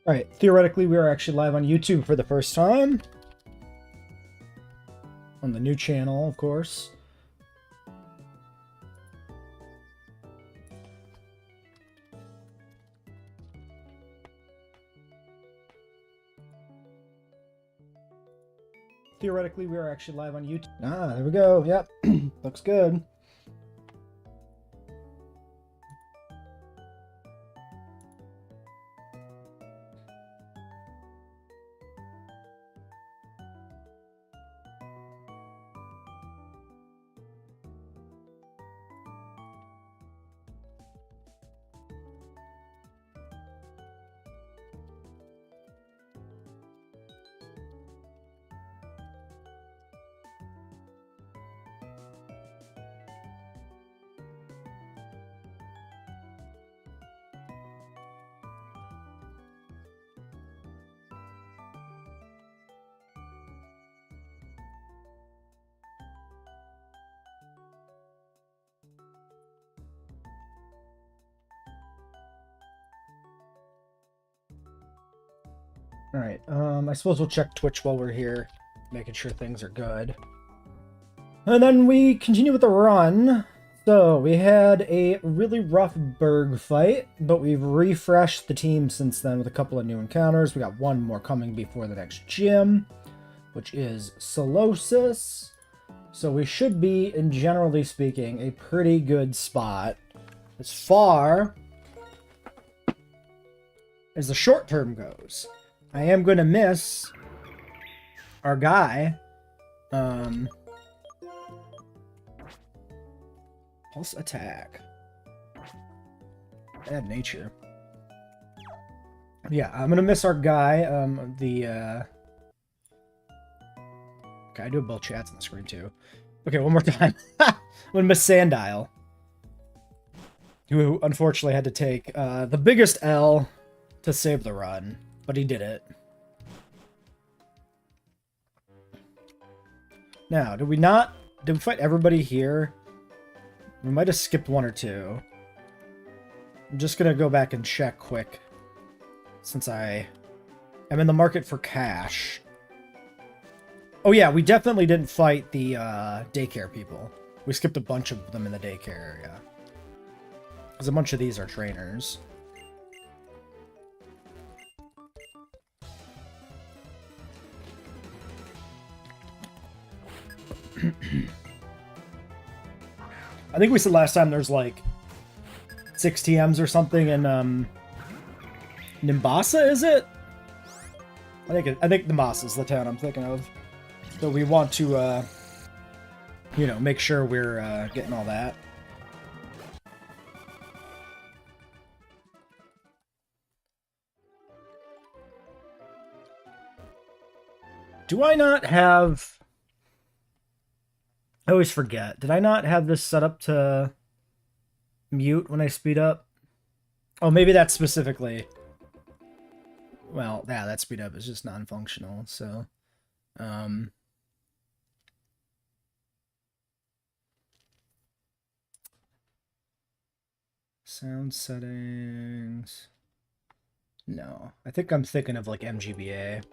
Alright, theoretically we are actually live on YouTube for the first time. On the new channel, of course. Theoretically we are actually live on YouTube. Ah, there we go. Yep. Looks good. Alright, I suppose we'll check Twitch while we're here, making sure things are good. And then we continue with the run. So, we had a really rough Berg fight, but we've refreshed the team since then with a couple of new encounters. We got one more coming before the next gym, which is Solosis. So we should be, in generally speaking, a pretty good spot as far as the short term goes. I am going to miss our guy. Pulse attack. Bad nature. Yeah, I'm going to miss our guy. Okay, I do have both chats on the screen too. Okay, one more time. I'm going to miss Sandile, who unfortunately had to take the biggest L to save the run. But he did it. Now, did we fight everybody here? We might have skipped one or two. I'm just gonna go back and check quick, since I am in the market for cash. Oh yeah, we definitely didn't fight the daycare people. We skipped a bunch of them in the daycare area. Because a bunch of these are trainers. I think we said last time there's like 6 TMs or something in Nimbasa, is it? I think Nimbasa is the town I'm thinking of. So we want to you know, make sure we're getting all that. Do I not have... I always forget. Did I not have this set up to mute when I speed up? Oh, maybe that's specifically... Well, yeah, that speed up is just non-functional, so... Sound settings... No. I think I'm thinking of, like, MGBA.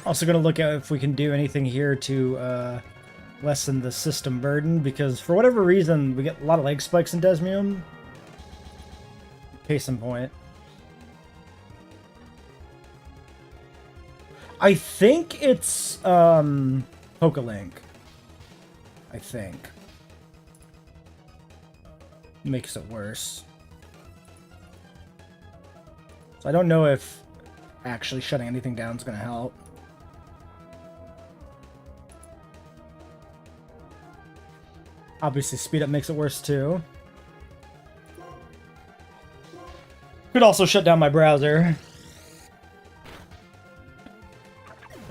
Also going to look at if we can do anything here to lessen the system burden, because for whatever reason, we get a lot of leg spikes in Desmium. Case in point. I think it's Pokelink. I think. Makes it worse. So I don't know if actually shutting anything down is going to help. Obviously, speed up makes it worse too. Could also shut down my browser.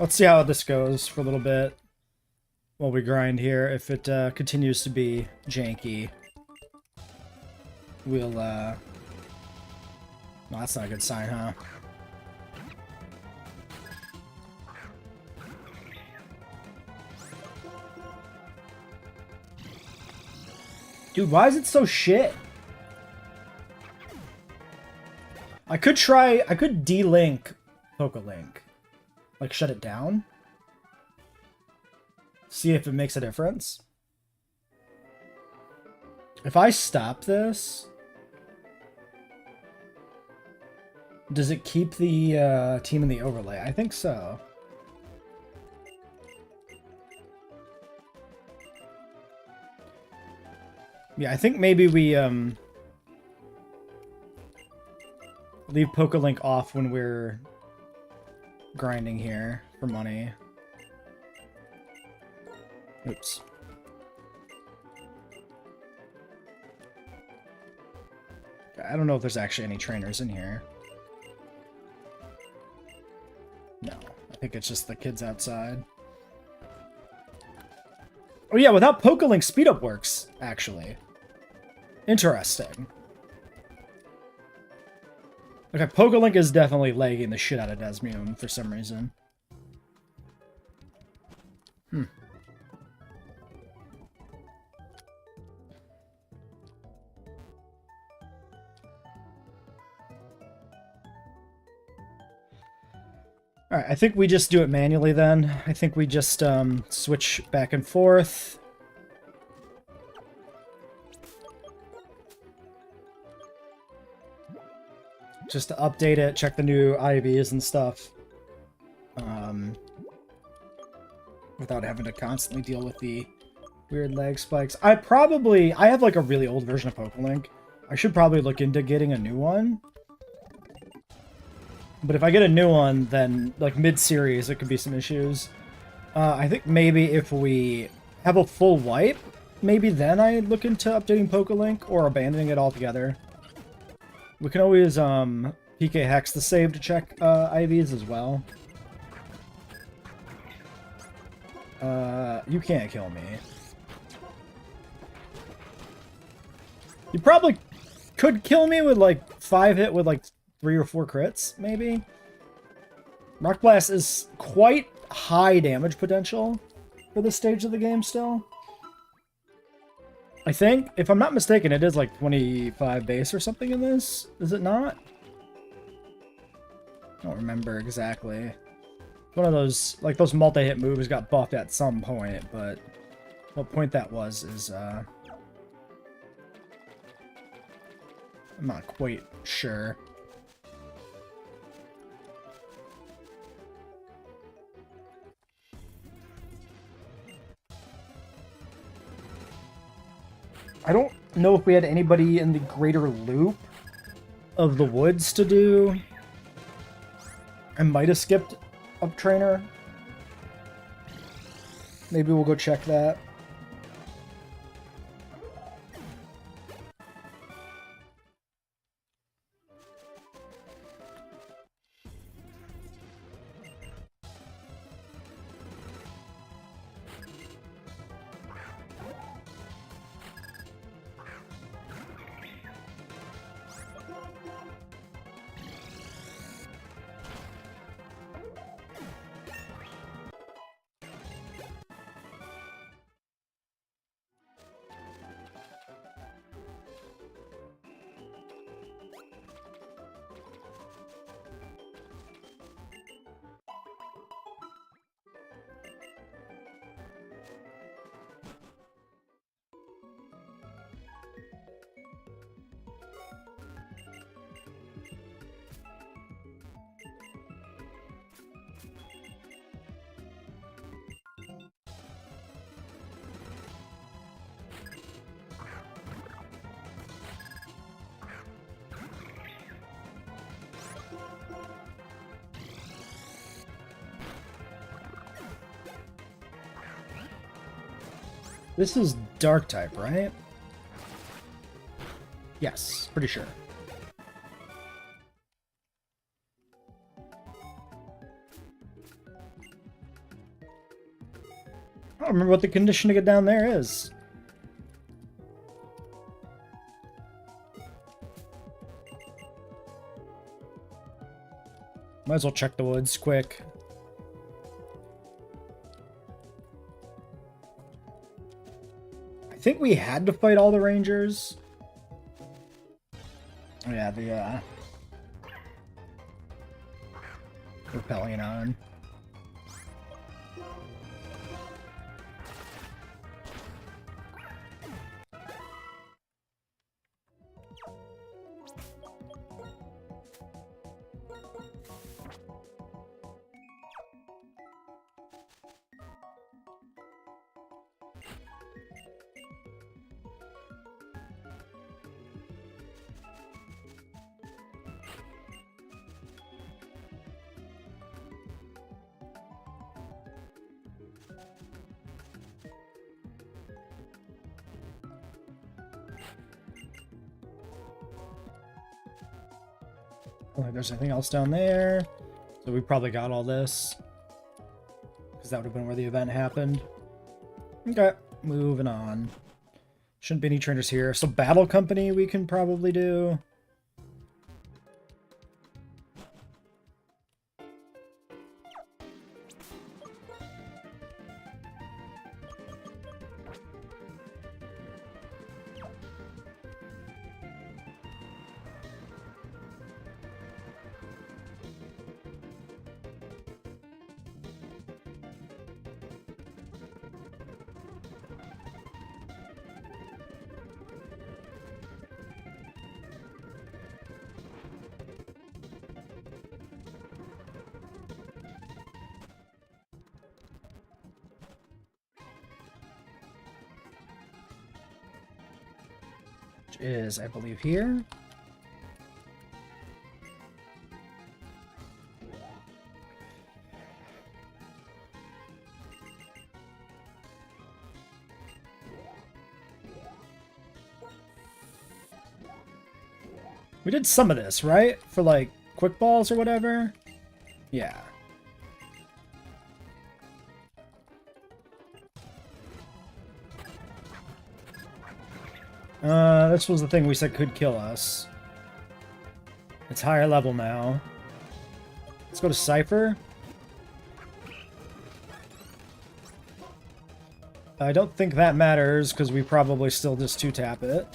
Let's see how this goes for a little bit while we grind here. If it continues to be janky, we'll... No, that's not a good sign, huh? Dude, why is it so shit? I could de-link PokeLink. Like, shut it down. See if it makes a difference. If I stop this... Does it keep the team in the overlay? I think so. Yeah, I think maybe we leave PokeLink off when we're grinding here for money. Oops. I don't know if there's actually any trainers in here. No, I think it's just the kids outside. Oh yeah, without PokeLink, speed up works, actually. Interesting. Okay, PokeLink is definitely lagging the shit out of Desmium for some reason. Alright, I think we just do it manually then. I think we just switch back and forth. Just to update it, check the new IVs and stuff. Without having to constantly deal with the weird lag spikes. I have like a really old version of PokeLink. I should probably look into getting a new one. But if I get a new one, then, like, mid-series, there could be some issues. I think maybe if we have a full wipe, maybe then I look into updating PokeLink or abandoning it altogether. We can always, PK hex the save to check, IVs as well. You can't kill me. You probably could kill me with, like, 5-hit with, like, 3 or 4 crits, maybe? Rock Blast is quite high damage potential for this stage of the game still. I think, if I'm not mistaken, it is like 25 base or something in this. Is it not? I don't remember exactly. One of those, like those multi-hit moves got buffed at some point, but what point that was is, I'm not quite sure. I don't know if we had anybody in the greater loop of the woods to do. I might have skipped up trainer. Maybe we'll go check that. This is dark type, right? Yes, pretty sure. I don't remember what the condition to get down there is. Might as well check the woods quick. I think we had to fight all the rangers. Oh yeah, the repelling on. I don't think there's anything else down there. So we probably got all this. Because that would have been where the event happened. Okay, moving on. Shouldn't be any trainers here. So Battle Company we can probably do. Which is, I believe, here. We did some of this, right? For, like, quick balls or whatever? Yeah. This was the thing we said could kill us. It's higher level now. Let's go to Cypher. I don't think that matters, because we probably still just 2-tap it.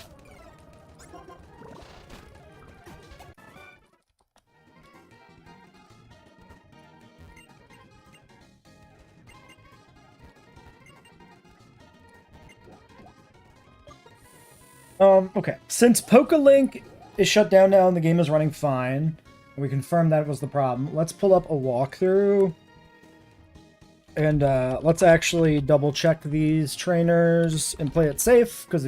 Okay. Since Pokelink is shut down now and the game is running fine, and we confirmed that was the problem, let's pull up a walkthrough. And let's actually double check these trainers and play it safe, because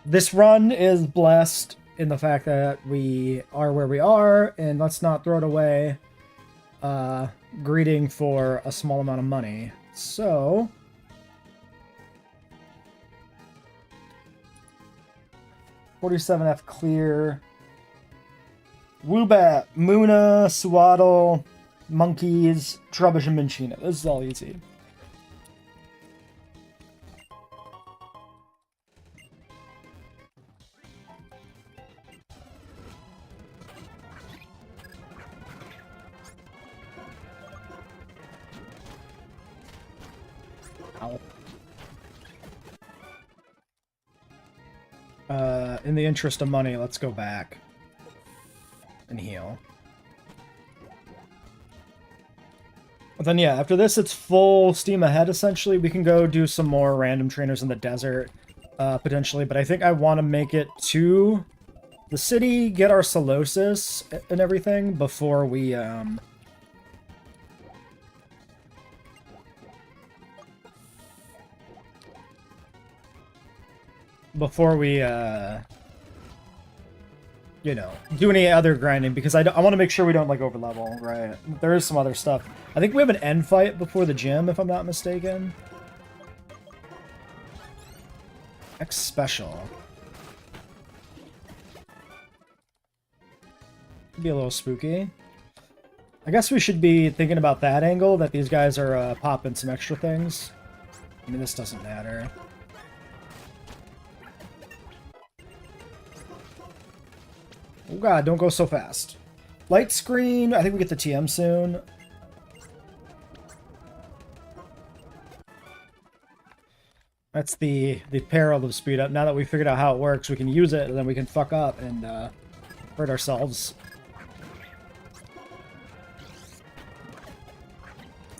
this run is blessed in the fact that we are where we are, and let's not throw it away greeting for a small amount of money. So 47F clear. Woobat, Muna, Swaddle, Monkeys, Trubbish, and Minchina. This is all easy. Ow. In the interest of money, let's go back and heal. But then, yeah, after this, it's full steam ahead, essentially. We can go do some more random trainers in the desert, potentially. But I think I want to make it to the city, get our Solosis and everything before we, you know, do any other grinding, because I want to make sure we don't, like, overlevel, right? There is some other stuff. I think we have an end fight before the gym, if I'm not mistaken. X special. Could be a little spooky. I guess we should be thinking about that angle, that these guys are popping some extra things. I mean, this doesn't matter. Oh god, don't go so fast. Light screen, I think we get the TM soon. That's the peril of speed up. Now that we figured out how it works, we can use it, and then we can fuck up and hurt ourselves.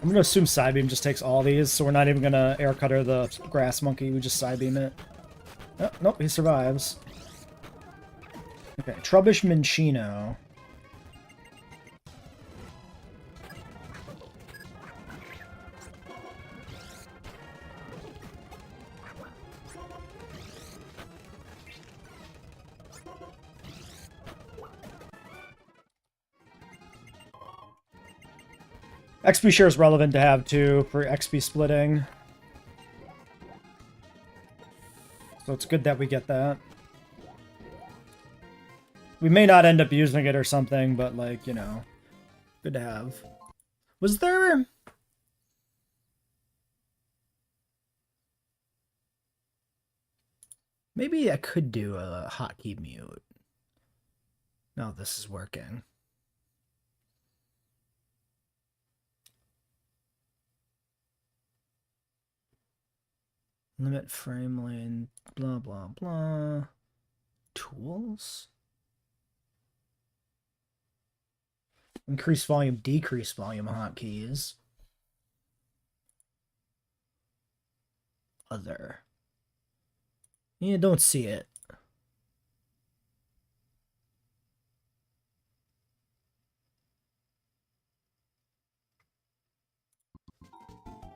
I'm gonna assume Side Beam just takes all these, so we're not even gonna air cutter the grass monkey, we just Side Beam it. Oh, nope, he survives. Okay, Trubbish Minchino. XP share is relevant to have too for XP splitting. So it's good that we get that. We may not end up using it or something, but like, you know, good to have. Was there... Maybe I could do a hotkey mute. No, this is working. Limit frame lane, blah, blah, blah. Tools? Increase volume, decrease volume hotkeys. Other. Yeah, don't see it.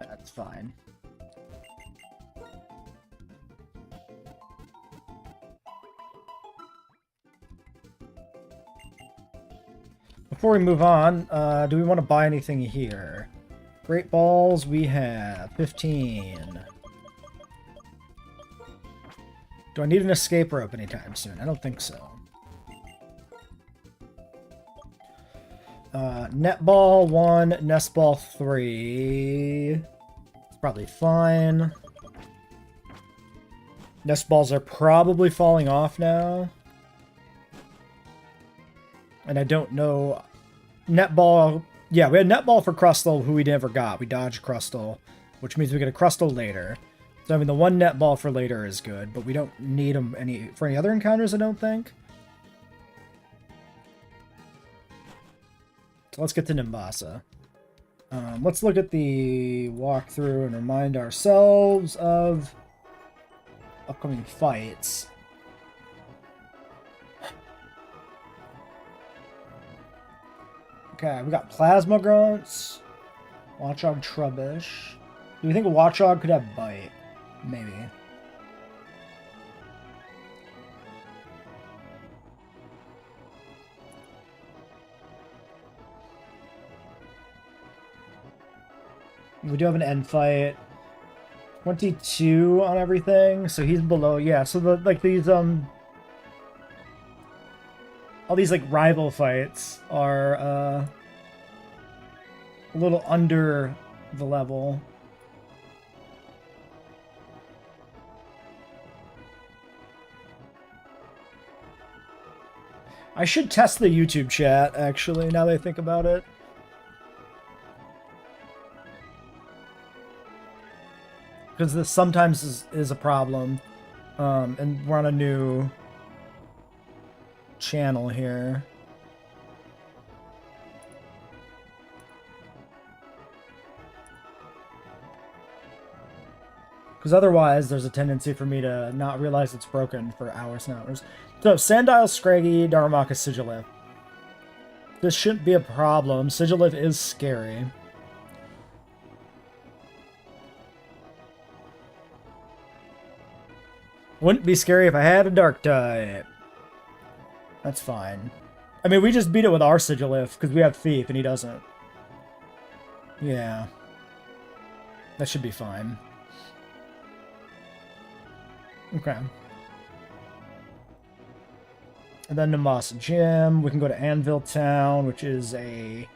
That's fine. Before we move on, do we want to buy anything here? Great balls, we have 15. Do I need an escape rope anytime soon? I don't think so. Netball 1, nest ball 3. It's probably fine. Nest balls are probably falling off now. And I don't know... Netball... Yeah, we had netball for Crustle, who we never got. We dodged Crustle, which means we get a Crustle later. So, I mean, the one netball for later is good, but we don't need them for any other encounters, I don't think. So let's get to Nimbasa. Let's look at the walkthrough and remind ourselves of upcoming fights. Okay, we got Plasma Grunts, Watchog Trubbish. Do we think a Watchog could have Bite? Maybe. We do have an end fight. 22 on everything, so he's below. Yeah, so the like these all these like rival fights are a little under the level. I should test the YouTube chat, actually, now that I think about it. Because this sometimes is a problem. And we're on a new channel here. Because otherwise, there's a tendency for me to not realize it's broken for hours and hours. So, Sandile, Scraggy, Darmaka, Sigilif. This shouldn't be a problem. Sigilif is scary. Wouldn't be scary if I had a Dark type. That's fine. I mean, we just beat it with our Sigilif, because we have Thief, and he doesn't. Yeah. That should be fine. Okay. And then Namas Gym. We can go to Anvil Town, which is a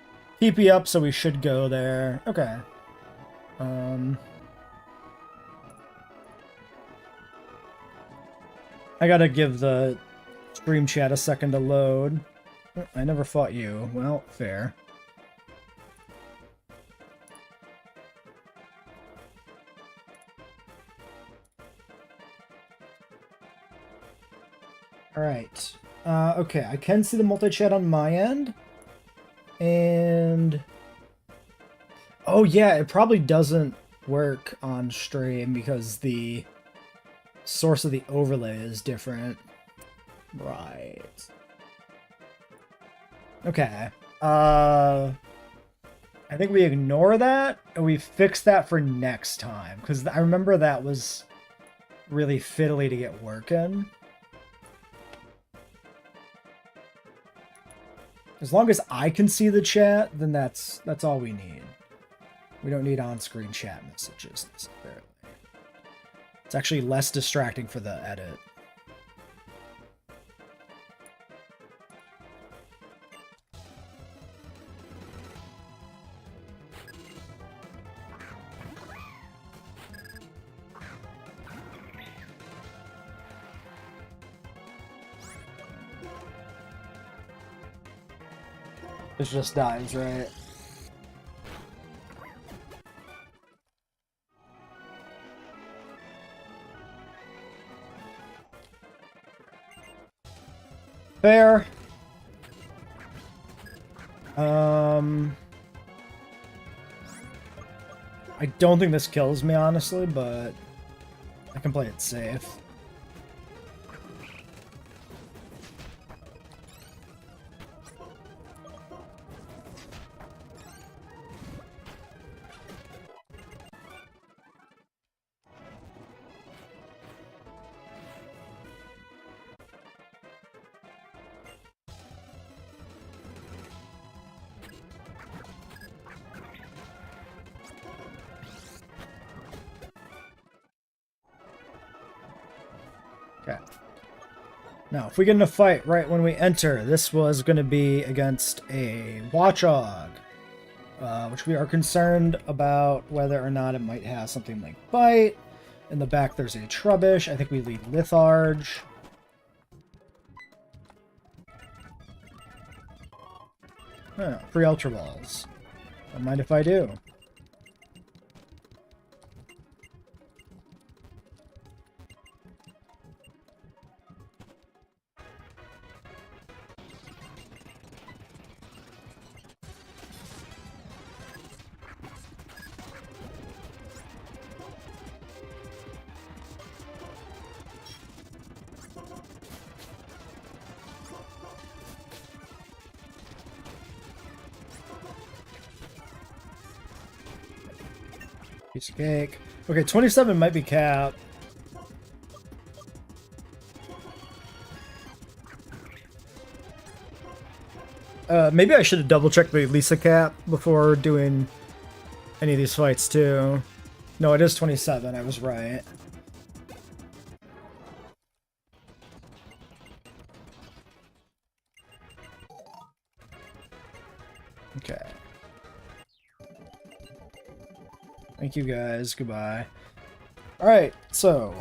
TP up, so we should go there. Okay. I gotta give the stream chat a second to load. I never fought you. Well, fair. Alright. Okay, I can see the multi-chat on my end. And... oh yeah, it probably doesn't work on stream because the source of the overlay is different. Right. Okay. I think we ignore that and we fix that for next time. Because I remember that was really fiddly to get working. As long as I can see the chat, then that's all we need. We don't need on-screen chat messages necessarily. It's actually less distracting for the edit. It just dies, right? Fair. I don't think this kills me, honestly, but I can play it safe. Okay. Now, if we get in a fight right when we enter, this was going to be against a Watchog, which we are concerned about whether or not it might have something like Bite. In the back, there's a Trubbish. I think we lead Litharge. Oh, 3 Ultra Balls. Don't mind if I do. Piece of cake. Okay, 27 might be cap. Maybe I should have double-checked the Lisa cap before doing any of these fights, too. No, it is 27. I was right. Okay. Thank you, guys. Goodbye. Alright, so...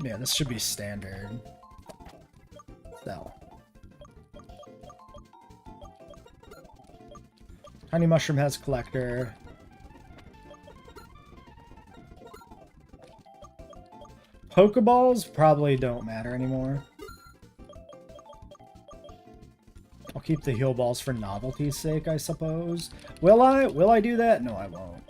yeah, this should be standard. So. Honey Mushroom has Collector. Pokeballs probably don't matter anymore. I'll keep the heal balls for novelty's sake, I suppose. Will I? Will I do that? No, I won't.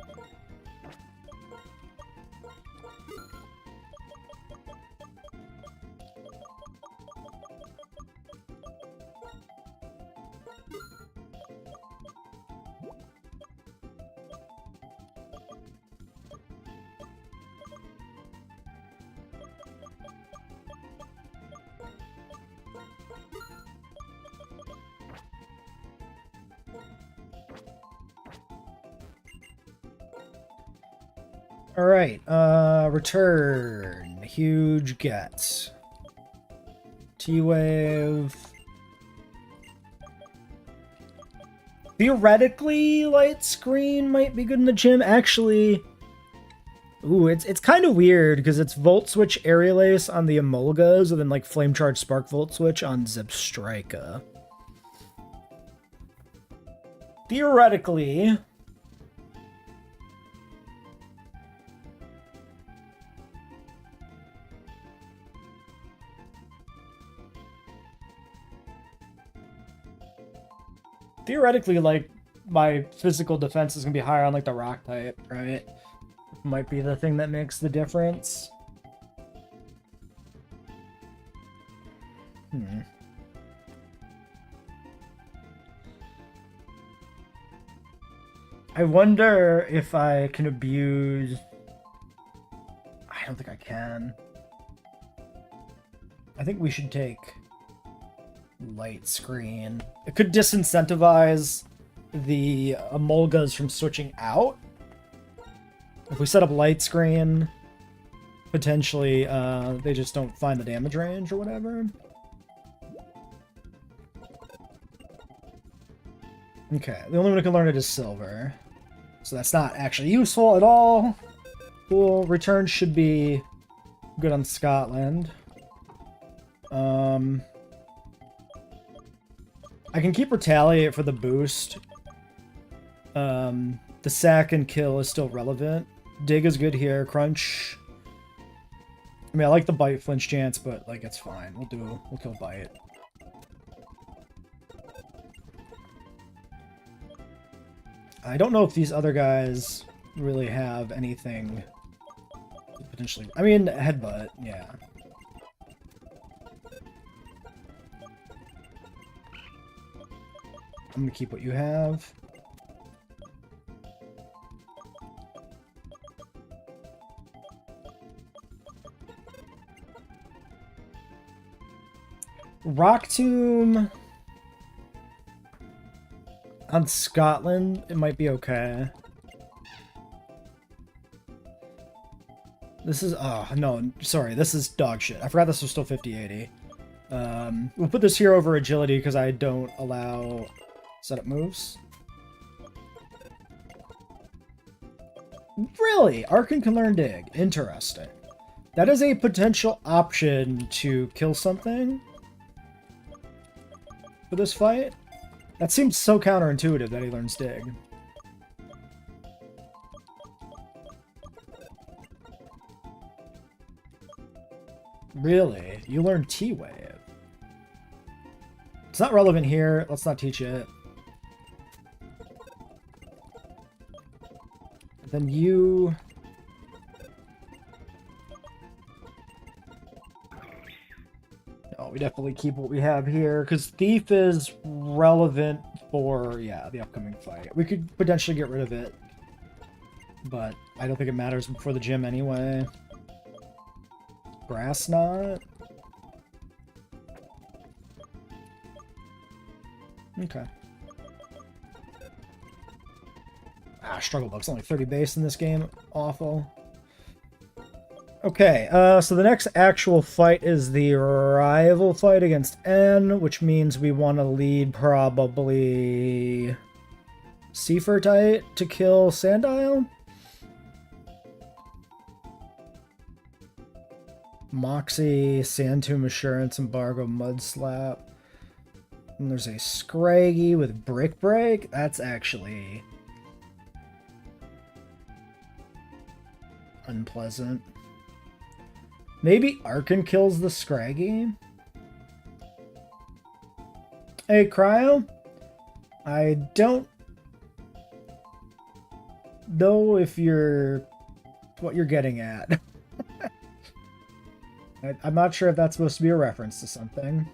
Alright, return. Huge get. T-Wave. Theoretically, Light Screen might be good in the gym. Actually, ooh, it's kind of weird because it's Volt Switch Aerial Ace on the Emolgas and then like Flame Charge Spark Volt Switch on Zipstrika. theoretically, like, my physical defense is gonna be higher on, like, the rock type, right? Might be the thing that makes the difference. I wonder if I can abuse... I don't think I can. I think we should take light screen. It could disincentivize the Emolgas from switching out. If we set up light screen, potentially they just don't find the damage range or whatever. Okay, the only one who can learn it is silver. So that's not actually useful at all. Cool, return should be good on Scotland. I can keep Retaliate for the boost. The sack and kill is still relevant. Dig is good here. Crunch. I mean, I like the bite flinch chance, but like it's fine. We'll kill bite. I don't know if these other guys really have anything potentially. I mean, headbutt, yeah. I'm gonna keep what you have. Rock Tomb on Scotland, it might be okay. This is, oh, no, sorry, this is dog shit. I forgot this was still 50-80. We'll put this here over agility because I don't allow setup moves. Really? Arkan can learn dig. Interesting. That is a potential option to kill something for this fight. That seems so counterintuitive that he learns dig. Really? You learn T-Wave. It's not relevant here. Let's not teach it. Then you... No, we definitely keep what we have here, because Thief is relevant for, yeah, the upcoming fight. We could potentially get rid of it, but I don't think it matters before the gym anyway. Grass Knot? Okay. Ah, Struggle Book's only 30 base in this game. Awful. Okay, so the next actual fight is the rival fight against N, which means we want to lead probably Seifertite to kill Sandile. Moxie, Sandtomb Assurance, Embargo, Mud Slap. And there's a Scraggy with Brick Break. That's actually unpleasant. Maybe Arkan kills the Scraggy? Hey, Cryo? I don't know if what you're getting at. I'm not sure if that's supposed to be a reference to something.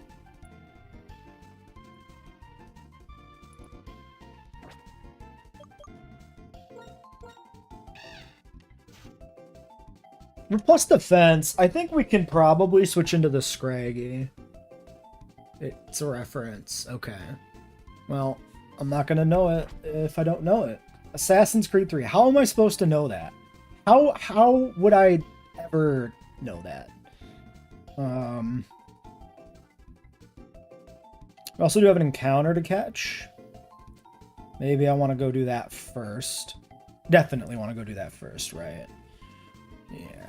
For plus defense, I think we can probably switch into the Scraggy. It's a reference. Okay. Well, I'm not going to know it if I don't know it. Assassin's Creed 3. How am I supposed to know that? How would I ever know that? We also do have an encounter to catch. Maybe I want to go do that first. Definitely want to go do that first, right? Yeah.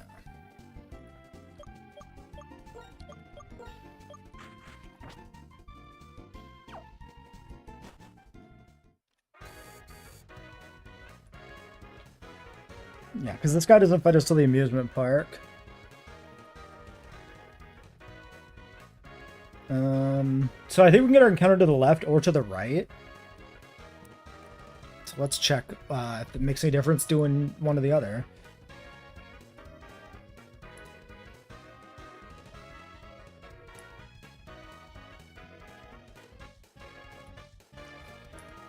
Yeah, because this guy doesn't fight us to the amusement park. So I think we can get our encounter to the left or to the right. So let's check if it makes any difference doing one or the other.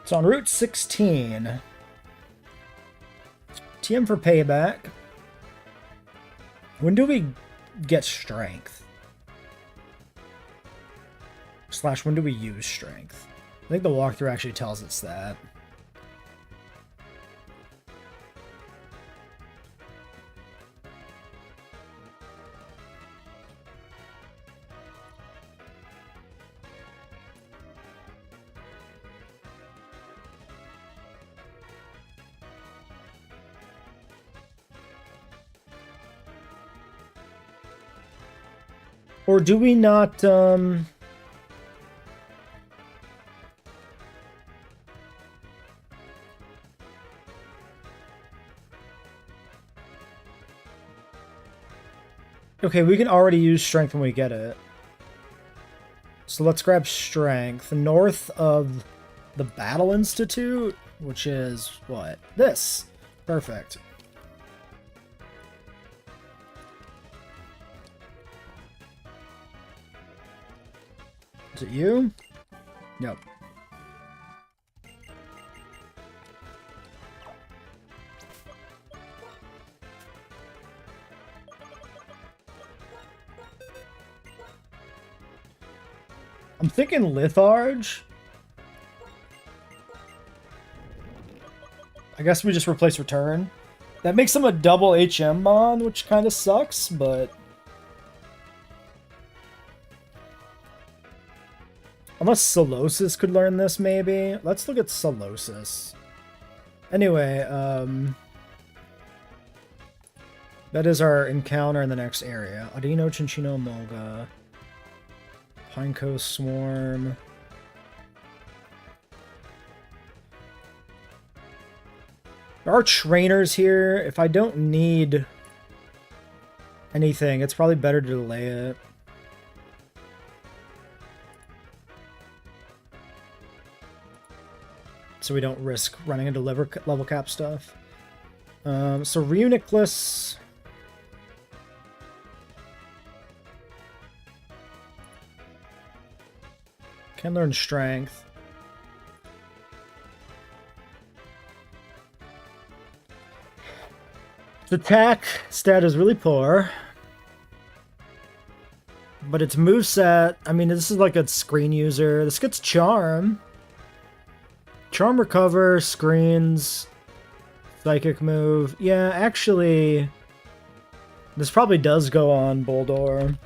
So on Route 16, TM for payback. When do we get strength? / when do we use strength? I think the walkthrough actually tells us that. Or do we not, Okay, we can already use strength when we get it. So let's grab strength. North of the Battle Institute, which is, what? This. Perfect. Is it you? Nope. I'm thinking Litharge. I guess we just replace Return. That makes him a double HM mon, which kind of sucks, but... Unless Solosis could learn this, maybe? Let's look at Solosis. Anyway, that is our encounter in the next area. Audino, Chinchino, Mulga. Pineco Swarm. There are trainers here. If I don't need anything, it's probably better to delay it. So we don't risk running into level cap stuff. So Reuniclus. Can learn strength. Its attack stat is really poor. But its moveset, I mean, this is like a screen user. This gets Charm. Charm Recover, Screens, Psychic Move. Yeah, actually, this probably does go on Boldor.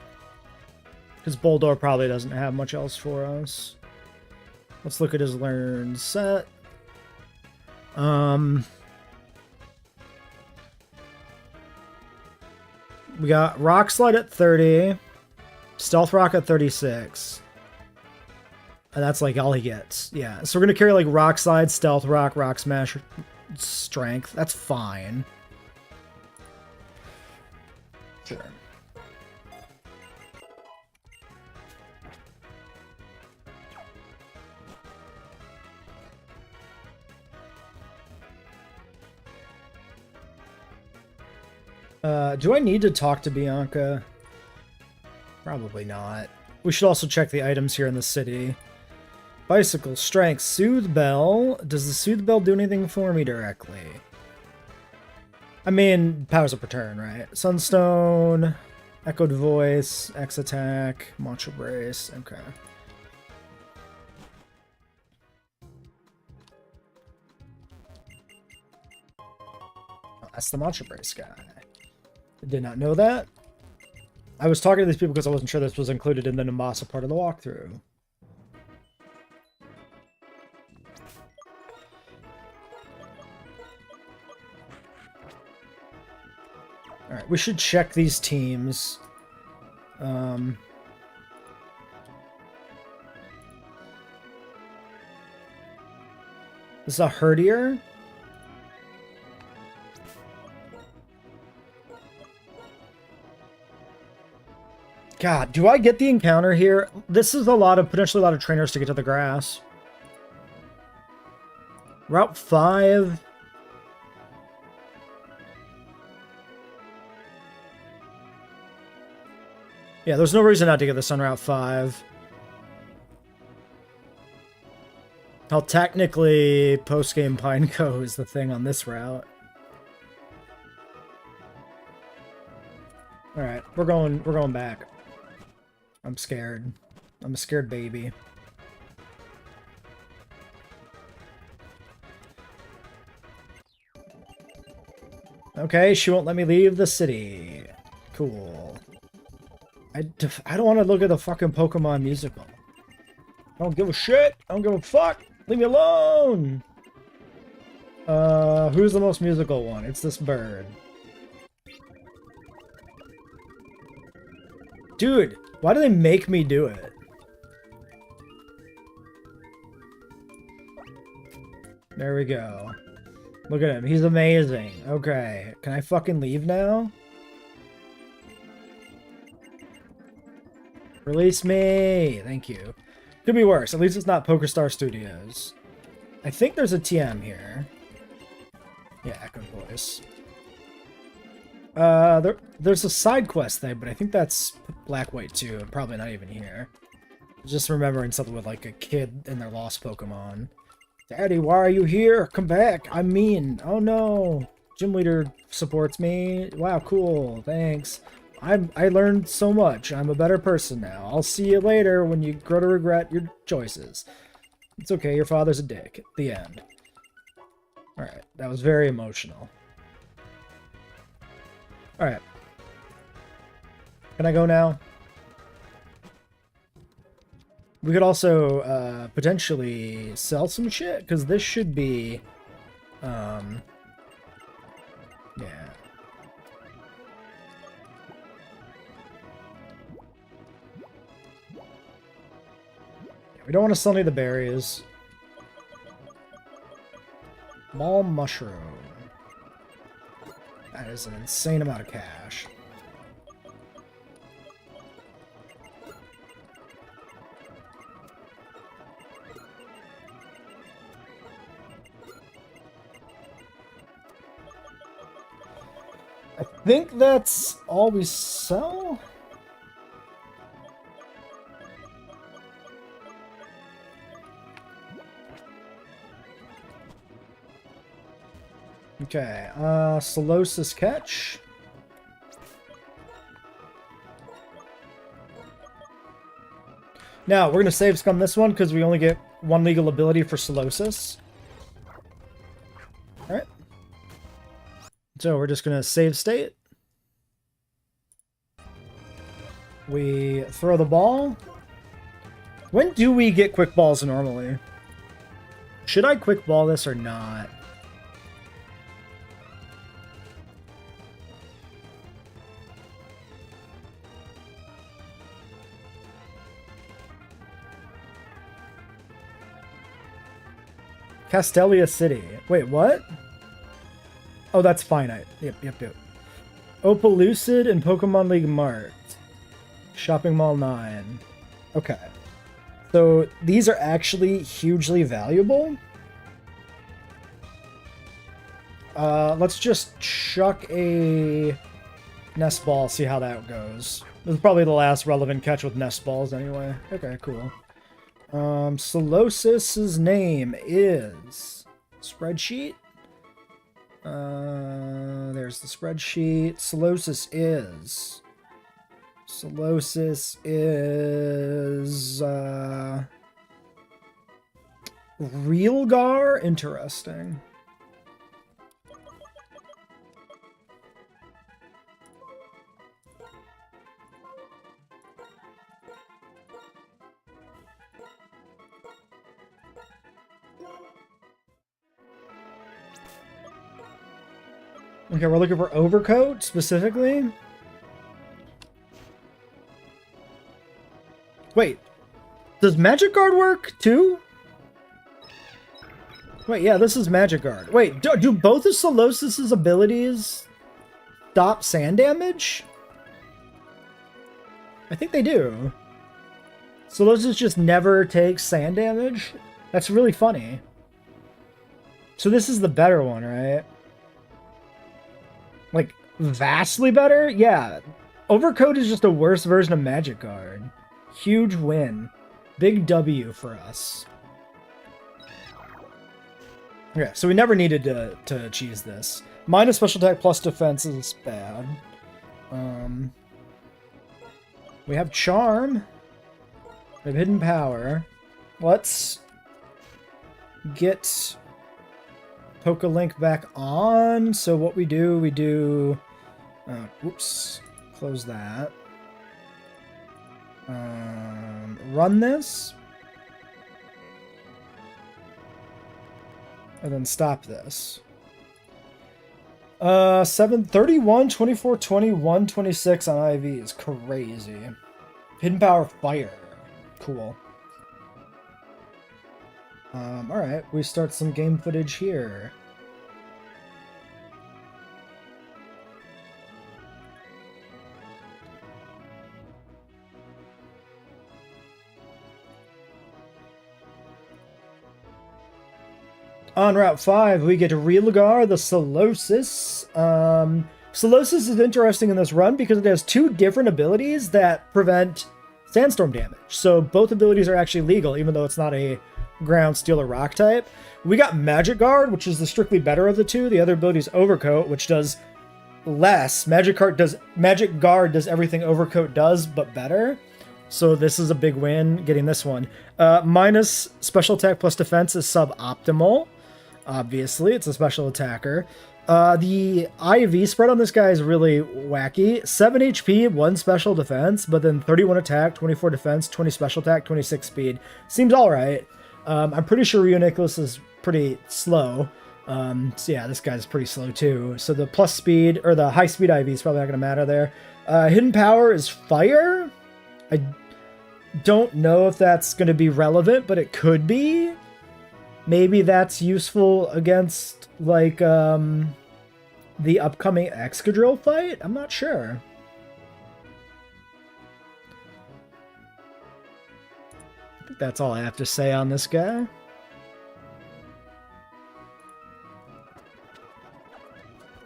Because Boldor probably doesn't have much else for us. Let's look at his learn set. We got Rock Slide at 30. Stealth Rock at 36. And that's like all he gets. Yeah, so we're going to carry like Rock Slide, Stealth Rock, Rock Smash, Strength. That's fine. Sure. Do I need to talk to Bianca? Probably not. We should also check the items here in the city. Bicycle, Strength, Soothe Bell. Does the Soothe Bell do anything for me directly? I mean, powers up return, right? Sunstone, Echoed Voice, X Attack, Mantra Brace. Okay. Oh, that's the Mantra Brace guy. I did not know that. I was talking to these people because I wasn't sure this was included in the Namasa part of the walkthrough. Alright, we should check these teams. This is a Herdier. God, do I get the encounter here? This is potentially a lot of trainers to get to the grass. Route 5. Yeah, there's no reason not to get this on Route 5. Hell, technically, post-game Pineco is the thing on this route. Alright, we're going back. I'm scared. I'm a scared baby. Okay, she won't let me leave the city. Cool. I don't want to look at the fucking Pokemon musical. I don't give a shit. I don't give a fuck. Leave me alone. Who's the most musical one? It's this bird. Dude, why do they make me do it? There we go. Look at him. He's amazing. Okay. Can I fucking leave now? Release me! Thank you. Could be worse. At least it's not PokerStar Studios. I think there's a TM here. Yeah, Echo Voice. There's a side quest thing, but I think that's Black White 2. I'm probably not even here. Just remembering something with like a kid and their lost Pokemon. Daddy, why are you here? Come back! I'm mean! Oh no! Gym leader supports me. Wow, cool. Thanks. I learned so much. I'm a better person now. I'll see you later when you grow to regret your choices. It's okay, your father's a dick. The end. Alright, that was very emotional. Alright. Can I go now? We could also potentially sell some shit, because this should be... yeah. We don't want to sell any of the berries. Mall mushroom. That is an insane amount of cash. I think that's all we sell. Okay, Solosis catch. Now, we're going to save scum this one because we only get one legal ability for Solosis. Alright. So, we're just going to save state. We throw the ball. When do we get quick balls normally? Should I quick ball this or not? Castelia City. Wait, what? Oh, that's finite. Yep. Opal Lucid and Pokemon League Mart. Shopping Mall 9. Okay. So, these are actually hugely valuable. Let's just chuck a Nest Ball, see how that goes. This is probably the last relevant catch with Nest Balls anyway. Okay, cool. Solosis's name is... Spreadsheet? There's the spreadsheet. Solosis is... Realgar? Interesting. Okay, we're looking for Overcoat, specifically. Wait, does Magic Guard work, too? Wait, yeah, this is Magic Guard. Wait, do both of Solosis' abilities stop sand damage? I think they do. So those just never take sand damage? That's really funny. So this is the better one, right? Like, vastly better? Yeah. Overcoat is just a worse version of Magic Guard. Huge win. Big W for us. Yeah, so we never needed to cheese this. Minus special attack plus defense is bad. We have Charm. We have Hidden Power. Let's get Poke-a-Link back on. So what we do... Oops. Close that. Run this. And then stop this. 7, 31, 24, 21, 26 on IV is crazy. Hidden Power Fire. Cool. Alright, we start some game footage here. On Route 5, we get Relugar, the Solosis. Solosis is interesting in this run because it has two different abilities that prevent Sandstorm damage. So both abilities are actually legal, even though it's not a ground, steel, or rock type. We got Magic Guard, which is the strictly better of the two. The other ability is Overcoat, which does less. Magic Guard does everything Overcoat does, but better. So this is a big win, getting this one. Minus special attack plus defense is suboptimal. Obviously, it's a special attacker. The IV spread on this guy is really wacky. 7 HP, 1 special defense, but then 31 attack, 24 defense, 20 special attack, 26 speed. Seems alright. I'm pretty sure Rio Nicholas is pretty slow. So yeah, this guy's pretty slow too. So the plus speed, or the high speed IV is probably not going to matter there. Hidden Power is Fire. I don't know if that's going to be relevant, but it could be. Maybe that's useful against, like, the upcoming Excadrill fight? I'm not sure. I think that's all I have to say on this guy.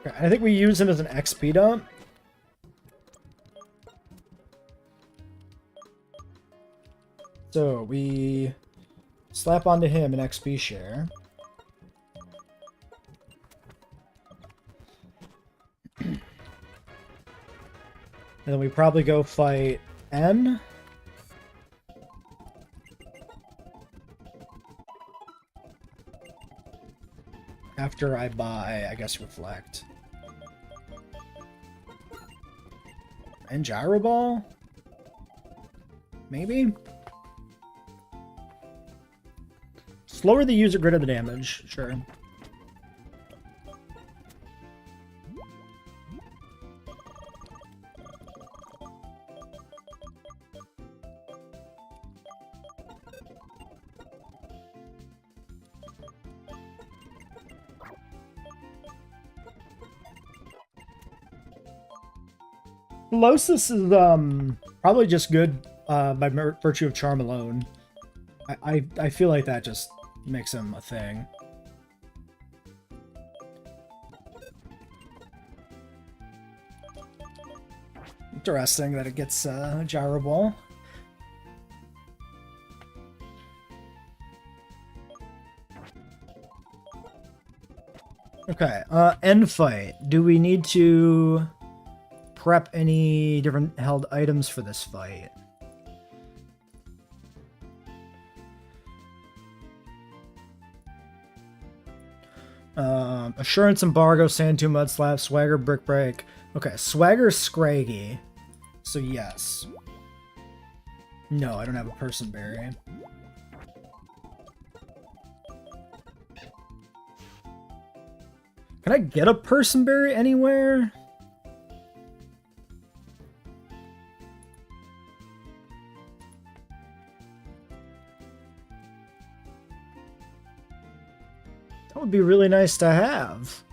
Okay, I think we use him as an XP dump. So we slap onto him an XP share. And then we probably go fight N. After I buy, I guess, Reflect. And Gyro Ball? Maybe? Slower the user, greater the damage. Sure. Losis is probably just good by virtue of Charm alone. I feel like that just makes him a thing. Interesting that it gets Gyro Ball. Okay, end fight. Do we need to prep any different held items for this fight? Assurance, Embargo, Sand Tomb, Mud Slap, Swagger, Brick Break. Okay, Swagger, Scraggy. So yes. No, I don't have a Person Berry. Can I get a Person Berry anywhere? That would be really nice to have.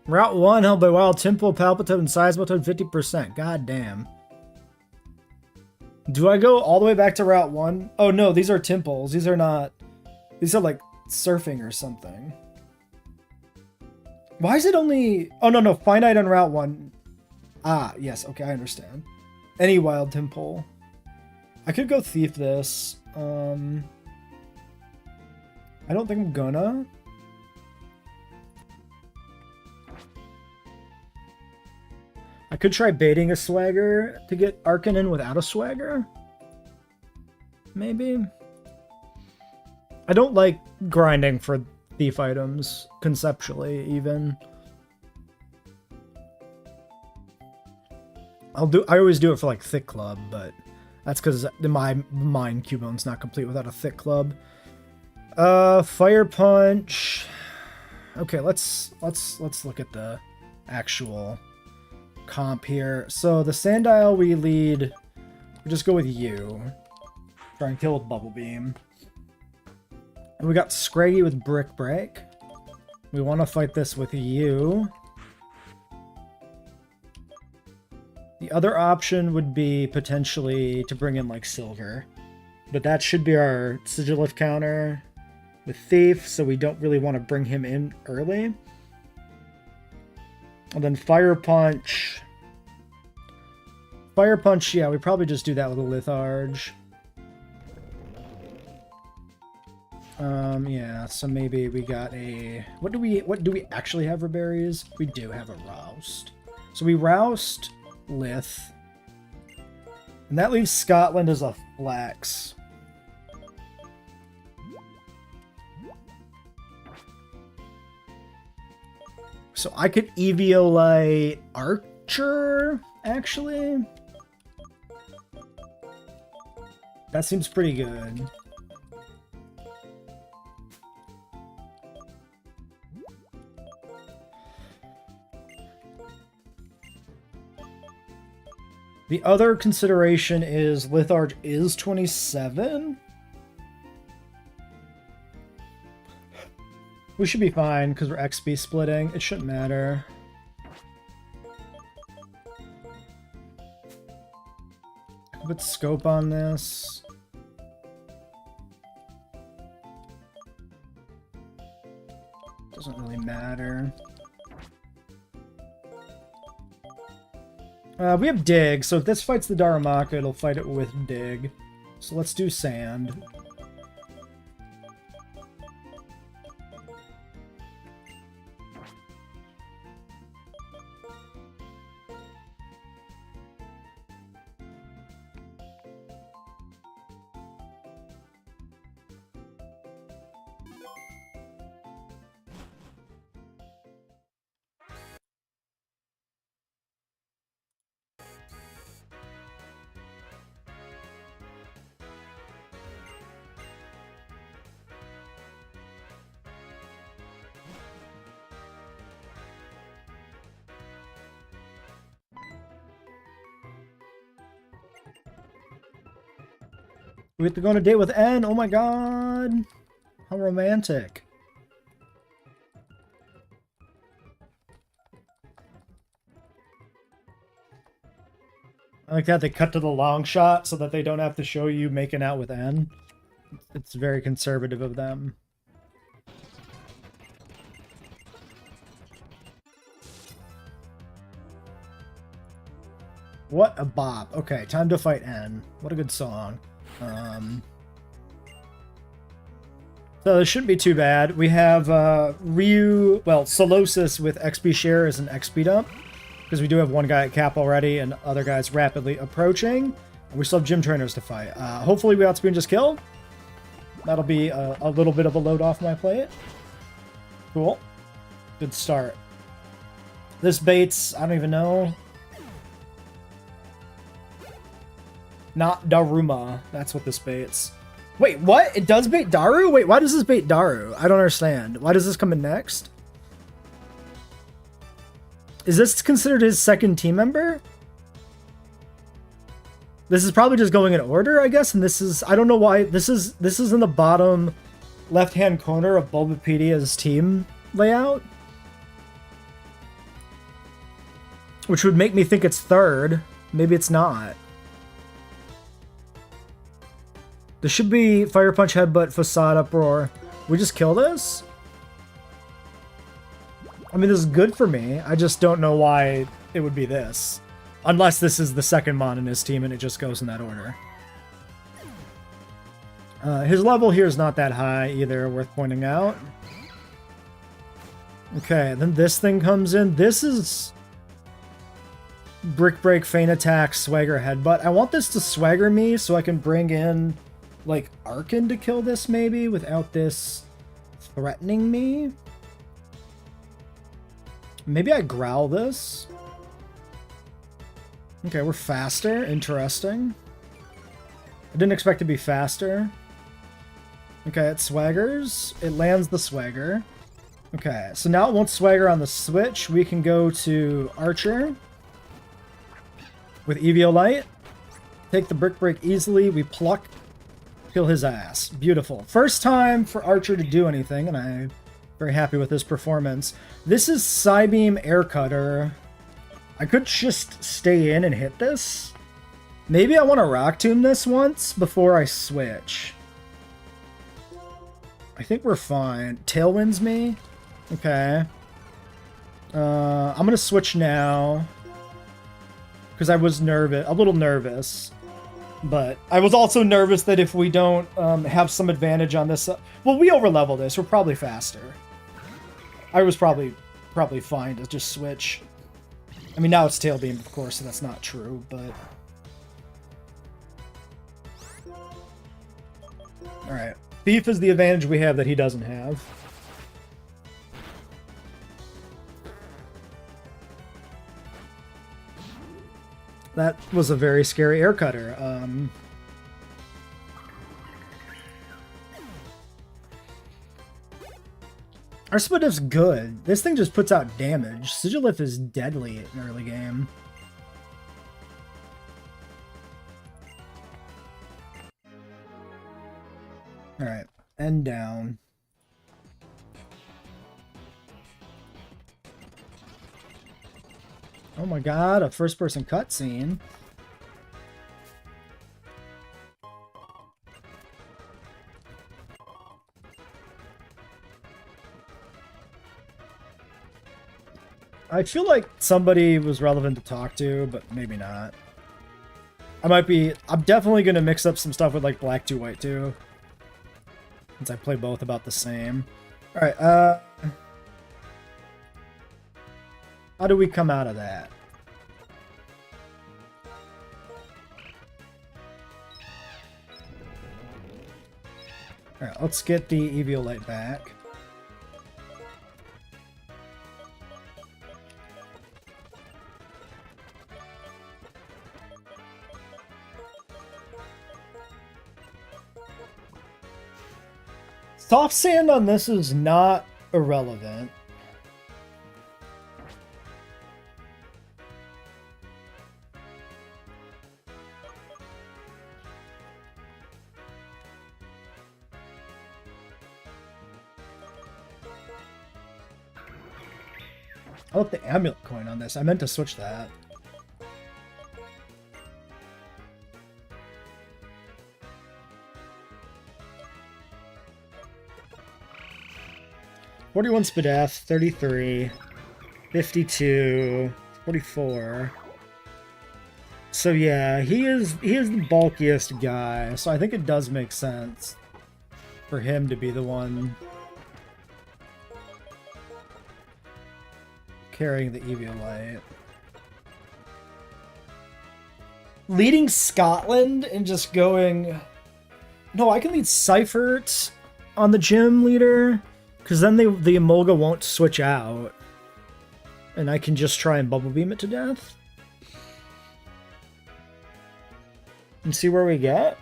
Route 1 held by Wild Temple, Palpitoad, and Seismitoad 50%. God damn. Do I go all the way back to Route 1? Oh no, these are temples. These are not... These are like surfing or something. Why is it only... Oh no, finite on Route 1. Ah, yes, okay, I understand. Any Wild Temple. I could go thief this. I don't think I'm gonna. I could try baiting a swagger to get Arcan in without a swagger. Maybe. I don't like grinding for thief items, conceptually, even. I always do it for like thick club, but that's because in my mind Cubone's not complete without a thick club. Fire punch. Okay, let's look at the actual comp here. So the Sandile we lead, we just go with you. Try and kill with Bubble Beam. And we got Scraggy with Brick Break. We want to fight this with you. The other option would be potentially to bring in like Silver. But that should be our Sigilif counter with Thief, so we don't really want to bring him in early. And then Fire Punch. Fire Punch, yeah, we probably just do that with a Litharge. Yeah, so maybe we got a... What do we actually have for berries? We do have a Roust. So we Roust Lith. And that leaves Scotland as a flex. So I could Eviolite Archer, actually. That seems pretty good. The other consideration is Litharge is 27. We should be fine because we're XP splitting. It shouldn't matter. Put scope on this. Doesn't really matter. We have Dig, so if this fights the Darumaka, it'll fight it with Dig. So let's do Sand. We have to go on a date with N. Oh my god. How romantic. I like that they cut to the long shot so that they don't have to show you making out with N. It's very conservative of them. What a bop. Okay, time to fight N. What a good song. So this shouldn't be too bad. We have Ryu, well, Solosis with XP share as an XP dump, because we do have one guy at cap already and other guys rapidly approaching. And we still have gym trainers to fight. Hopefully we outspeed and just kill. That'll be a little bit of a load off my plate. Cool. Good start. This baits, I don't even know. Not Daruma. That's what this baits. Wait, what? It does bait Daru? Wait, why does this bait Daru? I don't understand. Why does this come in next? Is this considered his second team member? This is probably just going in order, I guess, and this is... I don't know why. This is in the bottom left-hand corner of Bulbapedia's team layout. which would make me think it's third. Maybe it's not. This should be Fire Punch, Headbutt, Facade, Uproar. We just kill this? I mean, this is good for me. I just don't know why it would be this. Unless this is the second Mon in his team and it just goes in that order. His level here is not that high either, worth pointing out. Okay, then this thing comes in. This is Brick Break, Feint Attack, Swagger, Headbutt. I want this to Swagger me so I can bring in, like, Arkin to kill this, maybe, without this threatening me. Maybe I Growl this. Okay, we're faster. Interesting. I didn't expect to be faster. Okay, it Swaggers. It lands the Swagger. Okay, so now it won't Swagger on the switch. We can go to Archer with Eviolite. Take the Brick Break easily. We pluck. Kill his ass. Beautiful. First time for Archer to do anything, and I'm very happy with his performance. This is Psybeam Air Cutter. I could just stay in and hit this. Maybe I want to Rock Tomb this once before I switch. I think we're fine. Tailwinds me? Okay. I'm going to switch now. Because I was nervous. A little nervous. But I was also nervous that if we don't have some advantage on this... well, we overlevel this. We're probably faster. I was probably fine to just switch. I mean, now it's Tail Beam, of course, so that's not true, but... Alright. Thief is the advantage we have that he doesn't have. That was a very scary air cutter. Our Splitif's good. This thing just puts out damage. Sigilif is deadly in early game. Alright, end down. Oh my god, a first-person cutscene. I feel like somebody was relevant to talk to, but maybe not. I'm definitely going to mix up some stuff with like Black 2 White 2. Since I play both about the same. Alright, how do we come out of that? Alright, let's get the Eviolite back. Soft Sand on this is not irrelevant. I want the amulet coin on this. I meant to switch that. $41 Spadaf, 33, 52, 44. So yeah, he is the bulkiest guy, so I think it does make sense for him to be the one carrying the Eviolite. Leading Scotland and just going... No, I can lead Seifert on the gym leader, because then the Emolga won't switch out. And I can just try and Bubble Beam it to death. And see where we get.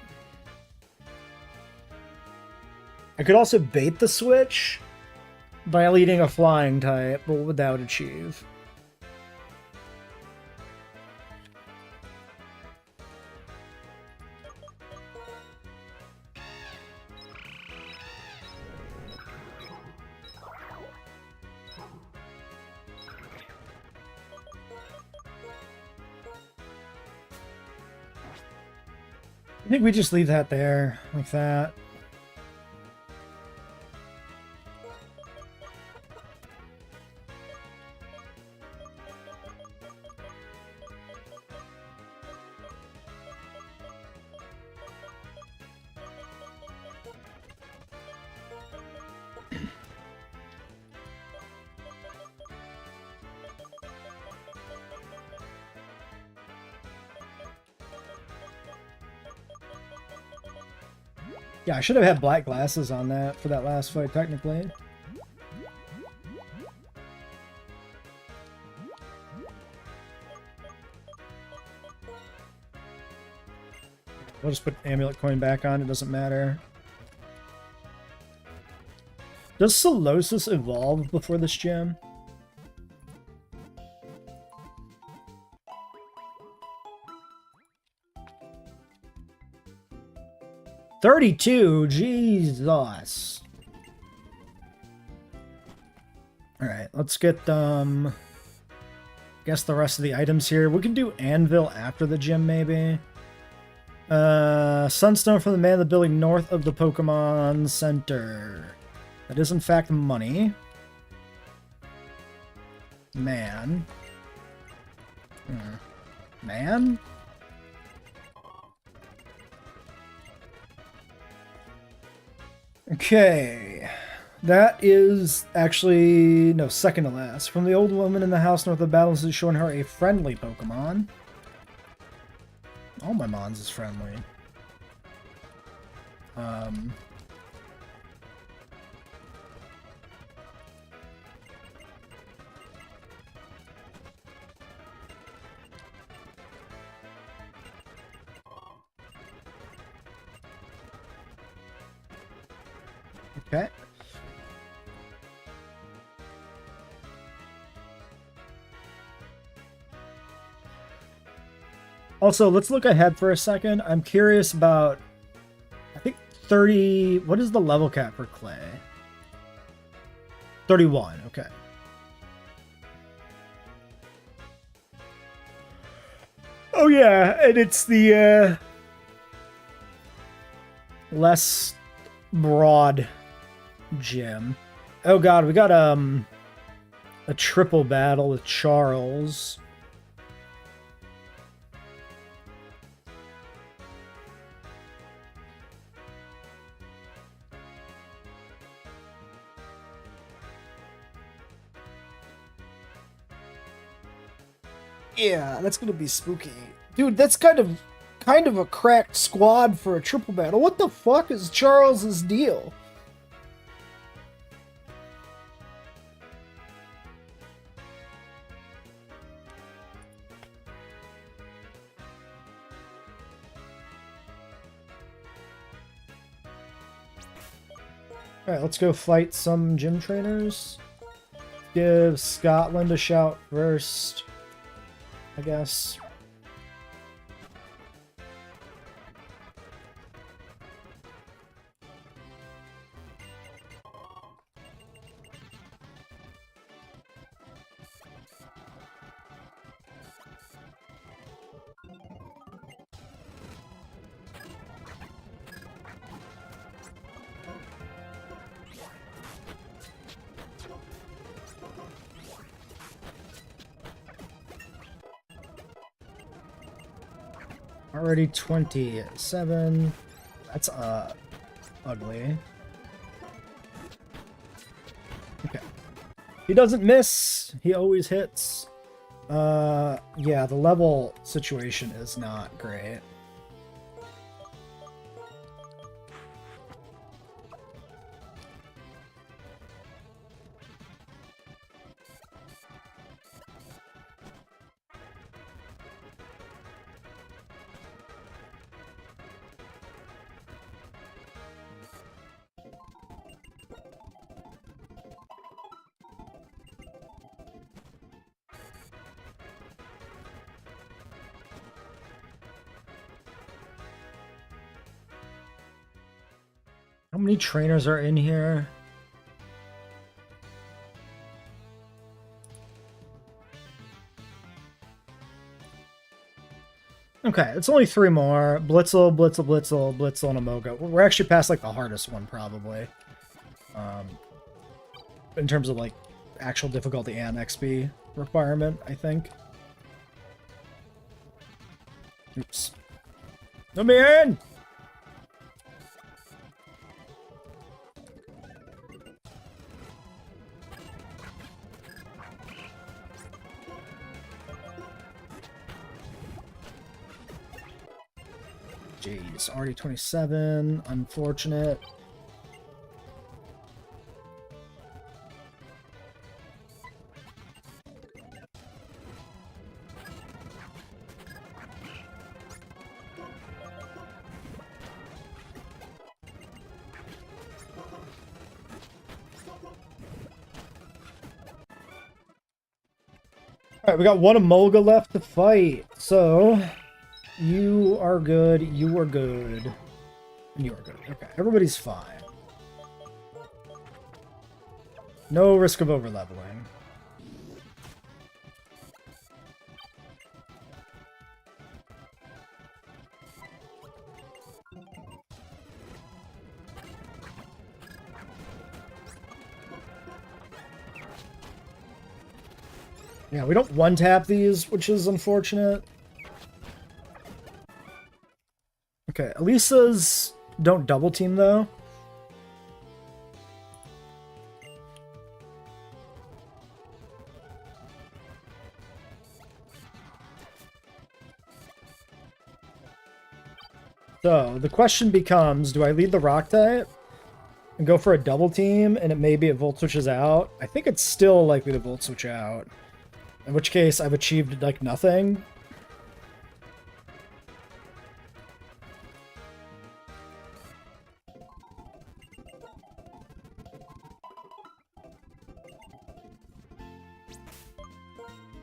I could also bait the switch by leading a flying type, but what would that achieve? I think we just leave that there, like that. Yeah, I should have had black glasses on that for that last fight, technically. We'll just put amulet coin back on, it doesn't matter. Does Solosis evolve before this gym? $32? Jesus. Alright, let's get, guess the rest of the items here. We can do Anvil after the gym, maybe. Sunstone for the man of the building north of the Pokemon Center. That is, in fact, money. Man. Man? Okay. That is actually... no, second to last. From the old woman in the house north of the battles is showing her a friendly Pokemon. All my Mons is friendly. Okay. Also, let's look ahead for a second. I'm curious about, I think 30, what is the level cap for Clay? 31, okay. Oh yeah, and it's the less broad gym. Oh god, we got a triple battle with Charles. Yeah, that's gonna be spooky. Dude, that's kind of a cracked squad for a triple battle. What the fuck is Charles's deal? Alright, let's go fight some gym trainers. Give Scotland a shout first, I guess. Already 27. That's ugly. Okay. He doesn't miss. He always hits. Yeah, the level situation is not great. How many trainers are in here? Okay, it's only 3 more. Blitzel, Blitzel, Blitzel, Blitzel, and Amoga. We're actually past, like, the hardest one, probably. In terms of, like, actual difficulty and XP requirement, I think. Oops. Let me in! Jeez, already 27. Unfortunate. Alright, we got one Emolga left to fight. So, you are good, you are good, and you are good. Okay, everybody's fine. No risk of overleveling. Yeah, we don't one-tap these, which is unfortunate. Okay, Elisa's don't double-team, though. So, the question becomes, do I lead the rock type and go for a double-team, and maybe it volt switches out? I think it's still likely to volt switch out. In which case, I've achieved, like, nothing.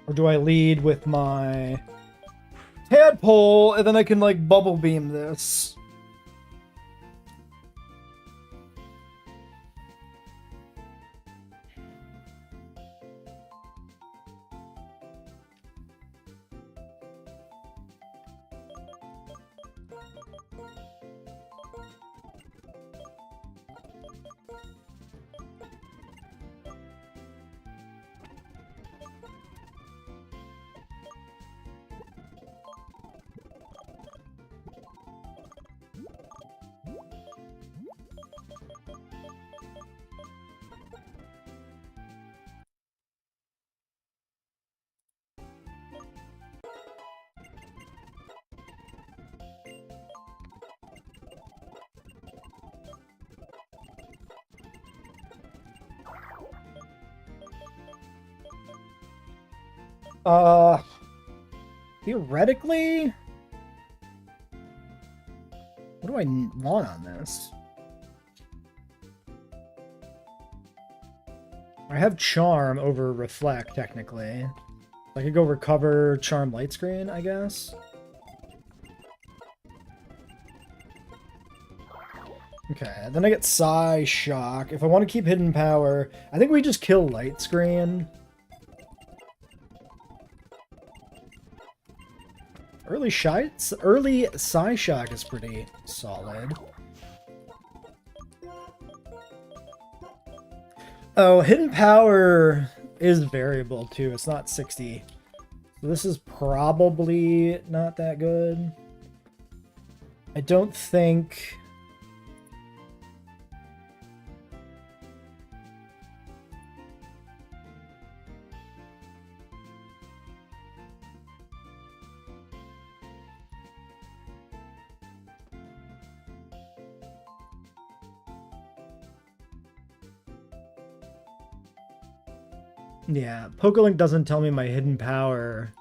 Or do I lead with my tadpole, and then I can, like, bubble beam this? Theoretically, what do I want on this? I have Charm over Reflect, technically. I could go Recover, Charm, Light Screen, I guess. Okay, then I get Psy, Shock. If I want to keep Hidden Power, I think we just kill Light Screen. Early Psy Shock is pretty solid. Oh, Hidden Power is variable too. It's not 60. So this is probably not that good. I don't think... Yeah, Pokelink doesn't tell me my hidden power.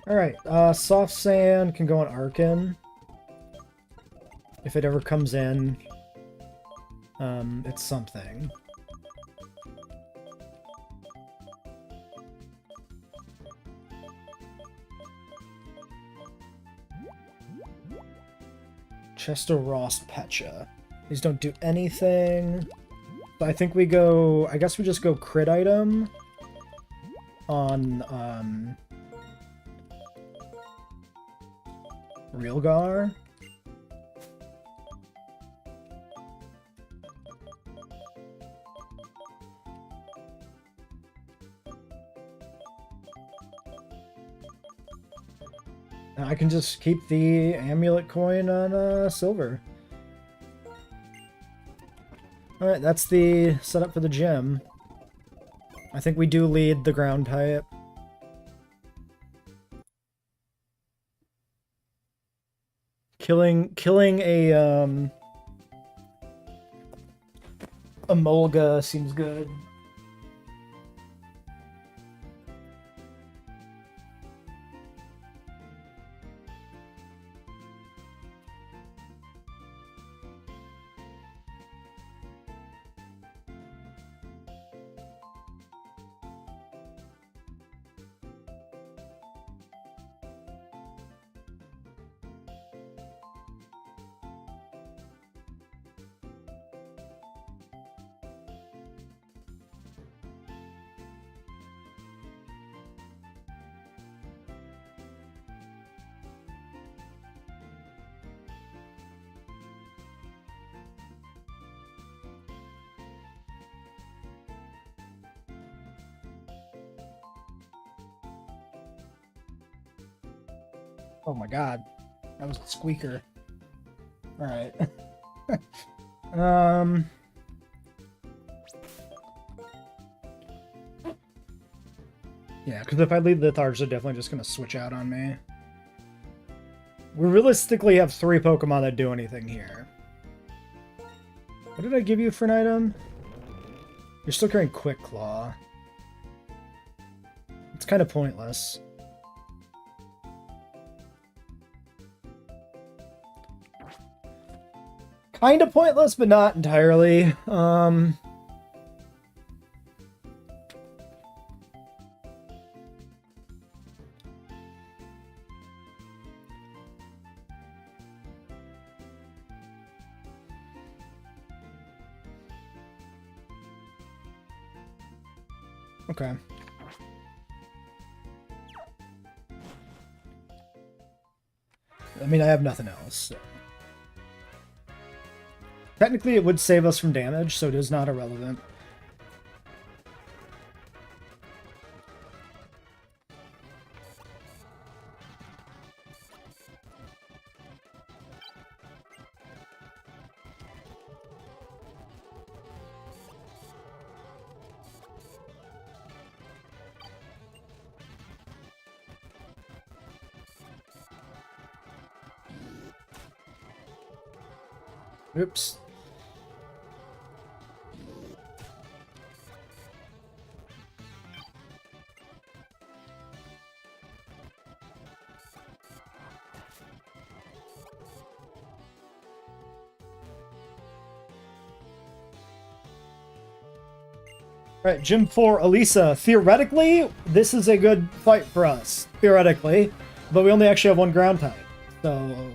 Alright, Soft Sand can go on Arkin. If it ever comes in, it's something. Chesto Ross Pecha. These don't do anything. So I think we go... I guess we just go crit item on Realgar. I can just keep the amulet coin on silver. Alright, that's the setup for the gym. I think we do lead the ground type. Killing a Molga seems good. Oh my god. That was a squeaker. Alright. Yeah, because if I lead the Thards, they're definitely just going to switch out on me. We realistically have 3 Pokemon that do anything here. What did I give you for an item? You're still carrying Quick Claw. It's kind of pointless. Kind of pointless, but not entirely. Okay. I mean, I have nothing else. So. Technically, it would save us from damage, so it is not irrelevant. Oops. Alright, Gym 4, Elisa. Theoretically, this is a good fight for us. Theoretically. But we only actually have 1 ground type. So...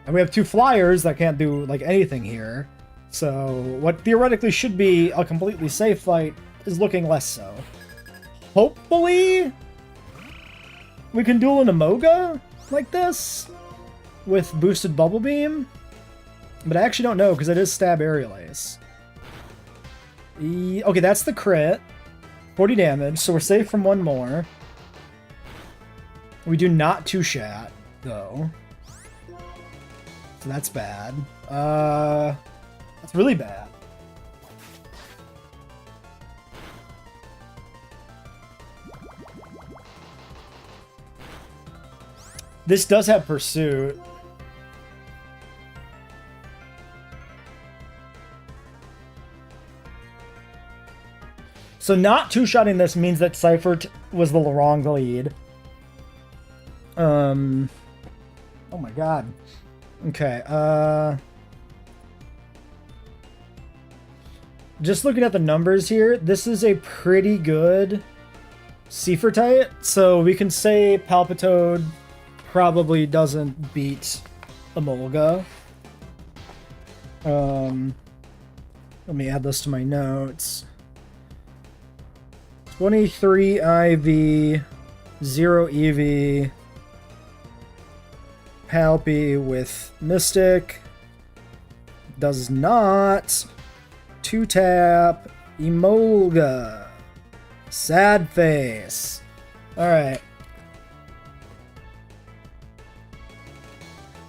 And we have 2 flyers that can't do, like, anything here. So, what theoretically should be a completely safe fight is looking less so. Hopefully, we can duel an Amoga like this with boosted Bubble Beam. But I actually don't know, because it is Stab Aerial Ace. Okay, that's the crit. 40 damage, so we're safe from 1 more. We do not 2-Shat, though. So that's bad. That's really bad. This does have Pursuit. So not 2-shotting this means that Seifert was the wrong lead. Oh my god. Okay, just looking at the numbers here, this is a pretty good Seifer type, so we can say Palpitoad probably doesn't beat Emolga. Let me add this to my notes. 23 IV, 0 EV, Palpy with Mystic. Does not. 2-tap, Emolga. Sad face. Alright.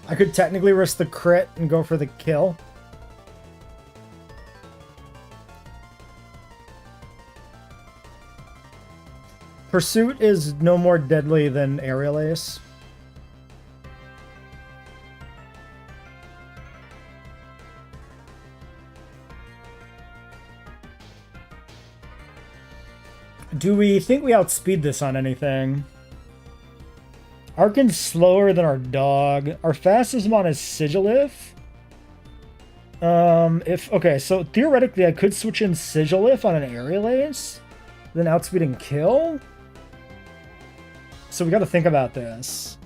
I could technically risk the crit and go for the kill. Pursuit is no more deadly than Aerial Ace. Do we think we outspeed this on anything? Arkin's slower than our dog. Our fastest mon is Sigilif. Okay, so theoretically I could switch in Sigilif on an Aerial Ace, then outspeed and kill. So we got to think about this.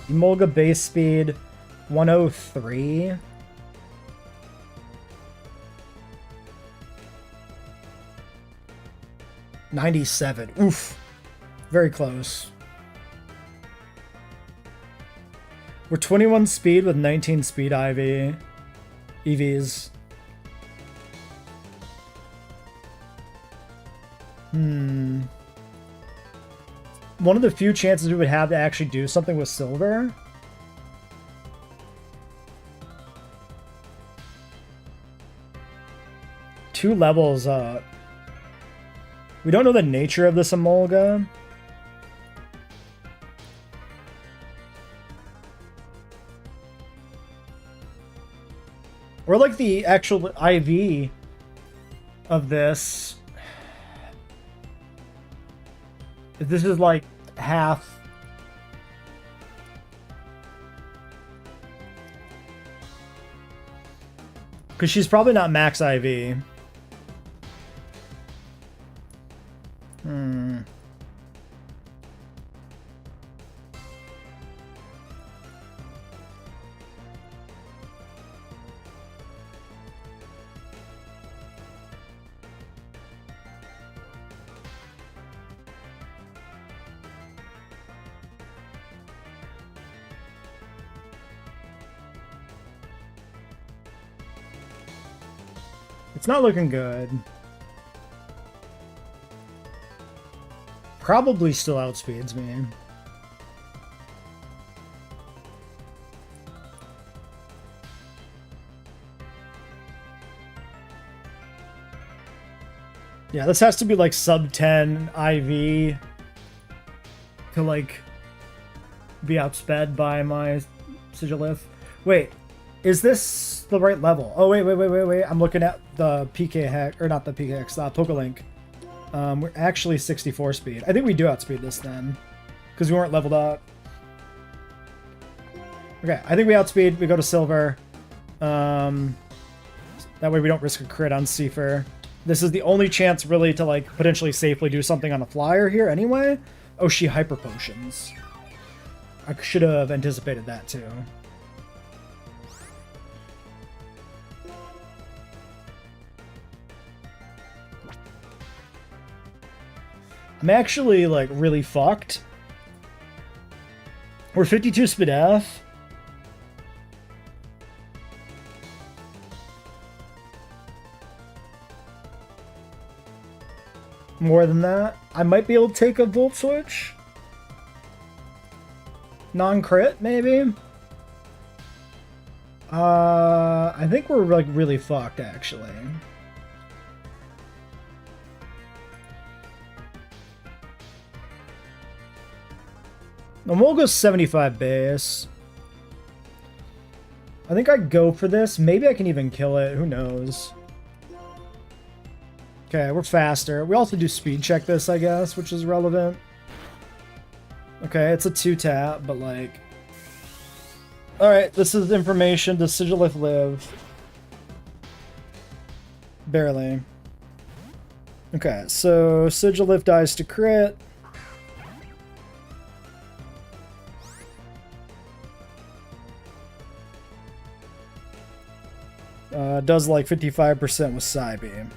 Emolga base speed 103. $97. Oof. Very close. We're 21 speed with 19 speed IV. EVs. One of the few chances we would have to actually do something with silver. Two levels up. We don't know the nature of this Emolga. Or like the actual IV of this. If this is like half. Because she's probably not max IV. It's not looking good. Probably still outspeeds me. Yeah, this has to be like sub 10 IV to like be outsped by my Sigilif. Wait, is this the right level? Oh, wait. I'm looking at the PK hack, or not the PK hacks, Pokelink. We're actually 64 speed. I think we do outspeed this then, because we weren't leveled up. Okay, I think we outspeed. We go to silver. That way we don't risk a crit on Seifer. This is the only chance really to like potentially safely do something on a flyer here anyway. Oh, she hyper potions. I should have anticipated that too. I'm actually like really fucked. We're 52 speed F. More than that, I might be able to take a Volt Switch. Non-crit, maybe? I think we're like really fucked, actually. Emolga's 75 base. I think I'd go for this. Maybe I can even kill it. Who knows? Okay, we're faster. We also do speed check this, I guess, which is relevant. Okay, it's a 2-tap, but like... Alright, this is information. Does Sigilif live? Barely. Okay, so Sigil Lift dies to crit. Does like 55% with Psybeam.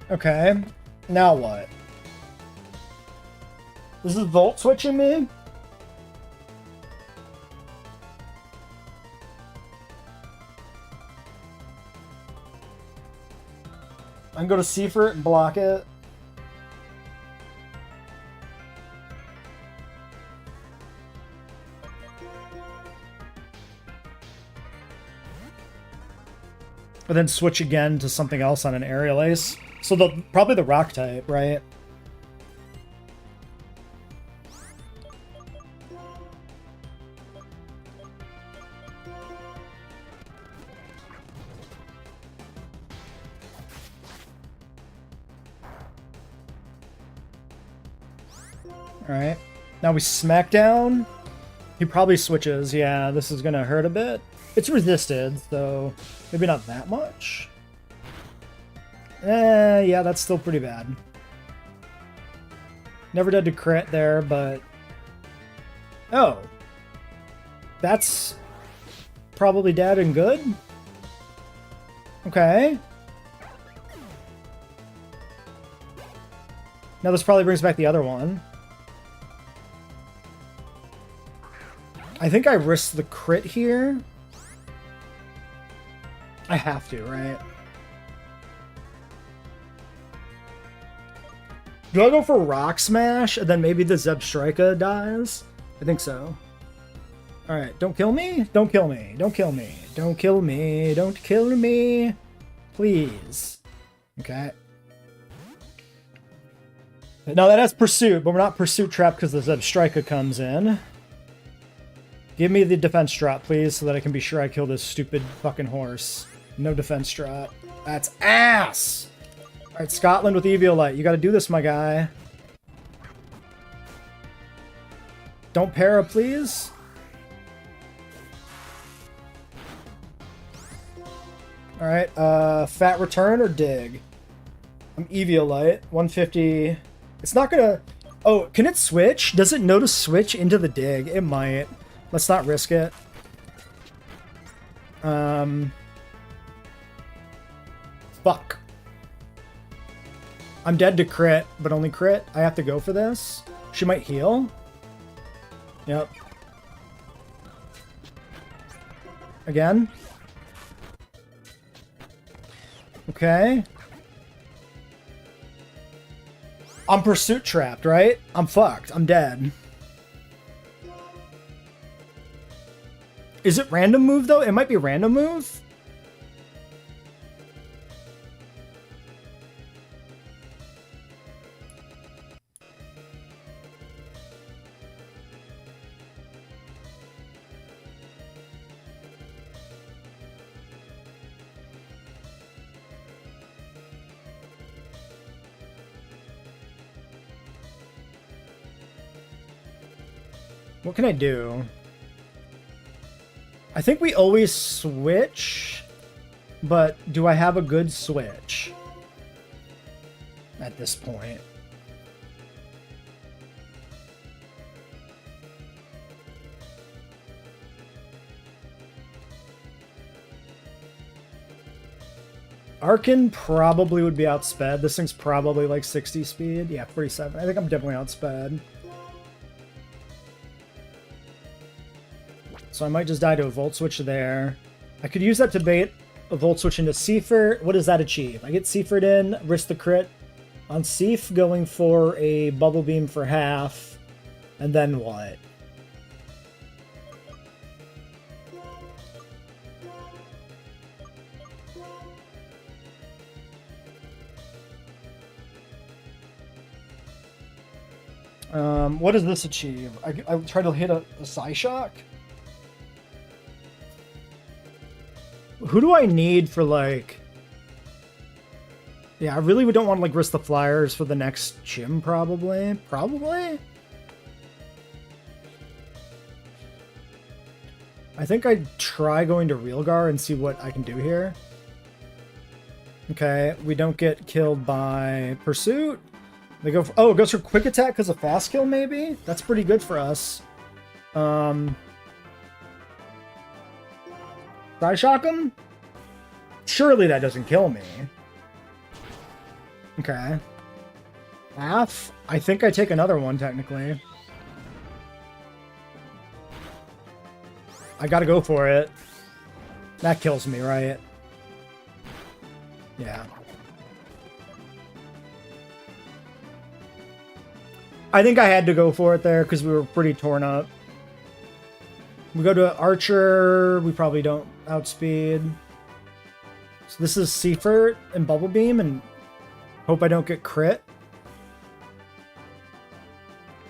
Okay, now what? This is Volt switching me? I can go to Seifert and block it. But then switch again to something else on an aerial ace. So probably the rock type, right? Alright. Now we smack down. He probably switches. Yeah, this is gonna hurt a bit. It's resisted, so maybe not that much. Yeah, that's still pretty bad. Never dead to crit there, but... Oh. That's probably dead and good? Okay. Now this probably brings back the other one. I think I risk the crit here. I have to, right? Do I go for Rock Smash and then maybe the Zebstrika dies? I think so. Alright, don't kill me? Don't kill me. Don't kill me. Don't kill me. Don't kill me. Please. Okay. Now that has Pursuit, but we're not Pursuit trapped because the Zebstrika comes in. Give me the defense drop, please, so that I can be sure I kill this stupid fucking horse. No defense drop. That's ass! Alright, Scotland with Eviolite. You gotta do this, my guy. Don't para, please. Alright, Fat Return or Dig? I'm Eviolite. 150. It's not gonna... Oh, can it switch? Does it know to switch into the Dig? It might. Let's not risk it. Fuck. I'm dead to crit, but only crit. I have to go for this. She might heal. Yep. Again. Okay. I'm Pursuit trapped, right? I'm fucked. I'm dead. Is it random move, though? It might be random move. What can I do? I think we always switch, but do I have a good switch at this point? Arkin probably would be outsped. This thing's probably like 60 speed. Yeah, 47. I think I'm definitely outsped. So I might just die to a Volt Switch there. I could use that to bait a Volt Switch into Seifert. What does that achieve? I get Seifert in, risk the crit on Seif, going for a Bubble Beam for half. And then what? What does this achieve? I try to hit a Psyshock? Who do I need for, like... Yeah, I really don't want to, like, risk the flyers for the next gym, probably. Probably? I think I'd try going to Realgar and see what I can do here. Okay, we don't get killed by Pursuit. They go for, oh, it goes for Quick Attack because of Fast Kill, maybe? That's pretty good for us. Side Shock him? Surely that doesn't kill me. Okay. Half? I think I take another one, technically. I gotta go for it. That kills me, right? Yeah. I think I had to go for it there because we were pretty torn up. We go to Archer. We probably don't outspeed. So this is Seifert and Bubble Beam, and hope I don't get crit.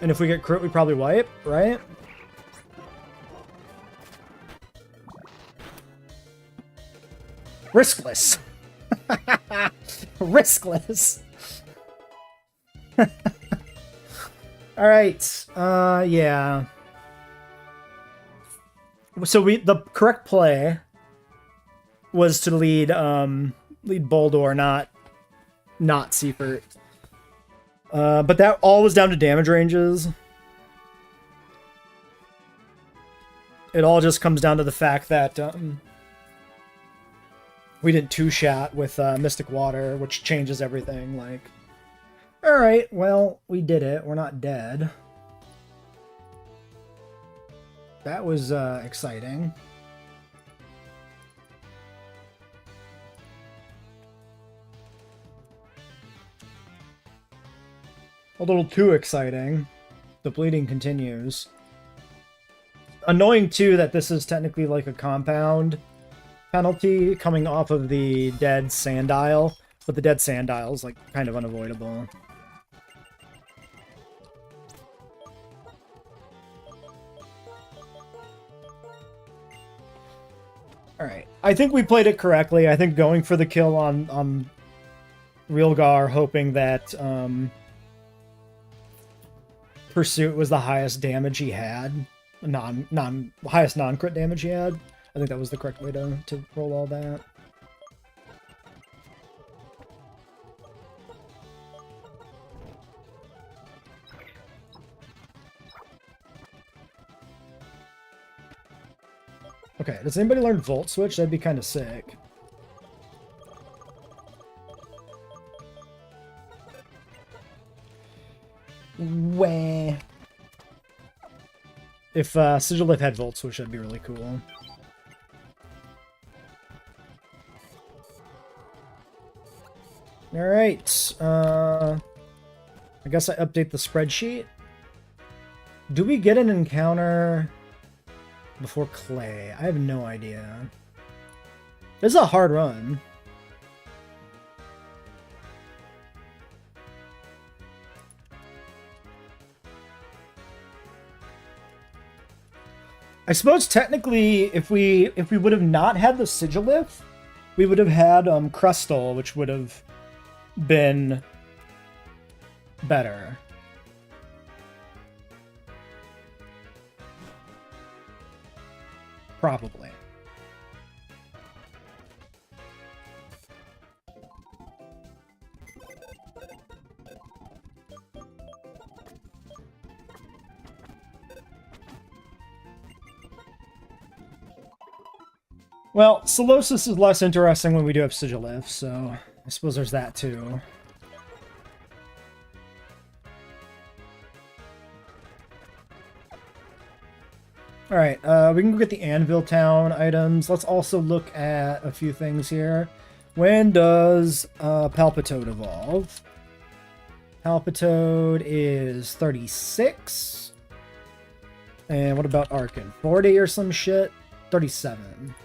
And if we get crit, we probably wipe, right? Riskless. Riskless. All right. Yeah. So the correct play was to lead Boldor, not Seifert. But that all was down to damage ranges. It all just comes down to the fact that we didn't two-shot with Mystic Water, which changes everything. Like, all right, well, we did it. We're not dead. That was exciting. A little too exciting. The bleeding continues. Annoying, too, that this is technically like a compound penalty coming off of the dead Sandile, but the dead Sandile is like kind of unavoidable. Alright, I think we played it correctly. I think going for the kill on Realgar, hoping that Pursuit was the highest damage he had, highest non-crit damage he had. I think that was the correct way to roll all that. Okay, does anybody learn Volt Switch? That'd be kind of sick. Wah. If Sigilith had Volt Switch, that'd be really cool. Alright, I guess I update the spreadsheet. Do we get an encounter before Clay? I have no idea. This is a hard run. I suppose technically, if we would have not had the Sigilith, we would have had Crustal, which would have been better. Probably. Well, Solosis is less interesting when we do have Sigilith, so I suppose there's that too. Alright, we can go get the Anvil Town items. Let's also look at a few things here. When does Palpitoad evolve? Palpitoad is 36. And what about Arkin? 40 or some shit? 37.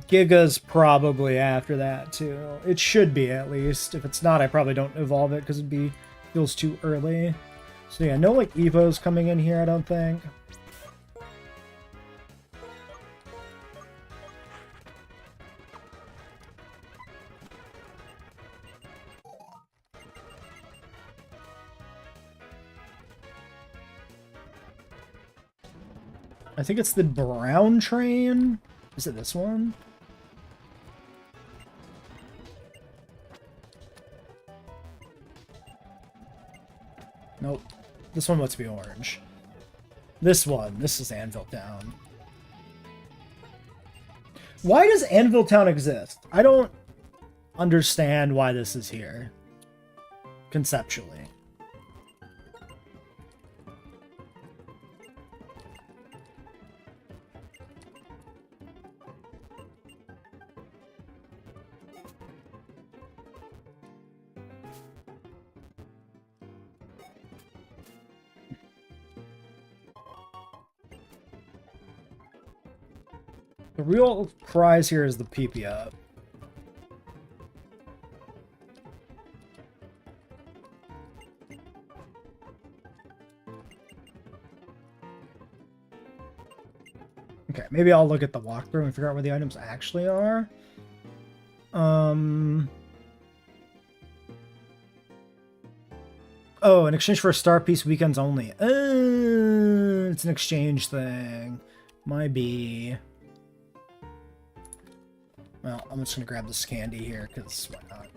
Giga's probably after that, too. It should be, at least. If it's not, I probably don't evolve it, because it'd feels too early. So yeah, no, like, Evo's coming in here, I don't think. I think it's the brown train. Is it this one? Nope. This one must be orange. This one. This is Anvil Town. Why does Anvil Town exist? I don't understand why this is here. Conceptually. The real prize here is the PP up. Okay, maybe I'll look at the walkthrough and figure out where the items actually are. Oh, in exchange for a star piece, weekends only. It's an exchange thing. Might be. Well, I'm just gonna grab this candy here, because why not?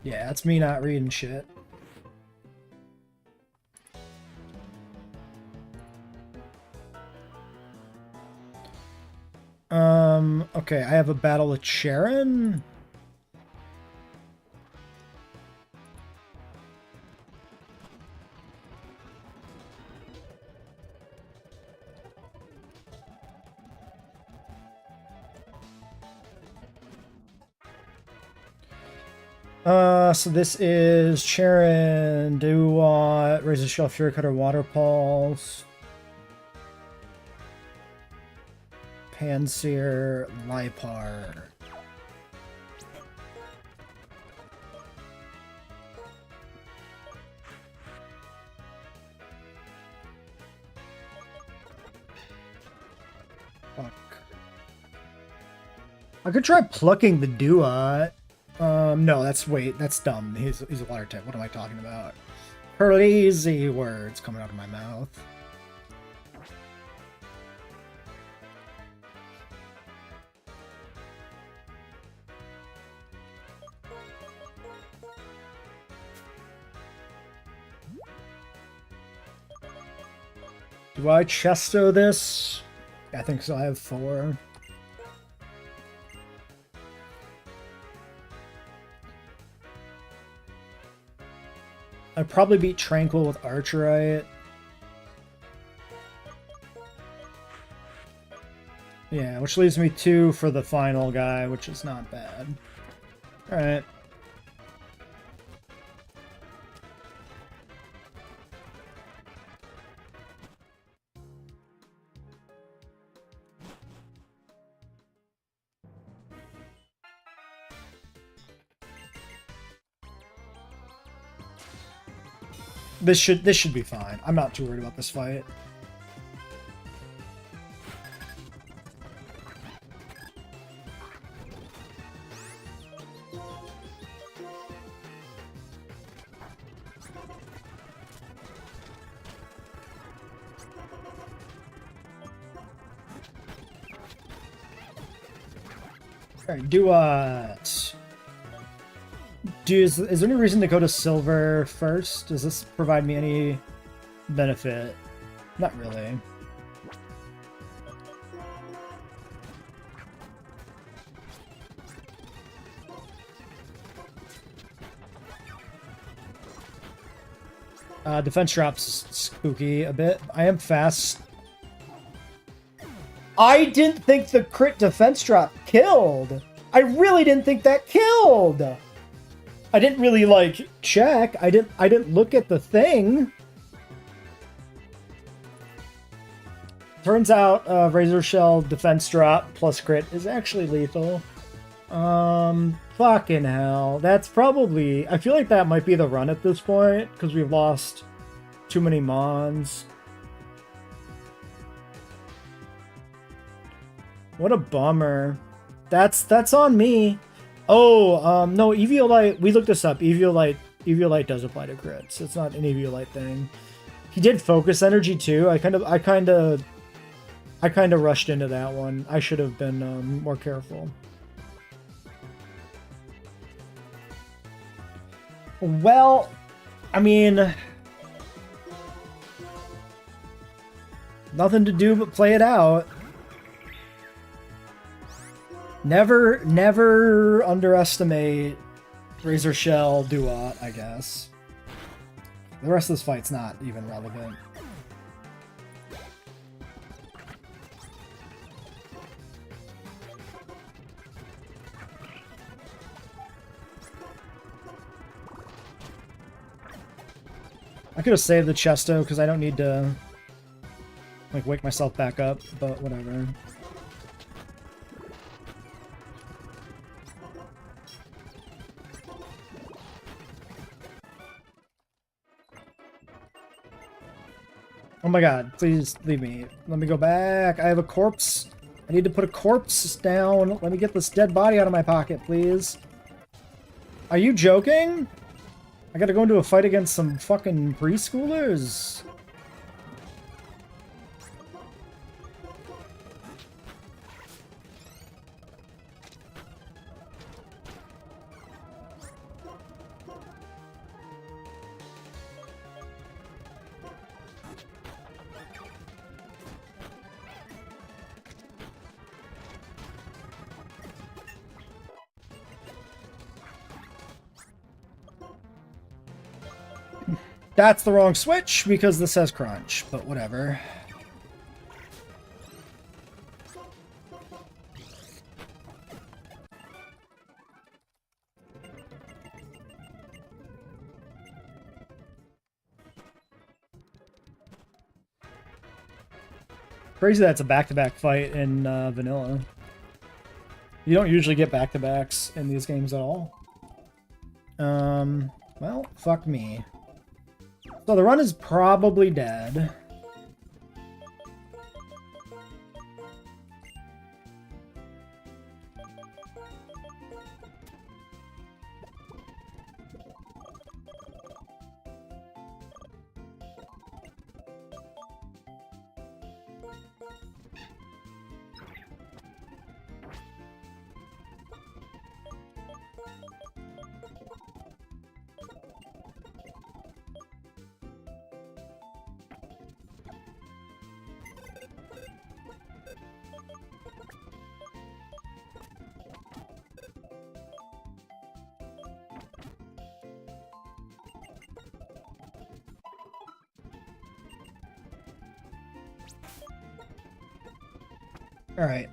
Yeah, that's me not reading shit. Okay, I have a battle with Sharon. So this is Charon, Duat, Razor Shell, Fury Cutter, Water Pulse, Panseer, Lipar. Fuck. I could try plucking the Duat. No, that's dumb. He's a water type. What am I talking about? Crazy words coming out of my mouth. Do I chesto this? I think so. I have 4. I'd probably beat Tranquil with Archerite. Yeah, which leaves me 2 for the final guy, which is not bad. Alright. This should be fine. I'm not too worried about this fight. Alright, is there any reason to go to silver first? Does this provide me any benefit? Not really. Defense drops spooky a bit. I am fast. I didn't think the crit defense drop killed. I really didn't think that killed. I didn't really like check. I didn't look at the thing. Turns out Razor Shell defense drop plus crit is actually lethal. Fucking hell. That's probably... I feel like that might be the run at this point, because we've lost too many mons. What a bummer. That's on me. Oh, no, Eviolite... We looked this up. Eviolite Eviolite does apply to crits. It's not an Eviolite thing. He did focus energy too. I kind of rushed into that one. I should have been more careful. Well, I mean, nothing to do but play it out. Never underestimate Razor Shell Duat, I guess. The rest of this fight's not even relevant. I could have saved the Chesto because I don't need to like wake myself back up, but whatever. Oh my god, please leave me. Let me go back. I have a corpse. I need to put a corpse down. Let me get this dead body out of my pocket, please. Are you joking? I gotta go into a fight against some fucking preschoolers? That's the wrong switch because this says crunch, but whatever. Crazy that's a back-to-back fight in vanilla. You don't usually get back-to-backs in these games at all. Well, fuck me. So the run is probably dead. All right,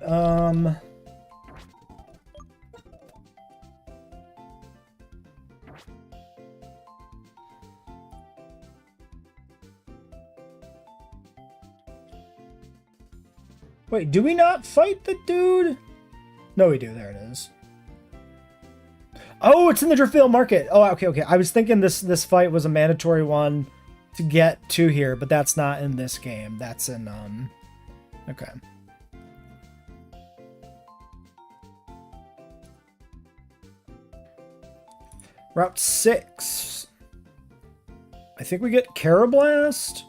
wait, do we not fight the dude? No, we do. There it is. Oh, it's in the Driftveil Market. Oh, okay. I was thinking this fight was a mandatory one to get to here, but that's not in this game. That's in, okay. Route 6. I think we get Carablast.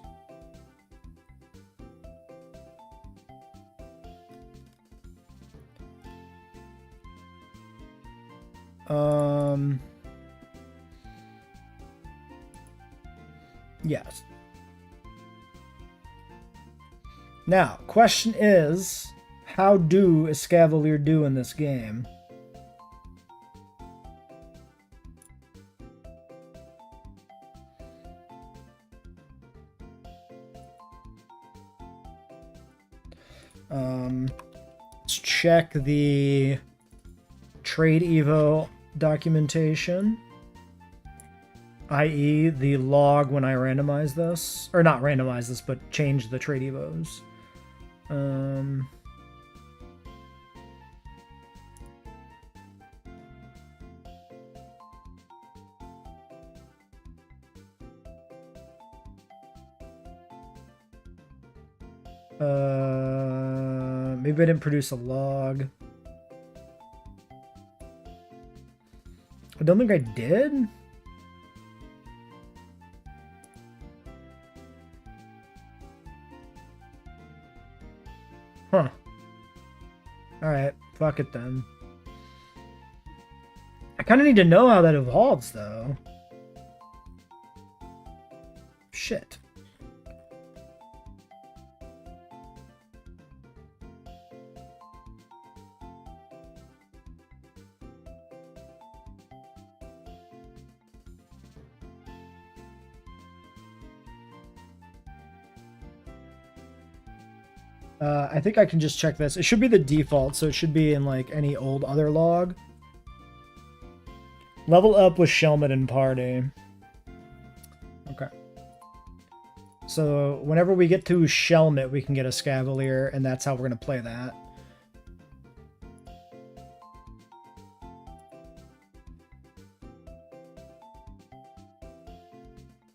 Yes. Now, question is, how do Escavalier do in this game? Let's check the Trade Evo documentation, i.e. the log when I randomize this, or not randomize this, but change the Trade Evos. Maybe I didn't produce a log. I don't think I did. Alright, fuck it then. I kind of need to know how that evolves, though. Shit. I think I can just check this. It should be the default, so it should be in like any old other log. Level up with Shelmet and Party. Okay. So whenever we get to Shelmet, we can get a Scavalier, and that's how we're going to play that.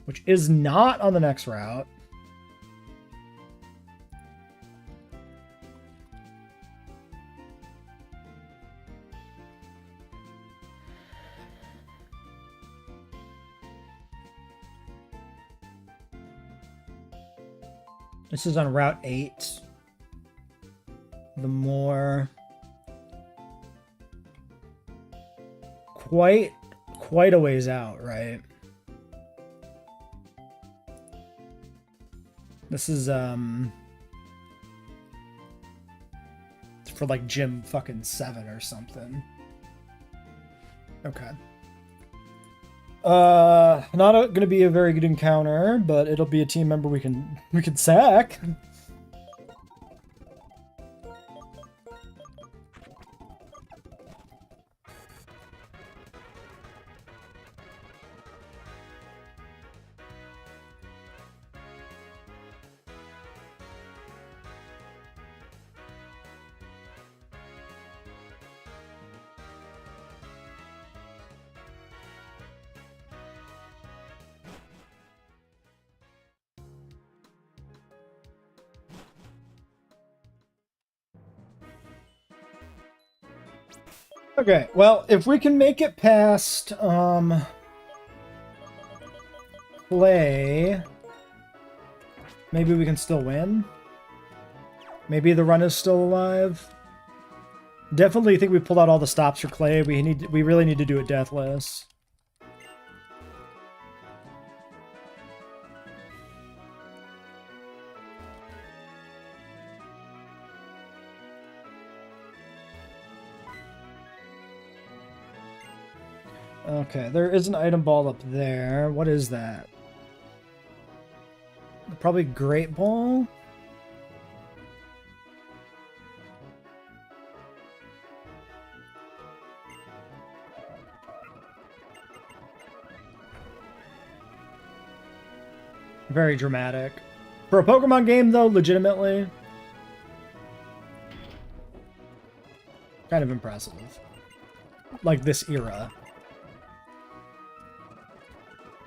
Which is not on the next route. This is on Route 8. The more... Quite a ways out, right? This is, it's for like Gym fucking 7 or something. Okay. Not gonna be a very good encounter, but it'll be a team member we can sack. Okay, well, if we can make it past, play, maybe we can still win. Maybe the run is still alive. Definitely think we pulled out all the stops for Clay. We really need to do it deathless. Okay, there is an item ball up there. What is that? Probably Great Ball? Very dramatic. For a Pokemon game, though, legitimately. Kind of impressive. Like this era.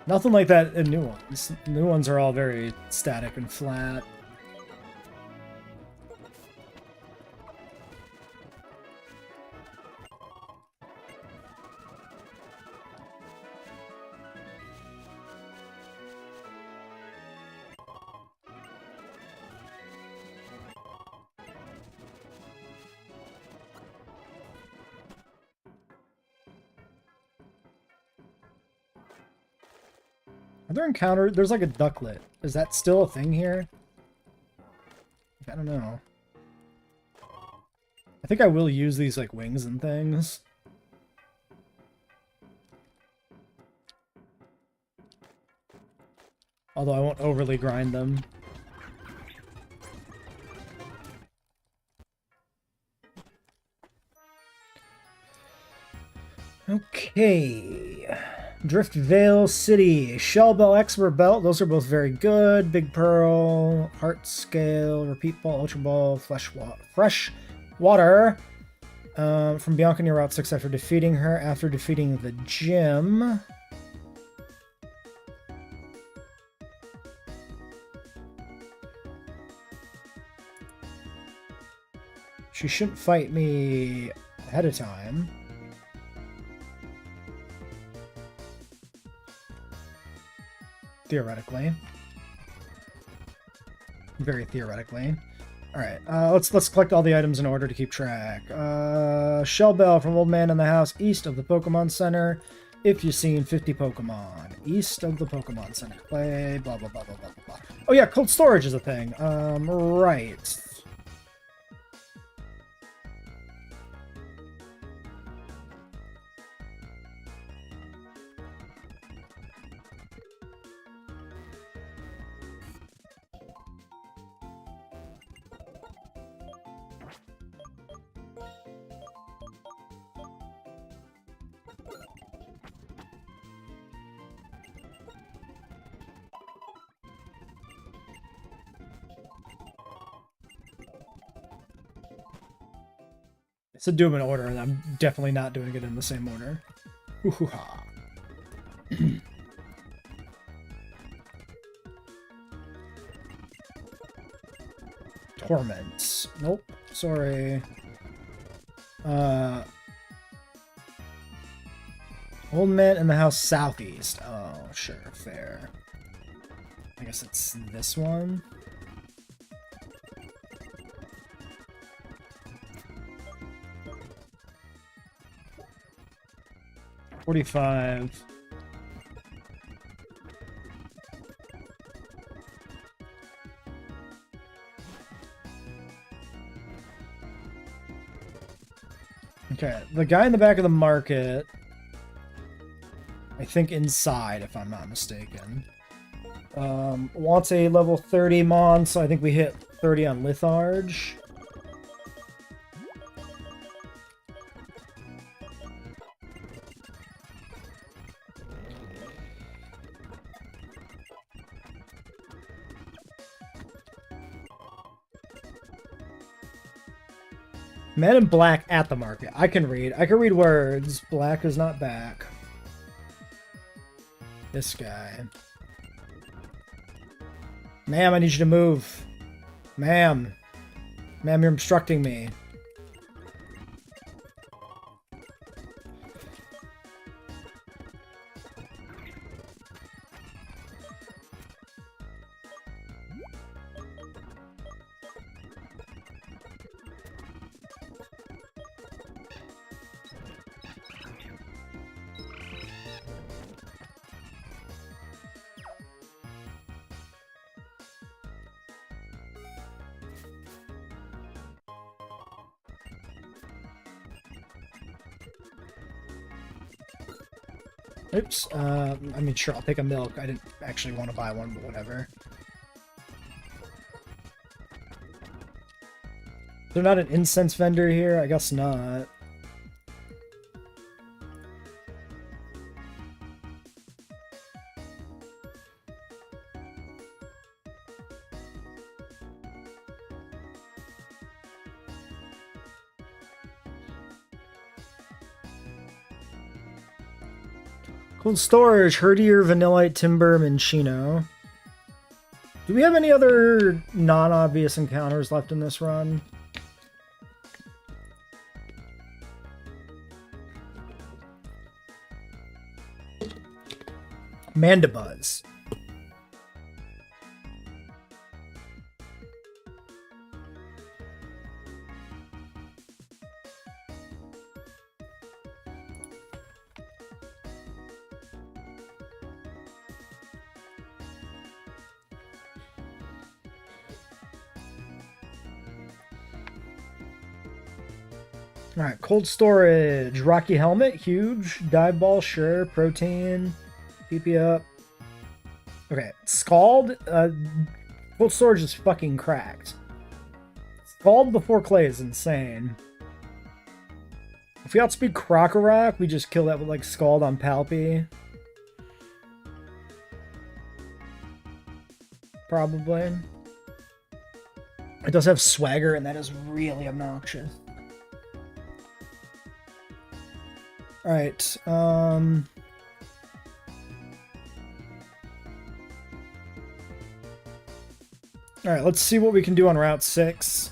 Nothing like that in new ones. New ones are all very static and flat. Other encounter, there's like a ducklet. Is that still a thing here? I don't know. I think I will use these like wings and things. Although I won't overly grind them. Okay. Drift Vale City, Shell Bell, Expert Belt, those are both very good. Big Pearl, Heart Scale, Repeat Ball, Ultra Ball, Fresh Water. From Bianca near Route 6 after defeating her, after defeating the gym. She shouldn't fight me ahead of time. Theoretically. Very theoretically. Alright, let's collect all the items in order to keep track. Shell Bell from Old Man in the House, east of the Pokemon Center. If you've seen 50 Pokemon, east of the Pokemon Center. Play, blah, blah, blah, blah, blah, blah. Oh yeah, cold storage is a thing. Right. So do them in order, and I'm definitely not doing it in the same order. Hoo-hoo-ha. Torments. Nope. Sorry. Old Man in the House southeast. Oh, sure. Fair. I guess it's this one. $45. Okay, the guy in the back of the market, I think inside, if I'm not mistaken, wants a level 30 Mon, so I think we hit 30 on Litharge. Man in black at the market. I can read. I can read words. Black is not back. This guy. Ma'am, I need you to move. Ma'am. Ma'am, you're obstructing me. Oops. I mean, sure, I'll take a milk. I didn't actually want to buy one, but whatever. They're not an incense vendor here? I guess not. Cold storage, Herdier, Vanillite, Timber, Minchino. Do we have any other non-obvious encounters left in this run? Mandibuzz. Alright, cold storage. Rocky helmet, huge. Dive ball, sure. Protein. PP up. Okay, Scald. Cold storage is fucking cracked. Scald before clay is insane. If we outspeed Krokorok, we just kill that with like Scald on Palpy. Probably. It does have swagger, and that is really obnoxious. Alright, alright, let's see what we can do on Route 6.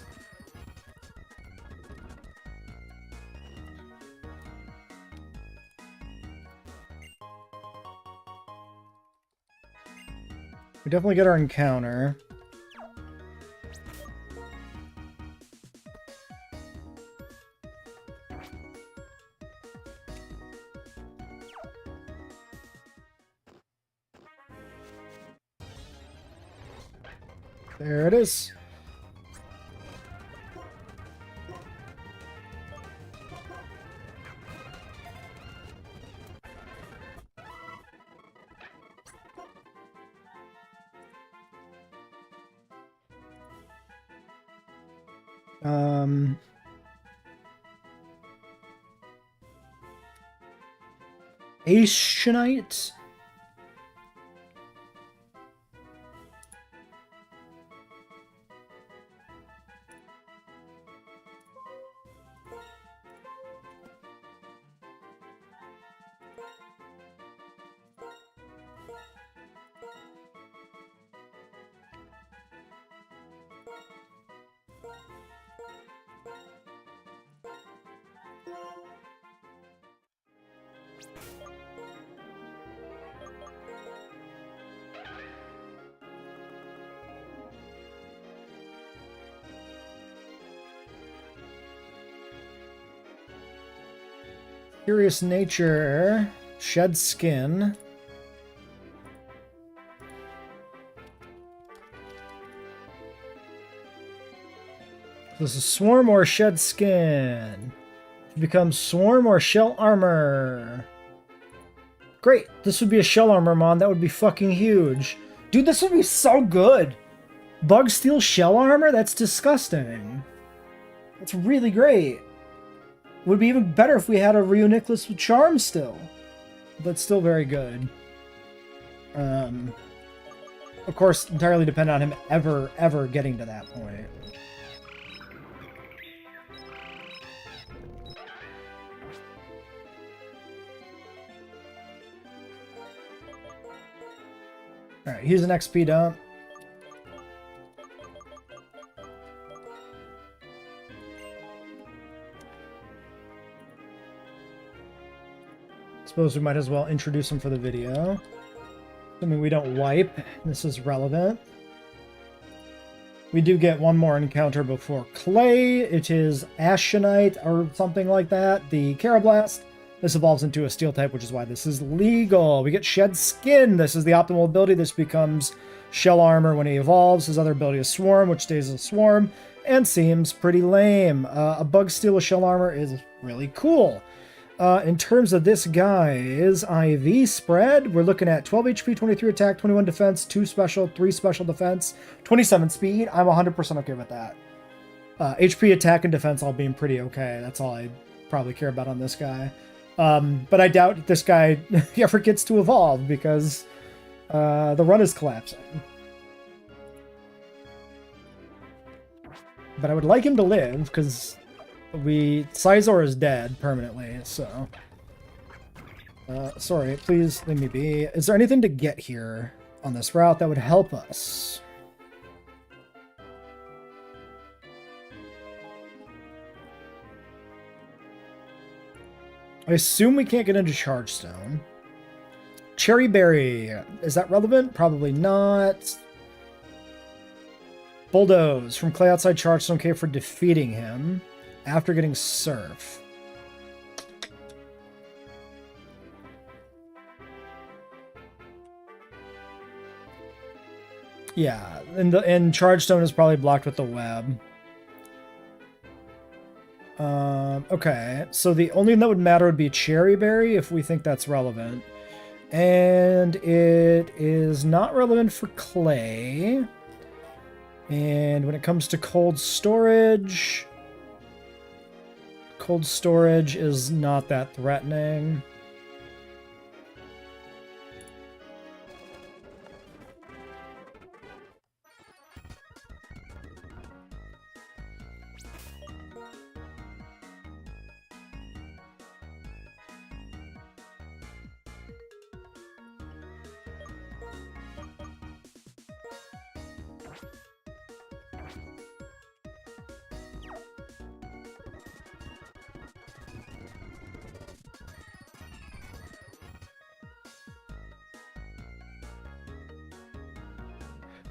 We definitely get our encounter. There it is. Aeschonite? Curious nature, shed skin. This is swarm or shed skin. It becomes swarm or shell armor. Great, this would be a shell armor mon. That would be fucking huge. Dude, this would be so good. Bug steel shell armor? That's disgusting. That's really great. Would be even better if we had a Reuniclus with charm still. But still very good. Of course, entirely dependent on him ever getting to that point. Alright, here's an XP dump. Suppose we might as well introduce him for the video. Assuming we don't wipe, this is relevant. We do get one more encounter before Clay. It is Ashenite or something like that. The Carablast. This evolves into a steel type, which is why this is legal. We get Shed Skin. This is the optimal ability. This becomes Shell Armor when he evolves. His other ability is Swarm, which stays a Swarm, and seems pretty lame. A Bug Steel with Shell Armor is really cool. In terms of this guy's IV spread, we're looking at 12 HP, 23 attack, 21 defense, 2 special, 3 special defense, 27 speed. I'm 100% okay with that. HP, attack, and defense all being pretty okay. That's all I probably care about on this guy. But I doubt this guy ever gets to evolve because the run is collapsing. But I would like him to live because Sizor is dead permanently, so sorry, please leave me be. Is there anything to get here on this route that would help us? I assume we can't get into Chargestone. Cherry Berry, is that relevant? Probably not. Bulldoze from Clay outside Chargestone Cave for defeating him after getting Surf. Yeah, and Chargestone is probably blocked with the web. Okay, so the only thing that would matter would be Cherry Berry if we think that's relevant. And it is not relevant for Clay. And when it comes to cold storage is not that threatening.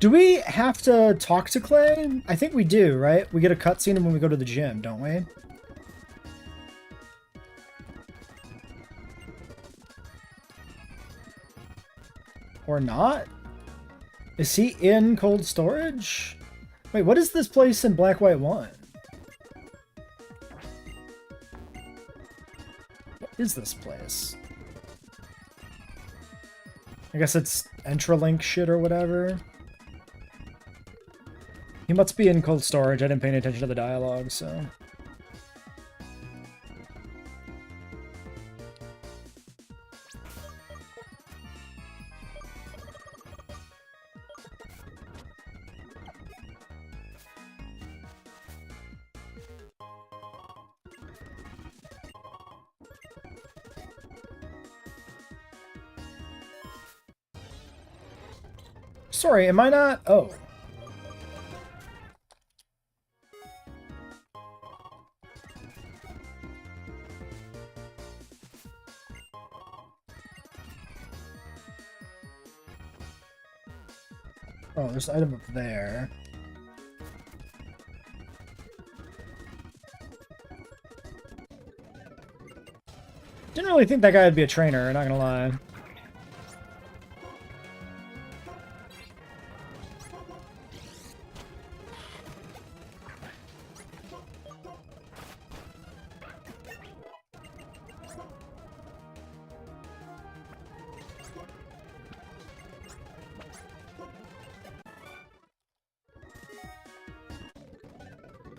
Do we have to talk to Clay? I think we do, right? We get a cutscene when we go to the gym, don't we? Or not? Is he in cold storage? Wait, what is this place in Black White 1? What is this place? I guess it's Entralink shit or whatever. He must be in cold storage. I didn't pay any attention to the dialogue, so... Sorry, am I not? Oh. Oh, there's an item up there. Didn't really think that guy would be a trainer, not gonna lie.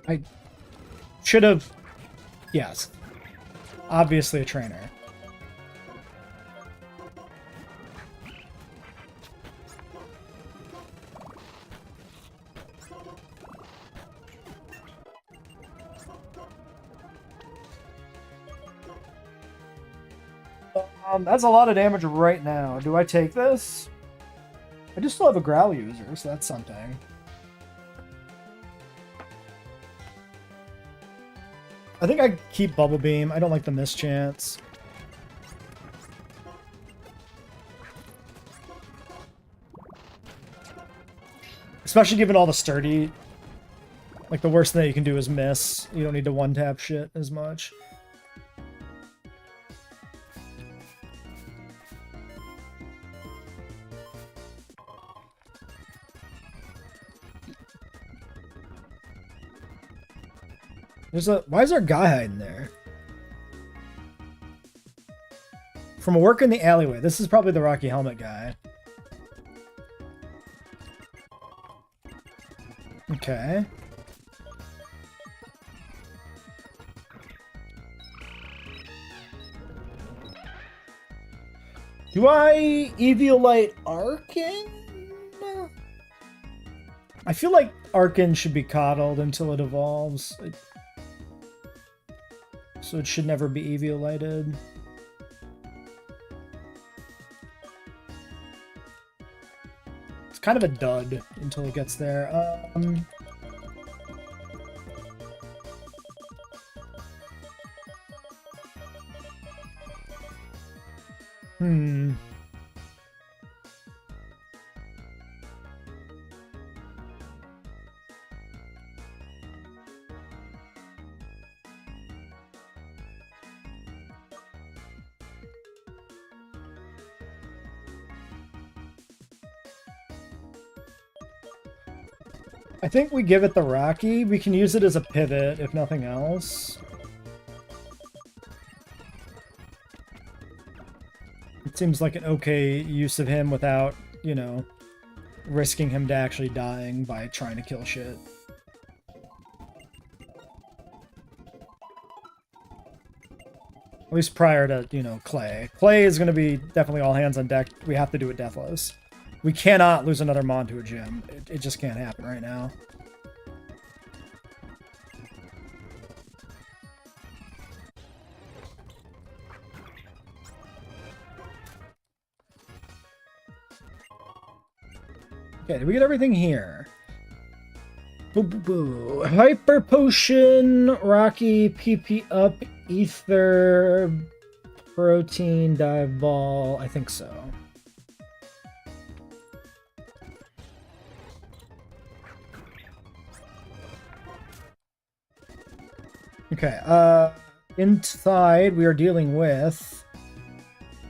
I should have... Yes. Obviously a trainer. That's a lot of damage right now. Do I take this? I just still have a Growl user, so that's something. I think I keep Bubble Beam. I don't like the mischance. Especially given all the sturdy. Like, the worst thing that you can do is miss. You don't need to one-tap shit as much. Why is our guy hiding there? From a work in the alleyway. This is probably the Rocky Helmet guy. Okay. Do I Eviolite Arkin? I feel like Arkin should be coddled until it evolves. So it should never be Eviolited. It's kind of a dud until it gets there. I think we give it the Rocky. We can use it as a pivot, if nothing else. It seems like an okay use of him without, you know, risking him to actually dying by trying to kill shit. At least prior to, you know, Clay. Clay is going to be definitely all hands on deck. We have to do it deathless. We cannot lose another Mon to a gym. It just can't happen right now. Okay, did we get everything here? Boo boo boo. Hyper Potion, Rocky, PP up, Ether, Protein, Dive Ball. I think so. Okay, inside we are dealing with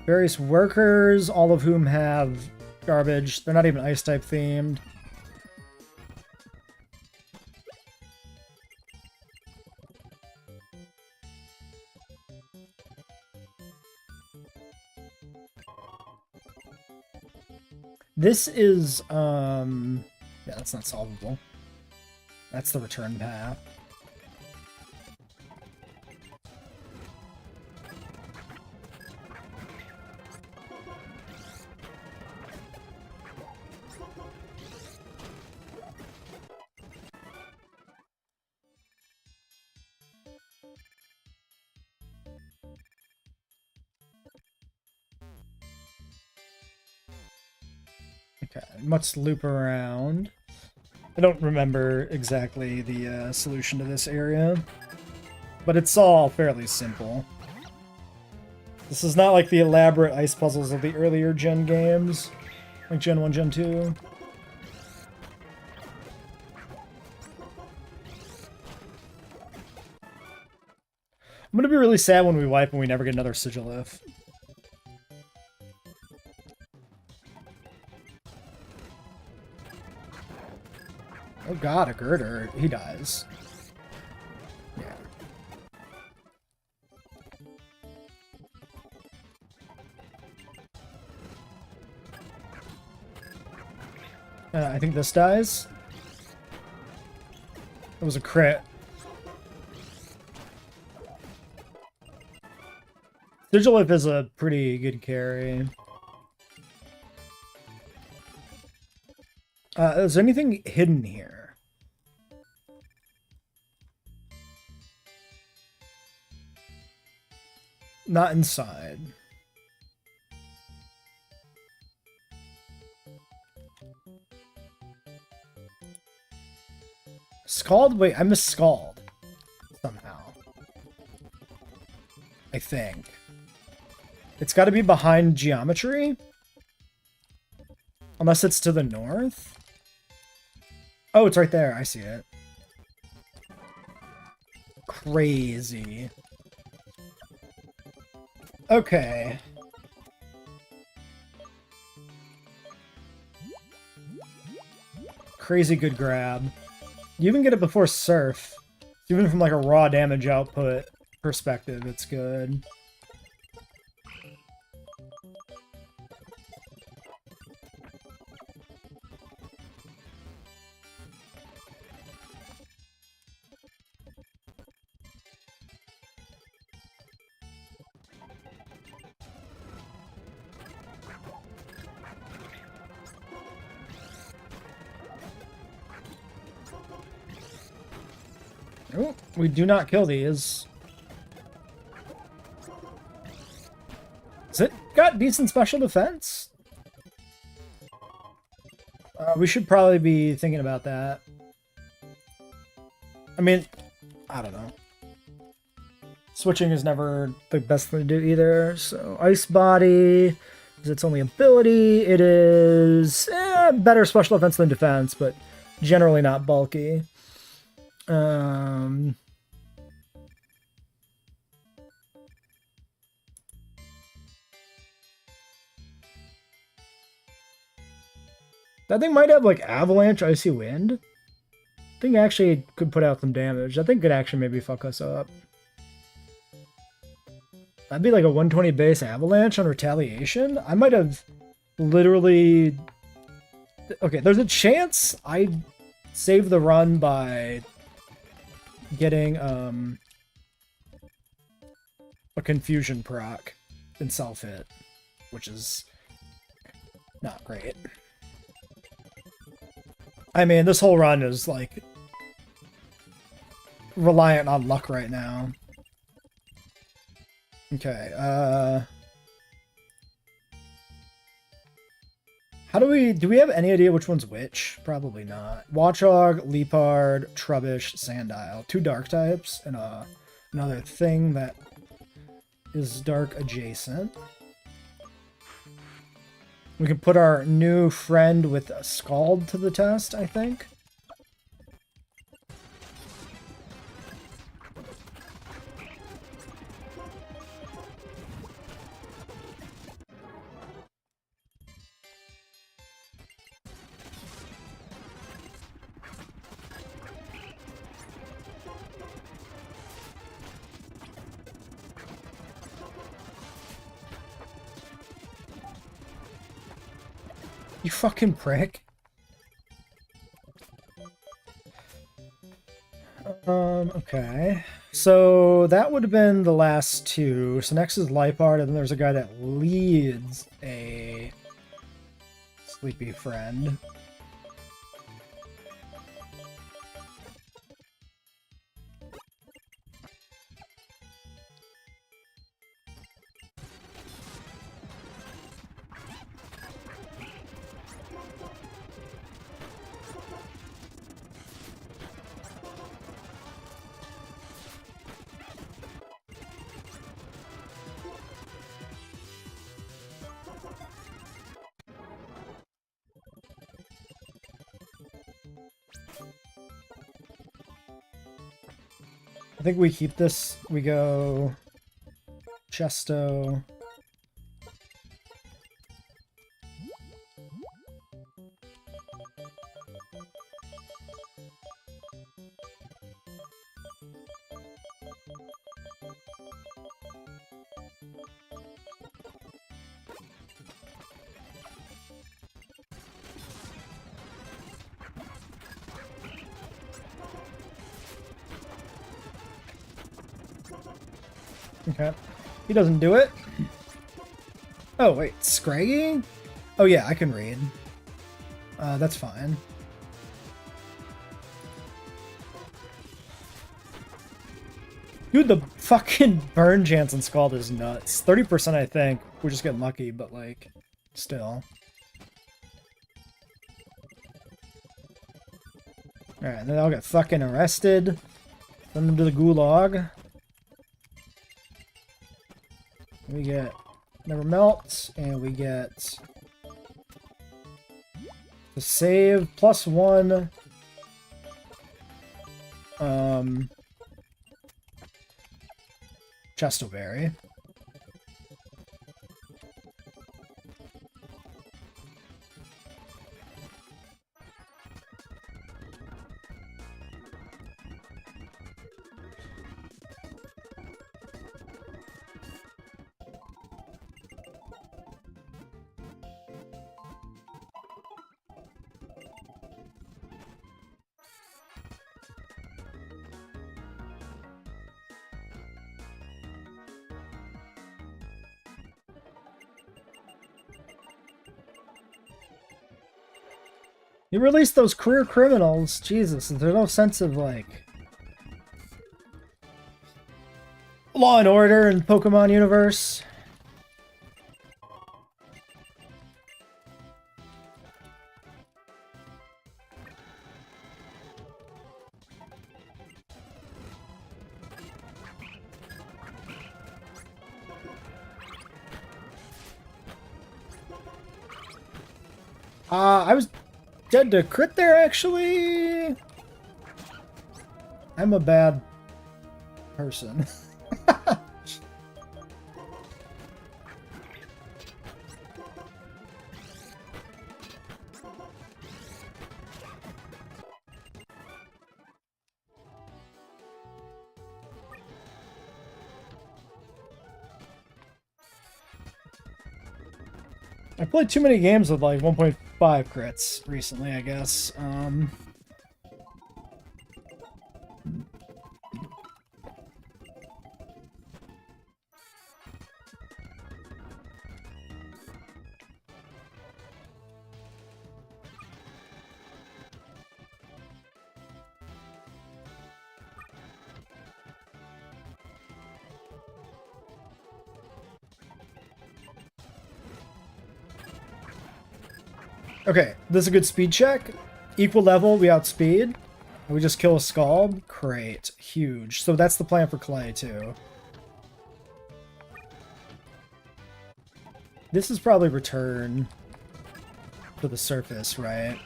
various workers, all of whom have Garbage. They're not even ice type themed. This is, yeah, that's not solvable. That's the return path. Okay, let's loop around. I don't remember exactly the solution to this area, but it's all fairly simple. This is not like the elaborate ice puzzles of the earlier Gen games, like Gen 1, Gen 2. I'm gonna be really sad when we wipe and we never get another Sigilith. Oh god, a girder. He dies. Yeah. I think this dies. It was a crit. Sigilith is a pretty good carry. Is there anything hidden here? Not inside. Scald? Wait, I missed Scald. Somehow. I think. It's got to be behind Geometry? Unless it's to the north? Oh, it's right there. I see it. Crazy. Okay. Crazy good grab. You even get it before Surf. Even from like a raw damage output perspective, it's good. Oh, we do not kill these. Has it got decent special defense? We should probably be thinking about that. I mean, I don't know. Switching is never the best thing to do either. So, Ice Body is its only ability. It is better special defense than defense, but generally not bulky. That thing might have like Avalanche, Icy Wind. I think actually could put out some damage. I think could actually maybe fuck us up. That'd be like a 120 base Avalanche on Retaliation. I might have literally... Okay, there's a chance I save the run by getting a Confusion proc and self-hit, which is not great. I mean, this whole run is like reliant on luck right now. Okay, how do we have any idea which one's which? Probably not. Watchog, Leopard, Trubbish, Sandile. 2 dark types, and another thing that is dark adjacent. We can put our new friend with a Scald to the test, I think. You fucking prick. Okay. So that would have been the last two. So next is Lipard, and then there's a guy that leads a sleepy friend. I think we keep this. We go Chesto. Okay. He doesn't do it. Oh, wait. Scraggy? Oh, yeah, I can read. That's fine. Dude, the fucking burn chance on Scald is nuts. 30%, I think. We're just getting lucky, but, like, still. Alright, then I'll get fucking arrested. Send them to the gulag. We get Never Melt, and we get the save +1. Chestoberry. You released those career criminals. Jesus, is there no sense of, like, law and order in Pokemon universe? I was dead to crit there, actually. I'm a bad person. I played too many games with like 1.5 crits recently, I guess. Okay, this is a good speed check. Equal level, we outspeed. We just kill a Scald. Great. Huge. So that's the plan for Clay, too. This is probably return to the surface, right?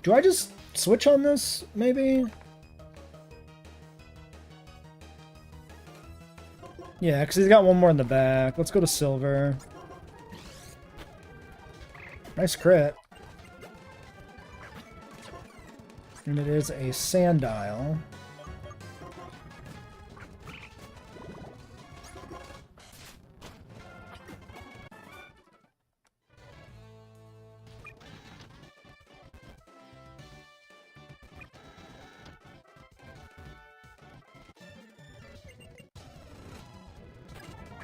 Do I just switch on this, maybe? Yeah, because he's got one more in the back. Let's go to Silver. Nice crit. And it is a Sandile.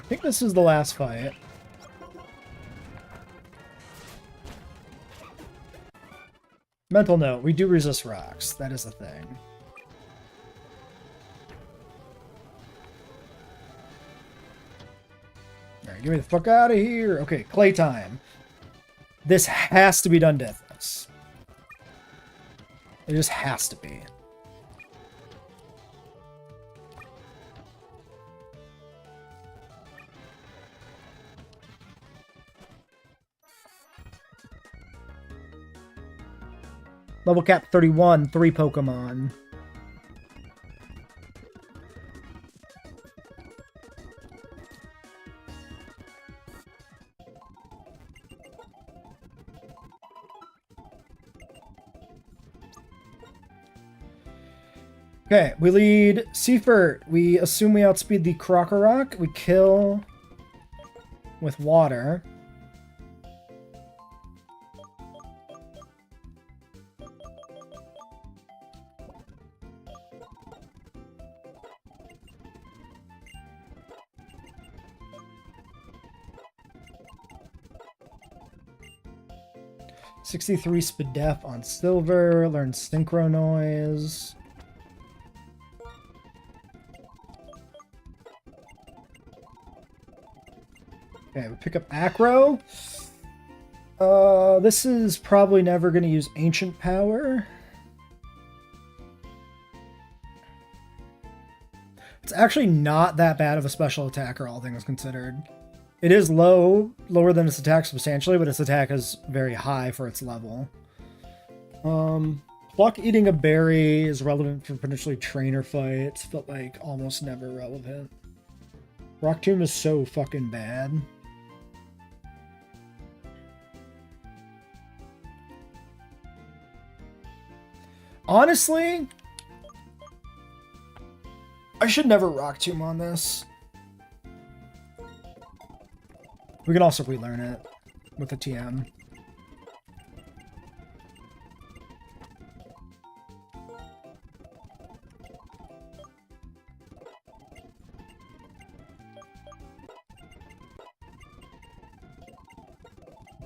I think this is the last fight. Mental note, we do resist rocks. That is a thing. Alright, get me the fuck out of here. Okay, clay time. This has to be done deathless. It just has to be. Level cap 31, 3 Pokemon. Okay, we lead Seafert. We assume we outspeed the Krokorok. We kill with water. $63 Spadef on silver. Learn Synchro Noise. Okay, we pick up Acro. This is probably never going to use Ancient Power. It's actually not that bad of a special attacker, all things considered. It is lower than its attack substantially, but its attack is very high for its level. Pluck eating a berry is relevant for potentially trainer fights, but like almost never relevant. Rock Tomb is so fucking bad. Honestly, I should never Rock Tomb on this. We can also relearn it with the TM.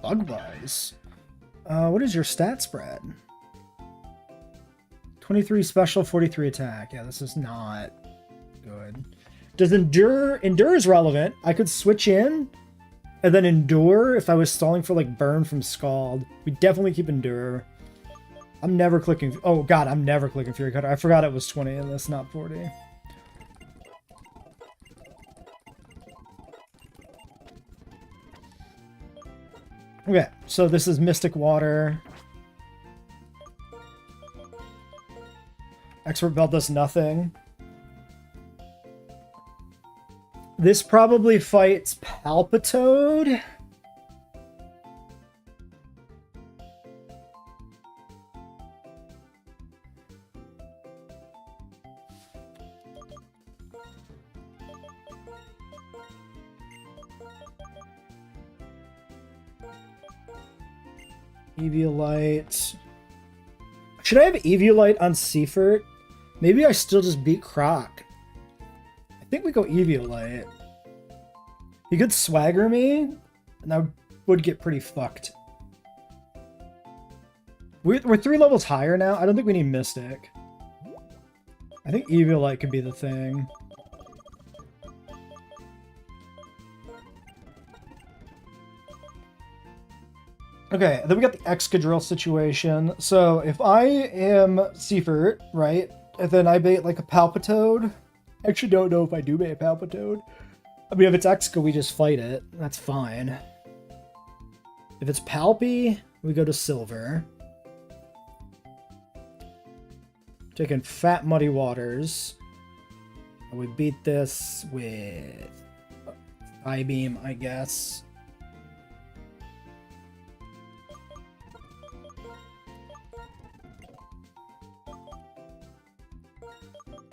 Bugvise. What is your stat spread? 23 special, 43 attack. Yeah, this is not good. Does Endure... Endure is relevant. I could switch in and then Endure if I was stalling for, like, Burn from Scald. We definitely keep Endure. I'm never clicking... Oh, God, I'm never clicking Fury Cutter. I forgot it was 20 in this, not 40. Okay, so this is Mystic Water. Expert Belt does nothing. This probably fights Palpitoad. Eviolite. Should I have Eviolite on Seafert? Maybe I still just beat Croc. I think we go Eviolite. He could swagger me, and I would get pretty fucked. We're 3 levels higher now. I don't think we need Mystic. I think Eviolite could be the thing. Okay, then we got the Excadrill situation. So if I am Seafert, right, and then I bait like a Palpitoad. I actually don't know if I do bait a Palpitoad. I mean, if it's Exca, we just fight it. That's fine. If it's Palpy, we go to Silver. Taking Fat Muddy Waters. And we beat this with I-Beam, I guess.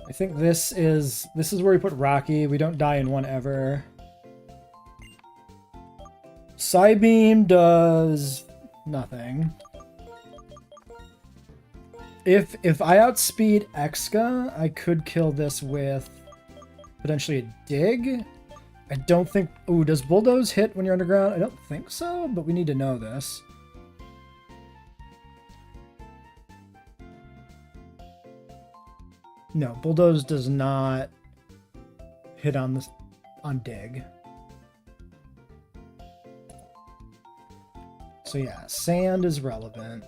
I think this is where we put Rocky. We don't die in one ever. Psybeam does nothing. If I outspeed Exca, I could kill this with potentially a Dig. I don't think... Ooh, does Bulldoze hit when you're underground? I don't think so, but we need to know this. No, Bulldoze does not hit on this on dig. So yeah, sand is relevant.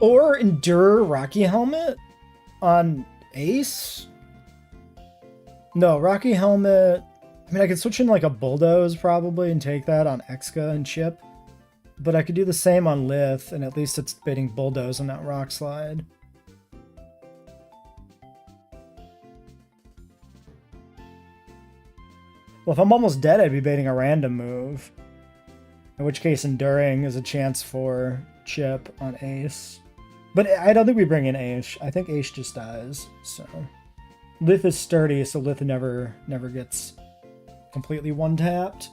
Or Endure Rocky Helmet on Ace? No, Rocky Helmet... I mean, I could switch in like a Bulldoze probably and take that on Exca and Chip. But I could do the same on Lith, and at least it's baiting Bulldoze and not Rock Slide. Well, if I'm almost dead, I'd be baiting a random move. In which case, Enduring is a chance for Chip on Ace. But I don't think we bring in Ace. I think Ace just dies, so... Lith is sturdy, so Lith never gets completely one-tapped.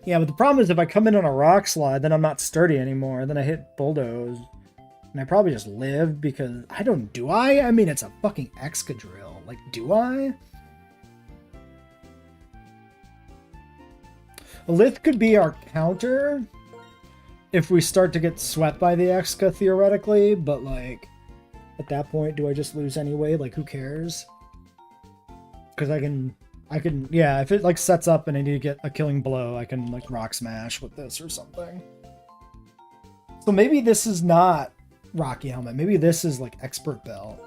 Yeah, but the problem is if I come in on a Rock Slide, then I'm not sturdy anymore. Then I hit Bulldoze. And I probably just live because... Do I? I mean, it's a fucking Excadrill. Like, do I? Lith could be our counter if we start to get swept by the Exca, theoretically, but, like, at that point, do I just lose anyway? Like, who cares? Because I can, yeah, if it, like, sets up and I need to get a killing blow, I can, like, Rock Smash with this or something. So maybe this is not Rocky Helmet. Maybe this is, like, Expert Belt.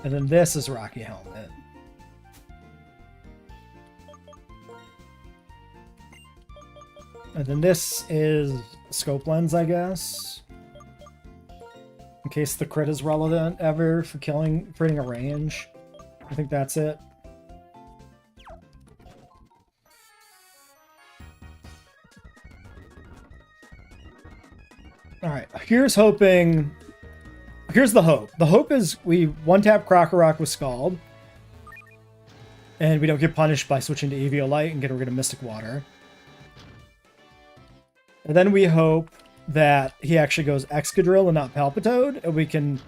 And then this is Rocky Helmet. And then this is Scope Lens, I guess. In case the crit is relevant ever for creating a range. I think that's it. Alright, here's hoping... Here's the hope. The hope is we one-tap Krokorok with Scald. And we don't get punished by switching to Eviolite and getting rid of Mystic Water. And then we hope that he actually goes Excadrill and not Palpitoad, and we can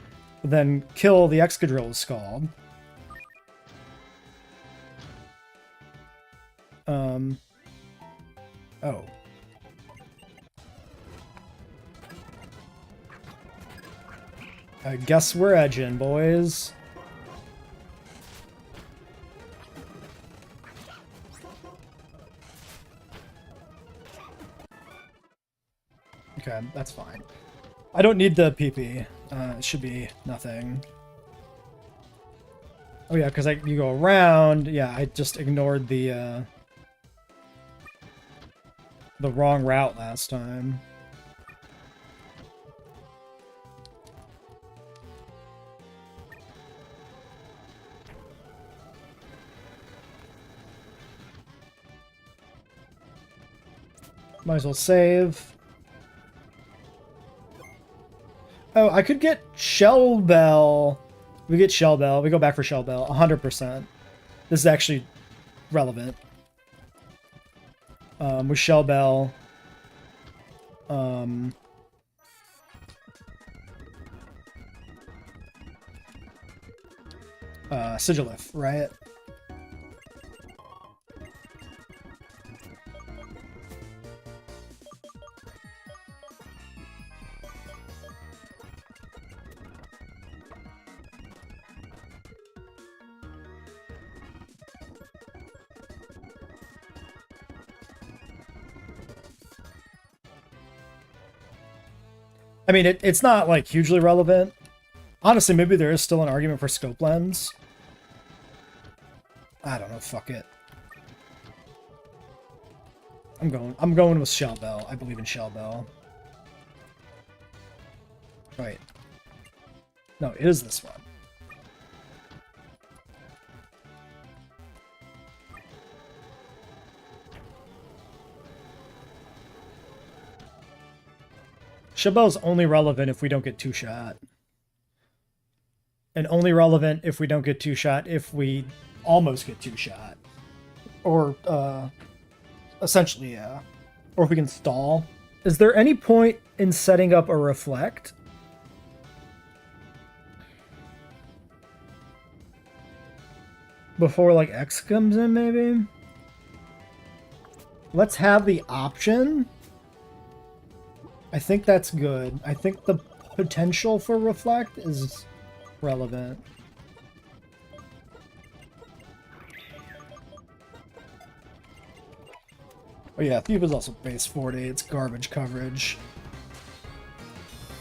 then kill the Excadrill with Scald. Oh. I guess we're edging, boys. Okay, that's fine. I don't need the PP. It should be nothing. Oh yeah, because you go around. Yeah, I just ignored the wrong route last time. Might as well save. Oh, I could get Shell Bell. We get Shell Bell. We go back for Shell Bell. 100%. This is actually relevant. With Shell Bell. Sigilith, right? I mean, it's not, like, hugely relevant. Honestly, maybe there is still an argument for Scope Lens. I don't know, fuck it. I'm going with Shell Bell. I believe in Shell Bell. Right. No, it is this one. Shell Bell's only relevant if we don't get two-shot. And only relevant if we don't get two-shot if we almost get two-shot. Or, essentially, yeah. Or if we can stall. Is there any point in setting up a reflect? Before, like, X comes in, maybe? Let's have the option. I think that's good. I think the potential for reflect is relevant. Oh yeah, Thief is also base 40. It's garbage coverage.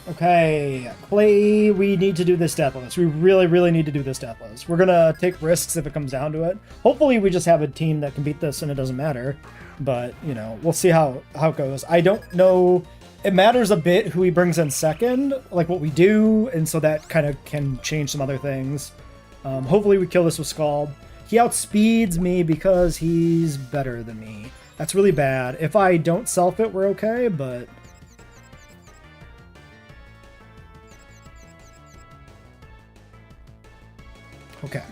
Okay, Clay, we need to do this Deathless. We really, really need to do this Deathless. We're gonna take risks if it comes down to it. Hopefully we just have a team that can beat this and it doesn't matter. But, you know, we'll see how it goes. I don't know. It matters a bit who he brings in second, like what we do, and so that kind of can change some other things. Hopefully we kill this with Scald. He outspeeds me because he's better than me. That's really bad. If I don't self it, we're okay, but... Okay.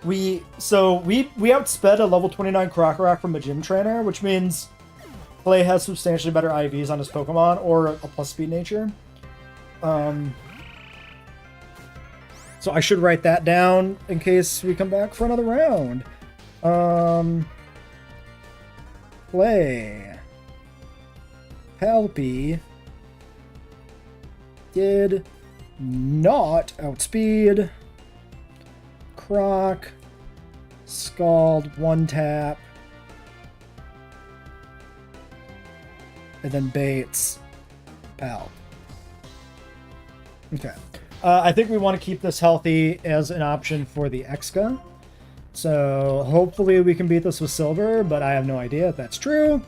We outsped a level 29 Krokorok from a gym trainer, which means Clay has substantially better IVs on his Pokemon, or a plus speed nature. So I should write that down in case we come back for another round. Clay. Palpy did not outspeed Croc, Scald, one tap, and then Bates, Pal. Okay. I think we want to keep this healthy as an option for the Exca. So hopefully we can beat this with Silver, but I have no idea if that's true.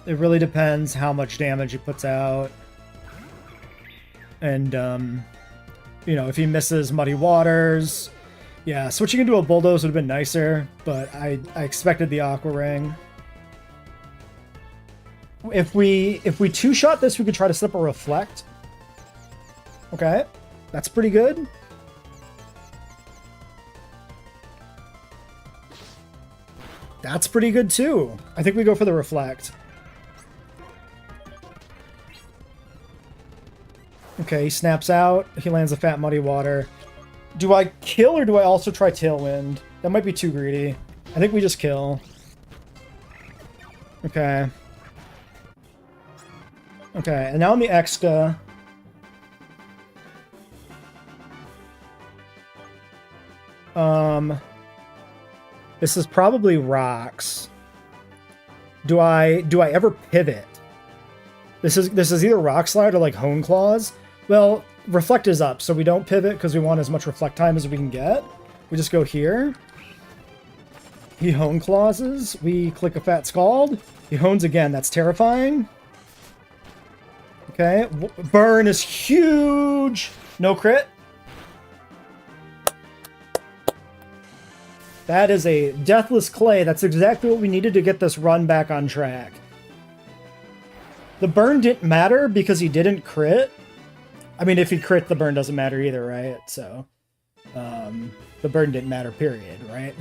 It really depends how much damage he puts out. And, you know, if he misses Muddy Waters. Yeah, switching into a Bulldoze would have been nicer, but I expected the Aqua Ring. If we two-shot this, we could try to slip a Reflect. Okay, that's pretty good. That's pretty good too. I think we go for the Reflect. Okay, he snaps out. He lands a Fat Muddy Water. Do I kill or do I also try Tailwind? That might be too greedy. I think we just kill. Okay. Okay, and now on the Exca. This is probably Rocks. Do I ever pivot? This is either Rock Slide or like Hone Claws. Well, Reflect is up, so we don't pivot because we want as much Reflect time as we can get. We just go here. He Hone Clauses. We click a Fat Scald. He Hones again. That's terrifying. Okay. Burn is huge. No crit. That is a Deathless Clay. That's exactly what we needed to get this run back on track. The burn didn't matter because he didn't crit. I mean, if he crit, the burn doesn't matter either, right? So, the burn didn't matter, period, right?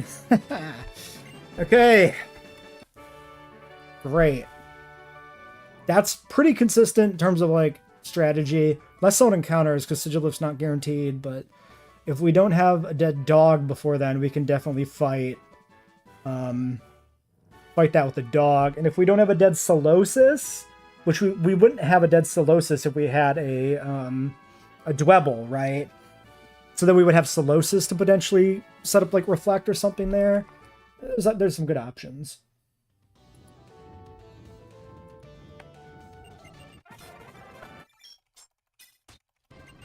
Okay. Great. That's pretty consistent in terms of, like, strategy. Less so on encounters, because Sigilift's not guaranteed, but if we don't have a dead dog before then, we can definitely fight that with the dog. And if we don't have a dead Solosis, which we wouldn't have a dead Solosis if we had a Dwebble, right? So then we would have Solosis to potentially set up like Reflect or something there. There's some good options.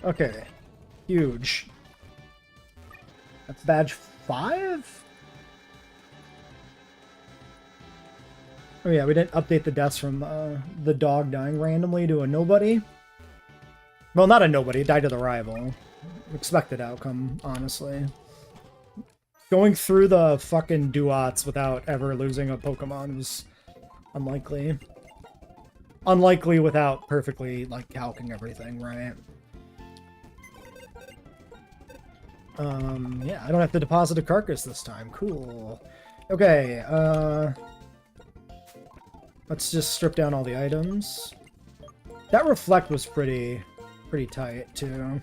Okay. Huge. That's badge 5? Oh yeah, we didn't update the deaths from the dog dying randomly to a nobody. Well, not a nobody, it died to the rival. Expected outcome, honestly. Going through the fucking duats without ever losing a Pokemon was unlikely. Unlikely without perfectly, like, calcing everything, right? Yeah, I don't have to deposit a carcass this time. Cool. Okay, let's just strip down all the items. That reflect was pretty tight, too.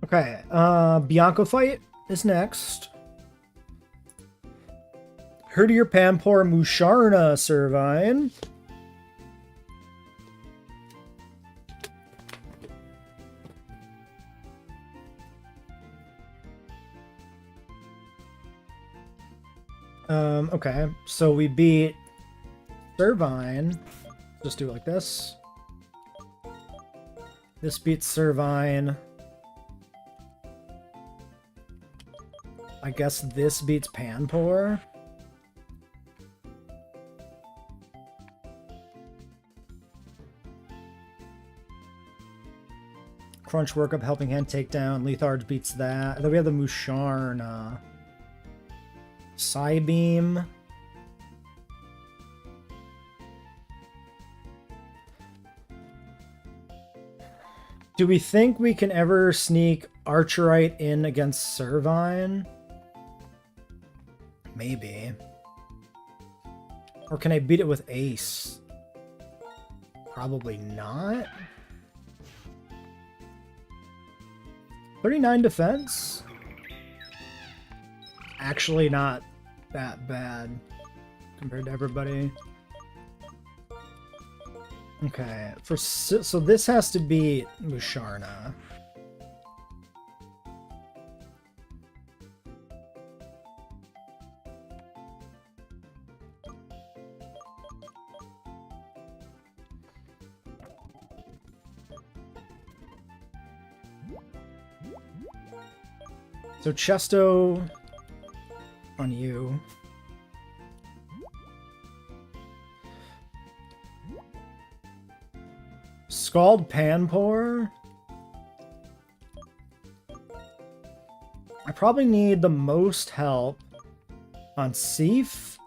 Okay, Bianco fight is next. Herdier Pampor Musharna Servine. Okay, so we beat Servine. Just do it like this. This beats Servine. I guess this beats Panpour. Crunch Workup, Helping Hand Takedown. Letharge beats that. Then we have the Musharna. Psybeam. Do we think we can ever sneak Archerite in against Servine? Maybe. Or can I beat it with Ace? Probably not. 39 defense? Actually not that bad compared to everybody. Okay, so this has to be Musharna. So Chesto on you. Scald Panpour. I probably need the most help on Seif.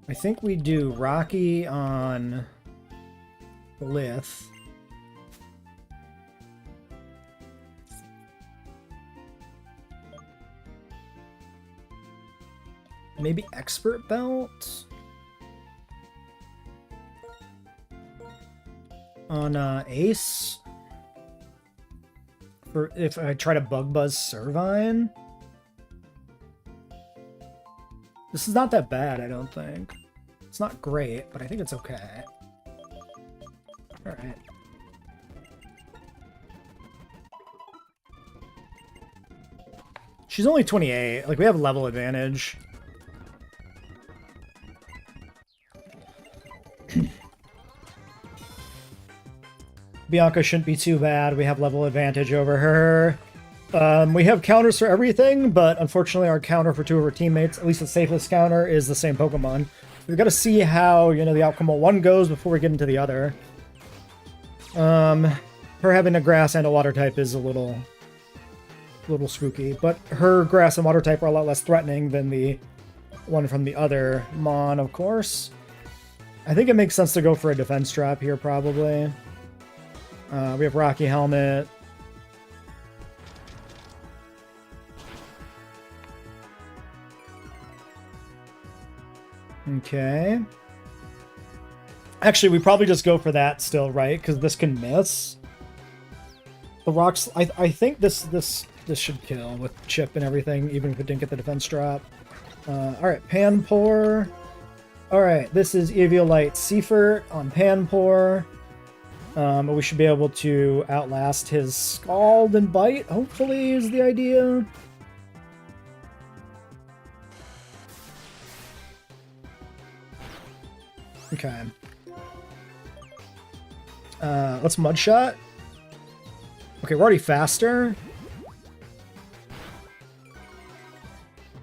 I think we do Rocky on Lith. Maybe Expert Belt? On Ace? For if I try to Bug Buzz Servine? This is not that bad, I don't think. It's not great, but I think it's okay. Alright. She's only 28. Like, we have level advantage. Bianca shouldn't be too bad. We have level advantage over her. We have counters for everything, but unfortunately our counter for two of her teammates, at least the safest counter, is the same Pokemon. We've got to see how, you know, the outcome of one goes before we get into the other. Her having a grass and a water type is a little spooky, but her grass and water type are a lot less threatening than the one from the other Mon, of course. I think it makes sense to go for a defense drop here, probably. We have Rocky Helmet. Okay. Actually, we probably just go for that still, right? Because this can miss. The rocks. I think this should kill with chip and everything, even if it didn't get the defense drop. All right, Panpour. All right, this is Eviolite Seifert on Panpour. But we should be able to outlast his Scald and Bite, hopefully, is the idea. Okay. Let's Mudshot. Okay, we're already faster.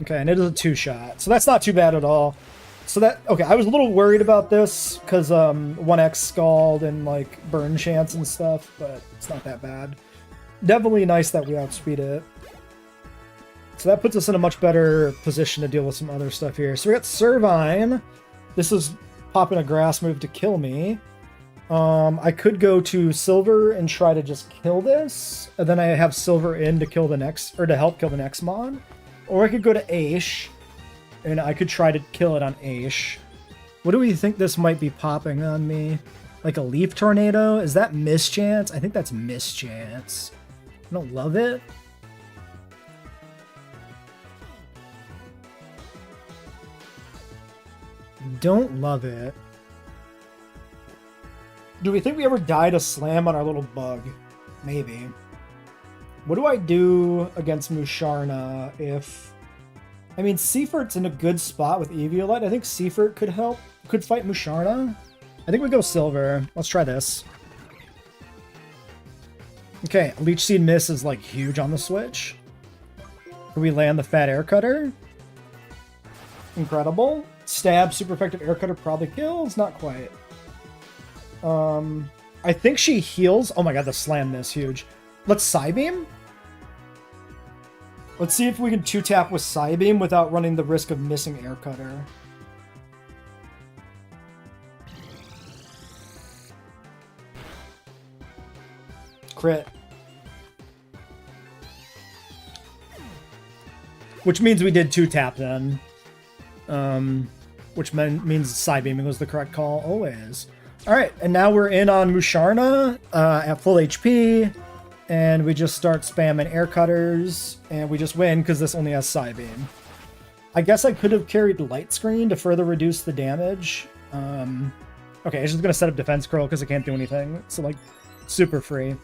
Okay, and it is a 2-shot, so that's not too bad at all. So that, okay, I was a little worried about this, because 1x Scald and, like, burn chance and stuff, but it's not that bad. Definitely nice that we outspeed it. So that puts us in a much better position to deal with some other stuff here. So we got Servine. This is popping a grass move to kill me. I could go to Silver and try to just kill this, and then I have Silver in to kill the next, or to help kill the next mon. Or I could go to Aish, and I could try to kill it on Aish. What do we think this might be popping on me? Like a Leaf Tornado? Is that Mischance? I think that's Mischance. I don't love it. Don't love it. Do we think we ever die to slam on our little bug? Maybe. What do I do against Musharna if... I mean, Seifert's in a good spot with Eviolite. I think Seifert could help. Could fight Musharna. I think we go Silver. Let's try this. Okay, Leech Seed Miss is like huge on the Switch. Can we land the Fat Air Cutter? Incredible. Stab, super effective Air Cutter probably kills. Not quite. I think she heals. Oh my god, the Slam Miss, huge. Let's Psybeam. Let's see if we can 2-tap with Psybeam without running the risk of missing Air Cutter. Crit. Which means we did 2-tap then. Which means Psybeaming was the correct call, always. Alright, and now we're in on Musharna at full HP. And we just start spamming Air Cutters, and we just win because this only has Psybeam. I guess I could have carried Light Screen to further reduce the damage. Okay, it's just going to set up Defense Curl because I can't do anything. So, like, super free.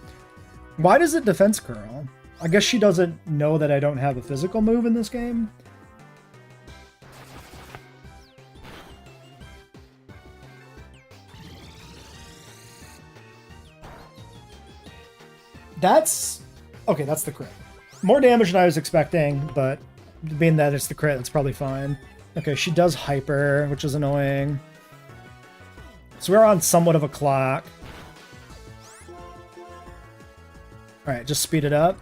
Why does it Defense Curl? I guess she doesn't know that I don't have a physical move in this game. That's... Okay, that's the crit. More damage than I was expecting, but being that it's the crit, that's probably fine. Okay, she does Hyper, which is annoying. So we're on somewhat of a clock. Alright, just speed it up.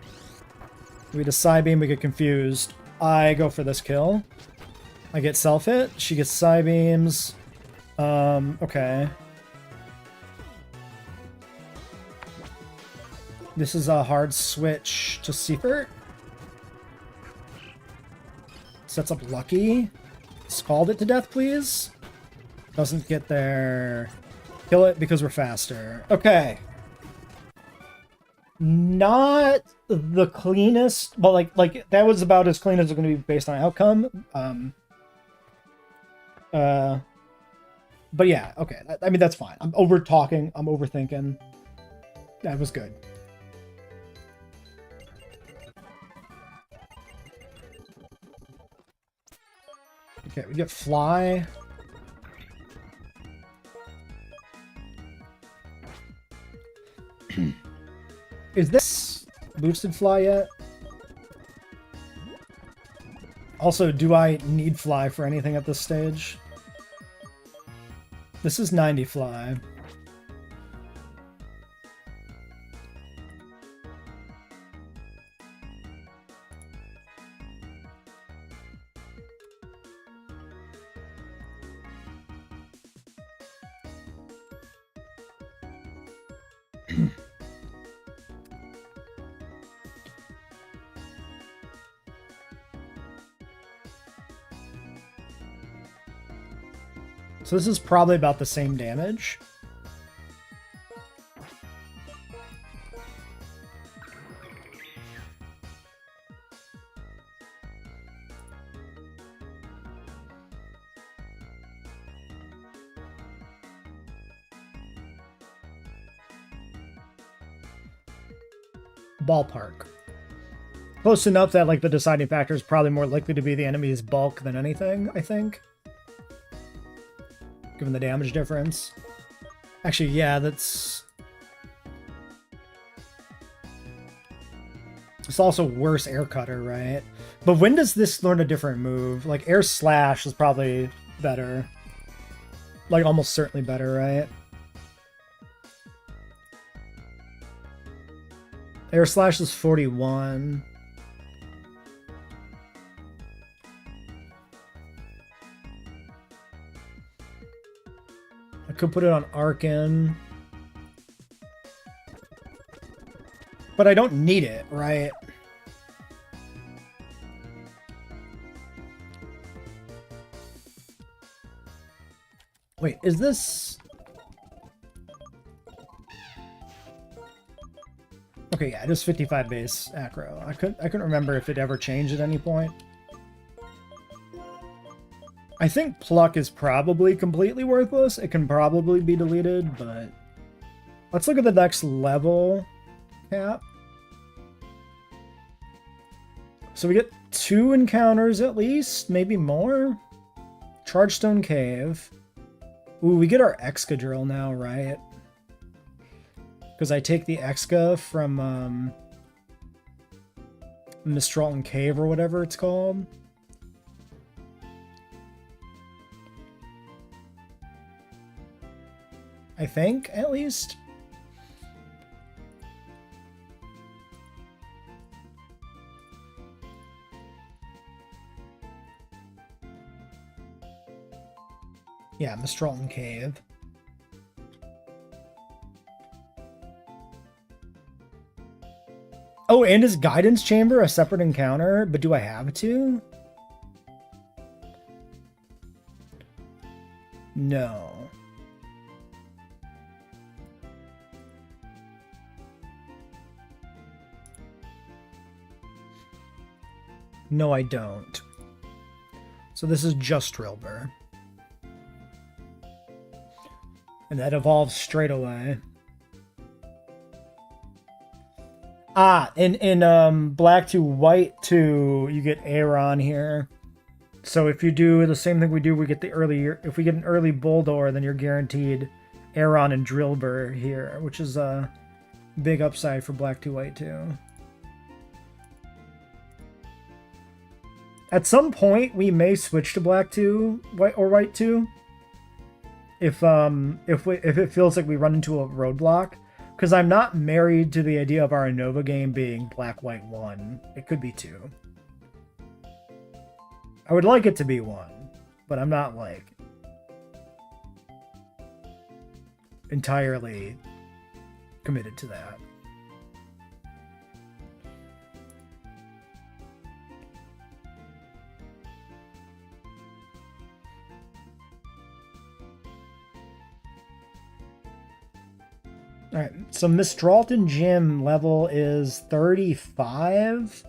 We just Psybeam, we get confused. I go for this kill. I get self-hit, she gets Psybeams. Okay. This is a hard switch to Seifert. Sets up Lucky. Scald it to death, please. Doesn't get there. Kill it because we're faster. Okay. Not the cleanest, but like that was about as clean as it's going to be based on outcome. But yeah, okay. I mean, that's fine. I'm over-talking. I'm overthinking. That was good. Okay, we get Fly. Is this boosted Fly yet? Also, do I need Fly for anything at this stage? This is 90 Fly. So this is probably about the same damage. ballpark. Close enough that, like, the deciding factor is probably more likely to be the enemy's bulk than anything, I think. Given the damage difference. Actually, yeah, that's... It's also worse air cutter, right? But when does this learn a different move? Like, air slash is probably better. Like, almost certainly better, right? Air slash is 41. I could put it on Arkin. But I don't need it, right? Wait, is this... Okay, yeah, it is 55 base acro. I couldn't remember if it ever changed at any point. I think pluck is probably completely worthless. It can probably be deleted, but let's look at the next level cap. So we get 2 encounters at least, maybe more. Chargestone Cave. Ooh, we get our Excadrill now, right? Because I take the Exca from Mistralton Cave or whatever it's called. I think, at least. Yeah, Mistralton Cave. Oh, and is Guidance Chamber a separate encounter? But do I have to? No. No, I don't. So this is just Drillbur. And that evolves straight away. Ah, in black to white 2, you get Aeron here. So if you do the same thing we do, we get the early... If we get an early Bulldor, then you're guaranteed Aeron and Drillbur here, which is a big upside for black to white 2. At some point, we may switch to black 2 or white 2. If it feels like we run into a roadblock. Because I'm not married to the idea of our Unova game being black, white 1. It could be 2. I would like it to be 1, but I'm not, like, entirely committed to that. Alright, so Mistralton Gym level is 35.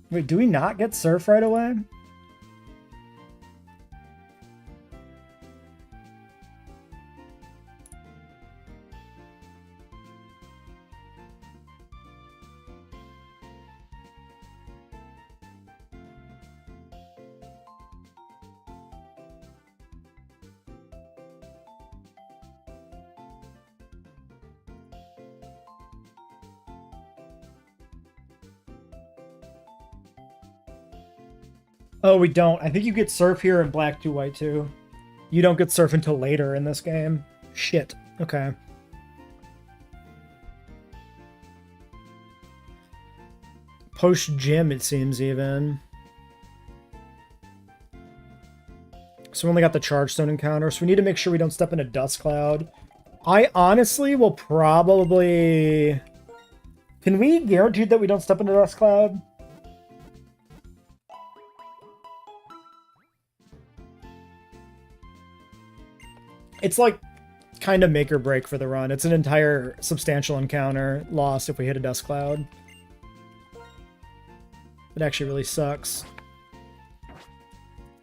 Wait, do we not get Surf right away? Oh, we don't. I think you get Surf here in black to white 2. You don't get Surf until later in this game. Shit. Okay. Post-gym, it seems, even. So we only got the Chargestone encounter, so we need to make sure we don't step into Dust Cloud. I honestly will probably... Can we guarantee that we don't step into Dust Cloud? It's like kind of make or break for the run. It's an entire substantial encounter loss if we hit a Dust Cloud. It actually really sucks.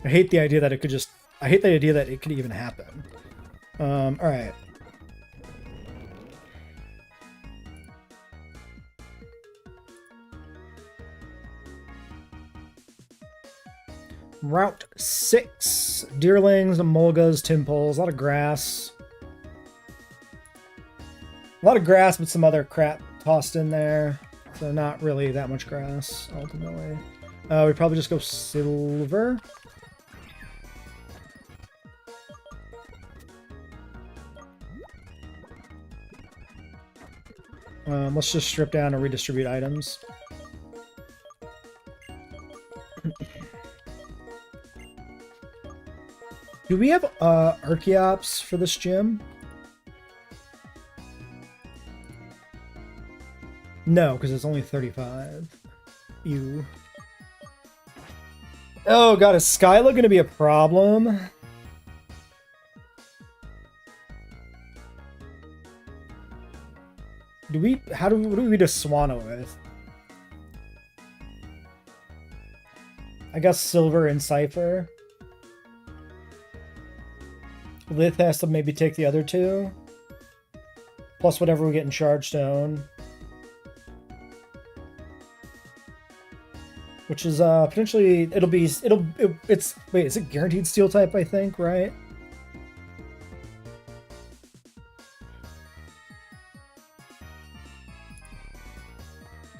I hate the idea that it could just... I hate the idea that it could even happen. Alright. Route 6. Deerlings, mulgas, timpoles, a lot of grass. A lot of grass, but some other crap tossed in there. So not really that much grass, ultimately. We probably just go silver. Let's just strip down and redistribute items. Do we have Archeops for this gym? No, because it's only 35. Ew. Oh god, is Skyla gonna be a problem? What do we beat a Swanna with? I guess Silver and Cypher. Lith has to maybe take the other two. Plus whatever we get in Charge Stone. Which is potentially it's wait, is it guaranteed steel type, I think, right?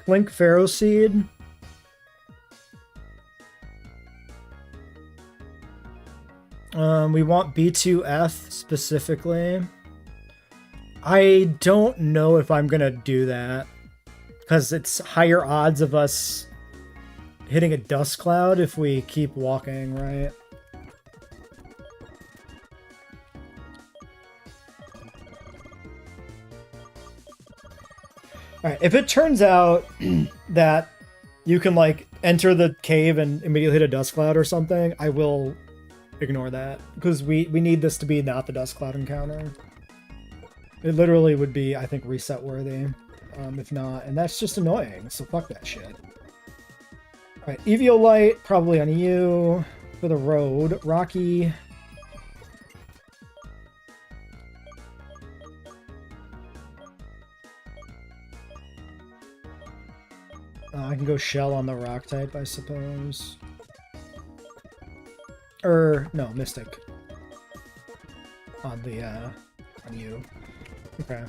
Clink Pharaoh Seed. We want B2F specifically. I don't know if I'm gonna do that because it's higher odds of us hitting a dust cloud if we keep walking, right? Alright, if it turns out that you can, like, enter the cave and immediately hit a dust cloud or something, I will ignore that. Because we need this to be not the dust cloud encounter. It literally would be, I think, reset worthy. If not, and that's just annoying, so fuck that shit. Alright, Eviolite, probably on you for the road. Rocky. I can go Shell on the rock type, I suppose. No, Mystic. On the, on you. Okay.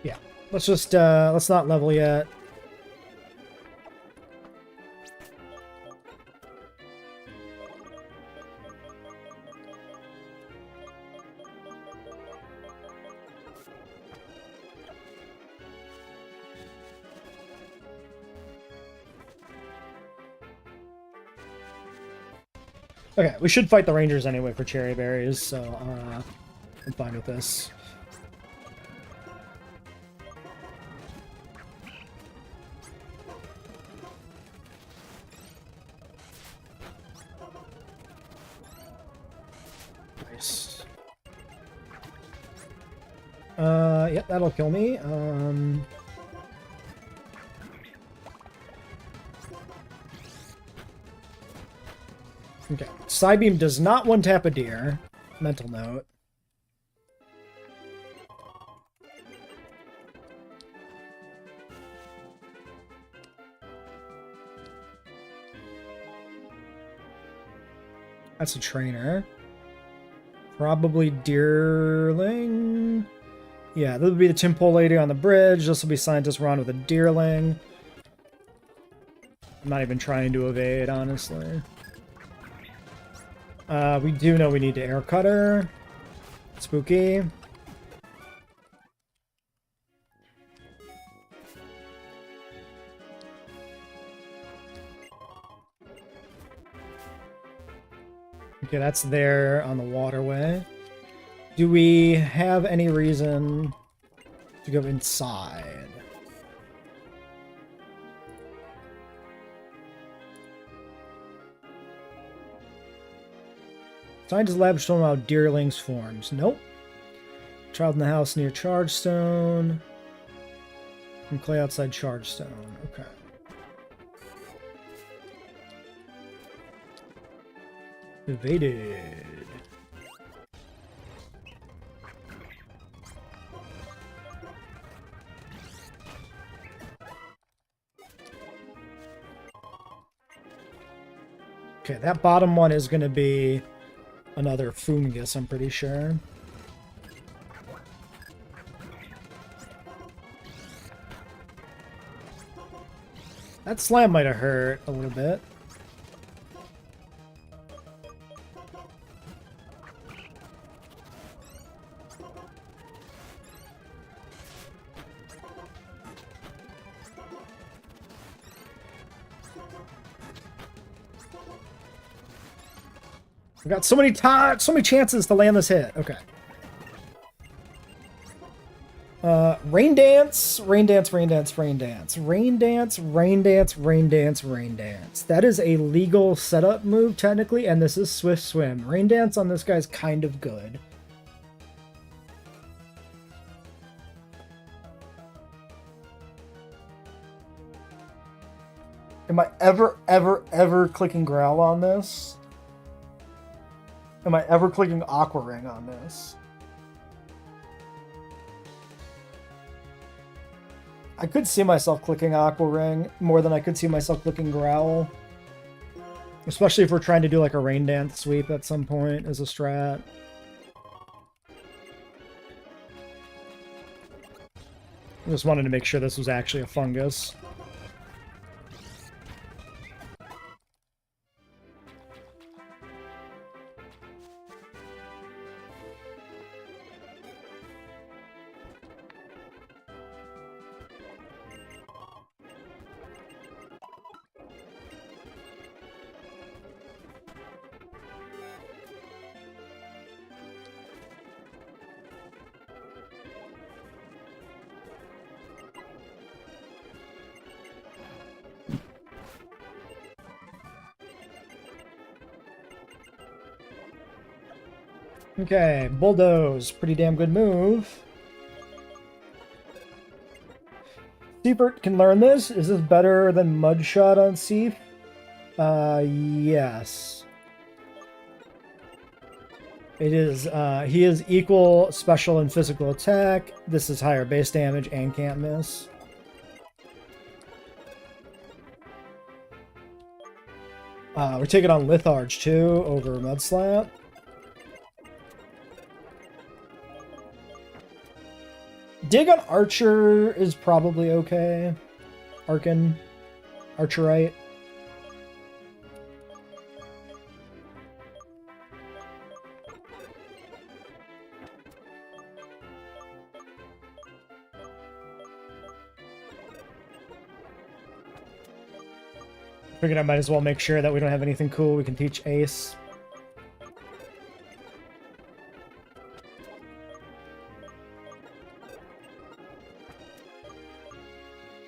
Yeah, let's just, let's not level yet. Okay, we should fight the Rangers anyway for cherry berries, so I'm fine with this. Nice. Yep, that'll kill me. Okay, Psybeam does not one-tap a deer. Mental note. That's a trainer. Probably Deerling. Yeah, this would be the Timpole lady on the bridge. This will be Scientist Ron with a Deerling. I'm not even trying to evade, honestly. We do know we need to air cutter. Spooky. Okay, that's there on the waterway. Do we have any reason to go inside? Scientist lab showing how Deerlings forms. Nope. Child in the house near Chargestone. From clay outside Chargestone. Okay. Evaded. Okay, that bottom one is going to be another fungus, I'm pretty sure. That slam might have hurt a little bit. We've got so many chances to land this hit. Okay. Rain dance, rain dance, rain dance, rain dance, rain dance, rain dance, rain dance, rain dance. That is a legal setup move technically, and this is Swift Swim. Rain dance on this guy's kind of good. Am I ever clicking Growl on this? Am I ever clicking Aqua Ring on this? I could see myself clicking Aqua Ring more than I could see myself clicking Growl. Especially if we're trying to do like a Rain Dance sweep at some point as a strat. I just wanted to make sure this was actually a fungus. Okay, Bulldoze. Pretty damn good move. Seafert can learn this. Is this better than Mudshot on Seaf? Yes. It is, he is equal special and physical attack. This is higher base damage and can't miss. We're taking on Litharge too over Mudslap. Dig on Archer is probably okay. Archerite. Figured I might as well make sure that we don't have anything cool we can teach Ace.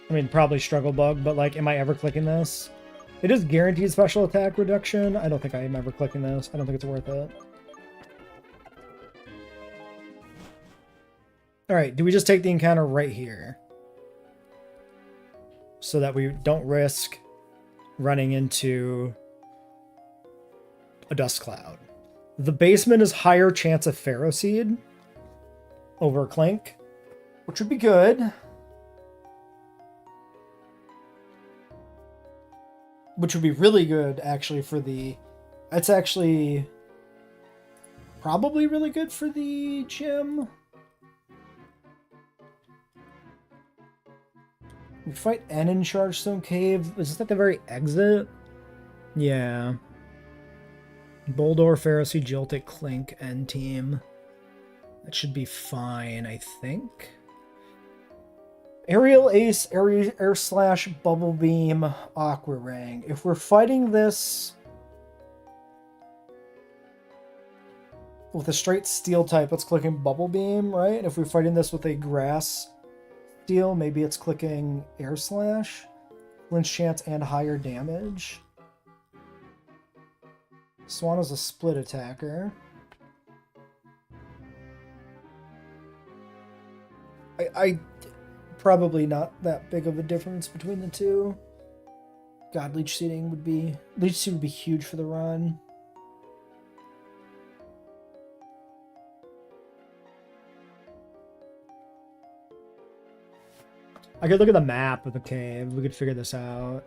I mean, probably Struggle Bug, but like, am I ever clicking this? It is guaranteed special attack reduction. I don't think I am ever clicking this. I don't think it's worth it. Alright, do we just take the encounter right here? So that we don't risk running into a Dust Cloud. The basement is higher chance of Ferroseed over Clink, which would be good. Which would be really good, actually, for the... That's actually probably really good for the gym. We fight N in Chargestone Cave. Is this at the very exit? Yeah. Boldor, Pharisee, Jiltic, Clink, N team. That should be fine, I think. Aerial Ace, Air Slash, Bubble Beam, Aqua Ring. If we're fighting this with a straight steel type, it's clicking Bubble Beam, right? If we're fighting this with a grass steel, maybe it's clicking Air Slash. Flinch chance and higher damage. Swan is a split attacker. I probably not that big of a difference between the two. God, leech seed would be huge for the run. I could look at the map of the cave. We could figure this out.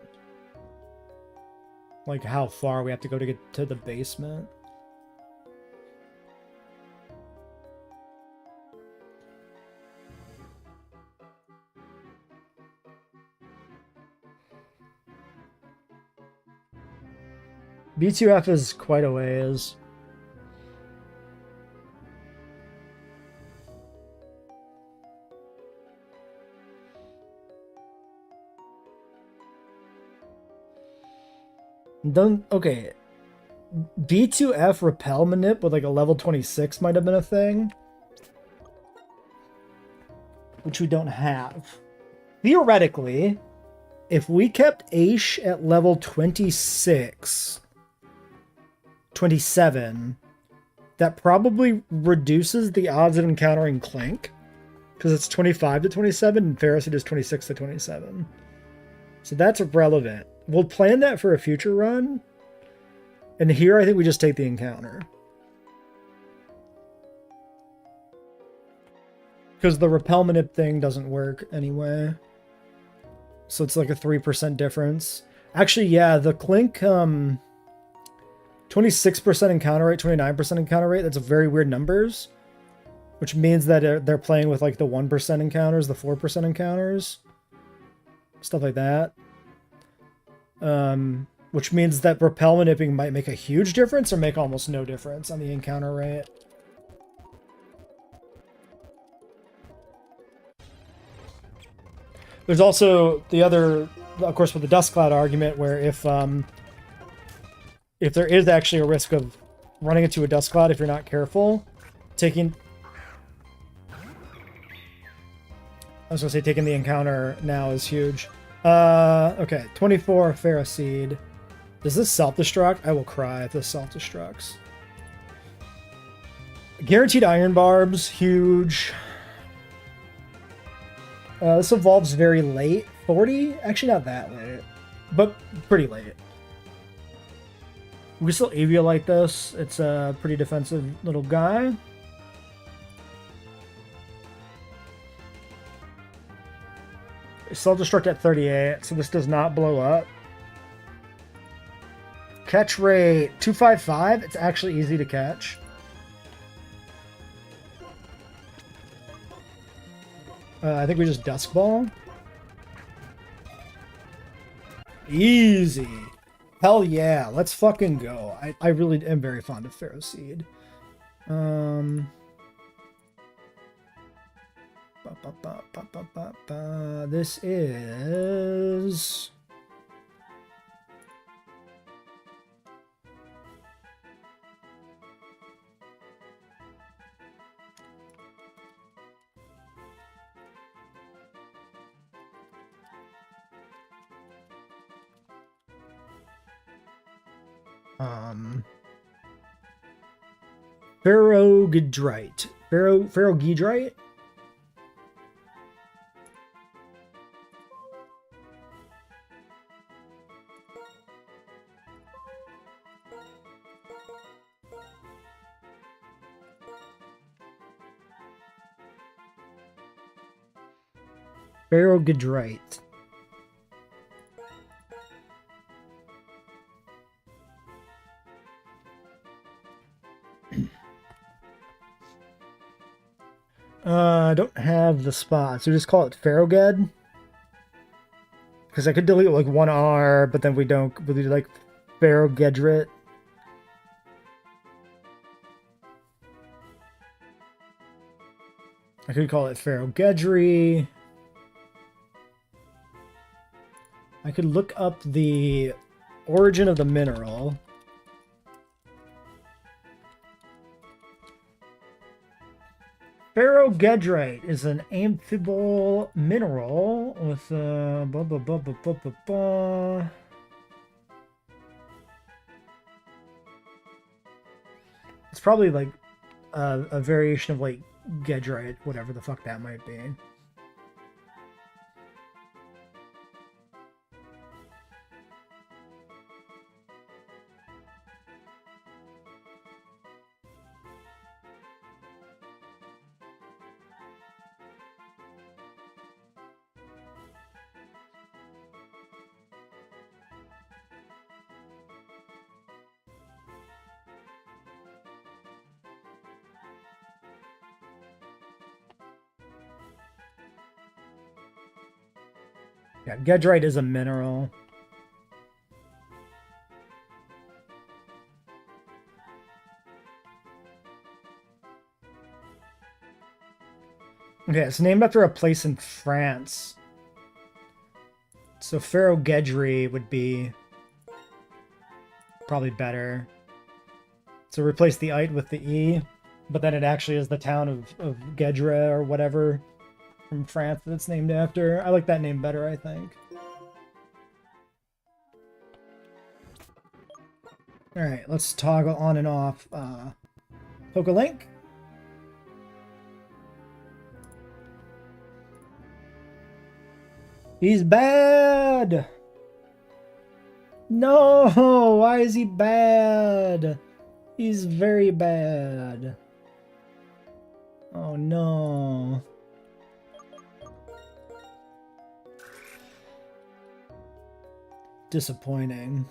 Like how far we have to go to get to the basement. B2F is quite a ways. Okay. B2F repel manip with like a level 26 might have been a thing. Which we don't have. Theoretically, if we kept Aish at level 26, 27, that probably reduces the odds of encountering Clink. Because it's 25 to 27 and Pharisee is 26 to 27. So that's relevant. We'll plan that for a future run. And here I think we just take the encounter. Because the repel manip thing doesn't work anyway. So it's like a 3% difference. Actually, yeah, the Clink 26% encounter rate, 29% encounter rate, that's a very weird numbers. Which means that they're playing with like the 1% encounters, the 4% encounters. Stuff like that. Which means that repel manipping might make a huge difference or make almost no difference on the encounter rate. There's also the other, of course, with the dust cloud argument, where if there is actually a risk of running into a dust cloud if you're not careful, taking the encounter now is huge. Okay, 24 Pharisee. Does this self-destruct? I will cry if this self-destructs. Guaranteed iron barbs, huge. This evolves very late. 40? Actually, not that late, but pretty late. We can still Avia like this. It's a pretty defensive little guy. Self-destruct at 38, so this does not blow up. Catch rate 255. It's actually easy to catch. I think we just Dusk Ball. Easy. Hell yeah, let's fucking go. I really am very fond of Pharaoh Seed. This is... Pharaoh-Gidrite. Pharaoh-Gidrite? Pharaoh-Gidrite. I don't have the spot, so just call it Pharaoh-Ged. Because I could delete like one R, but then we don't. We do like Pharaoh-Gedrit. I could call it Pharaoh-Gedry. I could look up the origin of the mineral. Pharaoh-Gedrite is an amphibole mineral with It's probably like a variation of like Gedrite, whatever the fuck that might be. Yeah, Gedrite is a mineral. Okay, it's named after a place in France. So Ferrogedri would be probably better. So replace the ite with the e, but then it actually is the town of Gedre or whatever from France that it's named after. I like that name better, I think. Alright, let's toggle on and off Pokelink. He's bad! No! Why is he bad? He's very bad. Oh no. Disappointing.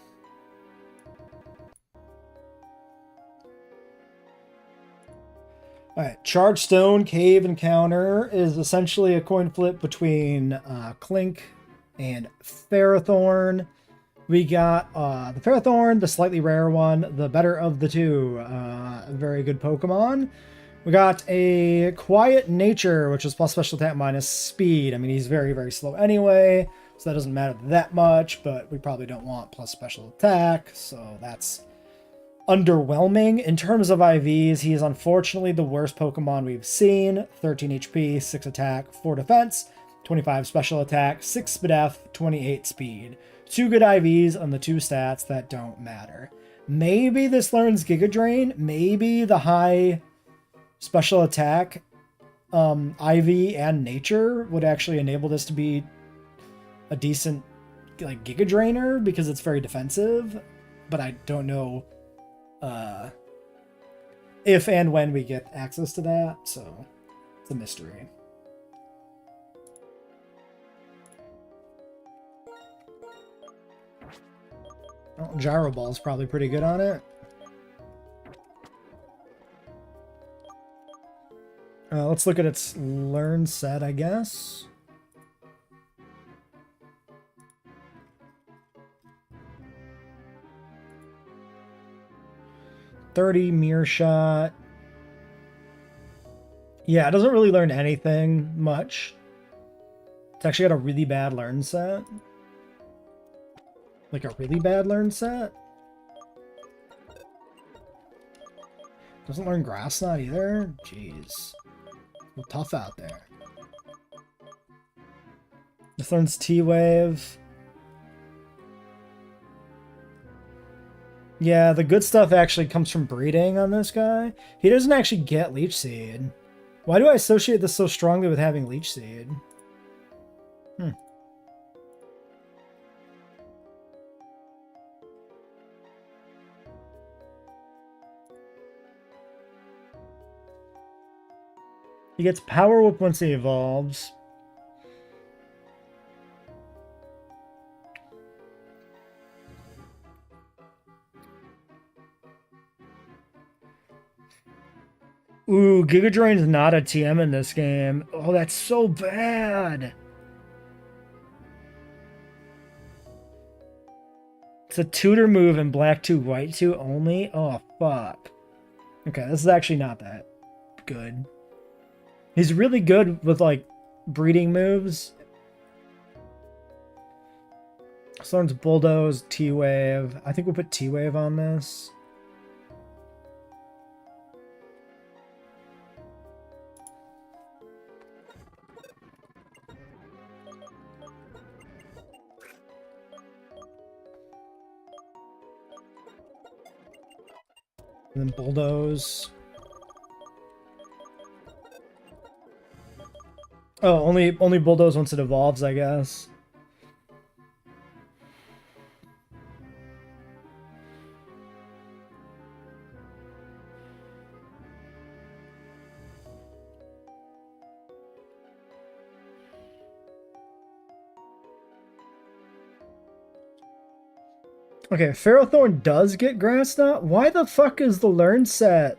Alright, Charged Stone Cave Encounter is essentially a coin flip between Clink and Ferrothorn. We got the Ferrothorn, the slightly rare one, the better of the two. Very good Pokemon. We got a Quiet Nature, which is plus special attack minus speed. I mean, he's very, very slow anyway, so that doesn't matter that much, but we probably don't want plus special attack, so that's underwhelming. In terms of IVs, he is unfortunately the worst Pokemon we've seen. 13 HP, 6 attack, 4 defense, 25 special attack, 6 SPDF, 28 speed. 2 good IVs on the 2 stats that don't matter. Maybe this learns Giga Drain. Maybe the high special attack IV and nature would actually enable this to be a decent like Giga Drainer because it's very defensive. But I don't know if and when we get access to that, so it's a mystery. Oh, Gyro Ball's probably pretty good on it. Let's look at its learn set, I guess. $30 Mirror Shot. Yeah, it doesn't really learn anything much. It's actually got a really bad learn set. Like a really bad learn set. Doesn't learn Grass Knot either? Jeez. Well, tough out there. This learns T-Wave. Yeah, the good stuff actually comes from breeding on this guy. He doesn't actually get Leech Seed. Why do I associate this so strongly with having Leech Seed? He gets Power Whip once he evolves. Ooh, Giga Drain's not a TM in this game. Oh, that's so bad. It's a tutor move in black 2, white 2 only? Oh, fuck. Okay, this is actually not that good. He's really good with, like, breeding moves. So learns Bulldoze, T-Wave. I think we'll put T-Wave on this. And then Bulldoze. Oh, only Bulldoze once it evolves, I guess. Okay, Ferrothorn does get Grass Knot. Why the fuck is the learn set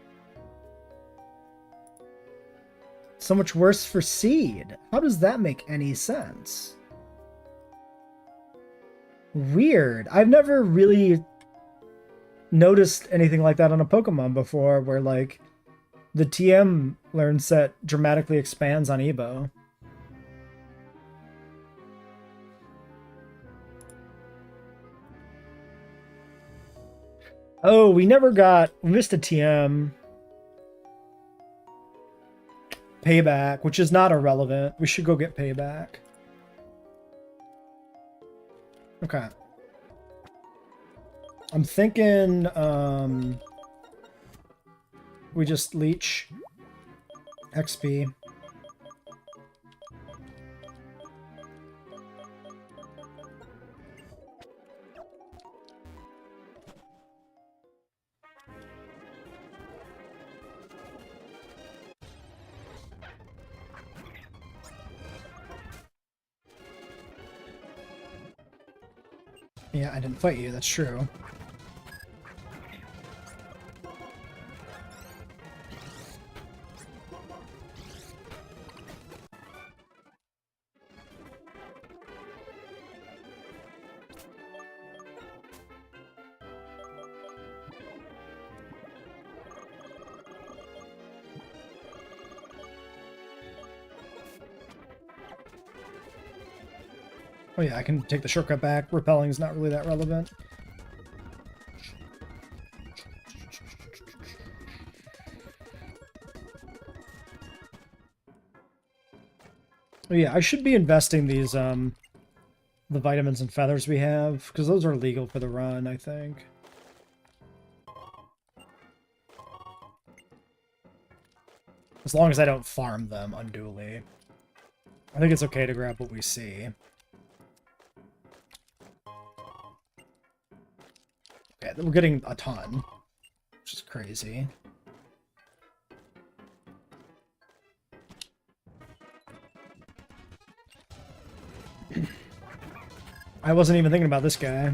so much worse for Seed? How does that make any sense? Weird. I've never really noticed anything like that on a Pokemon before, where like the TM learn set dramatically expands on Evo. Oh, we missed a TM. Payback, which is not irrelevant. We should go get payback. Okay. I'm thinking, we just leech XP. Yeah, I didn't fight you, that's true. Oh yeah, I can take the shortcut back. Repelling is not really that relevant. Oh yeah, I should be investing these, the vitamins and feathers we have, because those are legal for the run, I think. As long as I don't farm them unduly. I think it's okay to grab what we see. Yeah, we're getting a ton, which is crazy. I wasn't even thinking about this guy.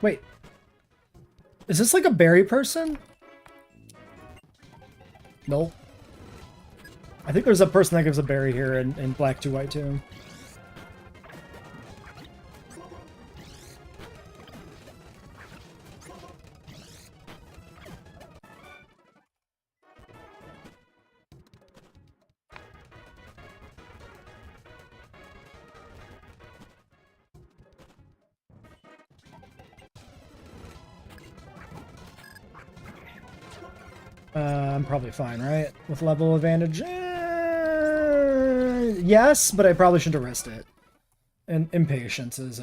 Wait. Is this like a berry person? Nope. I think there's a person that gives a berry here in Black 2 White 2. I'm probably fine, right? With level advantage? Yes, but I probably shouldn't have risked it. And Impatience is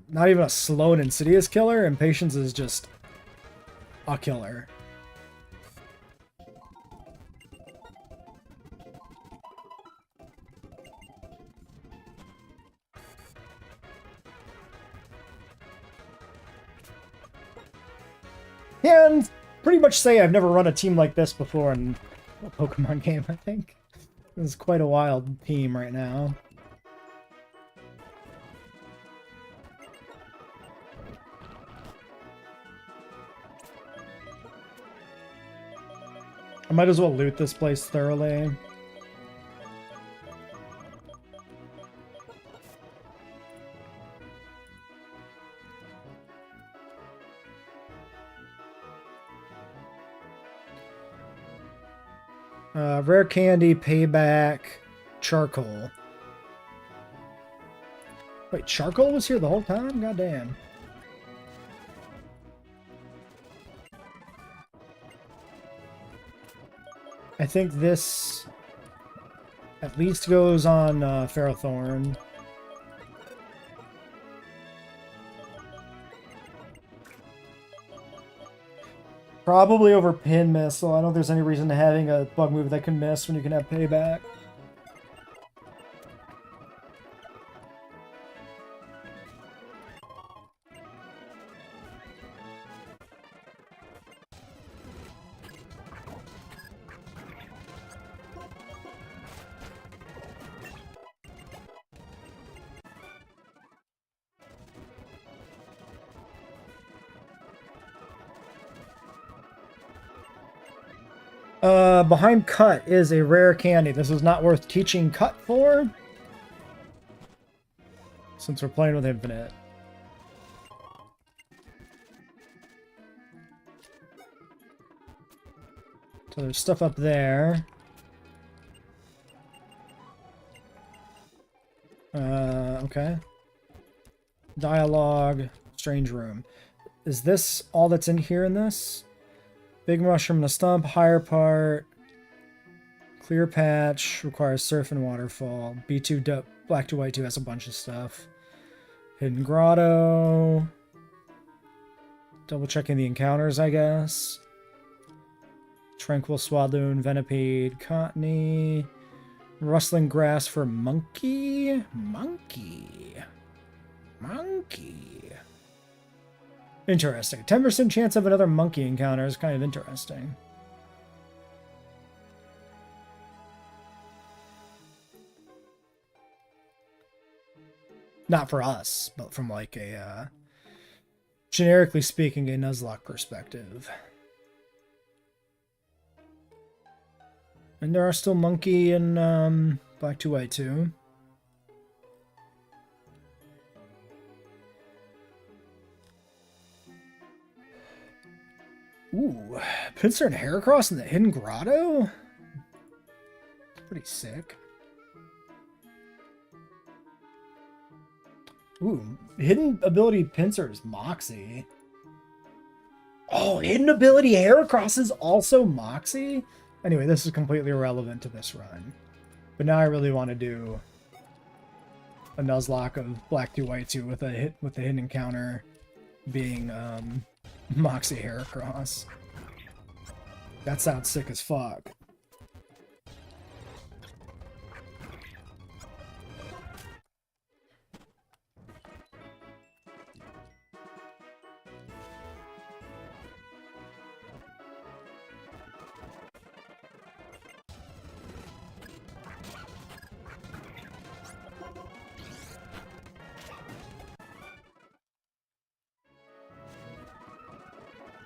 not even a slow and insidious killer. Impatience is just a killer. And pretty much say I've never run a team like this before in a Pokemon game, I think. This is quite a wild team right now. I might as well loot this place thoroughly. Rare candy, payback, charcoal. Wait, charcoal was here the whole time? Goddamn. I think this at least goes on Ferrothorn. Probably over Pin Missile. I don't think there's any reason to having a bug move that can miss when you can have payback. Behind Cut is a rare candy. This is not worth teaching Cut for, since we're playing with Infinite. So there's stuff up there. Okay. Dialogue, strange room. Is this all that's in here in this? Big mushroom and a stump, higher part. Clear patch, requires surf and waterfall. B2, Black to White 2 has a bunch of stuff. Hidden grotto. Double checking the encounters, I guess. Tranquil Swadloon, Venipede, Cottony. Rustling grass for monkey? Monkey. Interesting. 10% chance of another monkey encounter is kind of interesting. Not for us, but from like a, generically speaking, a Nuzlocke perspective. And there are still monkey and Black to White 2. Ooh, pincer and Heracross in the Hidden Grotto? Pretty sick. Ooh, hidden ability pincer is Moxie. Oh, hidden ability Heracross is also Moxie? Anyway, this is completely irrelevant to this run. But now I really want to do a Nuzlocke of Black to White 2 with a hidden encounter being Moxie Heracross. That sounds sick as fuck.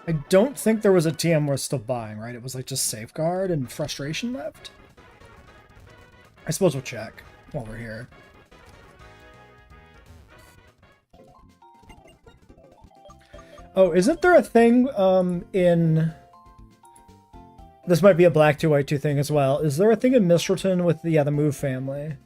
I don't think there was a TM worth still buying, right? It was like just Safeguard and Frustration left. I suppose we'll check while we're here. Oh, isn't there a thing in... This might be a Black to White 2 thing as well. Is there a thing in Mistleton with the Move family?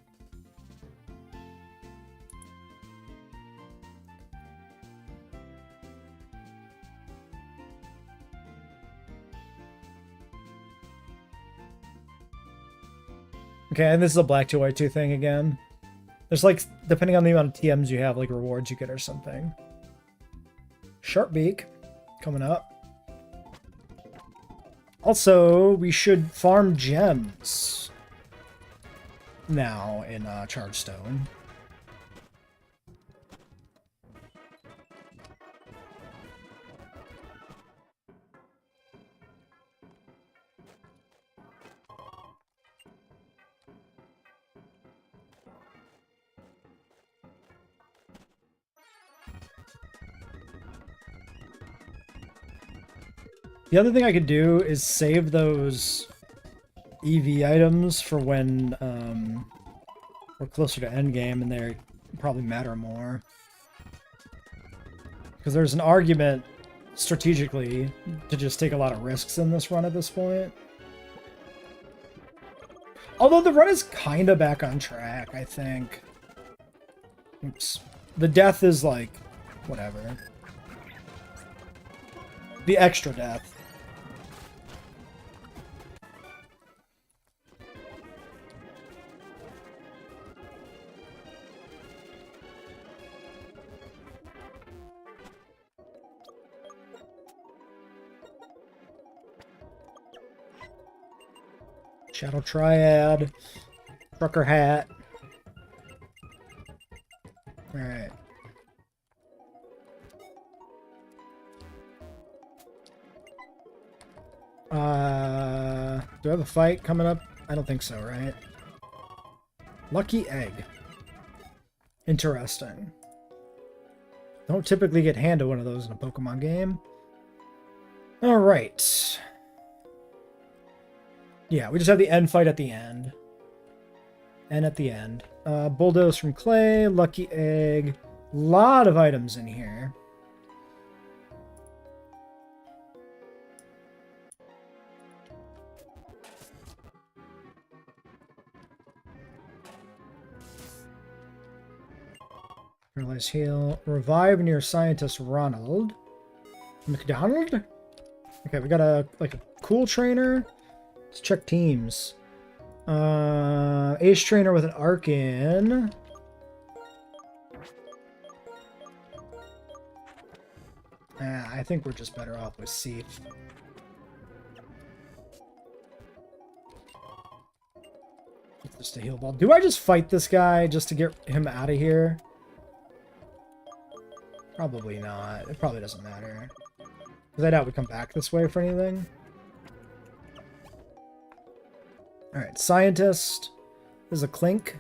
Okay, and this is a Black to White 2 thing again. There's like, depending on the amount of TMs you have, like rewards you get or something. Sharpbeak coming up. Also, we should farm gems now in Chargestone. The other thing I could do is save those EV items for when we're closer to endgame and they probably matter more. Because there's an argument strategically to just take a lot of risks in this run at this point. Although the run is kind of back on track, I think. Oops. The death is like, whatever. The extra death. Shadow Triad, Trucker Hat. Alright. Do I have a fight coming up? I don't think so, right? Lucky Egg. Interesting. Don't typically get handed one of those in a Pokemon game. Alright. Yeah, we just have the end fight at the end. And at the end. Bulldoze from Clay, Lucky Egg. Lot of items in here. Paralyze heal. Revive near scientist Ronald. McDonald? Okay, we got a cool trainer. Let's check teams. Ace trainer with an arc in. I think we're just better off with Seath. It's just a heal ball. Do I just fight this guy just to get him out of here? Probably not. It probably doesn't matter. Because I doubt we come back this way for anything. Alright, Scientist. There's a Clink.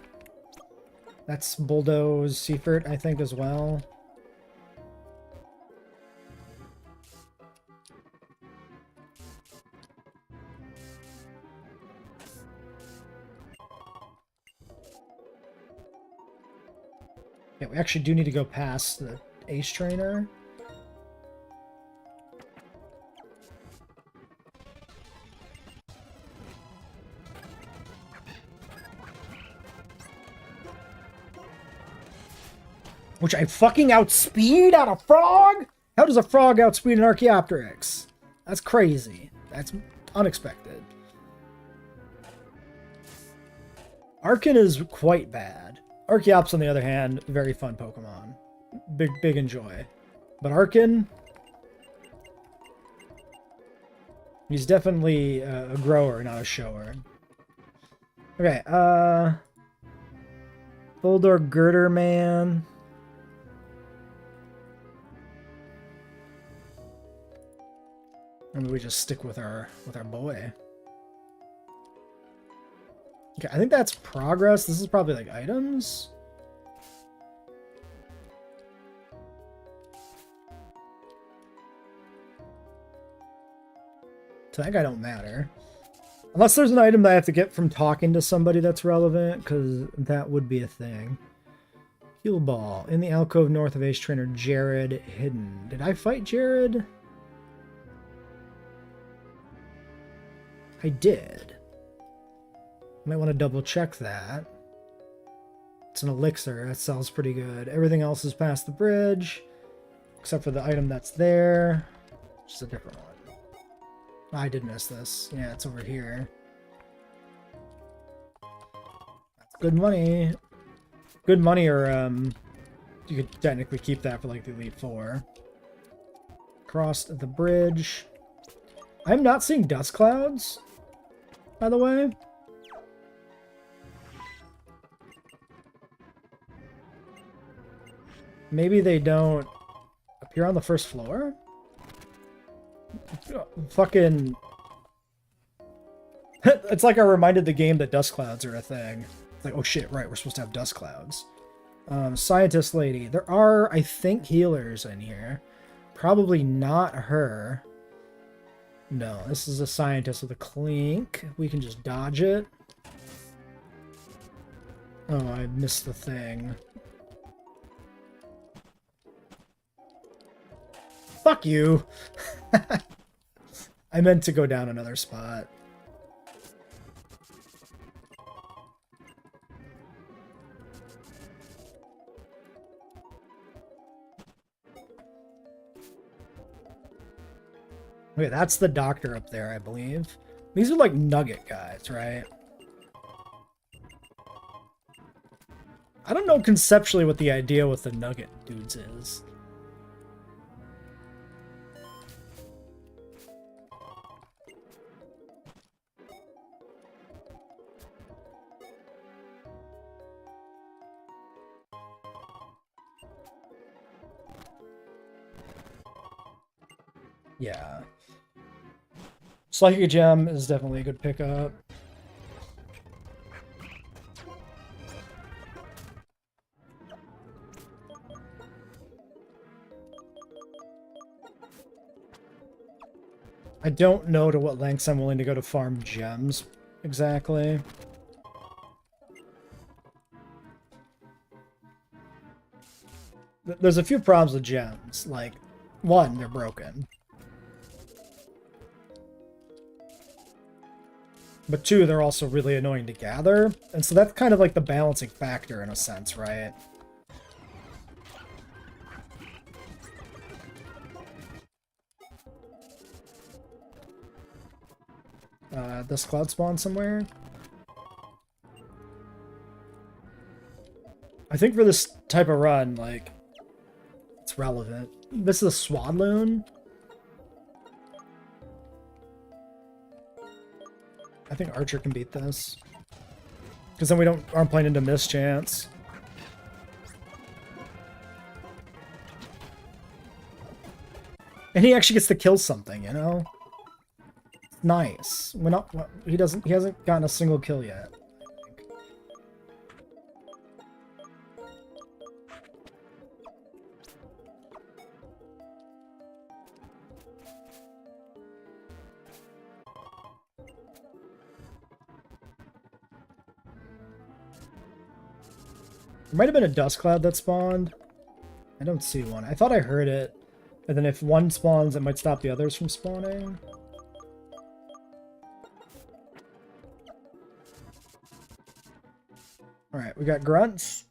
That's Bulldoze Seifert, I think, as well. Yeah, we actually do need to go past the Ace Trainer. Which I fucking outspeed on a frog? How does a frog outspeed an Archaeopteryx? That's crazy. That's unexpected. Archon is quite bad. Archeops, on the other hand, very fun Pokemon. Big enjoy. But Archon, he's definitely a grower, not a shower. Okay, Boldor Girder Man. Maybe we just stick with our boy. Okay, I think that's progress. This is probably like items. To that guy don't matter. Unless there's an item that I have to get from talking to somebody that's relevant, because that would be a thing. Heal Ball. In the alcove north of Ace Trainer Jared hidden. Did I fight Jared? I did. Might want to double check that. It's an elixir. That sells pretty good. Everything else is past the bridge. Except for the item that's there. Which is a different one. I did miss this. Yeah, it's over here. That's good money. Good money, or you could technically keep that for like the Elite Four. Crossed the bridge. I'm not seeing dust clouds, by the way. Maybe they don't appear on the first floor? Fucking... It's like I reminded the game that dust clouds are a thing. It's like, oh shit, right, we're supposed to have dust clouds. Scientist lady. There are, I think, healers in here. Probably not her. No, this is a scientist with a clink. We can just dodge it. Oh, I missed the thing. Fuck you! I meant to go down another spot. Okay, that's the doctor up there, I believe. These are like nugget guys, right? I don't know conceptually what the idea with the nugget dudes is. Yeah. Psychic Gem is definitely a good pickup. don't know to what lengths I'm willing to go to farm gems exactly. There's a few problems with gems. Like, one, they're broken. But two, they're also really annoying to gather. And so that's kind of like the balancing factor in a sense, right? This cloud spawn somewhere? I think for this type of run, like, it's relevant. This is a Swadloon. I think Archer can beat this. Because then we aren't playing into mischance. And he actually gets to kill something, you know? Nice. He hasn't gotten a single kill yet. There might have been a dust cloud that spawned. I don't see one. I thought I heard it. And then if one spawns, it might stop the others from spawning. Alright, we got grunts.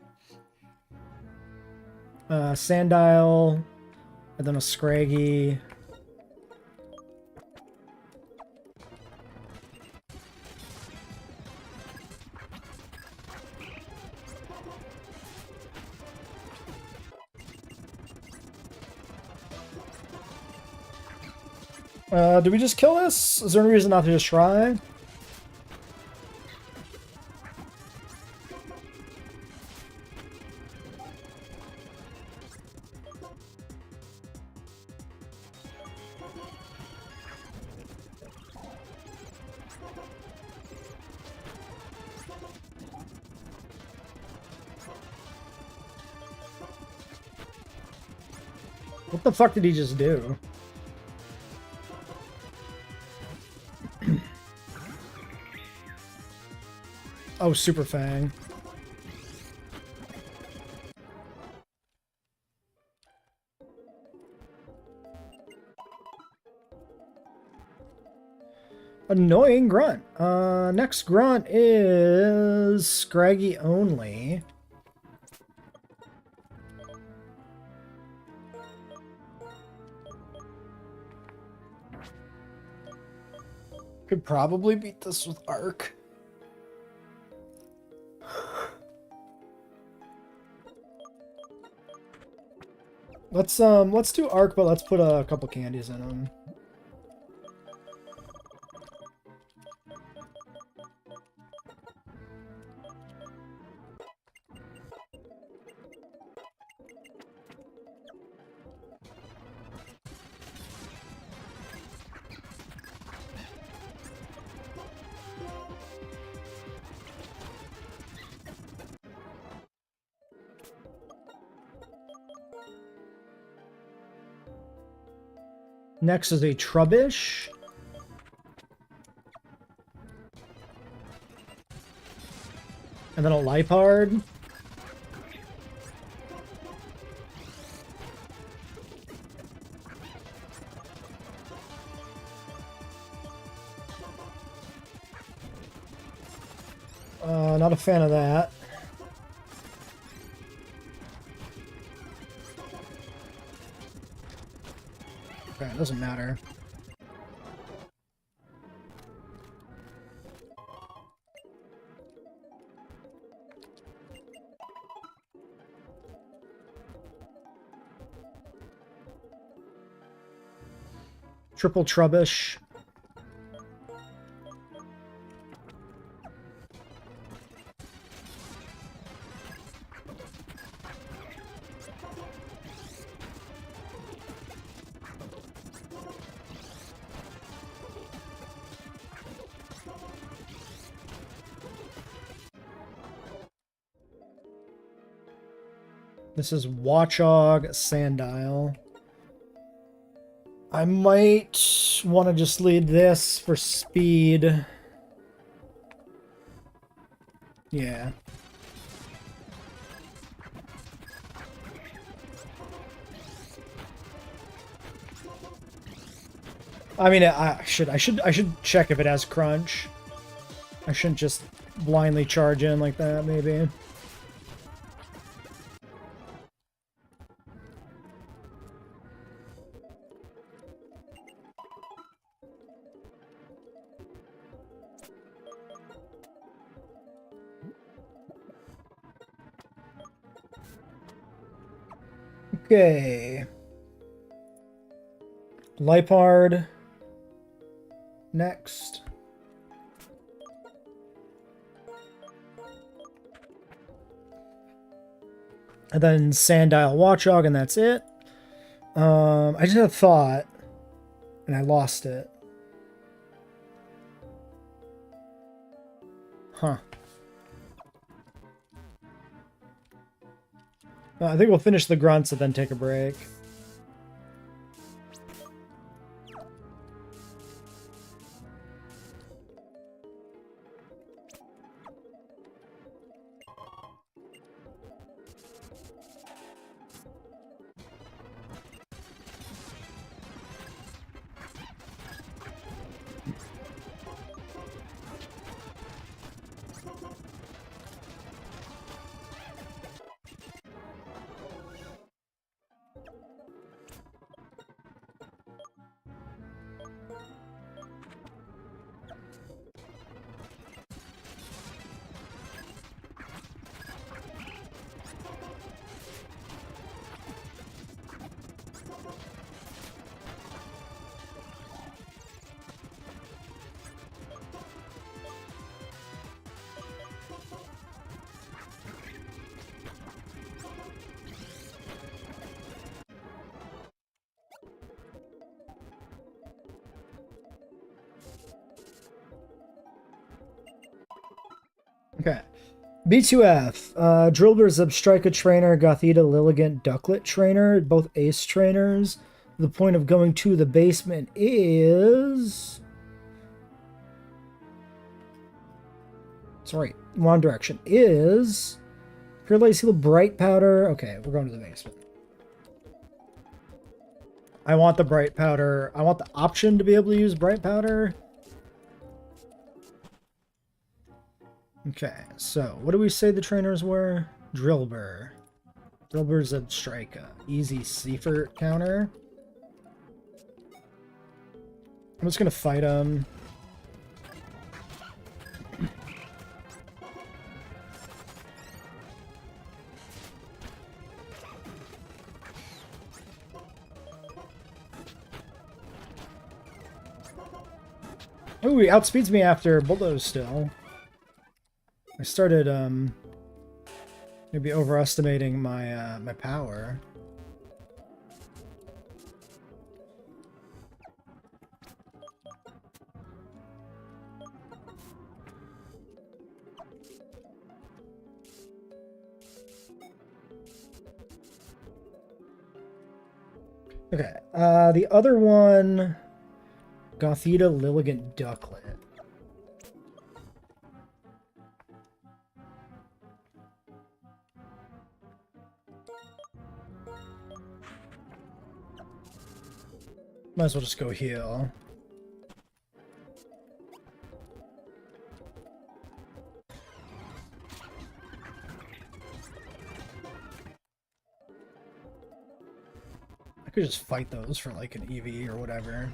Sandile. And then a Scraggy. Do we just kill this? Is there any reason not to just try? What the fuck did he just do? Oh, Super Fang. Annoying grunt. Next grunt is Scraggy only. Could probably beat this with Arc. Let's do Arc, but let's put a couple candies in them. Next is a Trubbish. And then a Lipard. Not a fan of that. Okay, it doesn't matter. Triple Trubbish. This is Watchog Sandile. I might want to just lead this for speed. Yeah. I mean, I should check if it has crunch. I shouldn't just blindly charge in like that, maybe. Okay. Lipard. Next. And then Sandile Watchdog, and that's it. I just had a thought, and I lost it. Huh. I think we'll finish the grunts and then take a break. Okay. B2F. Drillbur, Zebstrika trainer, Gothita, Lilligant, Ducklet trainer, both ace trainers. The point of going to the basement is... Sorry, wrong direction. Is... Pure Light Seal, Bright Powder. Okay, we're going to the basement. I want the Bright Powder. I want the option to be able to use Bright Powder. Okay, so what do we say the trainers were? Drillbur. Drillbur's a Zebstrika. Easy Seifert counter. I'm just gonna fight him. Ooh, he outspeeds me after Bulldoze still. I started, maybe overestimating my, my power. Okay, the other one, Gothita, Lilligant, Ducklet. Might as well just go heal. I could just fight those for like an EV or whatever.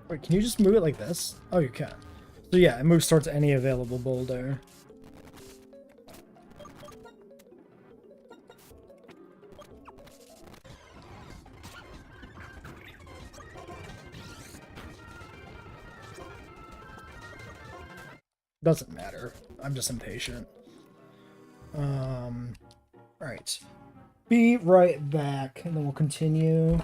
Wait, can you just move it like this? Oh, you can. So yeah, it moves towards any available boulder. Doesn't matter. I'm just impatient. Alright. be right back, and then we'll continue.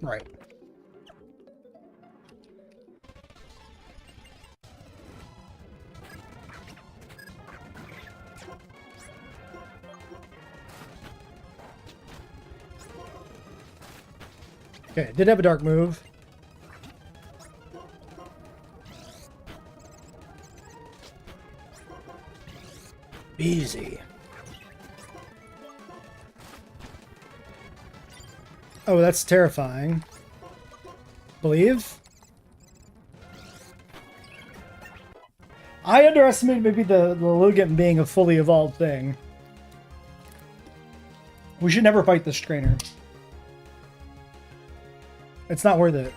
Right. Okay, did have a dark move. Easy. Oh, that's terrifying. Believe? I underestimated maybe the Lugant being a fully evolved thing. We should never fight this trainer. It's not worth it.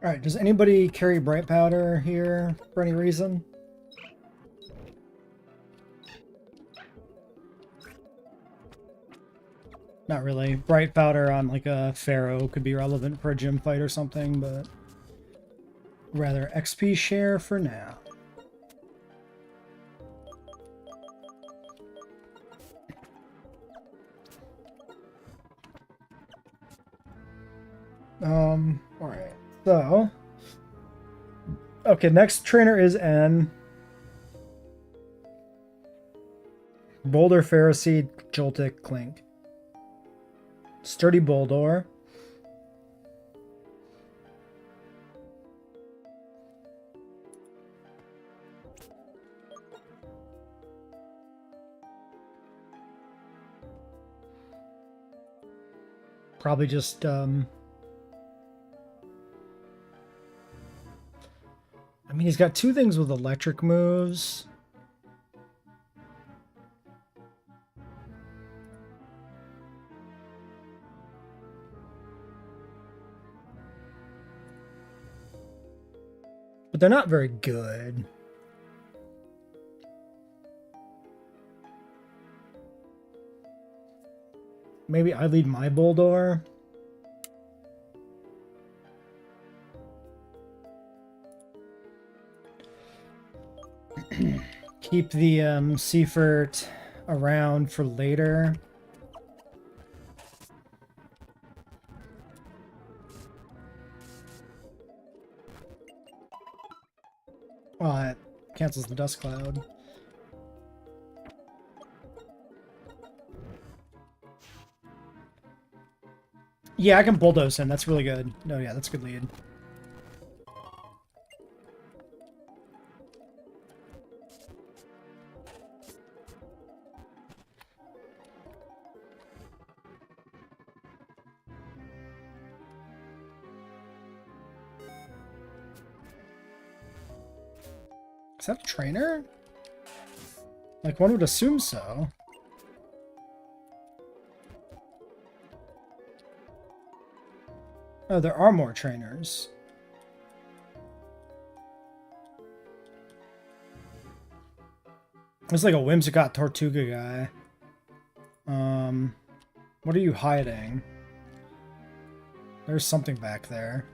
Alright, does anybody carry bright powder here for any reason? Not really. Bright powder on like a Pharaoh could be relevant for a gym fight or something, but rather XP share for now. Alright. So, okay, next trainer is N. Boulder, Pharisee, Joltik, Clink. Sturdy Boldor. Probably just, I mean, he's got two things with electric moves. But they're not very good. Maybe I lead my Boldor. Keep the Seafert around for later. cancels the dust cloud. Yeah, I can bulldoze him. That's really good. No, yeah, that's a good lead. Is that a trainer? Like, one would assume so. Oh, there are more trainers. It's like a Whimsicott Tortuga guy. What are you hiding? There's something back there.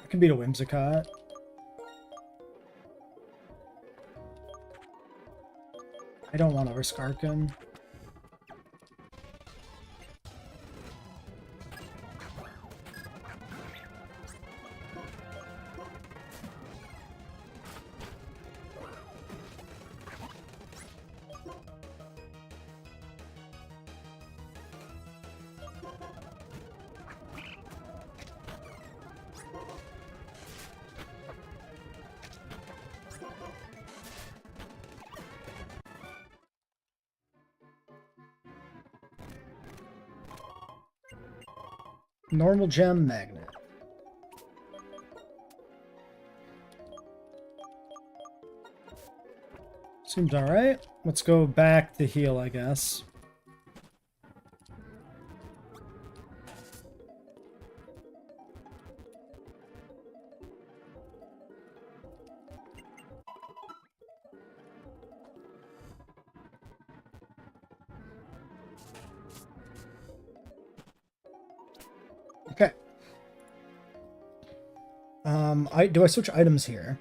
I can beat a Whimsicott. I don't want to risk Arkin. Normal gem magnet. Seems alright. Let's go back to heal, I guess. Okay. Do I switch items here?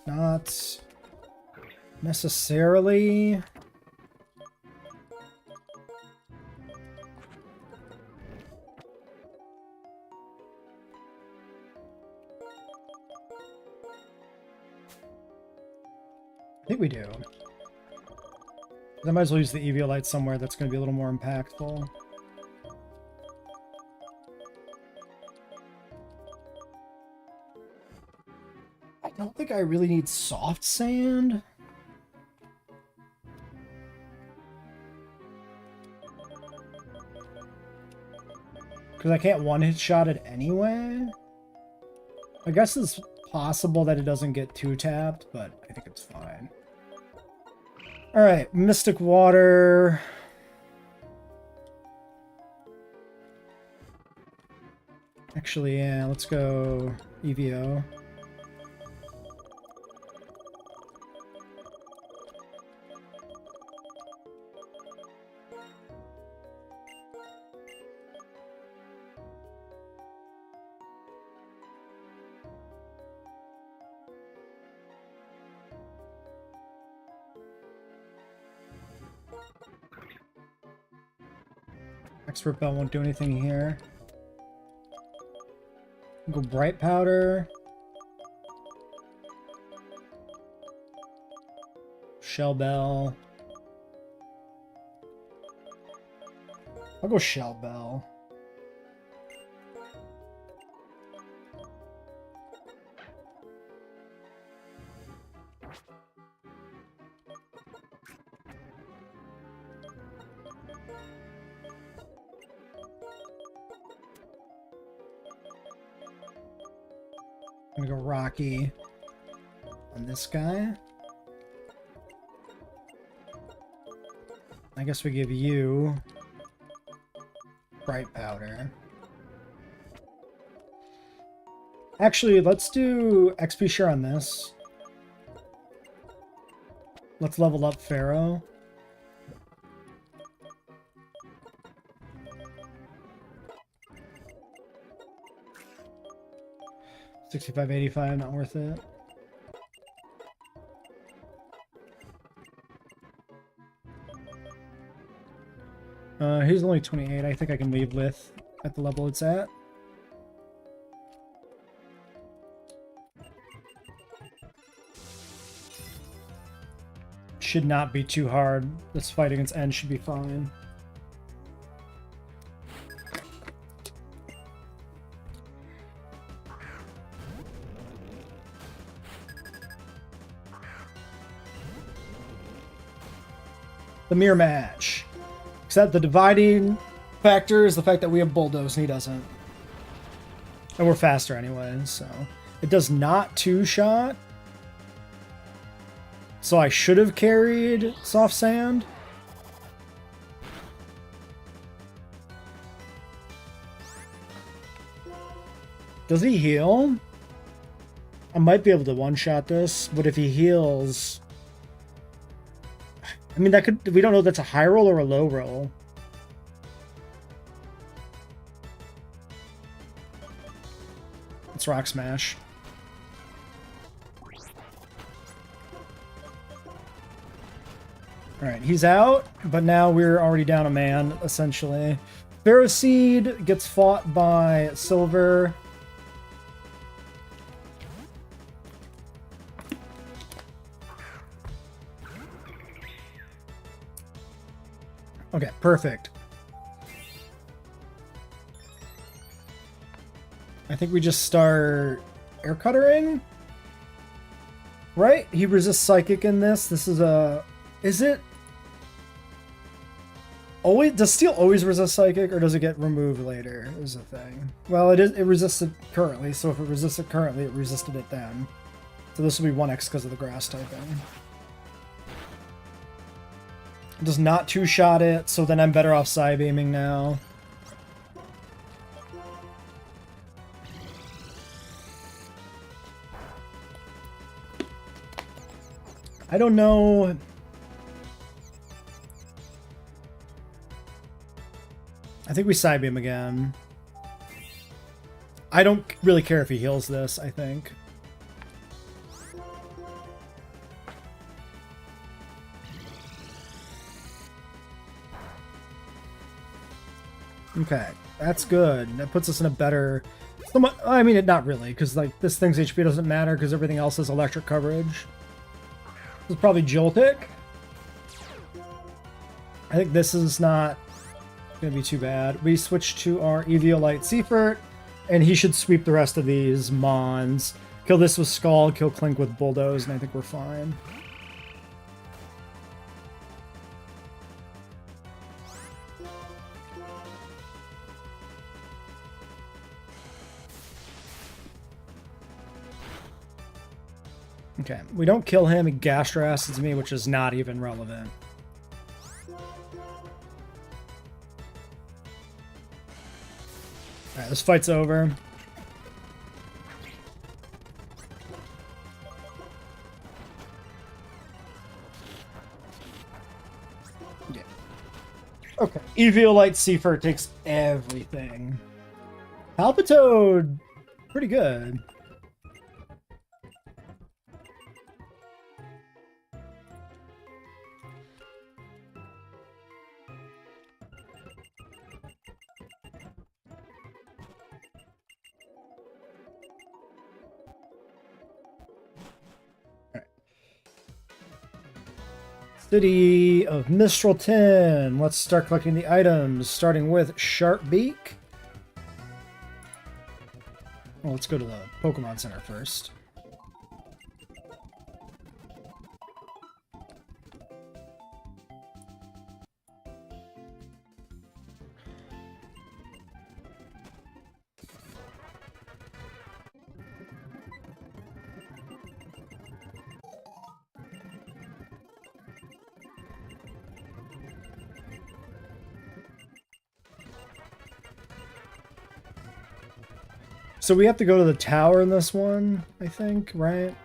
Not necessarily. I think we do. I might as well use the Eviolite somewhere that's going to be a little more impactful. I don't think I really need soft sand. Because I can't one-hit shot it anyway. I guess it's possible that it doesn't get two tapped, but I think it's fine. Alright, Mystic Water. Actually, yeah, let's go EVO. Expert Bell won't do anything here. Go Bright Powder. Shell Bell. I'll go Shell Bell. I'm gonna go Rocky on this guy. I guess we give you Bright Powder. Actually, let's do XP share on this. Let's level up Pharaoh. $65.85, not worth it. He's only 28. I think I can leave with at the level it's at. Should not be too hard. This fight against N should be fine. The mirror match. Except the dividing factor is the fact that we have bulldoze and he doesn't. And we're faster anyway, so. It does not two-shot. So I should have carried soft sand. Does he heal? I might be able to one-shot this, but if he heals... I mean, that could... We don't know if that's a high roll or a low roll. It's Rock Smash. Alright, he's out, but now we're already down a man, essentially. Pharaoh Seed gets fought by Silver. Okay, perfect. I think we just start air cuttering. Right? He resists psychic in this. This is a... Is it... Always... Does steel always resist psychic, or does it get removed later? Is the thing. Well, it resists it currently, so if it resists it currently, it resisted it then. So this will be 1x because of the grass typing. It does not two-shot it, so then I'm better off Psybeaming now. I don't know. I think we Psybeam again. I don't really care if he heals this, I think. Okay, that's good. That puts us in a better... I mean, not really, because like this thing's HP doesn't matter because everything else is electric coverage. This is probably Joltik. I think this is not going to be too bad. We switch to our Eviolite Seafert, and he should sweep the rest of these Mons. Kill this with Skull, kill Clink with Bulldoze, and I think we're fine. Okay, we don't kill him, he Gastro Acids me, which is not even relevant. Alright, this fight's over. Yeah. Okay, Eviolite Seafert takes everything. Palpitoad, pretty good. City of Mistralton. Let's start collecting the items, starting with Sharp Beak. Well, let's go to the Pokemon Center first. So we have to go to the tower in this one, I think, right?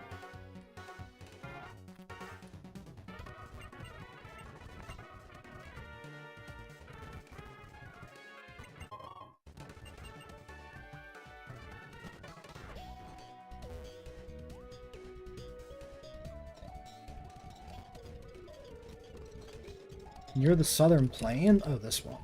Near the southern plain? Oh, this one.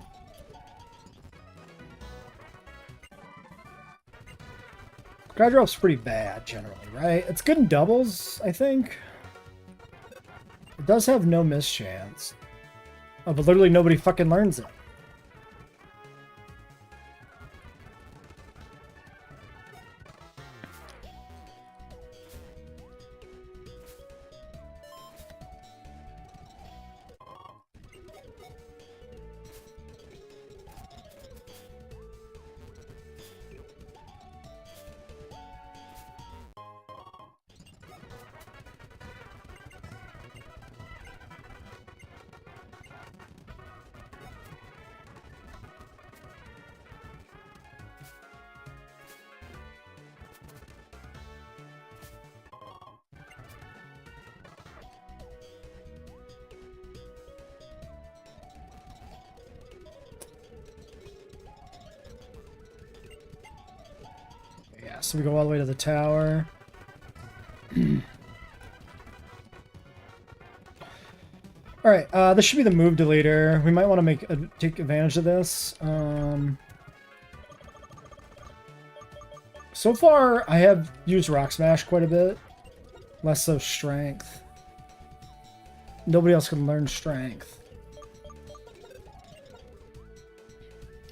Dry drop's pretty bad, generally, right? It's good in doubles, I think. It does have no miss chance. Oh, but literally nobody fucking learns it. Yeah, so we go all the way to the tower. Alright, this should be the move deleter. We might want to take advantage of this. So far, I have used Rock Smash quite a bit. Less so Strength. Nobody else can learn Strength.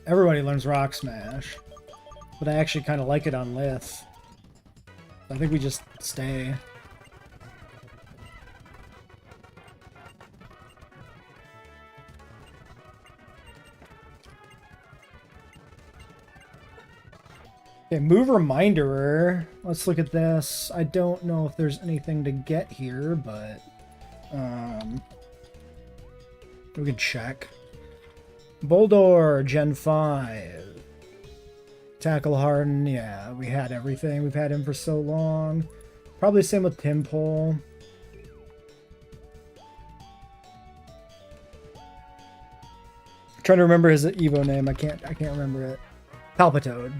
Everybody learns Rock Smash. But I actually kind of like it on Lith. I think we just stay. Okay, move Reminderer. Let's look at this. I don't know if there's anything to get here, but we can check. Boldor, Gen 5. Tackle Harden, yeah, we had everything. We've had him for so long. Probably same with Timpole. Trying to remember his Evo name. I can't remember it. Palpitoad.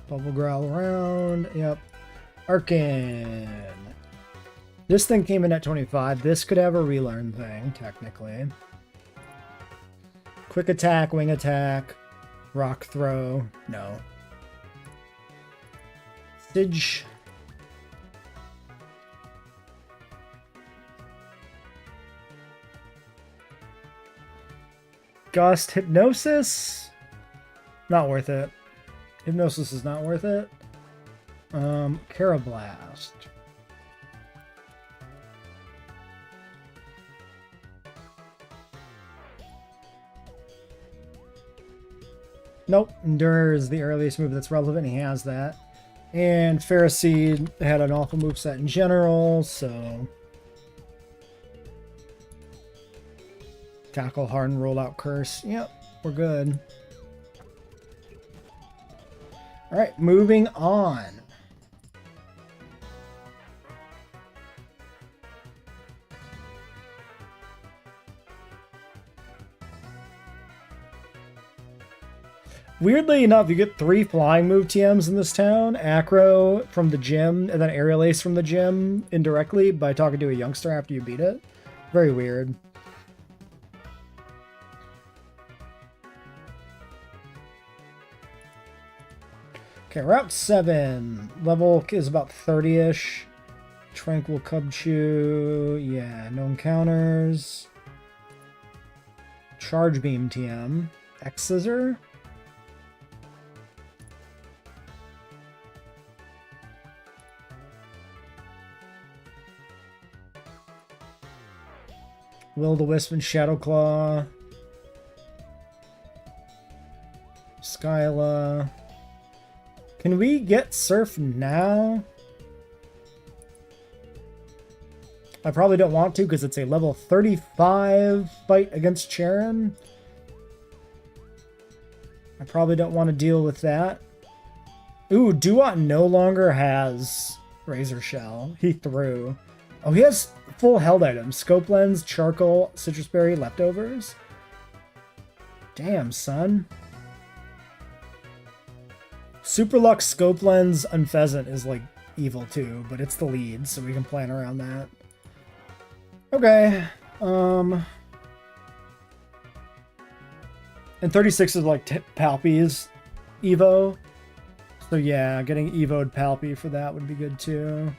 Bubble Growl around. Yep. Arcan. This thing came in at 25. This could have a relearn thing, technically. Quick attack, wing attack, rock throw. No. Sidge. Gust. Hypnosis. Not worth it. Hypnosis is not worth it. Carablast. Nope, Endure is the earliest move that's relevant. He has that. And Pharisee had an awful moveset in general, so... Tackle, Harden, roll out, Curse. Yep, we're good. Alright, moving on. Weirdly enough, you get 3 flying move TMs in this town. Acro from the gym, and then Aerial Ace from the gym indirectly by talking to a youngster after you beat it. Very weird. Okay, Route 7. Level is about 30-ish. Tranquil Cubchoo. Yeah, no encounters. Charge Beam TM. X-Scissor. Will-o-the-Wisp and Shadowclaw. Skyla. Can we get Surf now? I probably don't want to because it's a level 35 fight against Charon. I probably don't want to deal with that. Ooh, Duat no longer has Razor Shell. He threw. Oh, he has full held items. Scope Lens, Charcoal, Citrus Berry, Leftovers. Damn, son. Super Lux, Scope Lens, and Pheasant is like evil too, but it's the lead, so we can plan around that. Okay. And 36 is like Palpy's Evo. So yeah, getting Evo'd Palpy for that would be good too.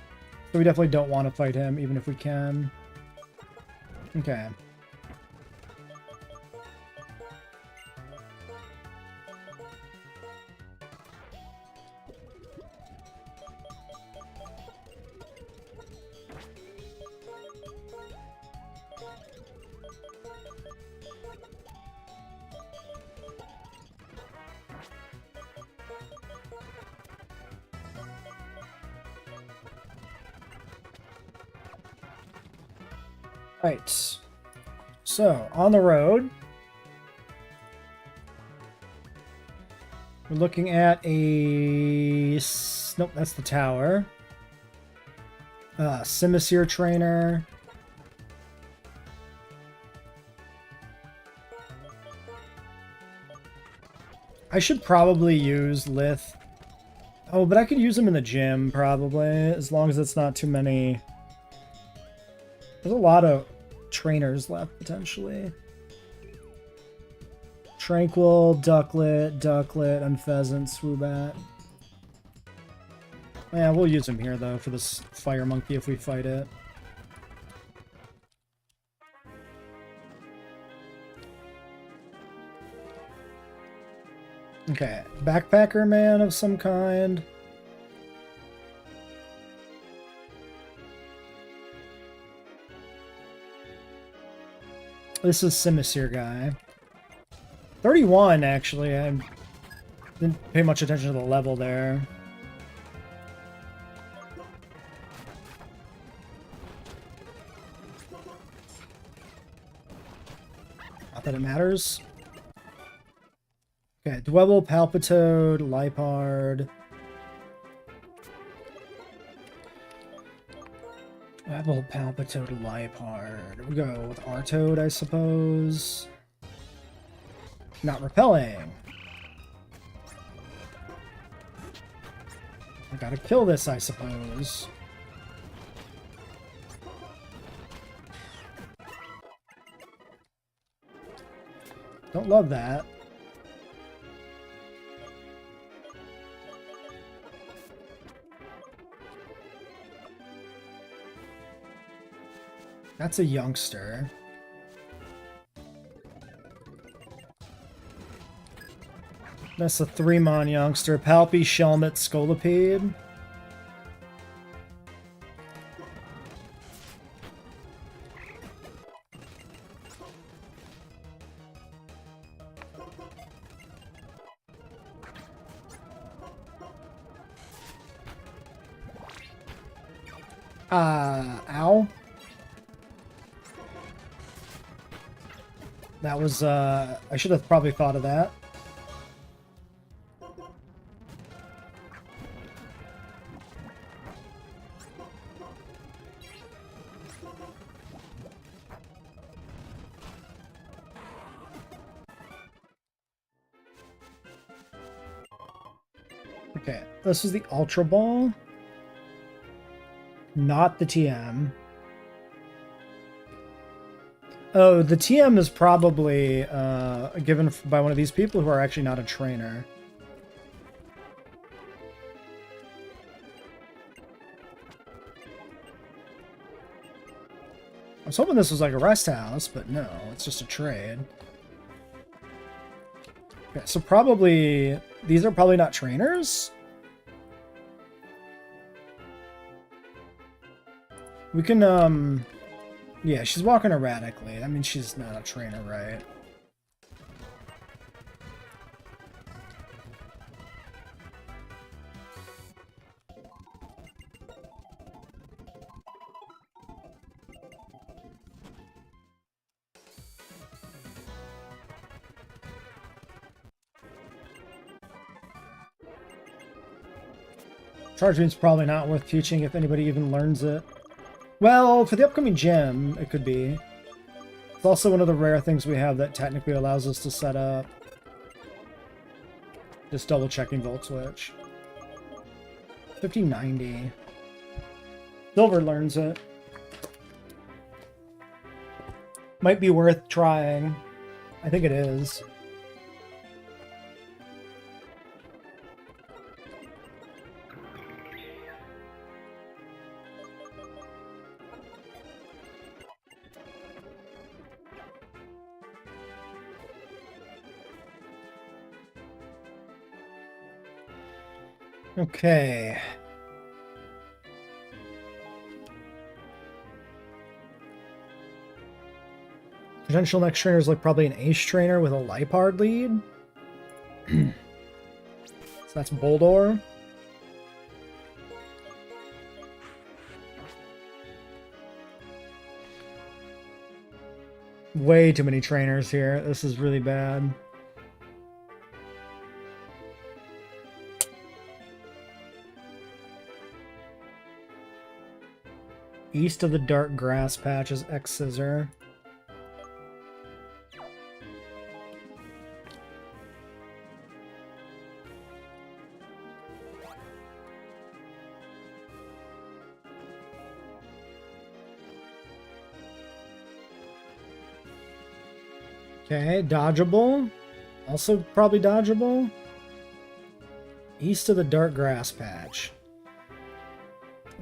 So we definitely don't want to fight him, even if we can. Okay. Right. So, on the road, we're looking at a... Nope, that's the tower. Simisear trainer. I should probably use Lith. Oh, but I could use him in the gym, probably, as long as it's not too many... There's a lot of trainers left, potentially. Tranquil, Ducklet, and Pheasant, Swoobat. Yeah, we'll use him here, though, for this Fire Monkey if we fight it. Okay, Backpacker Man of some kind. This is Simisear guy. 31, actually. I didn't pay much attention to the level there. Not that it matters. Okay, Dwebble, Palpitoad, Lipard. Dwebble, Palpitoad, Lipard. We go with Artoad, I suppose. Not repelling. I gotta kill this, I suppose. Don't love that. That's a youngster. That's a 3-mon youngster. Palpy, Shelmet, Scolipede. Ow. That was, I should have probably thought of that. Okay, this is the Ultra Ball. Not the TM. Oh, the TM is probably given by one of these people who are actually not a trainer. I was hoping this was like a rest house, but no, it's just a trade. Okay, so probably... These are probably not trainers? We can, yeah, she's walking erratically. That means she's not a trainer, right? Charge Beam's probably not worth teaching if anybody even learns it. Well, for the upcoming gym, it could be. It's also one of the rare things we have that technically allows us to set up. Just double checking Volt Switch. 5090. Silver learns it. Might be worth trying. I think it is. Okay. Potential next trainer is like probably an ace trainer with a Lipard lead. So that's Boldor. Way too many trainers here. This is really bad. East of the dark grass patch is X Scissor. Okay, dodgeable. Also probably dodgeable. East of the dark grass patch.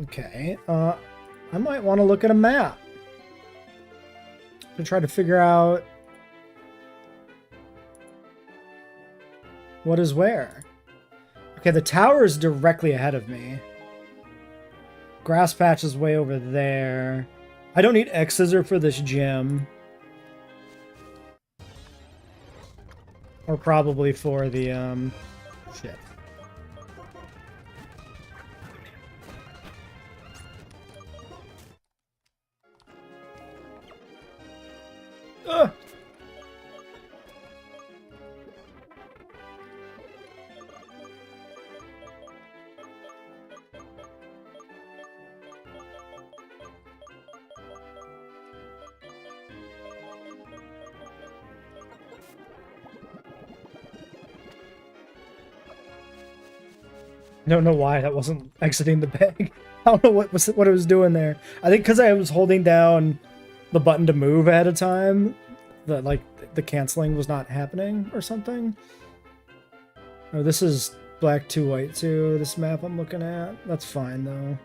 Okay, I might want to look at a map to try to figure out what is where. Okay, the tower is directly ahead of me. Grass patch is way over there. I don't need X Scissor for this gym. Or probably for the, shit. Ugh! I don't know why that wasn't exiting the bag. I don't know what it was doing there. I think because I was holding down the button to move ahead of time, the canceling was not happening or something. Oh, this is black 2 white 2. This map I'm looking at. That's fine though.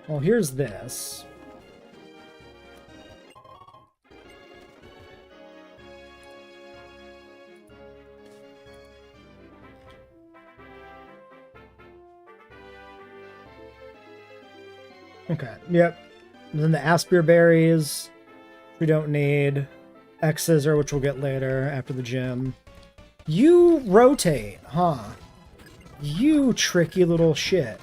Well, here's this. Okay, yep. And then the Aspir berries we don't need. X Scissor, which we'll get later after the gym. You rotate, huh? You tricky little shit.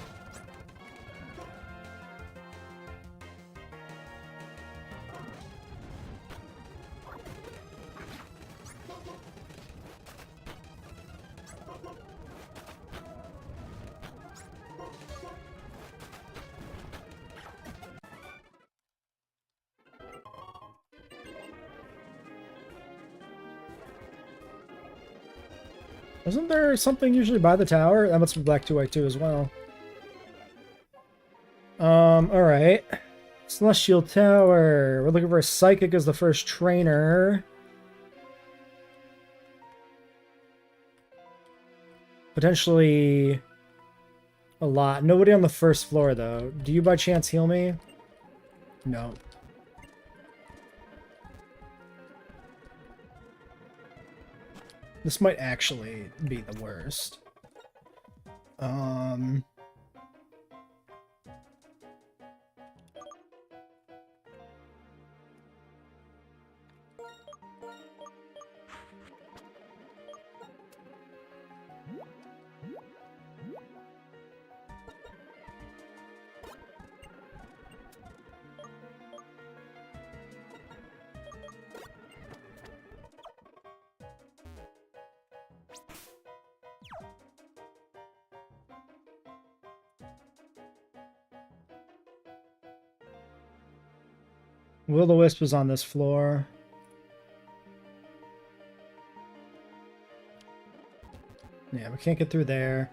Isn't there something usually by the tower? That must be black 2 white 2 as well. Alright. Celestial Tower. We're looking for a Psychic as the first trainer. Potentially a lot. Nobody on the first floor, though. Do you by chance heal me? No. This might actually be the worst. Will-o-wisp is on this floor. Yeah, we can't get through there.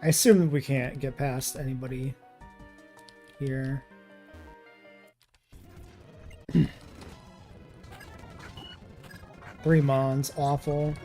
I assume we can't get past anybody here. Three Mons, awful.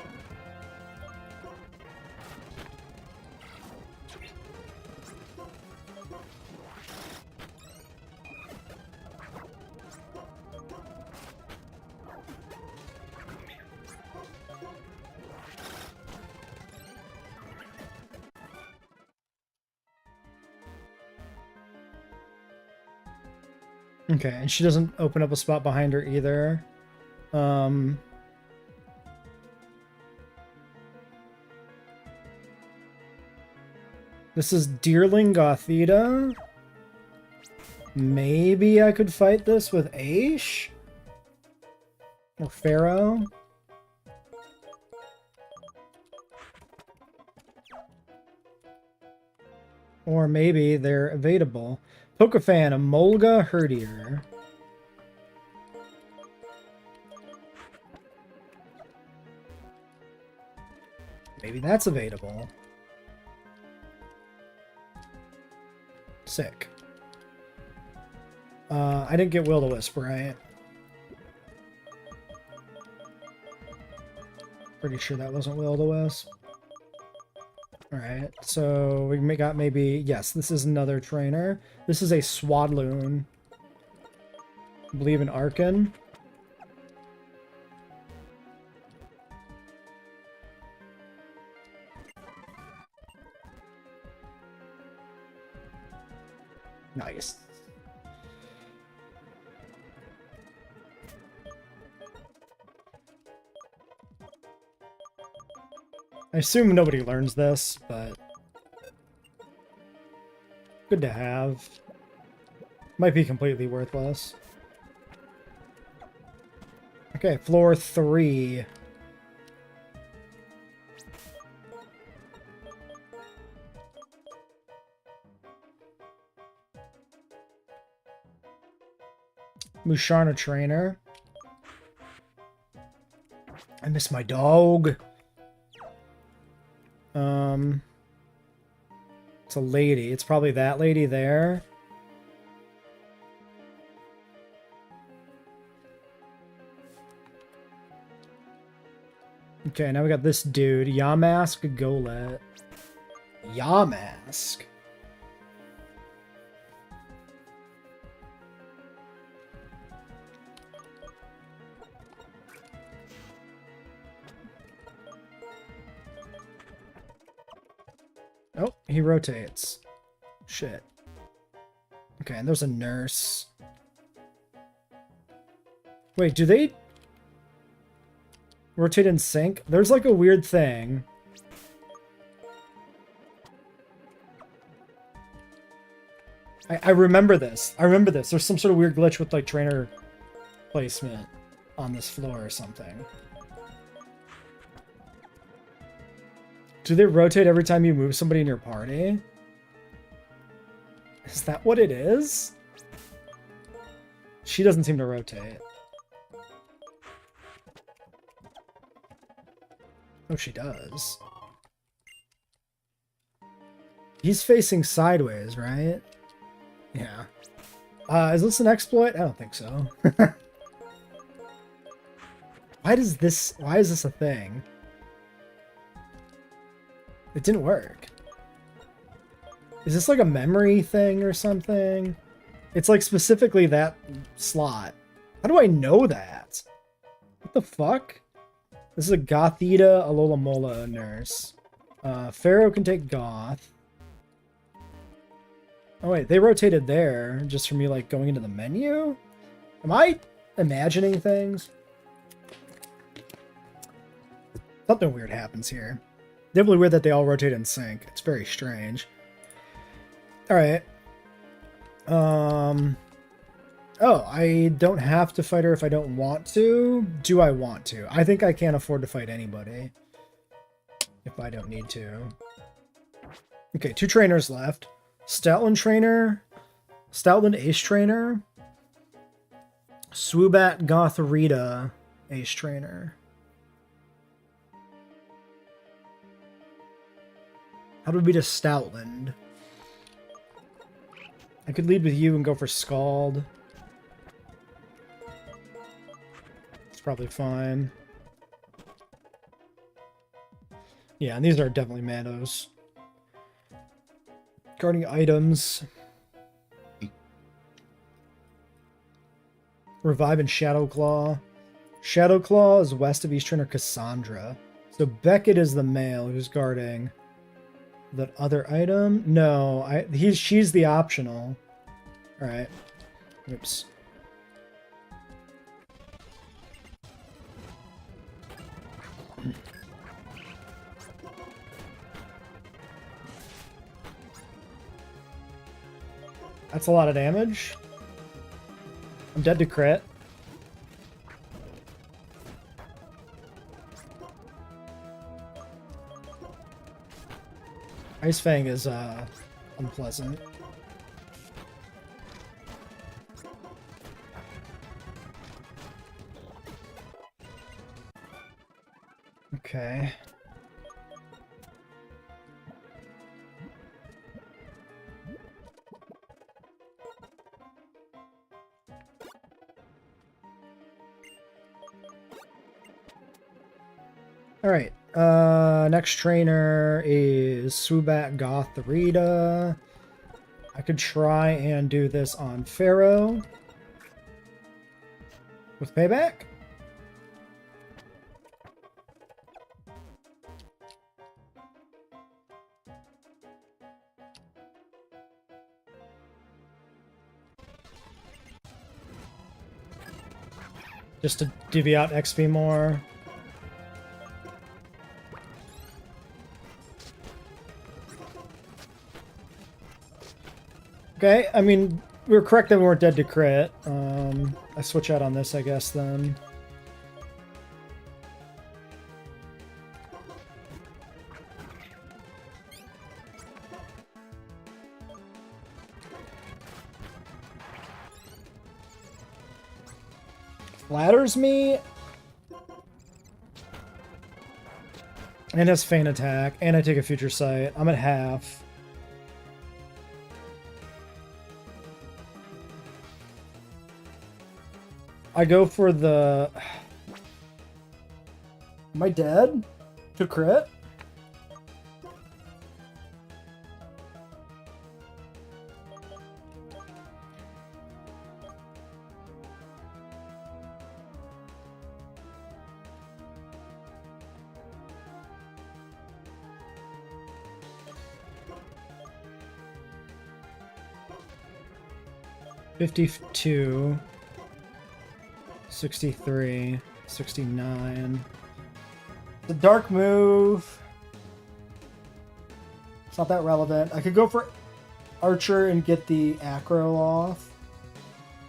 Okay, and she doesn't open up a spot behind her either. This is Deerling Gothita. Maybe I could fight this with Aish? Or Pharaoh? Or maybe they're evadable. Pokefan, Emolga, Herdier. Maybe that's evadable. Sick. I didn't get Will-O-Wisp, right? Pretty sure that wasn't Will-O-Wisp. Alright, so we got maybe... Yes, this is another trainer. This is a Swadloon. I believe in Arkin. Nice. I assume nobody learns this, but good to have. Might be completely worthless. Okay, floor 3. Musharna trainer. I miss my dog. It's a lady. It's probably that lady there. Okay, now we got this dude. Yamask Golet. Yamask. Oh, he rotates. Shit. Okay, and there's a nurse. Wait, do they rotate in sync? There's like a weird thing. I remember this. I remember this. There's some sort of weird glitch with like trainer placement on this floor or something. Do they rotate every time you move somebody in your party? Is that what it is? She doesn't seem to rotate. Oh, she does. He's facing sideways, right? Yeah. Is this an exploit? I don't think so. Why is this a thing? It didn't work. Is this like a memory thing or something? It's like specifically that slot. How do I know that? What the fuck? This is a Gothita Alola nurse. Pharaoh can take Goth. Oh wait, they rotated there just for me like going into the menu? Am I imagining things? Something weird happens here. Definitely weird that they all rotate in sync. It's very strange. Alright. Oh, I don't have to fight her if I don't want to. Do I want to? I think I can't afford to fight anybody if I don't need to. Okay, 2 trainers left. Stoutland trainer. Stoutland Ace trainer. Swoobat Gothorita Ace trainer. How do we beat a Stoutland? I could lead with you and go for Scald. It's probably fine. Yeah, and these are definitely Manos. Guarding items. Revive and Shadow Claw. Shadow Claw is west of East Trainer Cassandra. So Beckett is the male who's guarding that other item. No, she's the optional. All right. Oops. That's a lot of damage. I'm dead to crit. Ice Fang is unpleasant. Okay. Alright, next trainer is Swoobat Gotharita. I could try and do this on Pharaoh with payback. Just to divvy out XP more. Okay, I mean, we were correct that we weren't dead to crit. I switch out on this, I guess, then. Flatters me. And has feint attack, and I take a future sight. I'm at half. I go for the... Am I dead? To crit? $52, 63, 69. The dark move. It's not that relevant. I could go for Archer and get the acro off.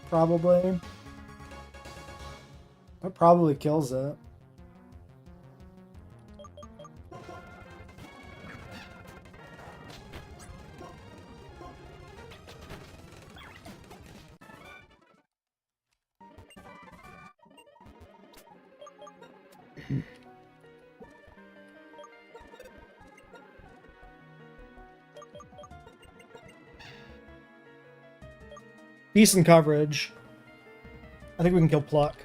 Probably. That probably kills it. Decent coverage. I think we can kill Pluck.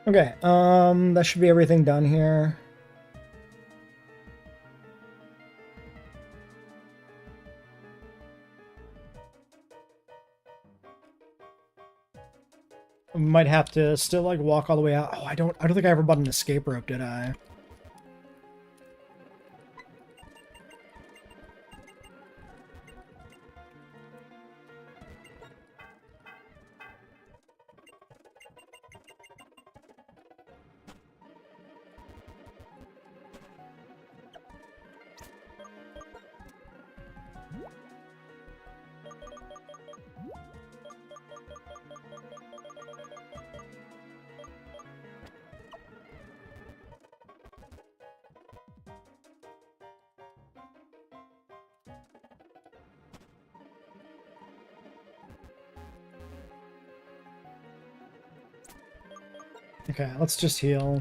Okay, that should be everything done here. Might have to still like walk all the way out. Oh, I don't think I ever bought an escape rope, did I? Okay, let's just heal.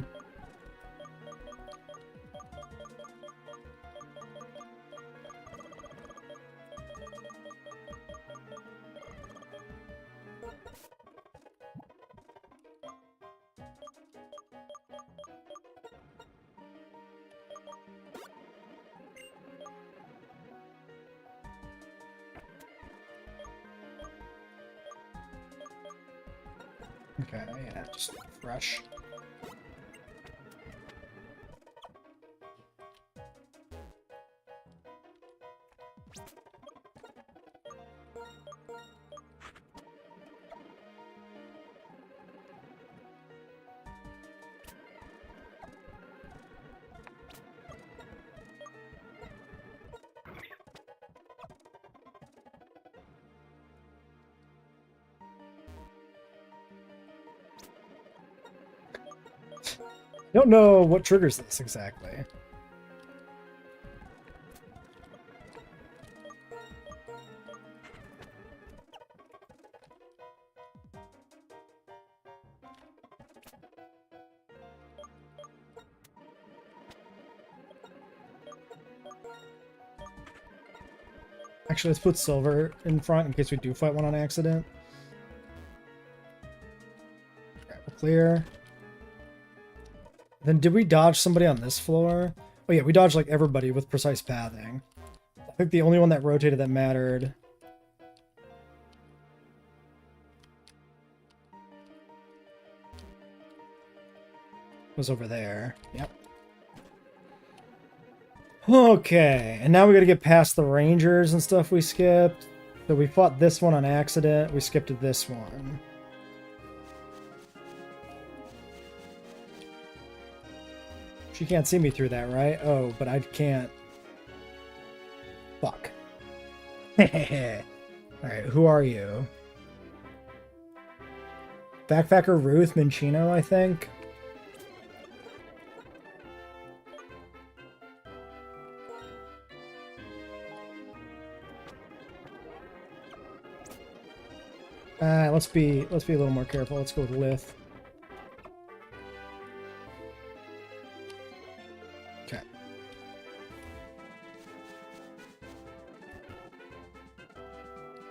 Okay, yeah, just fresh. Don't know what triggers this exactly. Actually, let's put silver in front in case we do fight one on accident. Okay, we'll clear. Then did we dodge somebody on this floor? Oh yeah, we dodged like everybody with precise pathing. I think the only one that rotated that mattered was over there. Yep. Okay, and now we gotta get past the rangers and stuff we skipped. So we fought this one on accident. We skipped this one. She can't see me through that, right? Oh, but I can't. Fuck. Alright, who are you? Backpacker Ruth Minchino, I think? Let's be a little more careful. Let's go with Lith. Okay.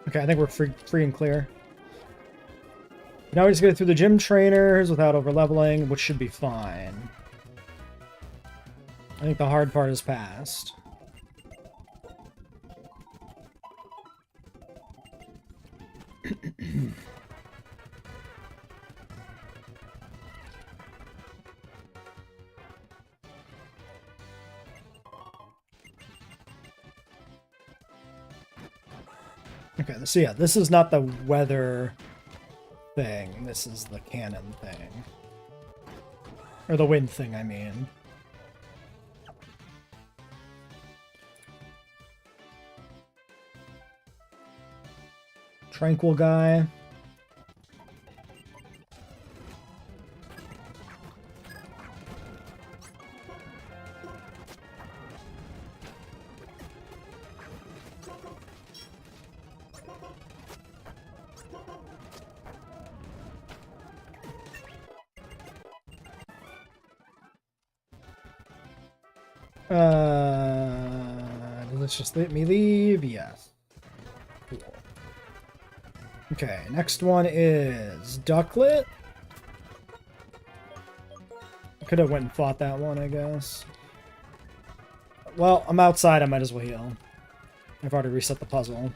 Okay, I think we're free and clear. Now we just get through the gym trainers without over-leveling, which should be fine. I think the hard part is past. Okay, so yeah, this is not the weather thing. This is the cannon thing. Or the wind thing, I mean. Tranquil guy. Let's just let me leave. Yes. Cool. Okay, next one is Ducklet. I could have went and fought that one, I guess. Well, I'm outside. I might as well heal. I've already reset the puzzle.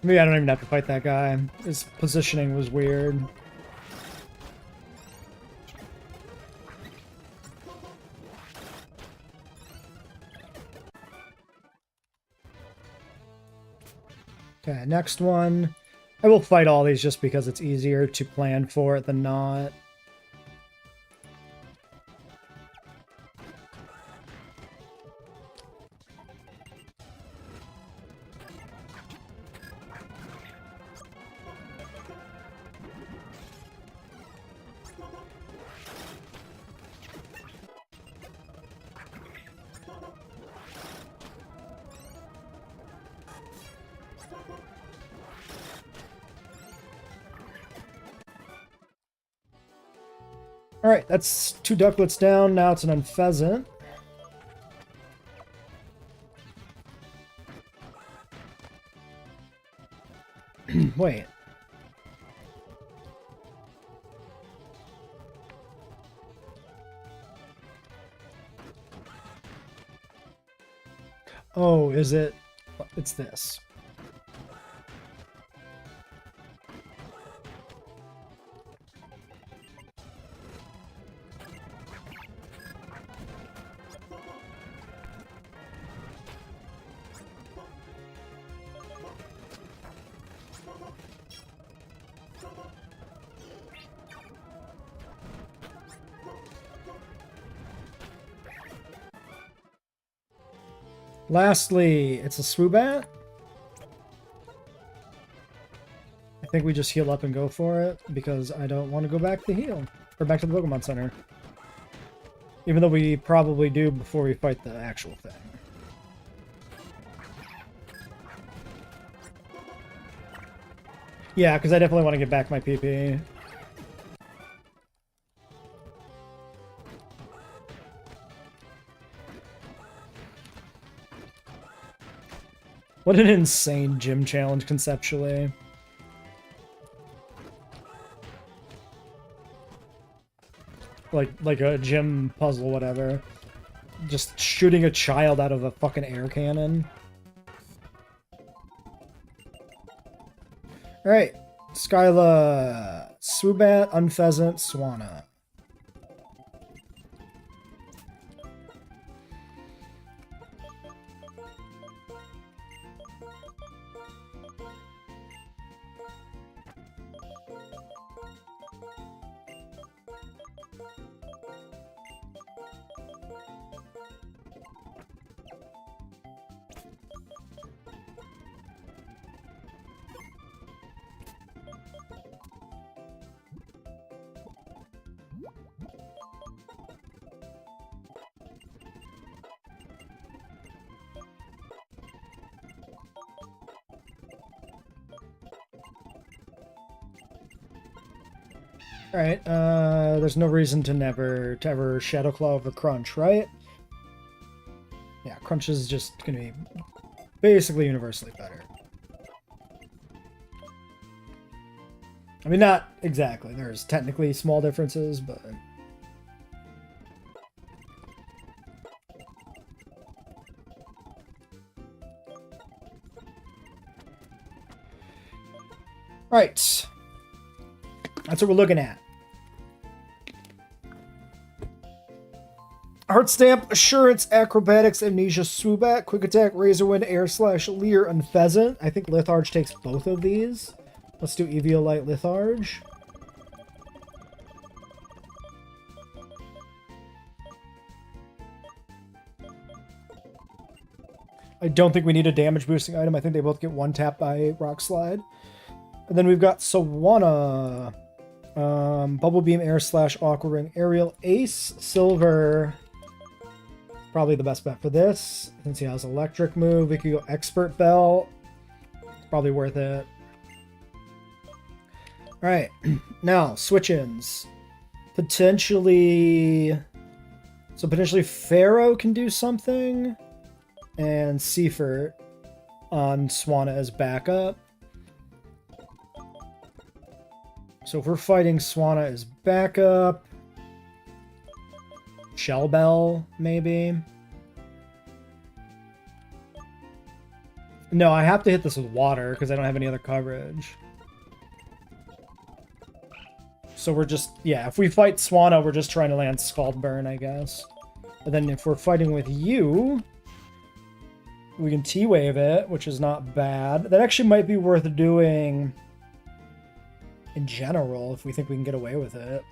Maybe I don't even have to fight that guy. His positioning was weird. Okay, next one. I will fight all these just because it's easier to plan for it than not. Alright, that's 2 ducklets down. Now it's an unpheasant. Wait. Oh, is it? It's this. Lastly, it's a Swoobat. I think we just heal up and go for it, because I don't want to go back to heal. Or back to the Pokemon Center. Even though we probably do before we fight the actual thing. Yeah, because I definitely want to get back my PP. What an insane gym challenge, conceptually. Like a gym puzzle, whatever. Just shooting a child out of a fucking air cannon. Alright. Skyla, Swoobat, Unpheasant, Swanna. Alright, there's no reason to ever Shadow Claw over Crunch, right? Yeah, Crunch is just gonna be basically universally better. I mean, not exactly. There's technically small differences, but... Right. That's what we're looking at. Heart Stamp, Assurance, Acrobatics, Amnesia, Swoobat, Quick Attack, Razor Wind, Air Slash, Leer, and Pheasant. I think Litharge takes both of these. Let's do Eviolite Litharge. I don't think we need a damage boosting item. I think they both get one tap by Rock Slide. And then we've got Swanna. Bubble Beam, Air Slash, Aqua Ring, Aerial, Ace, Silver. Probably the best bet for this. Since he has Electric move, we could go Expert Belt. It's probably worth it. Alright, now, switch-ins. Potentially... So potentially Pharaoh can do something. And Seifert on Swanna as backup. So if we're fighting Swanna as backup... Shell Bell, maybe? No, I have to hit this with water, because I don't have any other coverage. So we're just... Yeah, if we fight Swanna, we're just trying to land Scald Burn, I guess. And then if we're fighting with you... We can T-Wave it, which is not bad. That actually might be worth doing... in general, if we think we can get away with it.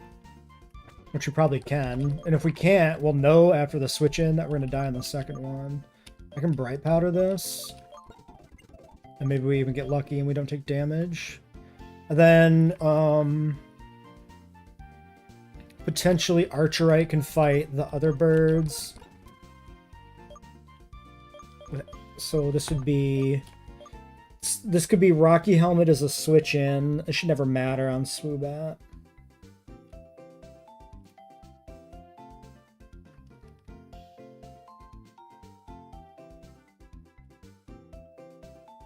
Which we probably can. And if we can't, we'll know after the switch-in that we're going to die on the second one. I can Bright Powder this. And maybe we even get lucky and we don't take damage. And then, potentially Archerite can fight the other birds. So this would be... This could be Rocky Helmet as a switch-in. It should never matter on Swoobat.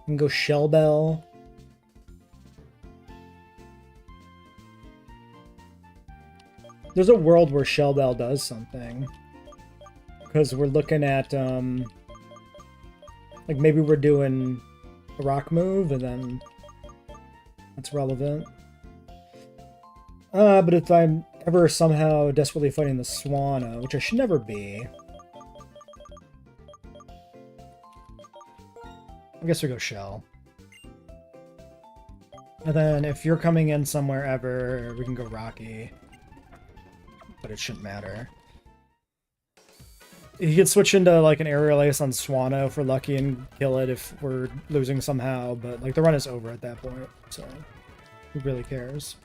We can go Shell Bell. There's a world where Shell Bell does something. Because we're looking at, like maybe we're doing a rock move and then that's relevant. But if I'm ever somehow desperately fighting the Swanna, which I should never be. I guess we go Shell. And then if you're coming in somewhere ever, we can go Rocky. But it shouldn't matter. He could switch into like an aerial ace on Swano for lucky and kill it if we're losing somehow, but like the run is over at that point, so who really cares?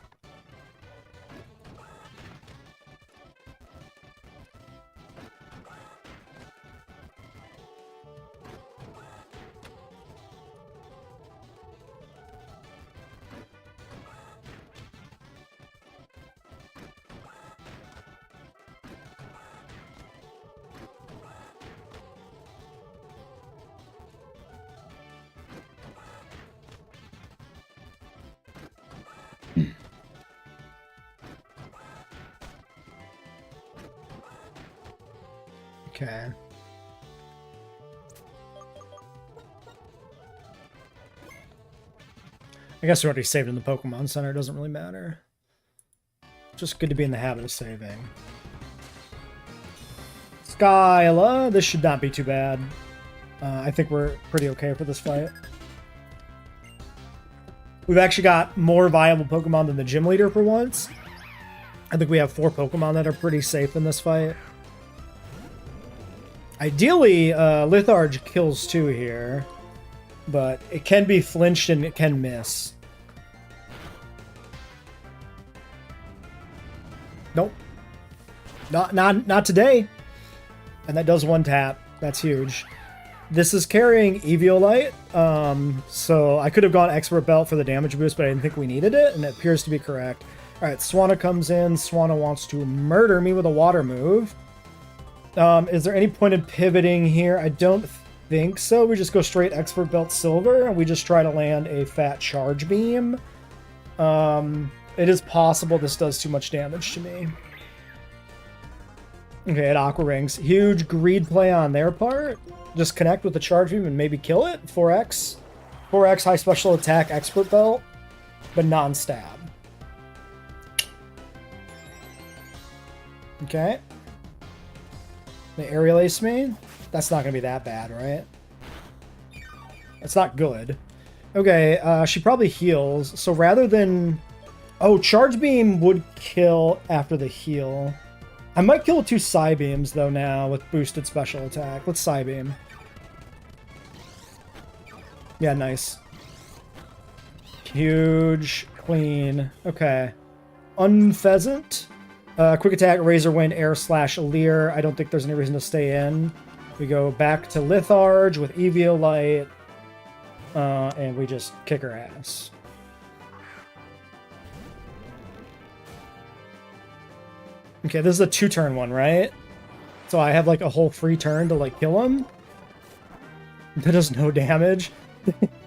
Okay. I guess we already saved in the Pokemon Center, it doesn't really matter. Just good to be in the habit of saving. Skyla, this should not be too bad. I think we're pretty okay for this fight. We've actually got more viable Pokemon than the gym leader for once. I think we have 4 Pokemon that are pretty safe in this fight. Ideally, Litharge kills 2 here, but it can be flinched and it can miss. Nope. Not today. And that does 1 tap. That's huge. This is carrying Eviolite, so I could have gone Expert Belt for the damage boost, but I didn't think we needed it, and it appears to be correct. Alright, Swanna comes in. Swanna wants to murder me with a water move. Is there any point in pivoting here? I don't think so. We just go straight Expert Belt Silver, and we just try to land a fat Charge Beam. It is possible this does too much damage to me. Okay, at Aqua Rings. Huge greed play on their part. Just connect with the Charge Beam and maybe kill it. 4x. 4x high special attack Expert Belt, but non-stab. Okay. The Aerial Ace me? That's not going to be that bad, right? It's not good. Okay, she probably heals. So rather than... Oh, Charge Beam would kill after the heal. I might kill with 2 Psybeams, though, now, with boosted special attack. Let's Psybeam. Yeah, nice. Huge. Clean. Okay. Unpheasant. Quick attack, Razor Wind, Air Slash, Leer. I don't think there's any reason to stay in. We go back to Litharge with Eviolite. And we just kick her ass. Okay, this is a 2-turn one, right? So I have like a whole free turn to like kill him. That does no damage.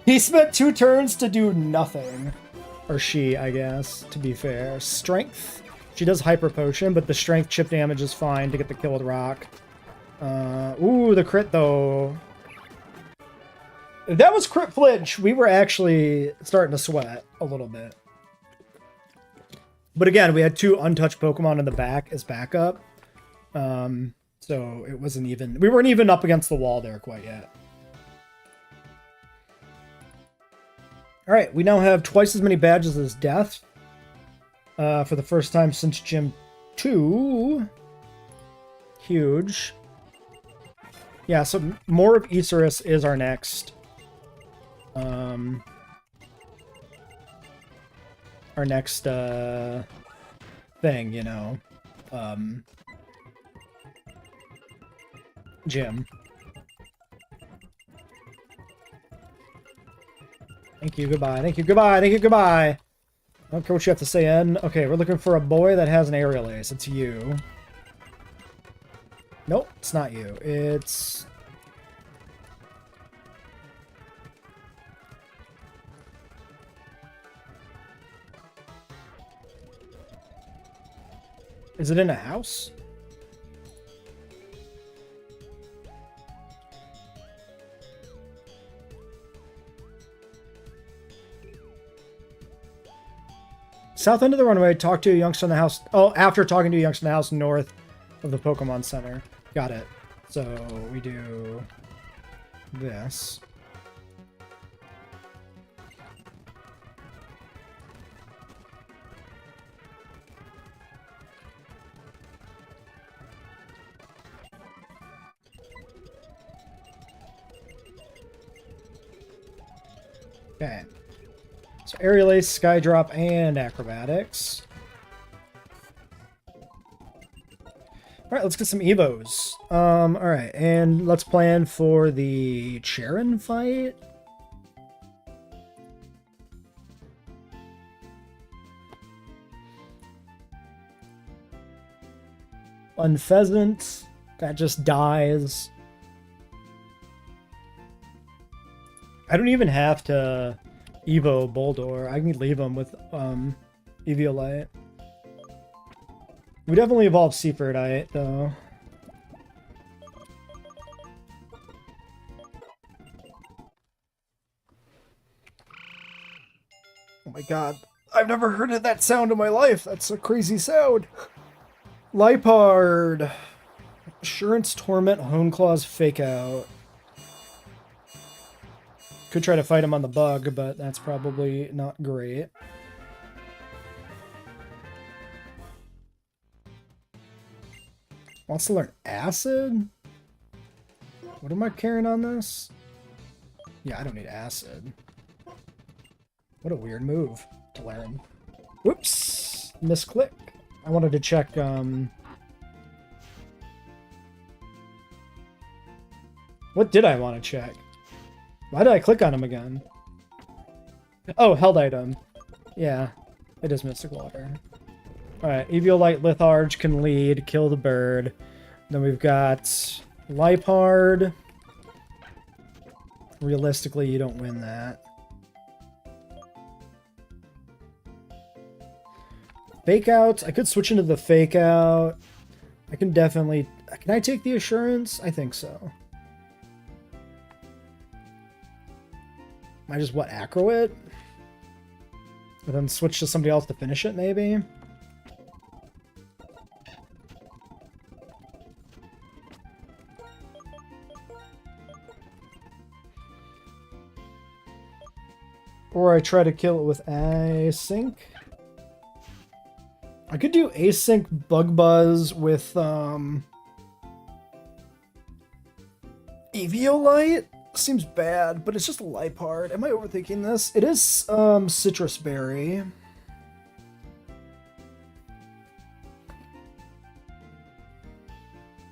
He spent 2 turns to do nothing. Or she, I guess, to be fair. Strength. She does Hyper Potion, but the strength chip damage is fine to get the kill with Rock. Ooh, the crit, though. If that was crit flinch, we were actually starting to sweat a little bit. But again, we had 2 untouched Pokemon in the back as backup. So it wasn't even... We weren't even up against the wall there quite yet. Alright, we now have twice as many badges as Death. For the first time since Gym 2. Huge. Yeah, so more of Isurus is our next... our next, thing, you know. Gym. Thank you, goodbye. Thank you, goodbye. Thank you, goodbye. I don't care what you have to say, N. Okay, we're looking for a boy that has an aerial ace. It's you. Nope, it's not you. It's... Is it in a house? South end of the runway, talk to a youngster in the house. Oh, after talking to a youngster in the house north of the Pokemon Center. Got it. So we do this. Okay. So Aerial Ace, Sky Drop, and Acrobatics. Alright, let's get some Evos. Alright, and let's plan for the Charon fight. Unpheasant, that just dies. I don't even have to Evo Boldor. I can leave him with Eviolite. We definitely evolve Seafordite, though. Oh my god. I've never heard of that sound in my life. That's a crazy sound. Lipard. Assurance, Torment, Honeclaws, Fake Out. Could try to fight him on the bug, but that's probably not great. Wants to learn Acid? What am I carrying on this? Yeah, I don't need Acid. What a weird move to learn. Whoops! Misclick. I wanted to check, what did I want to check? Why did I click on him again? Oh, held item. Yeah, it is Mystic Water. Alright, Eviolite Litharge can lead, kill the bird. Then we've got Lipard. Realistically, you don't win that. Fake Out. I could switch into the Fake Out. I can definitely... Can I take the Assurance? I think so. I just, what, Acro it? And then switch to somebody else to finish it, maybe? Or I try to kill it with Async. I could do Async Bug Buzz with Eviolite. Seems bad, but it's just a Lipard. Am I overthinking this? It is Citrus Berry.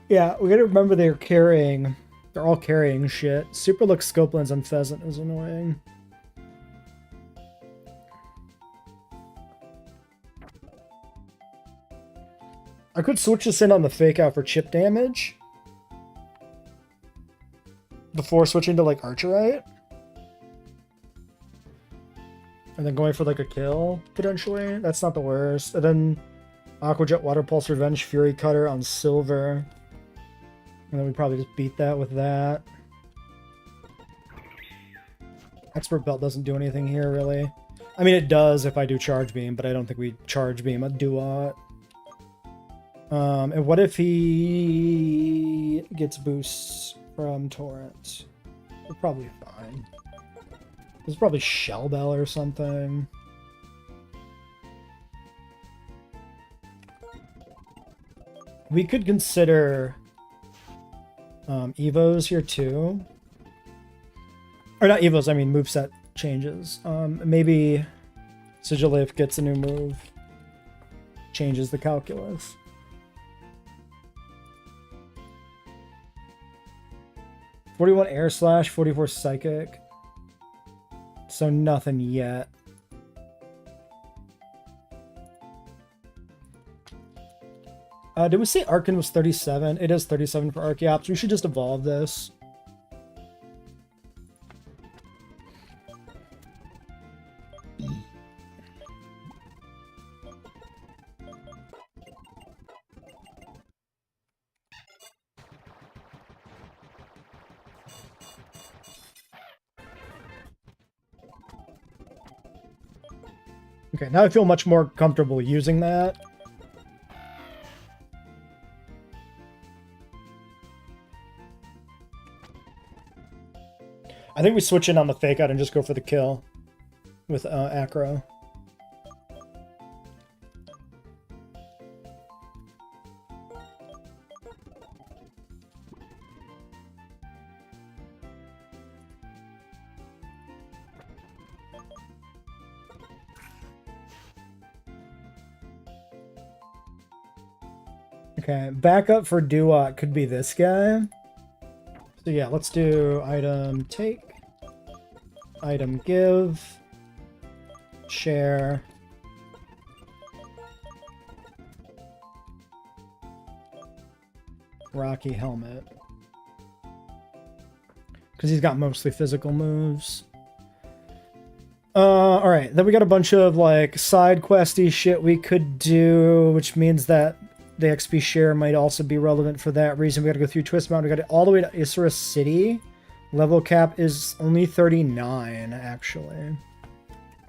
Yeah, we gotta remember they're all carrying shit. Super Lux Scopelands and Pheasant is annoying. I could switch this in on the Fake Out for chip damage before switching to like Archerite. And then going for like a kill, potentially. That's not the worst. And then Aqua Jet, Water Pulse, Revenge, Fury Cutter on Silver. And then we probably just beat that with that. Expert Belt doesn't do anything here, really. I mean, it does if I do Charge Beam, but I don't think we Charge Beam a Duat. And what if he gets boosts from Torrent? We're probably fine. There's probably Shell Bell or something. We could consider Evos here too. Or not Evos, I mean moveset changes. Maybe Sigilif gets a new move. Changes the calculus. $41 Air Slash, $44 Psychic. So nothing yet. Did we say Arcan was 37? It is 37 for Archeops. We should just evolve this. Okay, now I feel much more comfortable using that. I think we switch in on the Fake Out and just go for the kill with Acro. Okay, backup for Duat could be this guy. So yeah, let's do item take, item give, share. Rocky helmet. Because he's got mostly physical moves. Alright, then we got a bunch of, like, side questy shit we could do, which means that the XP share might also be relevant for that reason. We gotta go through Twist Mountain, we gotta all the way to Isra City. Level cap is only 39, actually.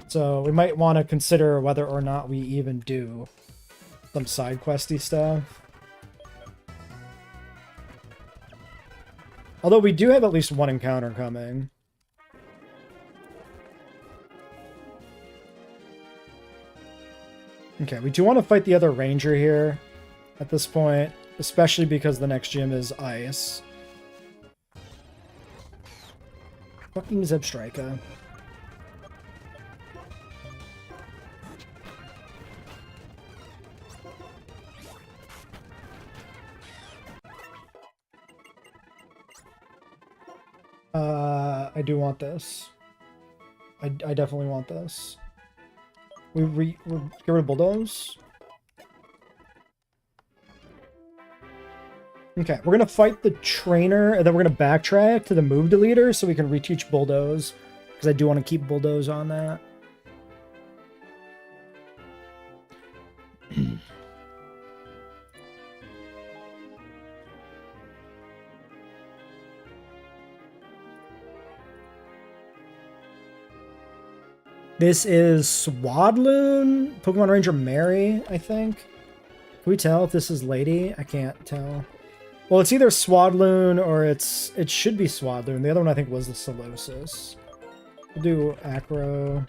So we might want to consider whether or not we even do some side questy stuff. Although we do have at least one encounter coming. Okay, we do want to fight the other ranger here at this point, especially because the next gym is ice. Fucking Zebstrika. I do want this. I definitely want this. We get rid of bulldoze. Okay, we're gonna fight the trainer, and then we're gonna backtrack to the move deleter so we can reteach bulldoze, because I do want to keep bulldoze on that. This is Swadloon, Pokemon Ranger Mary, I think. Can we tell if this is Lady? I can't tell. Well, it's either Swadloon or it should be Swadloon. The other one I think was the Solosis. We'll do Acro.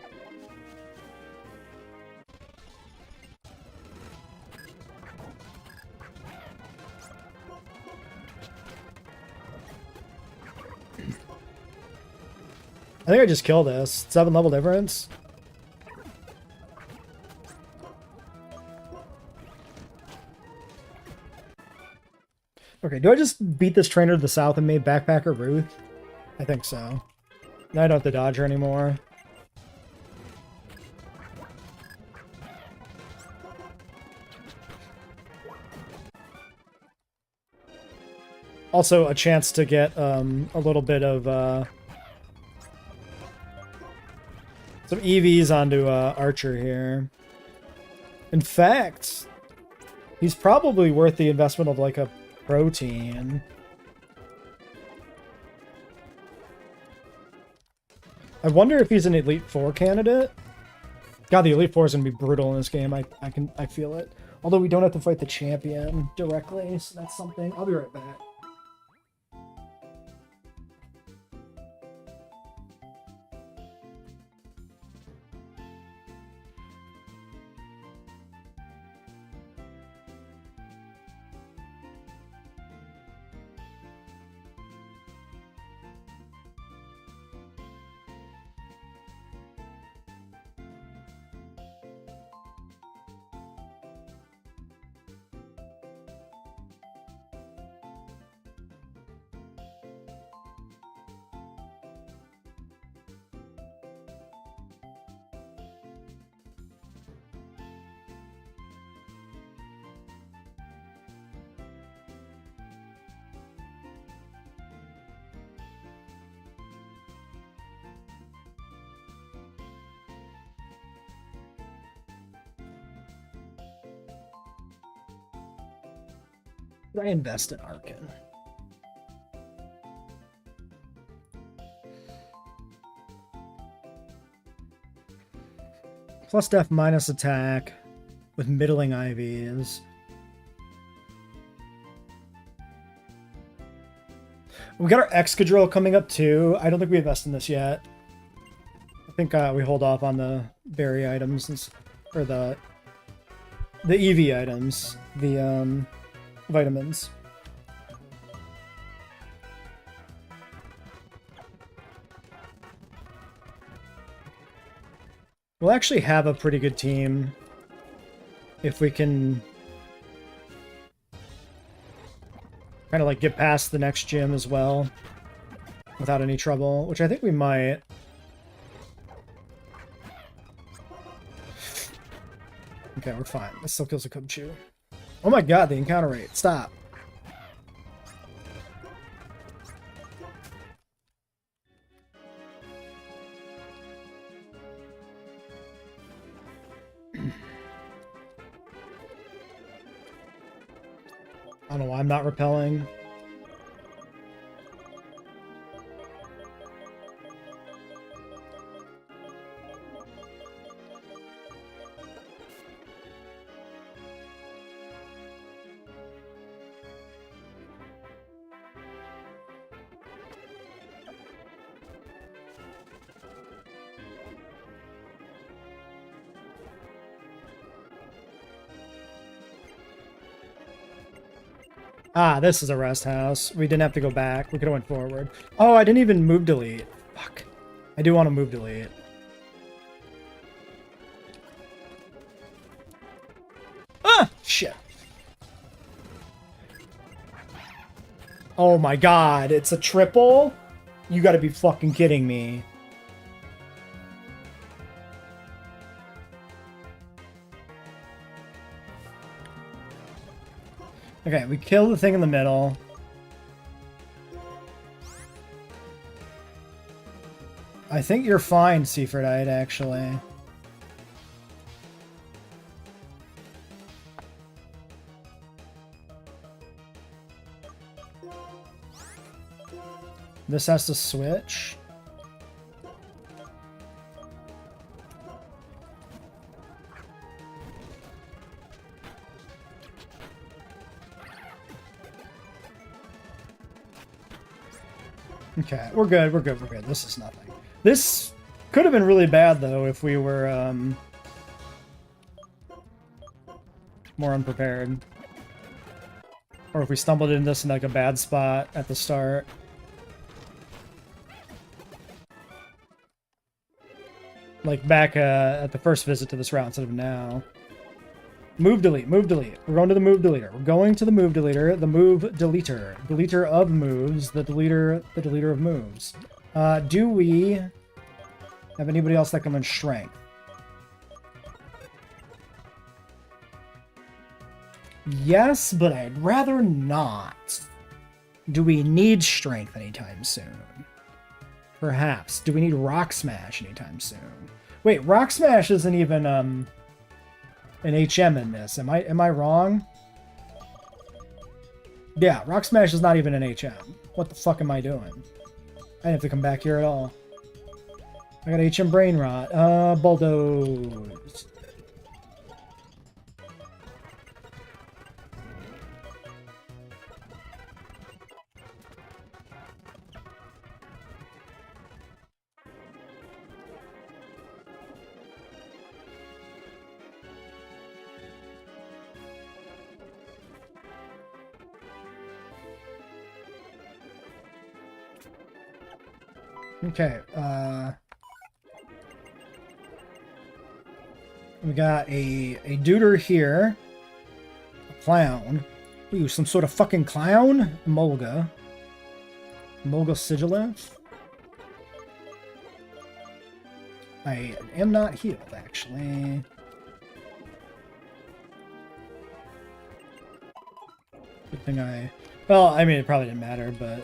I think I just killed this. 7 level difference. Okay, do I just beat this trainer to the south and made Backpacker Ruth? I think so. Now I don't have to dodge her anymore. Also, a chance to get a little bit of some EVs onto Archer here. In fact, he's probably worth the investment of like a protein. I wonder if he's an Elite Four candidate. God, the Elite Four is gonna be brutal in this game. I feel it. Although we don't have to fight the champion directly, so that's something. I'll be right back. I invest in Arkin. Plus def minus attack with middling IVs. We got our Excadrill coming up too. I don't think we invest in this yet. I think we hold off on the berry items or the EV items, the vitamins. We'll actually have a pretty good team if we can kind of like get past the next gym as well without any trouble, which I think we might. Okay, we're fine. This still kills a Kubchu. Oh my god, the encounter rate. Stop. I don't know why I'm not repelling. Ah, this is a rest house. We didn't have to go back. We could have went forward. Oh, I didn't even move delete. Fuck. I do want to move delete. Ah! Shit. Oh my god, it's a triple? You gotta be fucking kidding me. Okay, we kill the thing in the middle. I think you're fine, Seafordite, actually. This has to switch. Okay, we're good, we're good, we're good. This is nothing. This could have been really bad, though, if we were, more unprepared. Or if we stumbled into this in, like, a bad spot at the start. Like, back, at the first visit to this route instead of now. Move delete, move delete. We're going to the move deleter. We're going to the move deleter, the move deleter. Deleter of moves, the deleter of moves. Do we have anybody else that come in strength? Yes, but I'd rather not. Do we need strength anytime soon? Perhaps. Do we need Rock Smash anytime soon? Wait, Rock Smash isn't even, an HM in this. Am I wrong? Yeah, Rock Smash is not even an HM. What the fuck am I doing? I didn't have to come back here at all. I got HM Brain Rot. Bulldoze. Okay, we got a duder here. A clown. Ooh, some sort of fucking clown? Mulga. Mulga Sigilith? I am not healed, actually. Good thing I... Well, I mean, it probably didn't matter, but...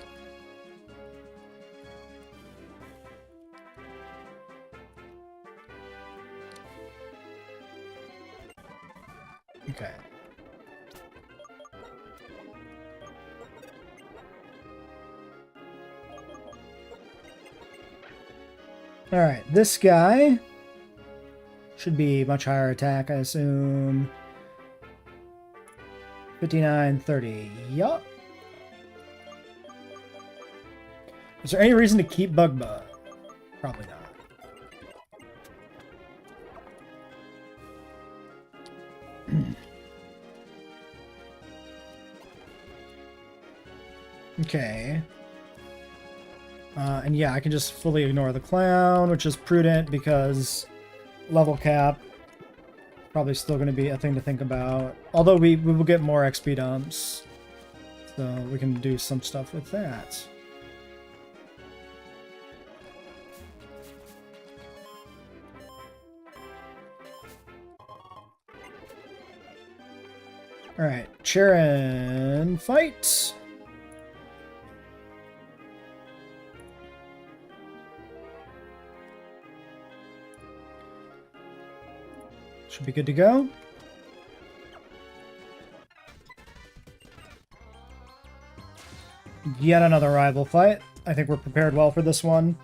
Okay. Alright, this guy should be much higher attack, I assume. 59, 30. Yup. Is there any reason to keep Bug Bug? Probably not. Okay. And yeah, I can just fully ignore the clown, which is prudent because level cap probably still going to be a thing to think about. Although we will get more XP dumps. So we can do some stuff with that. Alright, Charon, fight! Should be good to go. Yet another rival fight. I think we're prepared well for this one.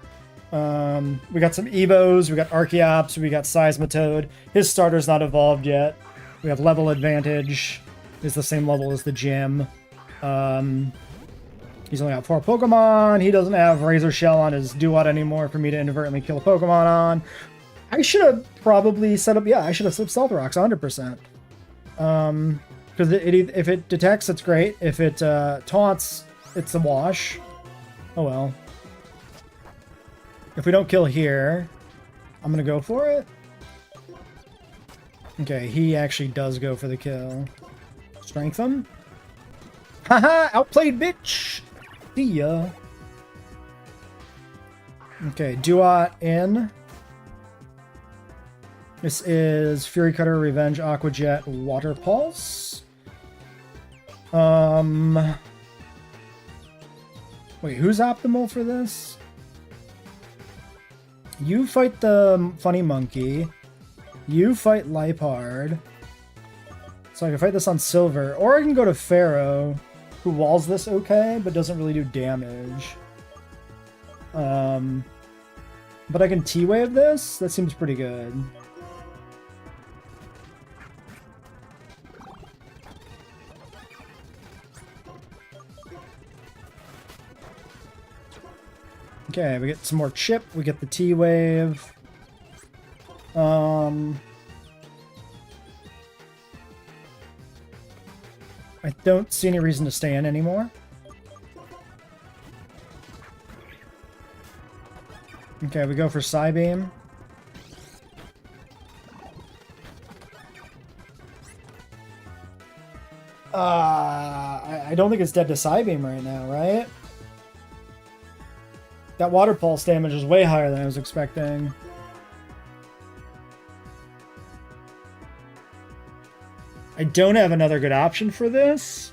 We got some Evos, we got Archeops, we got Seismitoad. His starter's not evolved yet. We have level advantage. Is the same level as the gym. He's only got 4 Pokemon. He doesn't have Razor Shell on his Duat anymore for me to inadvertently kill a Pokemon on. I should have probably set up... Yeah, I should have set up Stealth Rocks 100%. Because if it detects, it's great. If it taunts, it's a wash. Oh well. If we don't kill here, I'm going to go for it. Okay, he actually does go for the kill. Strength him. Haha! Outplayed, bitch! See ya. Okay, Duat in. This is Fury Cutter, Revenge, Aqua Jet, Water Pulse. Wait, who's optimal for this? You fight the Funny Monkey. You fight Lipard. So I can fight this on Silver. Or I can go to Pharaoh, who walls this okay, but doesn't really do damage. But I can T-Wave this? That seems pretty good. Okay, we get some more chip. We get the T-Wave. I don't see any reason to stay in anymore. Okay, we go for Psybeam. I don't think it's dead to Psybeam right now, right? That Water Pulse damage is way higher than I was expecting. I don't have another good option for this.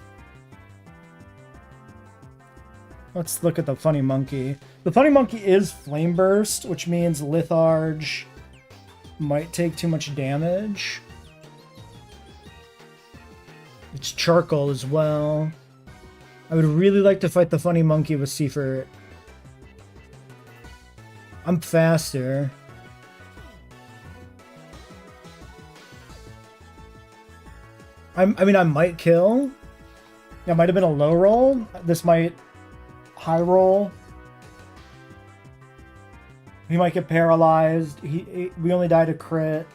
Let's look at the Funny Monkey. The Funny Monkey is Flame Burst, which means Litharge might take too much damage. It's Charcoal as well. I would really like to fight the Funny Monkey with Seafert. I'm faster. I mean, I might kill. That might have been a low roll. This might high roll. He might get paralyzed. We only died to crit.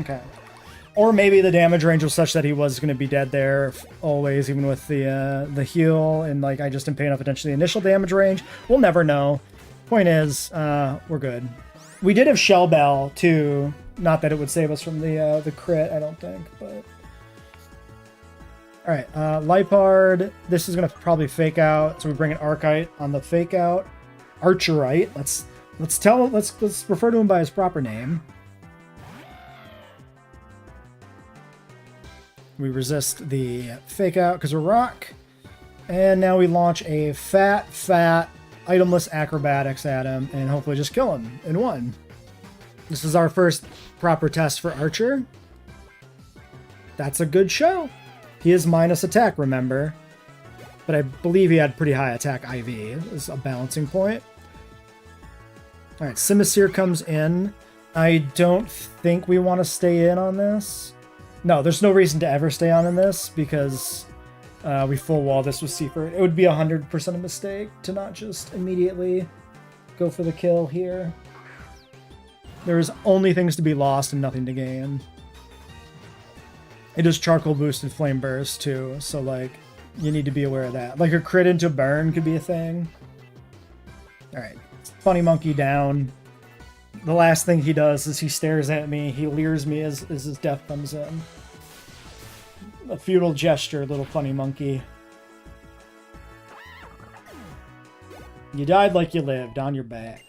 Okay. Or maybe the damage range was such that he was going to be dead there always, even with the heal, and like I just didn't pay enough attention to the initial damage range. We'll never know. Point is, we're good. We did have Shell Bell too. Not that it would save us from the crit, I don't think, but all right. Lipard. This is gonna probably fake out, so we bring an Arcite on the fake out. Archerite. Let's refer to him by his proper name. We resist the fake out because we're rock. And now we launch a fat itemless acrobatics at him and hopefully just kill him in one. This is our first proper test for Archer. That's a good show. He is minus attack, remember. But I believe he had pretty high attack IV as a balancing point. Alright, Simisear comes in. I don't think we want to stay in on this. No, there's no reason to ever stay on in this because we full wall this with Seafert. It would be 100% a mistake to not just immediately go for the kill here. There's only things to be lost and nothing to gain. It is Charcoal Boost and Flame Burst too, so like you need to be aware of that. Like a crit into burn could be a thing. Alright, Funny Monkey down. The last thing he does is he stares at me, he leers me as his death comes in. A futile gesture, little funny monkey. You died like you lived, on your back.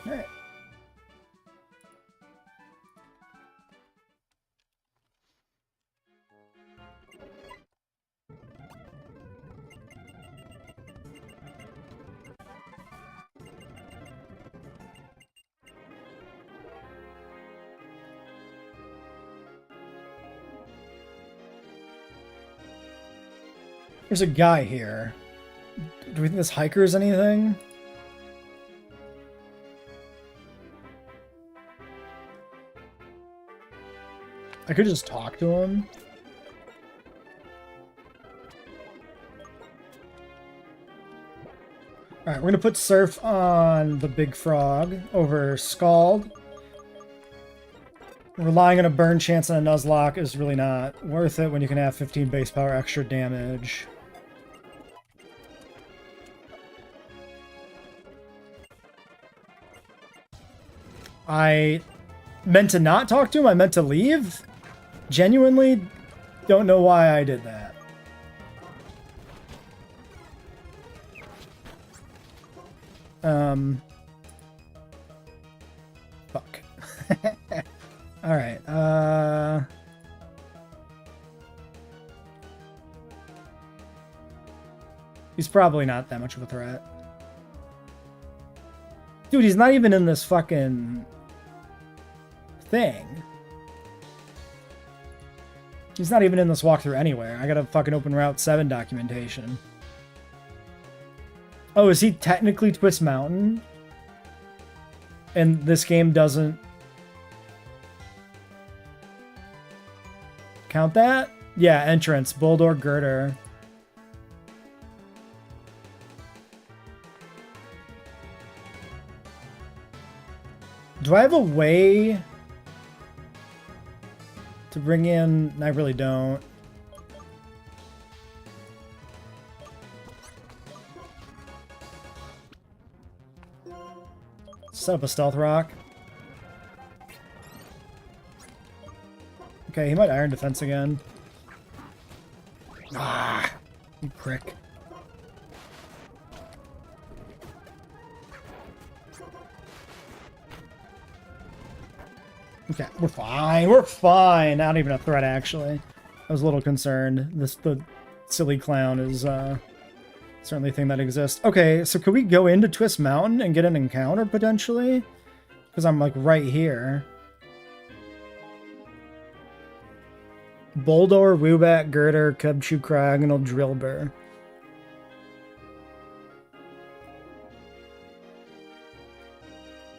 Alright. There's a guy here. Do we think this hiker is anything? I could just talk to him. Alright, we're gonna put Surf on the big frog over Scald. Relying on a burn chance on a Nuzlocke is really not worth it when you can have 15 base power extra damage. I meant to not talk to him, I meant to leave. Genuinely don't know why I did that. Fuck. Alright, he's probably not that much of a threat. Dude, he's not even in this fucking thing. He's not even in this walkthrough anywhere. I gotta fucking open Route 7 documentation. Oh, is he technically Twist Mountain? And this game doesn't count that? Yeah, entrance. Bulldor Girder. Do I have a way to bring in... I really don't. Set up a stealth rock. Okay, he might Iron Defense again. Ah, you prick. Okay, we're fine. We're fine. Not even a threat, actually. I was a little concerned. The silly clown is certainly a thing that exists. Okay, so could we go into Twist Mountain and get an encounter potentially? Because I'm like right here. Boldor, Woobat, Girder, Cubchoo, Cragnal, Drillbur.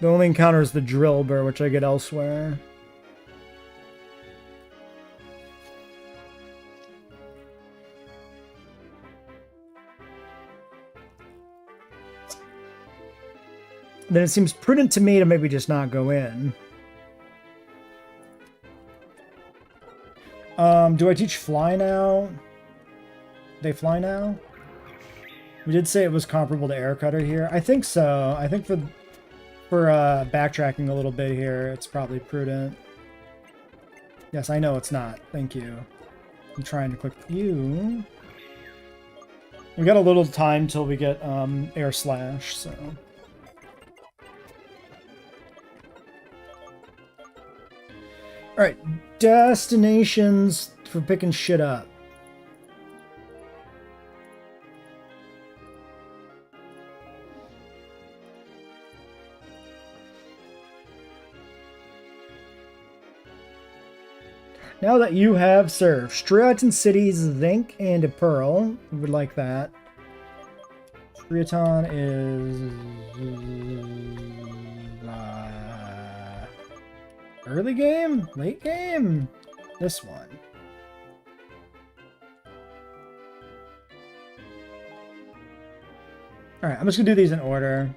The only encounter is the Drillbur, which I get elsewhere. Then it seems prudent to me to maybe just not go in. Do I teach Fly now? They fly now? We did say it was comparable to Air Cutter here. I think so. I think for backtracking a little bit here, it's probably prudent. Yes, I know it's not. Thank you. I'm trying to click you. We got a little time till we get Air Slash, so... Alright, destinations for picking shit up. Now that you have served Striaton City's Zinc and a Pearl, we would like that. Striaton is... early game? Late game? This one. Alright, I'm just gonna do these in order.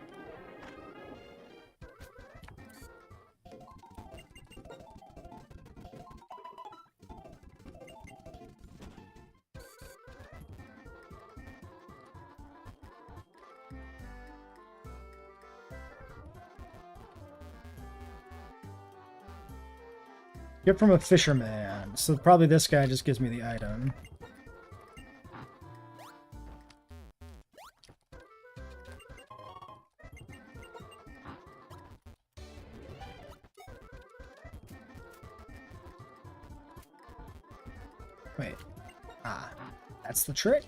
Get from a fisherman. So probably this guy just gives me the item. Wait. Ah, that's the trick.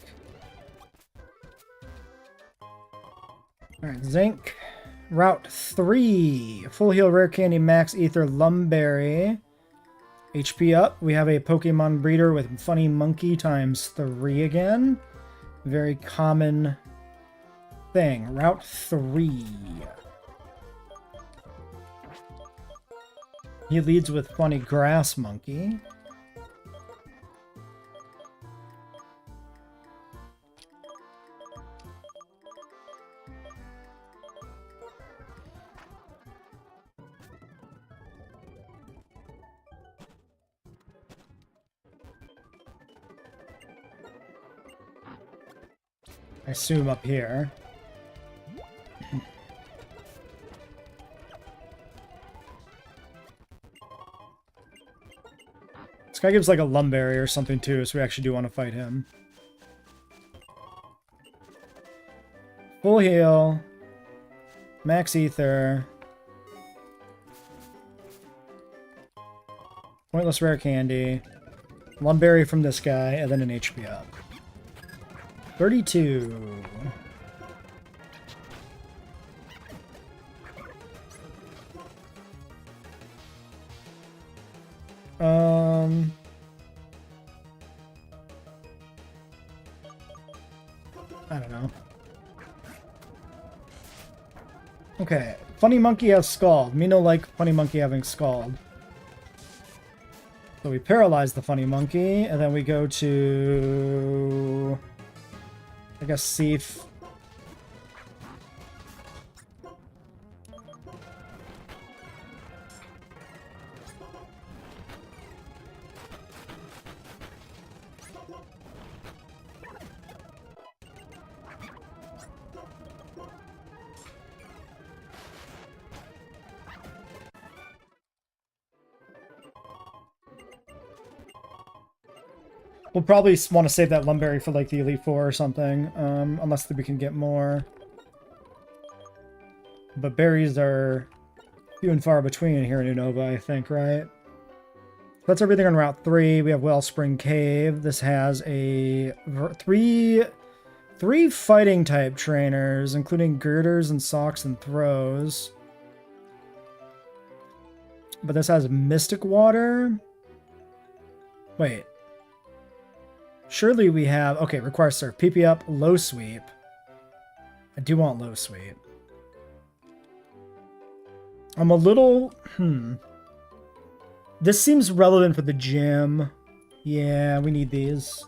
Alright, zinc. Route 3. Full heal, rare candy, max ether, lumberry. HP up. We have a Pokemon breeder with funny monkey times 3 again. Very common thing. Route 3. He leads with funny grass monkey. I assume up here. This guy gives like a lumberry or something too, so we actually do want to fight him. Full heal. Max ether. Pointless rare candy. Lumberry from this guy, and then an HP up. 32. I don't know. Okay, Funny Monkey has Scald. Me no like Funny Monkey having Scald. So we paralyze the Funny Monkey, and then we go to... I guess see if... We'll probably want to save that lumberry for like the Elite Four or something, unless we can get more. But berries are few and far between here in Unova, I think, right? That's everything on Route 3. We have Wellspring Cave. This has a three fighting type trainers, including girders and socks and throws. But this has Mystic Water. Wait. Surely we have... Okay, requires surf. PP up, low sweep. I do want low sweep. I'm a little... This seems relevant for the gym. Yeah, we need these.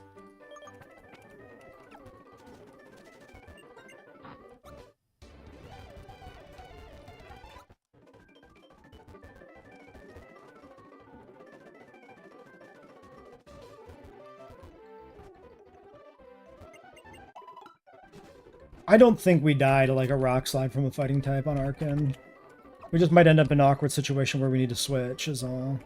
I don't think we die to like a rock slide from a fighting type on Arkin. We just might end up in an awkward situation where we need to switch, is all.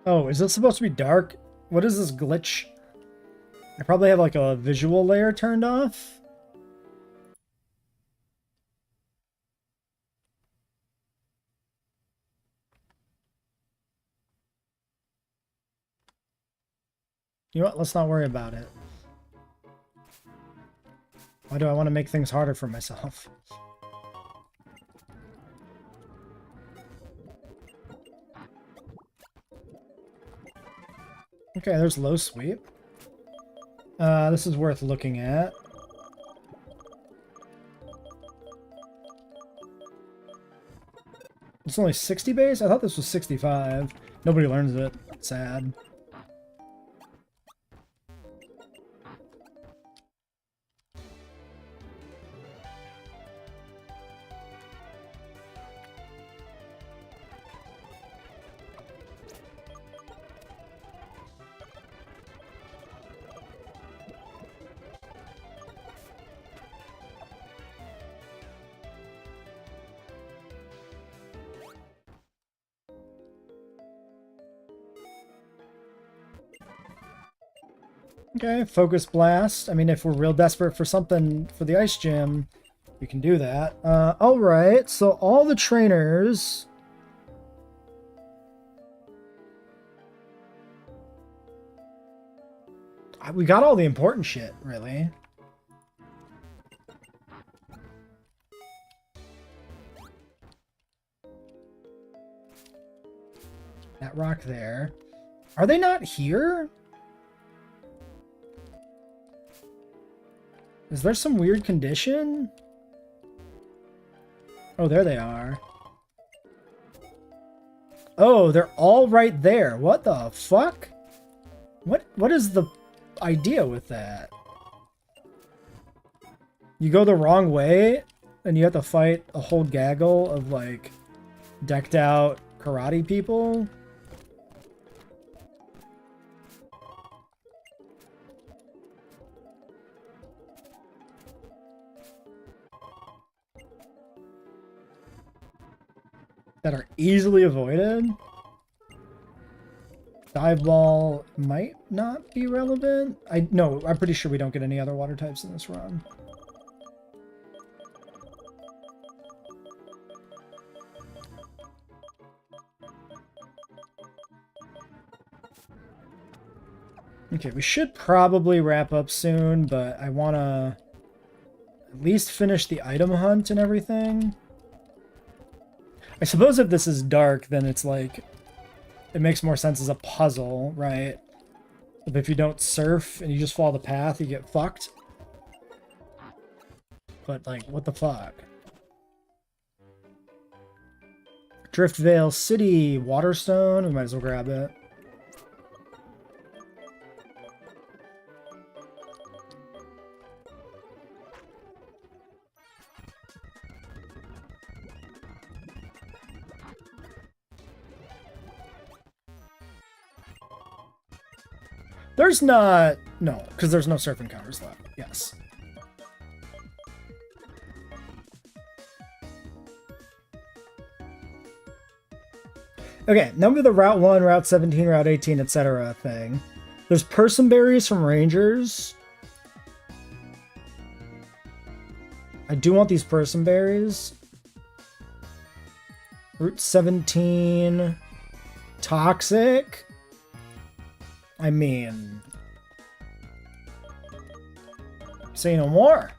Oh, is this supposed to be dark? What is this glitch? I probably have like a visual layer turned off. You know what? Let's not worry about it. Why do I want to make things harder for myself? Okay, there's low sweep. This is worth looking at. It's only 60 base? I thought this was 65. Nobody learns it. Sad. Okay, Focus Blast. I mean, if we're real desperate for something for the Ice Gym, we can do that. Alright, so all the trainers... We got all the important shit, really. That rock there. Are they not here? Is there some weird condition? Oh, there they are. Oh, they're all right there. What the fuck? What is the idea with that? You go the wrong way, and you have to fight a whole gaggle of, like, decked out karate people? That are easily avoided? Dive ball might not be relevant. No, I'm pretty sure we don't get any other water types in this run. Okay, we should probably wrap up soon, but I want to at least finish the item hunt and everything. I suppose if this is dark, then it's like, it makes more sense as a puzzle, right? But if you don't surf and you just follow the path, you get fucked. But, like, what the fuck? Driftvale City, Waterstone, we might as well grab it. There's not... No, because there's no surf encounters left. Yes. Okay, now we have the Route 1, Route 17, Route 18, etc. thing. There's person berries from Rangers. I do want these person berries. Route 17... Toxic? I mean... Say no more.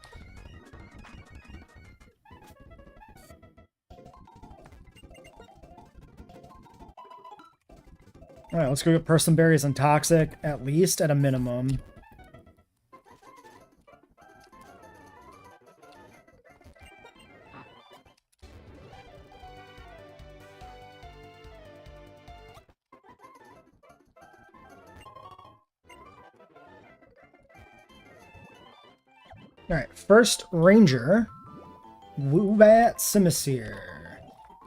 Alright, let's go get person berries and toxic, at least at a minimum. Alright, first Ranger. Woobat Simisear.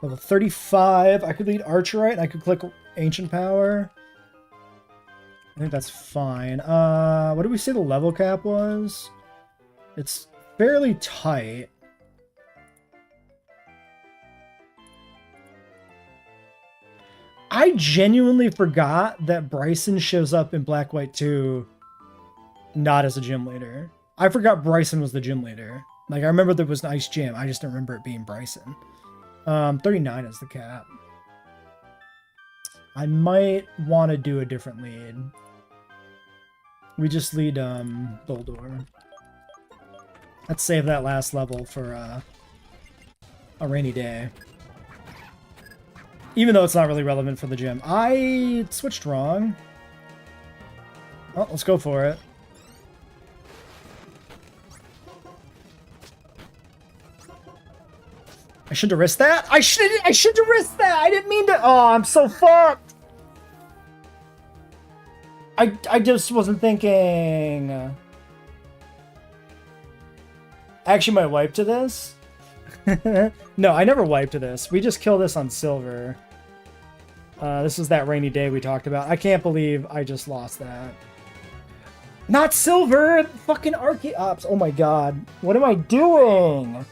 Level 35. I could lead Archerite and I could click Ancient Power. I think that's fine. What did we say the level cap was? It's fairly tight. I genuinely forgot that Bryson shows up in Black White 2 not as a gym leader. I forgot Bryson was the gym leader. Like, I remember there was an Ice Gym. I just don't remember it being Bryson. 39 is the cap. I might want to do a different lead. We just lead, Boldor. Let's save that last level for, a rainy day. Even though it's not really relevant for the gym. I switched wrong. Well, let's go for it. I should have risked that. I should have risked that. I didn't mean to. Oh, I'm so fucked. I just wasn't thinking. I actually might wipe to this. No, I never wiped to this. We just kill this on silver. This is that rainy day we talked about. I can't believe I just lost that. Not silver! Fucking Archeops! Oh my god. What am I doing?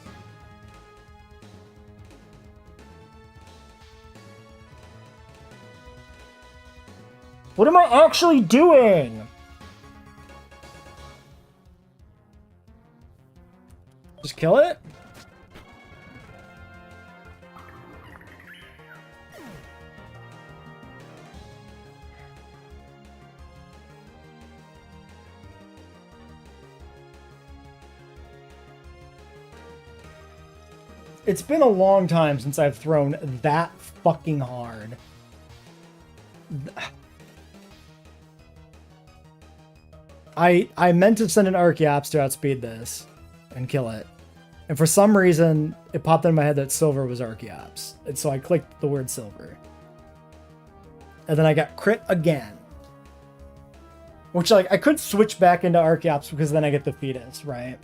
What am I actually doing? Just kill it? It's been a long time since I've thrown that fucking hard. I meant to send an Archeops to outspeed this and kill it. And for some reason, it popped in my head that silver was Archeops. And so I clicked the word silver. And then I got crit again. Which, like, I could switch back into Archeops because then I get the fetus, right?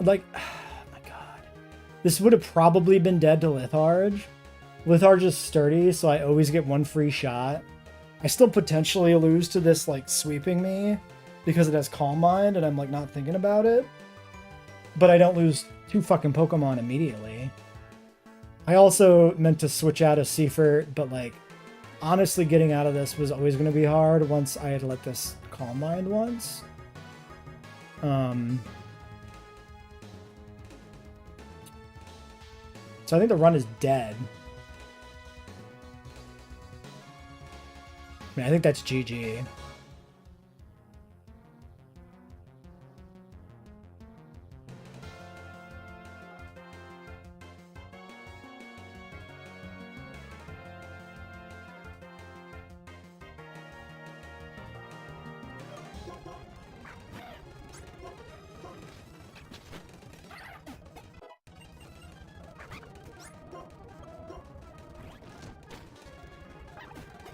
Like, oh my god. This would have probably been dead to Litharge. Litharge is sturdy, so I always get one free shot. I still potentially lose to this, like, sweeping me because it has Calm Mind and I'm, like, not thinking about it. But I don't lose 2 fucking Pokemon immediately. I also meant to switch out of Seifert, but, like, honestly getting out of this was always going to be hard once I had let this Calm Mind once. So I think the run is dead. I mean, I think that's GG.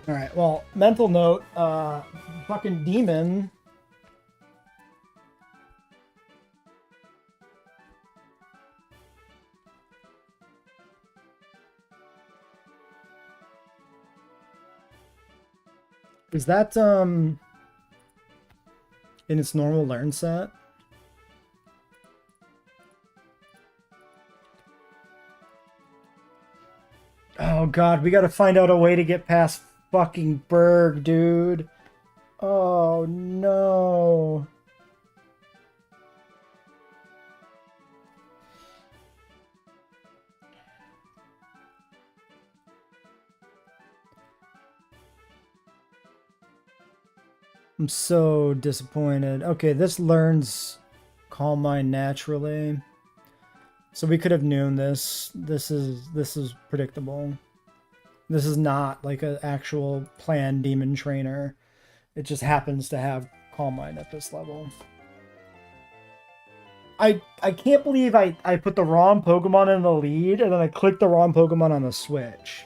Alright, well, mental note, fucking demon. Is that, in its normal learn set? Oh god, we gotta find out a way to get past fucking Berg, dude. Oh no. I'm so disappointed. Okay, this learns Calm Mind naturally. So we could have known this. This is predictable. This is not like an actual planned demon trainer. It just happens to have Calm Mind at this level. I can't believe I put the wrong Pokemon in the lead and then I clicked the wrong Pokemon on the Switch.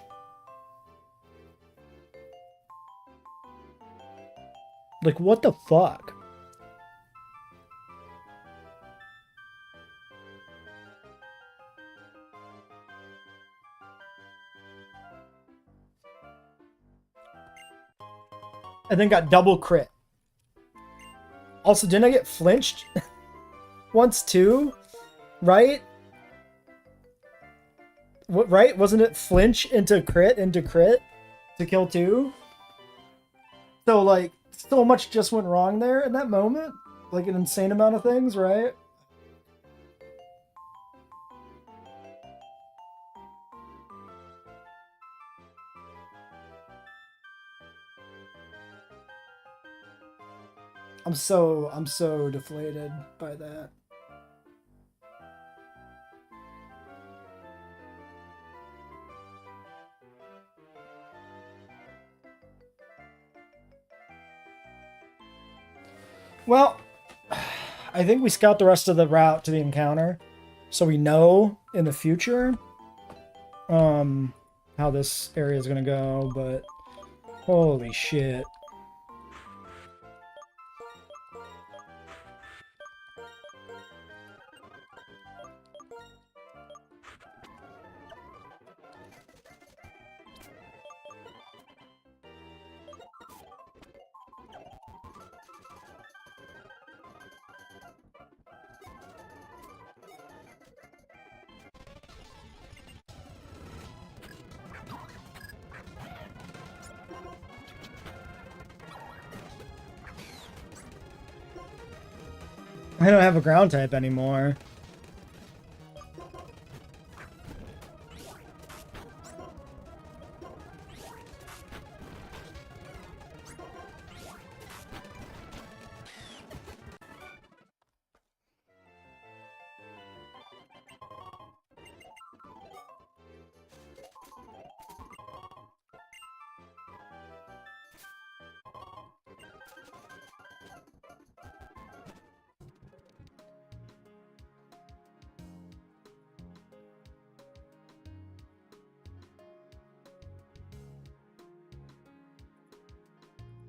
Like, what the fuck? And then got double crit. Also, didn't I get flinched? Once too? Right? What, right? Wasn't it flinch into crit to kill 2? So, like, so much just went wrong there in that moment. Like, an insane amount of things, right? I'm so deflated by that. Well, I think we scout the rest of the route to the encounter. so we know in the future how this area is gonna go, but holy shit. I don't have a ground type anymore.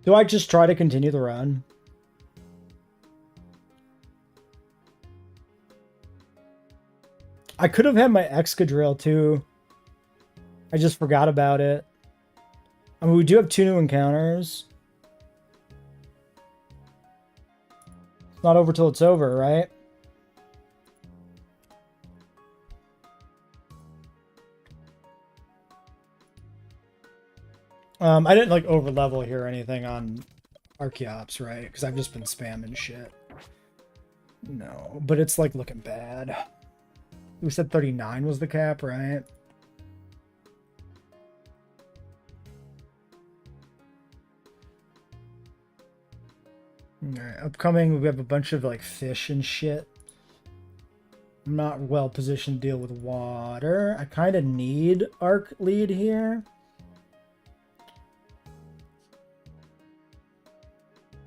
Do I just try to continue the run? I could have had my Excadrill too. I just forgot about it. I mean, we do have 2 new encounters. It's not over till it's over, right? I didn't like over level here or anything on Archeops, right? Because I've just been spamming shit. No, but it's like looking bad. We said 39 was the cap, right? Alright, upcoming, we have a bunch of like fish and shit. I'm not well positioned to deal with water. I kind of need Arc lead here.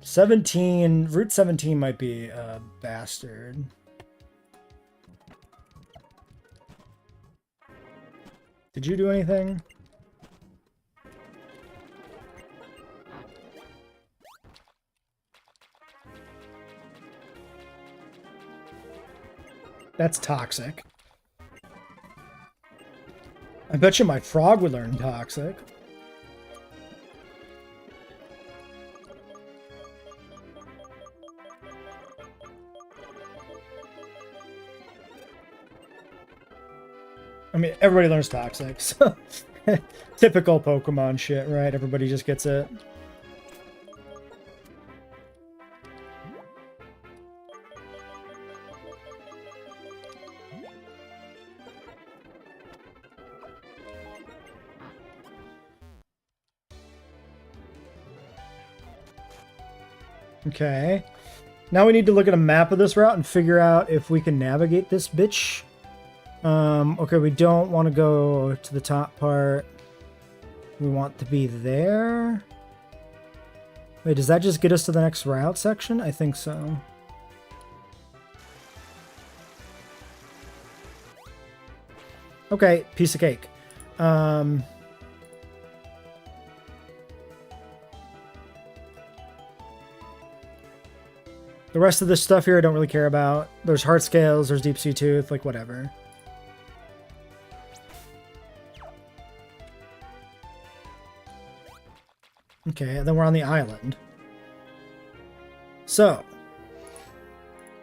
17, Route 17 might be a bastard. Did you do anything? That's toxic. I bet you my frog would learn toxic. I mean, everybody learns toxic, so typical Pokemon shit, right? Everybody just gets it. Okay. Now we need to look at a map of this route and figure out if we can navigate this bitch. Okay, we don't want to go to the top part. We want to be there. Wait, does that just get us to the next route section? I think so. Okay, piece of cake. The rest of this stuff here I don't really care about. There's heart scales, there's deep sea tooth, like whatever. Okay, and then we're on the island. So,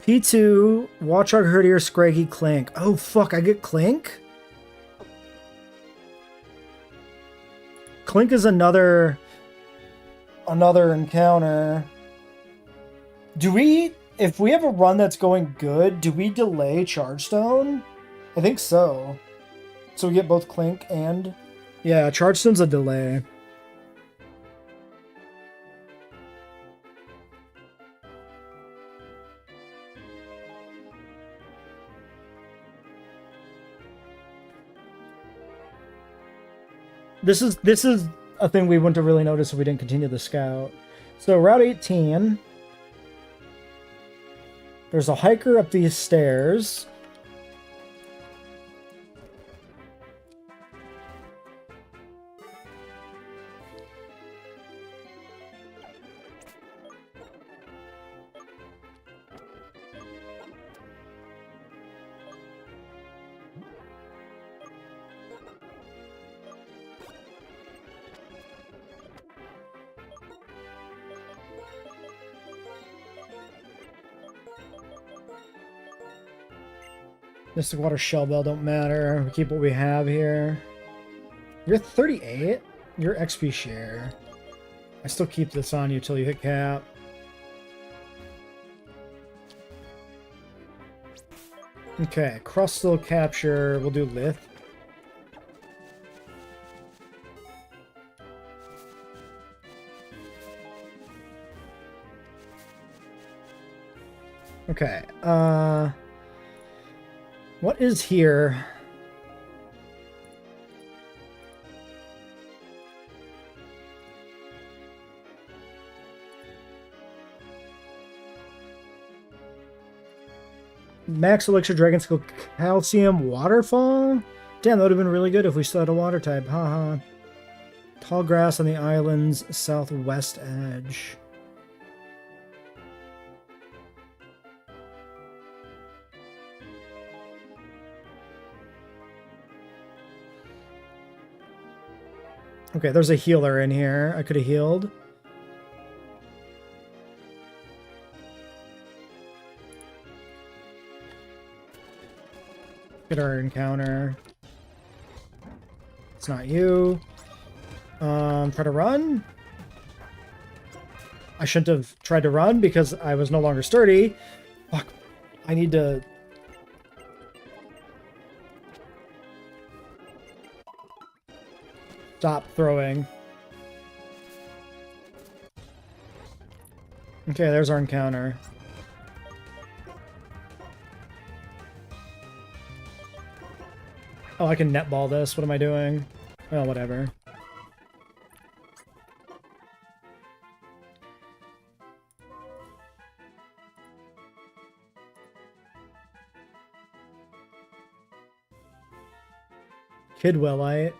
P2, Watchog, Herdier, Scraggy, Clink. Oh, fuck, I get Clink? Clink is another encounter. Do we, if we have a run that's going good, do we delay Chargestone? I think so. So we get both Clink and... Yeah, Chargestone's a delay. This is a thing we wouldn't have really noticed if we didn't continue the scout. So Route 18. There's a hiker up these stairs. Mystic Water Shell Bell don't matter. We keep what we have here. You're 38? Your XP share. I still keep this on you till you hit cap. Okay, Crustal Capture. We'll do Lith. Okay, what is here? Max Elixir Dragon Skill Calcium Waterfall? Damn, that would have been really good if we still had a water type. Haha. Tall grass on the island's southwest edge. Okay, there's a healer in here. I could have healed. Get our encounter. It's not you. Try to run. I shouldn't have tried to run because I was no longer sturdy. Fuck. I need to... stop throwing. Okay, there's our encounter. Oh, I can netball this. What am I doing? Oh, whatever. Kidwellite.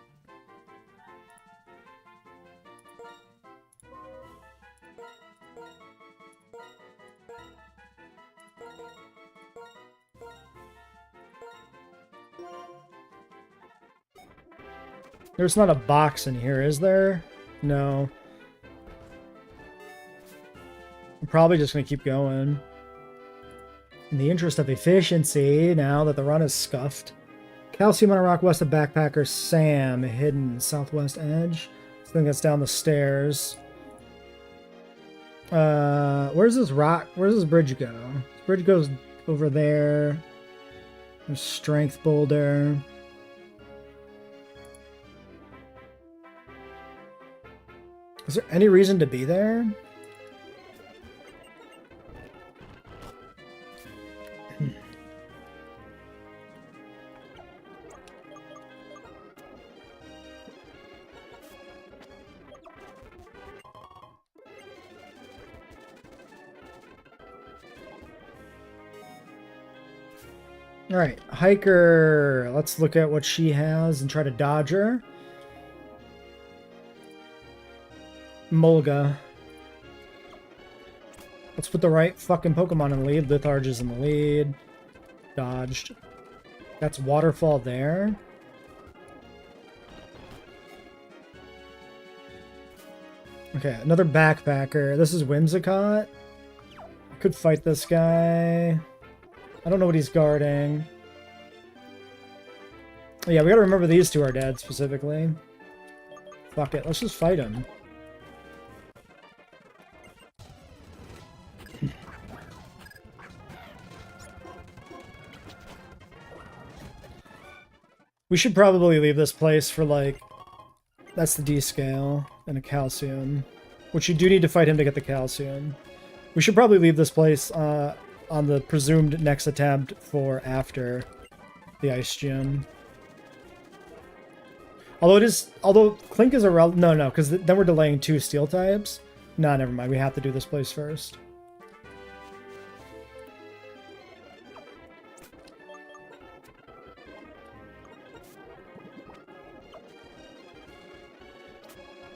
There's not a box in here, is there? No. I'm probably just going to keep going. In the interest of efficiency, now that the run is scuffed. Calcium on a rock west of Backpacker Sam, hidden southwest edge. I think that's down the stairs. Where's this rock? Where's this bridge go? This bridge goes over there. There's Strength Boulder. Is there any reason to be there? All right, Hiker. Let's look at what she has and try to dodge her. Mulga. Let's put the right fucking Pokemon in the lead. Litharge is in the lead. Dodged. That's Waterfall there. Okay, another Backpacker. This is Whimsicott. I could fight this guy. I don't know what he's guarding. Yeah, we gotta remember these two are dead, specifically. Fuck it, let's just fight him. We should probably leave this place for, like... That's the D-scale and a calcium. Which you do need to fight him to get the calcium. We should probably leave this place on the presumed next attempt for after the Ice Gym. Although Clink is a no, because then we're delaying 2 steel types. Nah, never mind. We have to do this place first.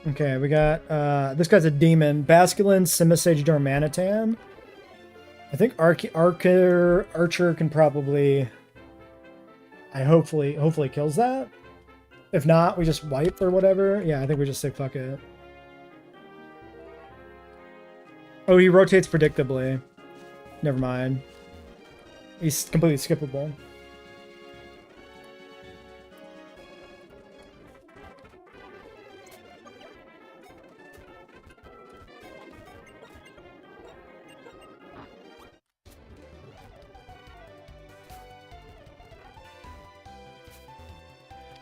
Okay, we got, this guy's a demon. Basculin, Simisage, Darmanitan. I think Archer can probably... hopefully kills that. If not, we just wipe or whatever. Yeah, I think we just say fuck it. Oh, he rotates predictably. Never mind. He's completely skippable.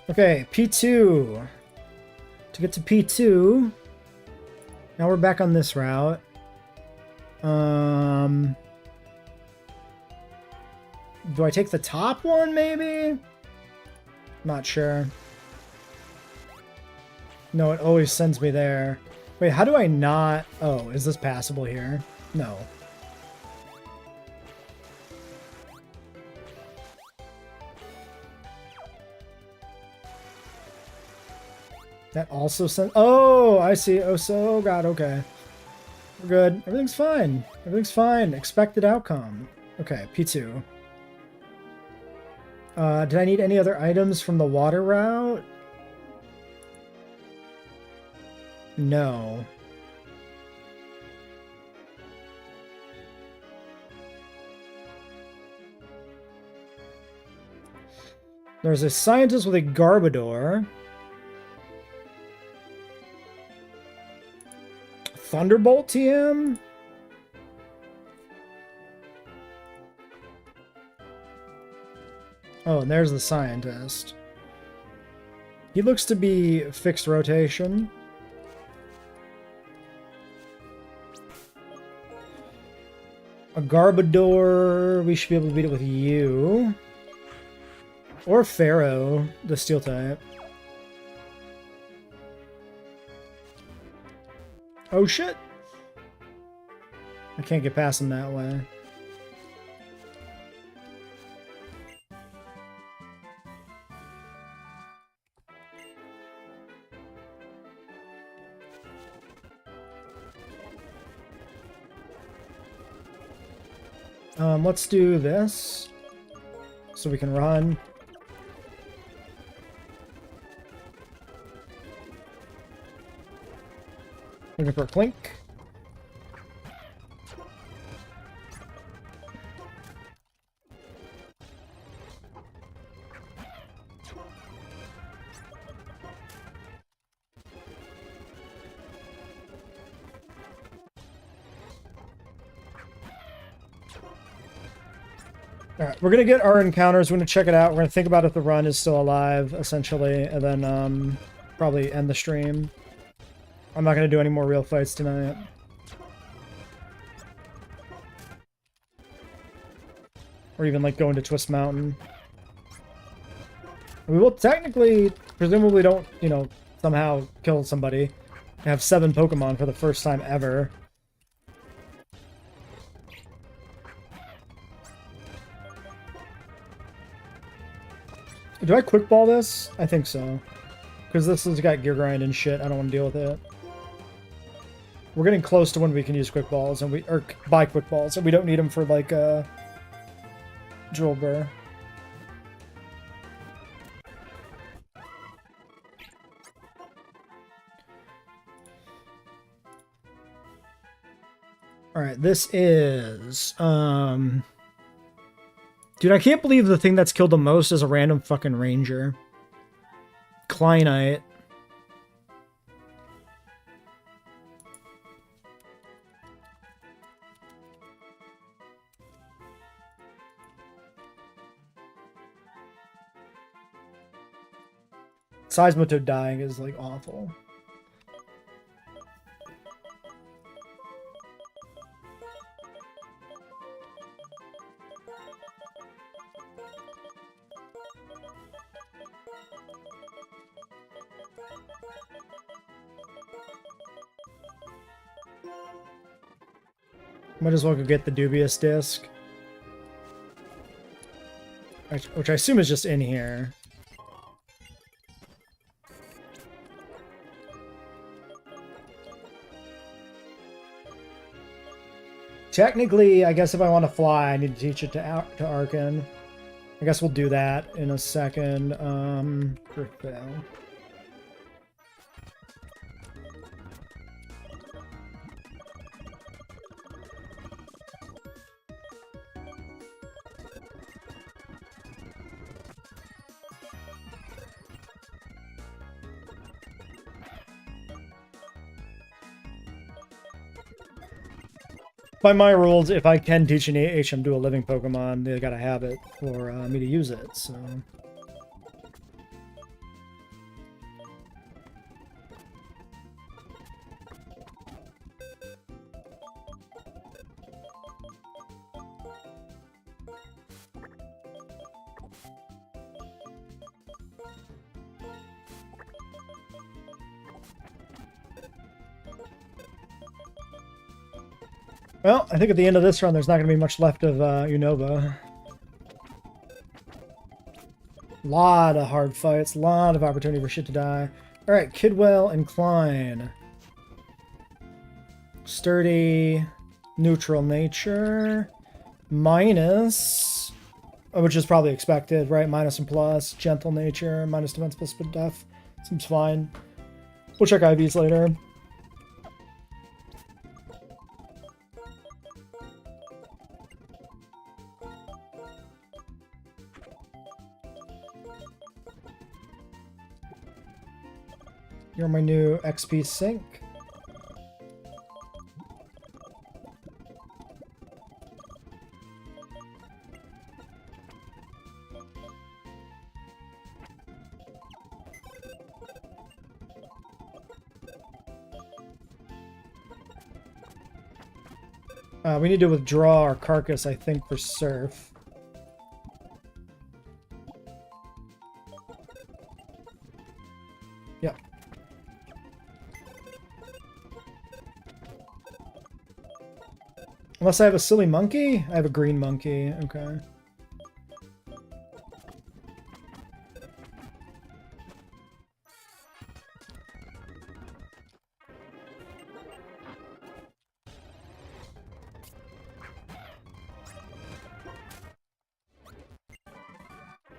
Okay, P2. To get to P2, now we're back on this route. Do I take the top one, maybe? Not sure. No, it always sends me there. Wait, how do I not... Oh, is this passable here? No. That also sent... Oh, I see. Oh, so... Oh, God, okay. We're good. Everything's fine. Everything's fine. Expected outcome. Okay, P2. Did I need any other items from the water route? No. There's a scientist with a Garbodor. Thunderbolt TM? Oh, and there's the scientist. He looks to be fixed rotation. A Garbodor, we should be able to beat it with you. Or Pharaoh, the steel type. Oh shit! I can't get past him that way. Let's do this so we can run. Looking for a Clink. Alright, we're gonna get our encounters, we're gonna check it out, we're gonna think about if the run is still alive, essentially, and then probably end the stream. I'm not gonna do any more real fights tonight. Or even like go into Twist Mountain. We will technically, presumably don't, you know, somehow kill somebody. Have 7 Pokemon for the first time ever. Do I quick ball this? I think so. Because this has got Gear Grind and shit. I don't want to deal with it. We're getting close to when we can use quick balls, and or buy quick balls, and we don't need them for like Drill Burr. All right, this is dude, I can't believe the thing that's killed the most is a random fucking ranger. Kleinite. Seismitoad dying is like awful. Might as well go get the dubious disc. Which I assume is just in here. Technically, I guess if I want to fly, I need to teach it to Arkin. I guess we'll do that in a second. Crit fail. By my rules, if I can teach an HM to a living Pokemon, they gotta have it for me to use it, so... Well, I think at the end of this run, there's not going to be much left of Unova. Lot of hard fights, lot of opportunity for shit to die. Alright, Kidwell and Klein. Sturdy, neutral nature, minus, which is probably expected, right? Minus and plus, gentle nature, minus defense plus def. Seems fine. We'll check IVs later. You're my new XP sink. We need to withdraw our carcass, I think, for surf. Yep. Unless I have a silly monkey? I have a green monkey. Okay.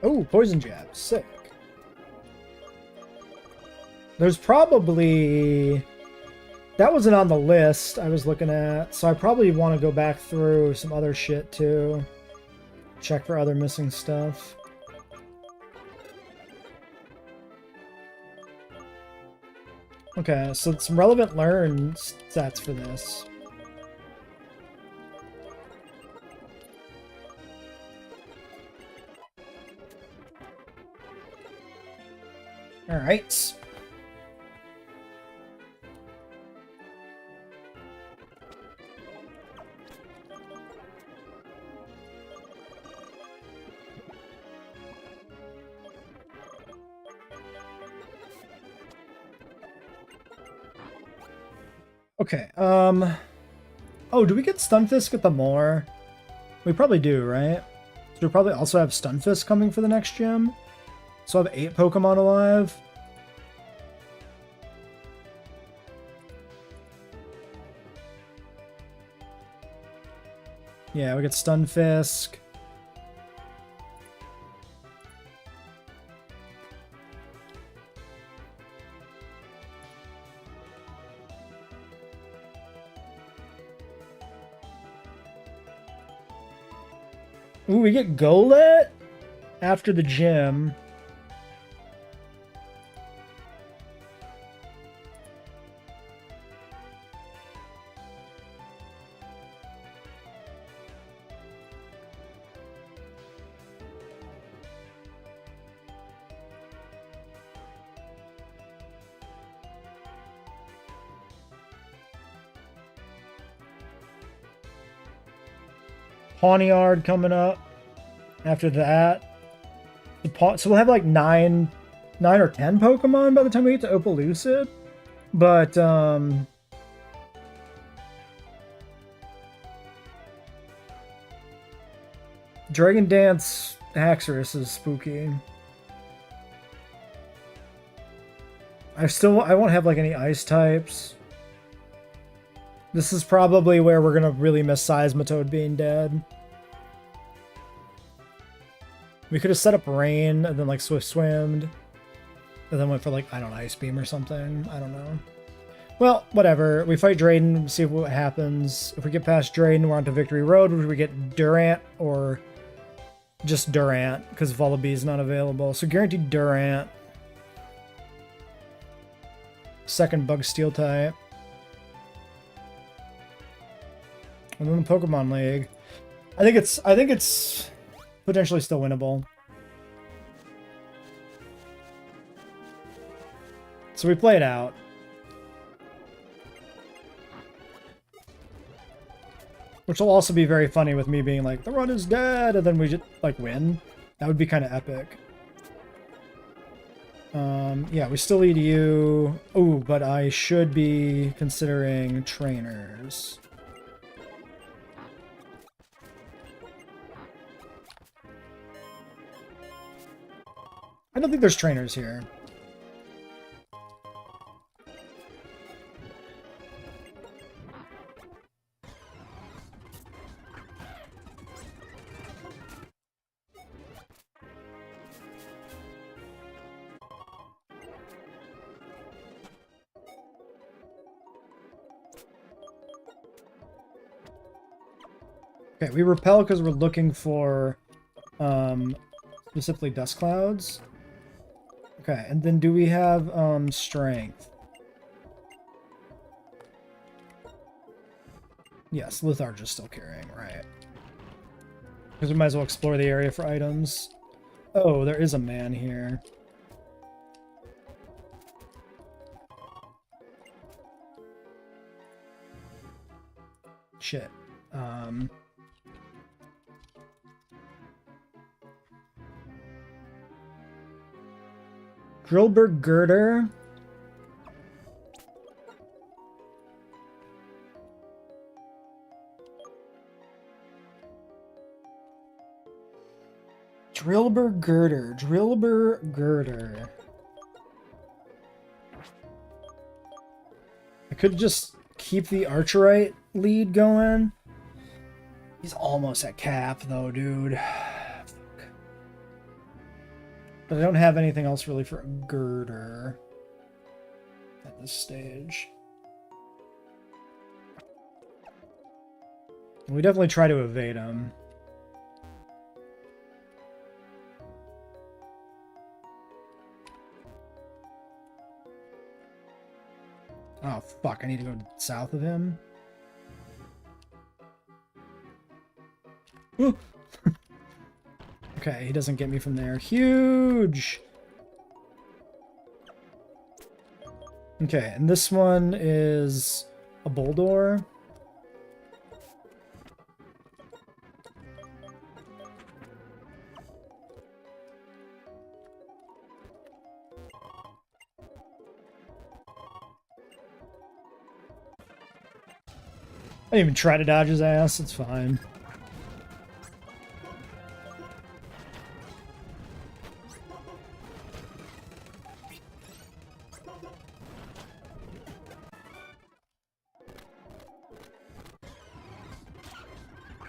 Oh, poison jab. Sick. There's probably... That wasn't on the list I was looking at, so I probably want to go back through some other shit too. Check for other missing stuff. Okay, so some relevant learn stats for this. Alright. Okay, oh, do we get Stunfisk at the Moor? We probably do, right? So we probably also have Stunfisk coming for the next gym. So I have 8 Pokemon alive. Yeah, we get Stunfisk. Ooh, we get Golett after the gym. Pawniard coming up after that. So we'll have like 9 or 10 Pokemon by the time we get to Opalucid. But, Dragon Dance Haxorus is spooky. I won't have like any ice types. This is probably where we're gonna really miss Seismitoad being dead. We could have set up Rain and then like Swift Swimmed. And then went for like, I don't know, Ice Beam or something. I don't know. Well, whatever. We fight Drayden, see what happens. If we get past Drayden, we're onto Victory Road, which we get Durant or just Durant, because Vullaby's not available. So guaranteed Durant. Second Bug Steel type. And then the Pokemon League. I think it's potentially still winnable. So we play it out. Which will also be very funny with me being like, the run is dead, and then we just like win. That would be kind of epic. Yeah, we still need you. Ooh, but I should be considering trainers. I don't think there's trainers here. Okay, we repel because we're looking for specifically dust clouds. Okay, and then do we have strength? Yes, Letharg is still carrying, right. Because we might as well explore the area for items. Oh, there is a man here. Shit. Drillberg Girder. Drillberg Girder. Drillberg Girder. I could just keep the Archerite lead going. He's almost at cap, though, dude. But I don't have anything else really for a girder at this stage. We definitely try to evade him. Oh, fuck. I need to go south of him. Ooh. Okay, he doesn't get me from there. Huge! Okay, and this one is a Boldor. I didn't even try to dodge his ass, it's fine.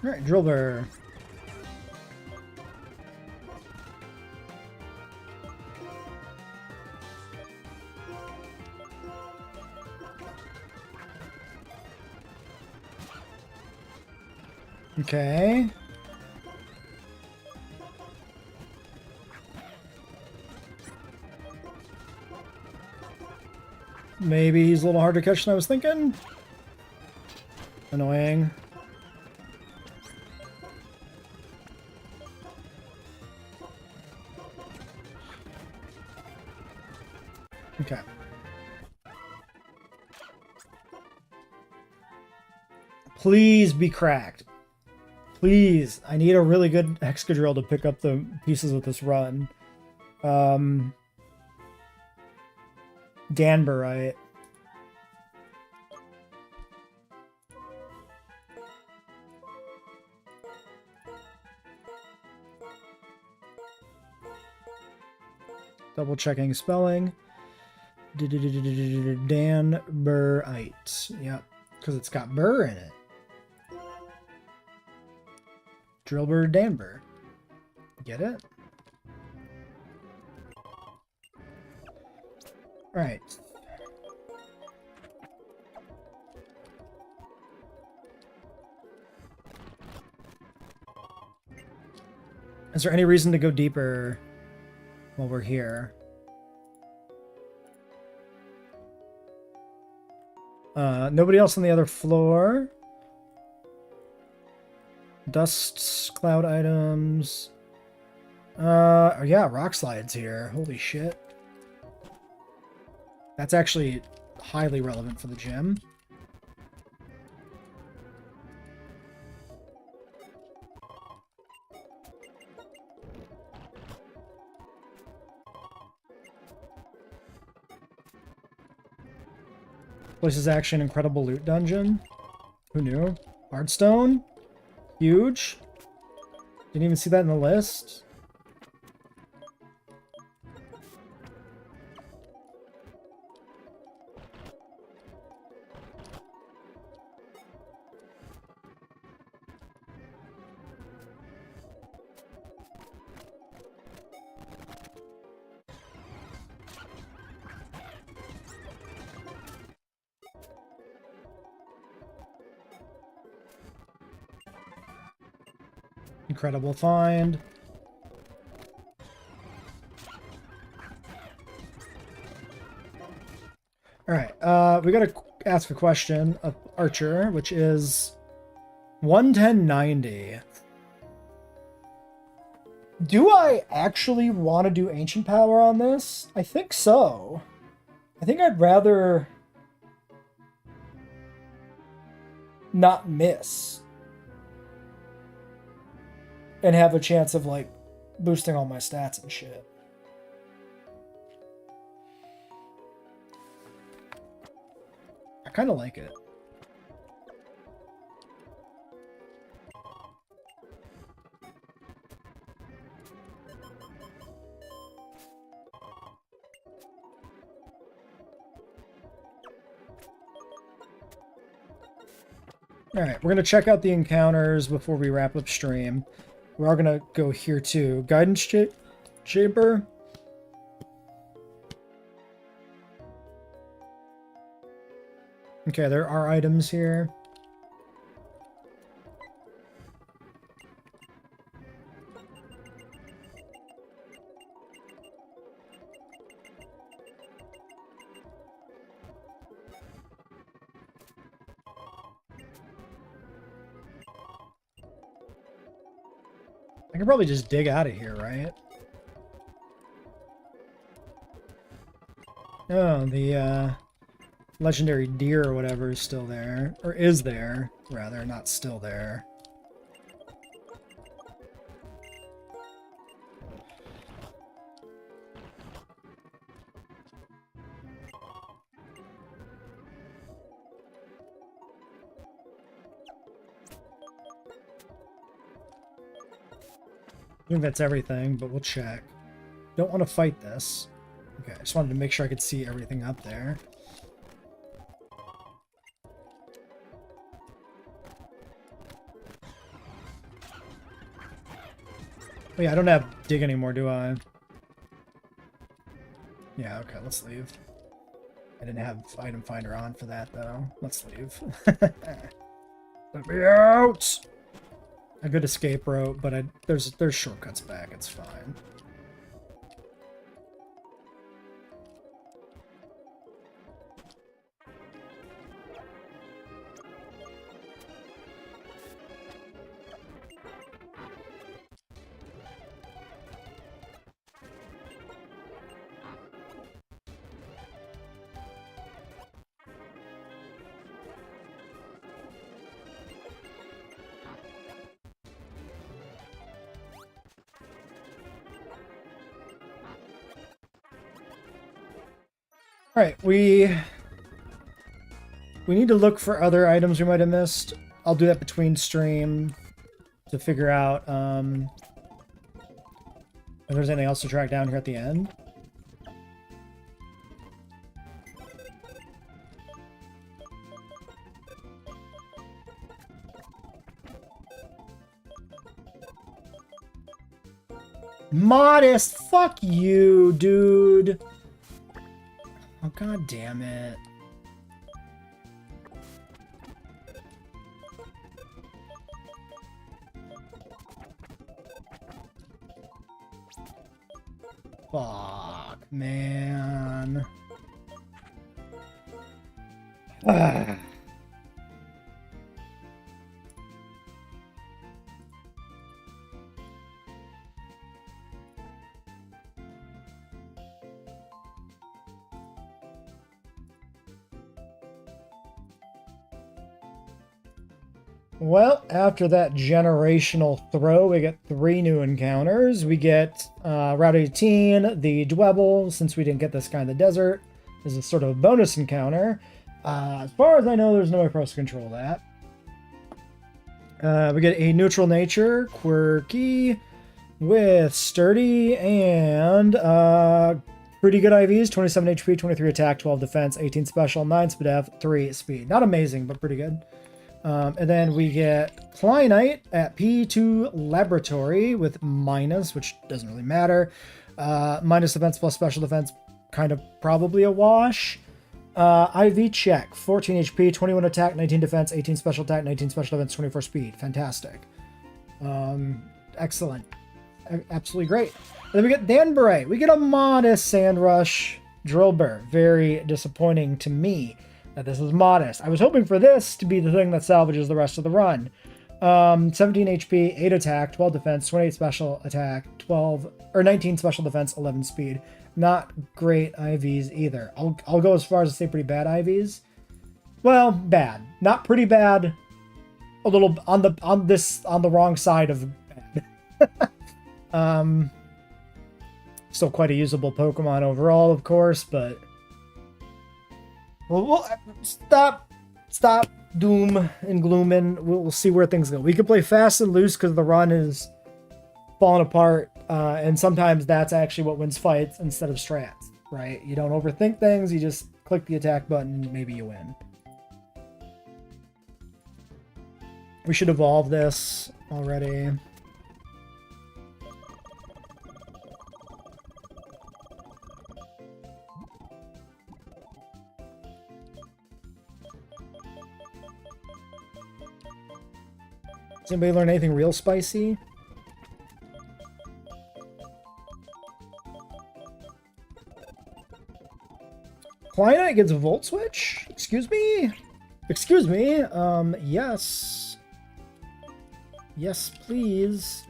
Alright, Drillber. Okay. Maybe he's a little harder to catch than I was thinking. Annoying. Okay. Please be cracked. Please. I need a really good Excadrill to pick up the pieces of this run. Danburite. Double checking spelling. Danburite. Yep. Because it's got burr in it. Drillbur Danbur. Get it? Alright. Is there any reason to go deeper while we're here? Nobody else on the other floor. Dust cloud items. Yeah, rock slides here. Holy shit. That's actually highly relevant for the gym. This is actually an incredible loot dungeon. Who knew? Bardstone? Huge. Didn't even see that in the list. Incredible find. Alright, we gotta ask a question of Archer, which is 110.90. Do I actually want to do Ancient Power on this? I think so. I think I'd rather not miss and have a chance of, like, boosting all my stats and shit. I kind of like it. Alright, we're going to check out the encounters before we wrap up stream. We are going to go here too. Guidance chamber. Okay, there are items here. I can probably just dig out of here, right? Oh, the legendary deer or whatever is still there. Or is there, rather, not still there. I think that's everything, but we'll check. Don't want to fight this. Okay, I just wanted to make sure I could see everything up there. Oh yeah, I don't have dig anymore, do I? Yeah, okay, let's leave. I didn't have item finder on for that, though. Let's leave. Let me out! A good escape route, but there's shortcuts back. It's fine. Alright, we need to look for other items we might have missed. I'll do that between stream to figure out if there's anything else to track down here at the end. Modest! Fuck you, dude! Oh, god damn it. Fuck, man. Ah. Well, after that generational throw, we get 3 new encounters. We get Route 18, the Dwebble, since we didn't get this guy in the desert. This is a sort of a bonus encounter. As far as I know, there's no way for us to control that. We get a neutral nature, quirky, with sturdy and pretty good IVs, 27 HP, 23 attack, 12 defense, 18 special, 9 speed, 3 speed. Not amazing, but pretty good. And then we get Kleinite at P2 Laboratory with minus, which doesn't really matter. Minus defense plus special defense, kind of probably a wash. IV check, 14 HP, 21 attack, 19 defense, 18 special attack, 19 special defense, 24 speed. Fantastic. Excellent. Absolutely great. And then we get Danbury. We get a modest Sand Rush Drillbur. Very disappointing to me that this is modest. I was hoping for this to be the thing that salvages the rest of the run. 17 HP, 8 attack, 12 defense, 28 special attack, 19 special defense, 11 speed. Not great IVs either. I'll go as far as to say pretty bad IVs. Well, bad. Not pretty bad. A little on the wrong side of bad. Still quite a usable Pokemon overall, of course, but well, stop doom and glooming. We'll see where things go. We could play fast and loose because the run is falling apart, and sometimes that's actually what wins fights instead of strats, right? You don't overthink things. You just click the attack button, maybe you win. We should evolve this already. Does anybody learn anything real spicy? Client gets a Volt Switch? Excuse me? Excuse me? Yes. Yes, please.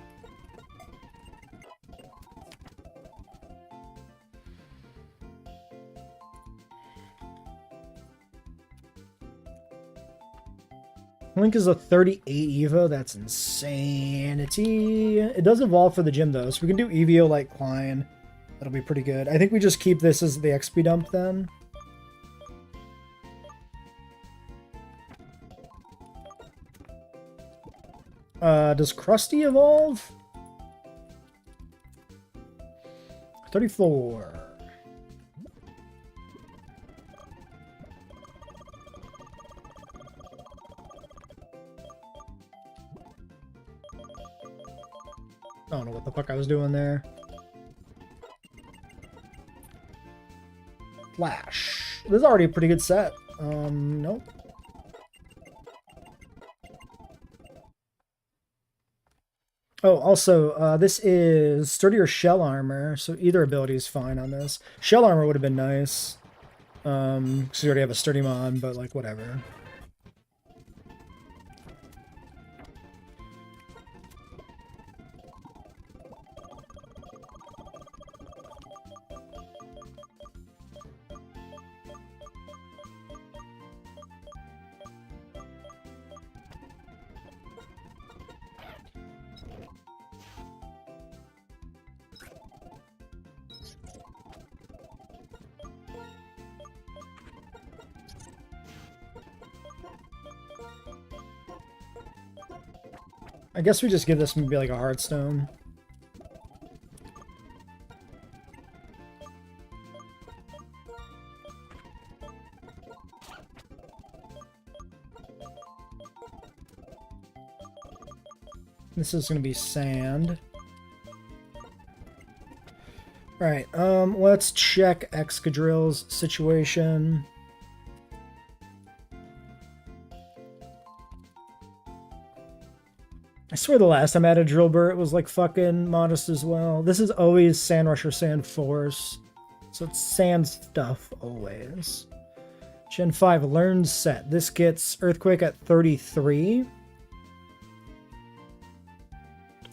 Link is a 38 Evo. That's insanity. It does evolve for the gym, though, so we can do Evo like Klein. That'll be pretty good. I think we just keep this as the XP dump, then. Does Krusty evolve? 34. I don't know what the fuck I was doing there. Flash. This is already a pretty good set. Nope. Oh, also, this is sturdier shell armor, so either ability is fine on this. Shell armor would have been nice. Because you already have a sturdy mon, but like, whatever. I guess we just give this maybe like a Hearthstone. This is going to be sand. Alright, let's check Excadrill's situation. I swear the last time I had a Drillbur, it was like fucking modest as well. This is always Sand Rush or Sand Force. So it's sand stuff always. Gen 5 learns set. This gets Earthquake at 33.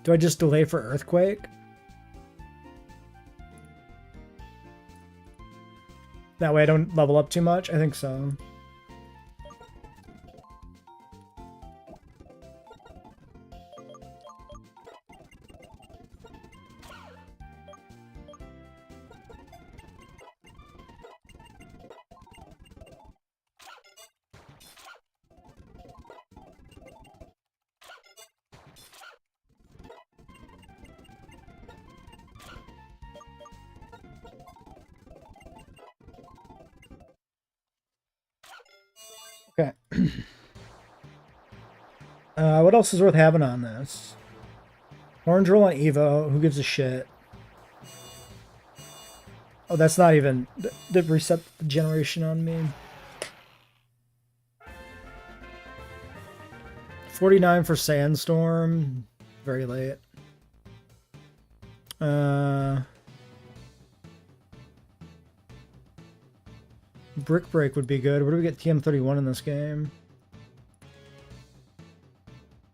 Do I just delay for Earthquake? That way I don't level up too much? I think so. Okay. What else is worth having on this? Orange roll on Evo. Who gives a shit? Oh, that's not even... Did reset the generation on me. 49 for Sandstorm. Very late. Brick Break would be good. Where do we get TM31 in this game?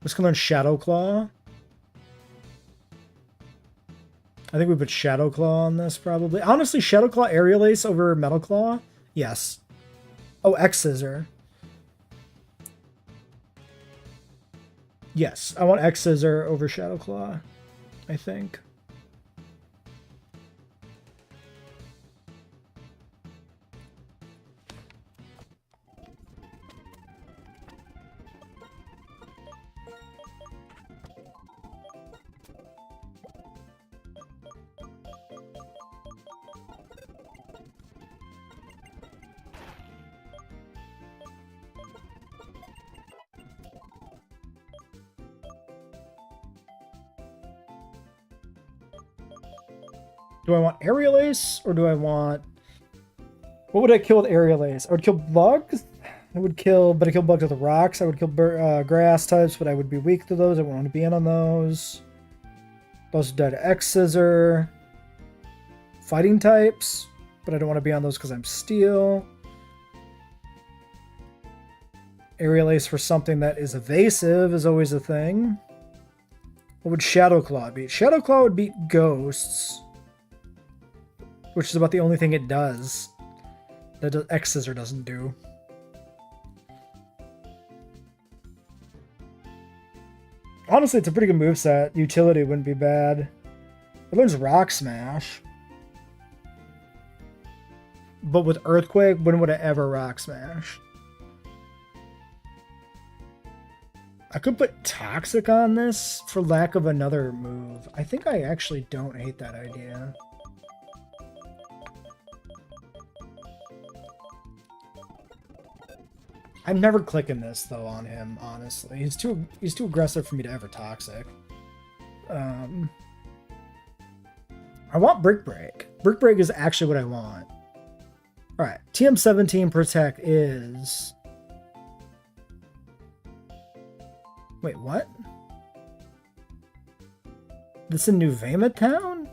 Let's go learn Shadow Claw. I think we put Shadow Claw on this, probably. Honestly, Shadow Claw, Aerial Ace over Metal Claw? Yes. Oh, X Scissor. Yes, I want X Scissor over Shadow Claw, I think. Do I want Aerial Ace, or do I want... What would I kill with Aerial Ace? I would kill bugs. I would kill... But I kill bugs with the rocks. I would kill grass types, but I would be weak to those. I wouldn't want to be in on those. Those would die to X Scissor. Fighting types, but I don't want to be on those because I'm steel. Aerial Ace for something that is evasive is always a thing. What would Shadow Claw beat? Shadow Claw would beat Ghosts, which is about the only thing it does that X Scissor doesn't do. Honestly, it's a pretty good moveset. Utility wouldn't be bad. It learns Rock Smash. But with Earthquake, when would I ever Rock Smash? I could put Toxic on this for lack of another move. I think I actually don't hate that idea. I'm never clicking this though on him, honestly. He's too aggressive for me to ever Toxic. I want Brick Break. Brick Break is actually what I want. Alright, TM17 Protect is... Wait, what? This in New Vema Town?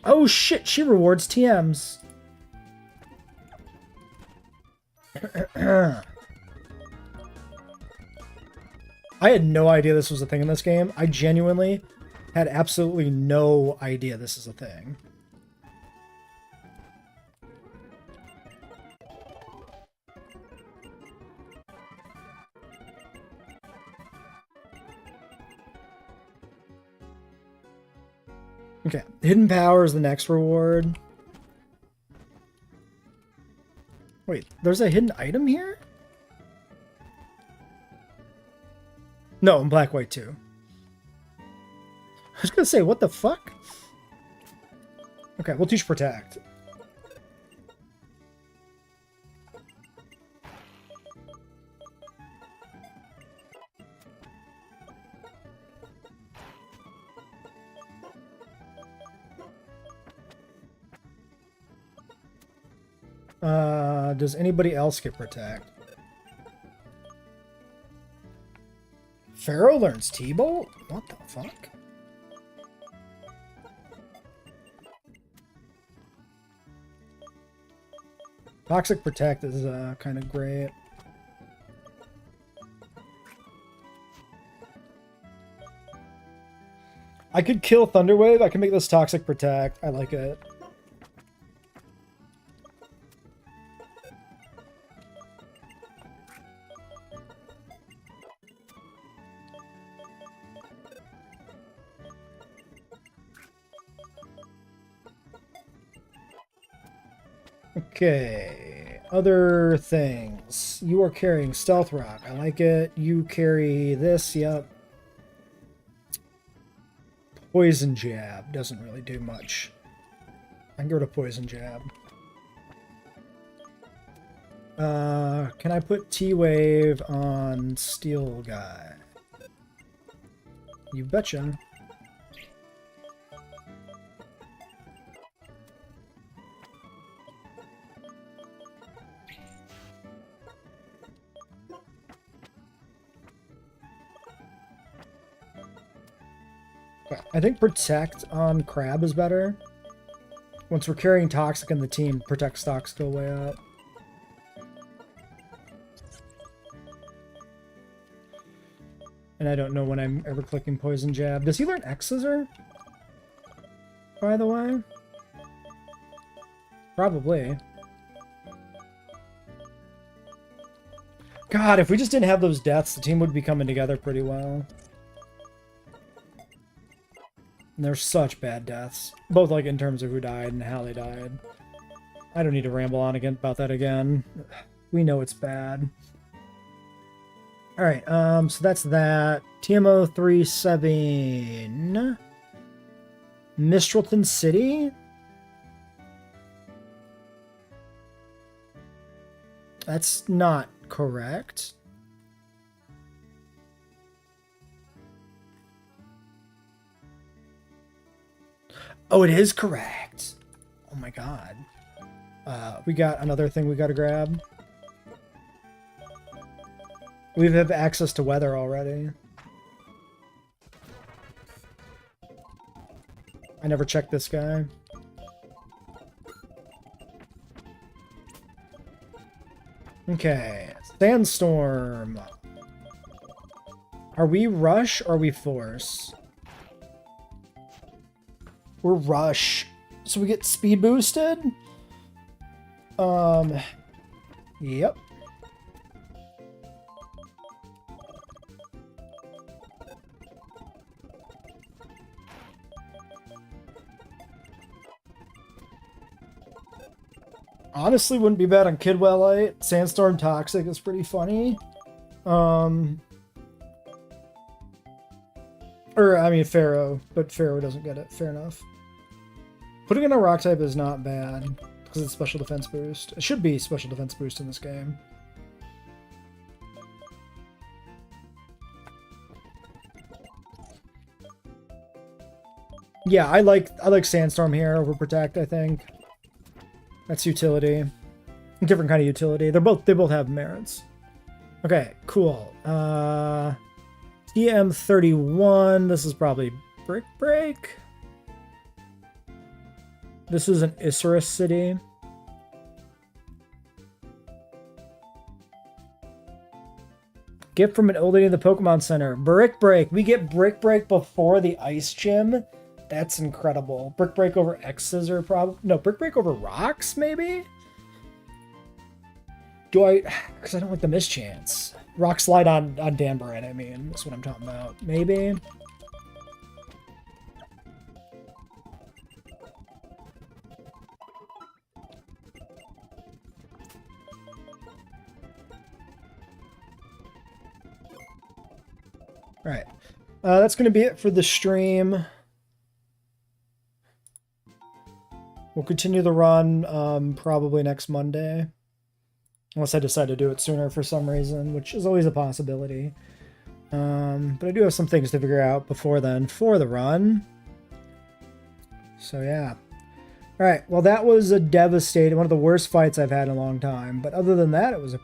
Oh shit, she rewards TMs. I had no idea this was a thing in this game. I genuinely had absolutely no idea this is a thing. Okay, Hidden Power is the next reward. Wait, there's a hidden item here? No, in Black White 2. I was gonna say, what the fuck? Okay, we'll teach Protect. Does anybody else get Protect? Pharaoh learns T-Bolt? What the fuck? Toxic Protect is kind of great. I could kill Thunderwave. I can make this Toxic Protect. I like it. Okay, other things. You are carrying Stealth Rock. I like it. You carry this, yep. Poison Jab doesn't really do much. I can go to Poison Jab. Can I put T-Wave on Steel Guy? You betcha. I think Protect on Crab is better. Once we're carrying Toxic in the team, Protect stocks go way up. And I don't know when I'm ever clicking Poison Jab. Does he learn X-Scissor? By the way? Probably. God, if we just didn't have those deaths, the team would be coming together pretty well. And they're such bad deaths. Both like in terms of who died and how they died. I don't need to ramble on again about that again. We know it's bad. Alright, so that's that. TMO 37. Mistralton City? That's not correct. Oh, it is correct. Oh my god. We got another thing we gotta grab. We have access to weather already. I never checked this guy. Okay, Sandstorm. Are we Rush or are we Force? We're Rush. So we get speed boosted? Yep. Honestly, wouldn't be bad on Kidwellite. Sandstorm Toxic is pretty funny. Or, I mean, Pharaoh. But Pharaoh doesn't get it. Fair enough. Putting in a rock type is not bad. Because it's special defense boost. It should be special defense boost in this game. Yeah, I like Sandstorm here over Protect, I think. That's utility. Different kind of utility. They both have merits. Okay, cool. TM31. This is probably Brick Break. This is an Isserus city. Gift from an old lady in the Pokemon Center. Brick Break. We get Brick Break before the Ice Gym. That's incredible. Brick Break over X-Scissor, probably. No, Brick Break over Rocks, maybe? Do I... Because I don't like the mischance. Rock Slide on Danbury, I mean. That's what I'm talking about. Maybe? Alright. That's going to be it for the stream. We'll continue the run probably next Monday. Unless I decide to do it sooner for some reason, which is always a possibility. But I do have some things to figure out before then for the run. So yeah. Alright, well that was a devastating, one of the worst fights I've had in a long time. But other than that, it was a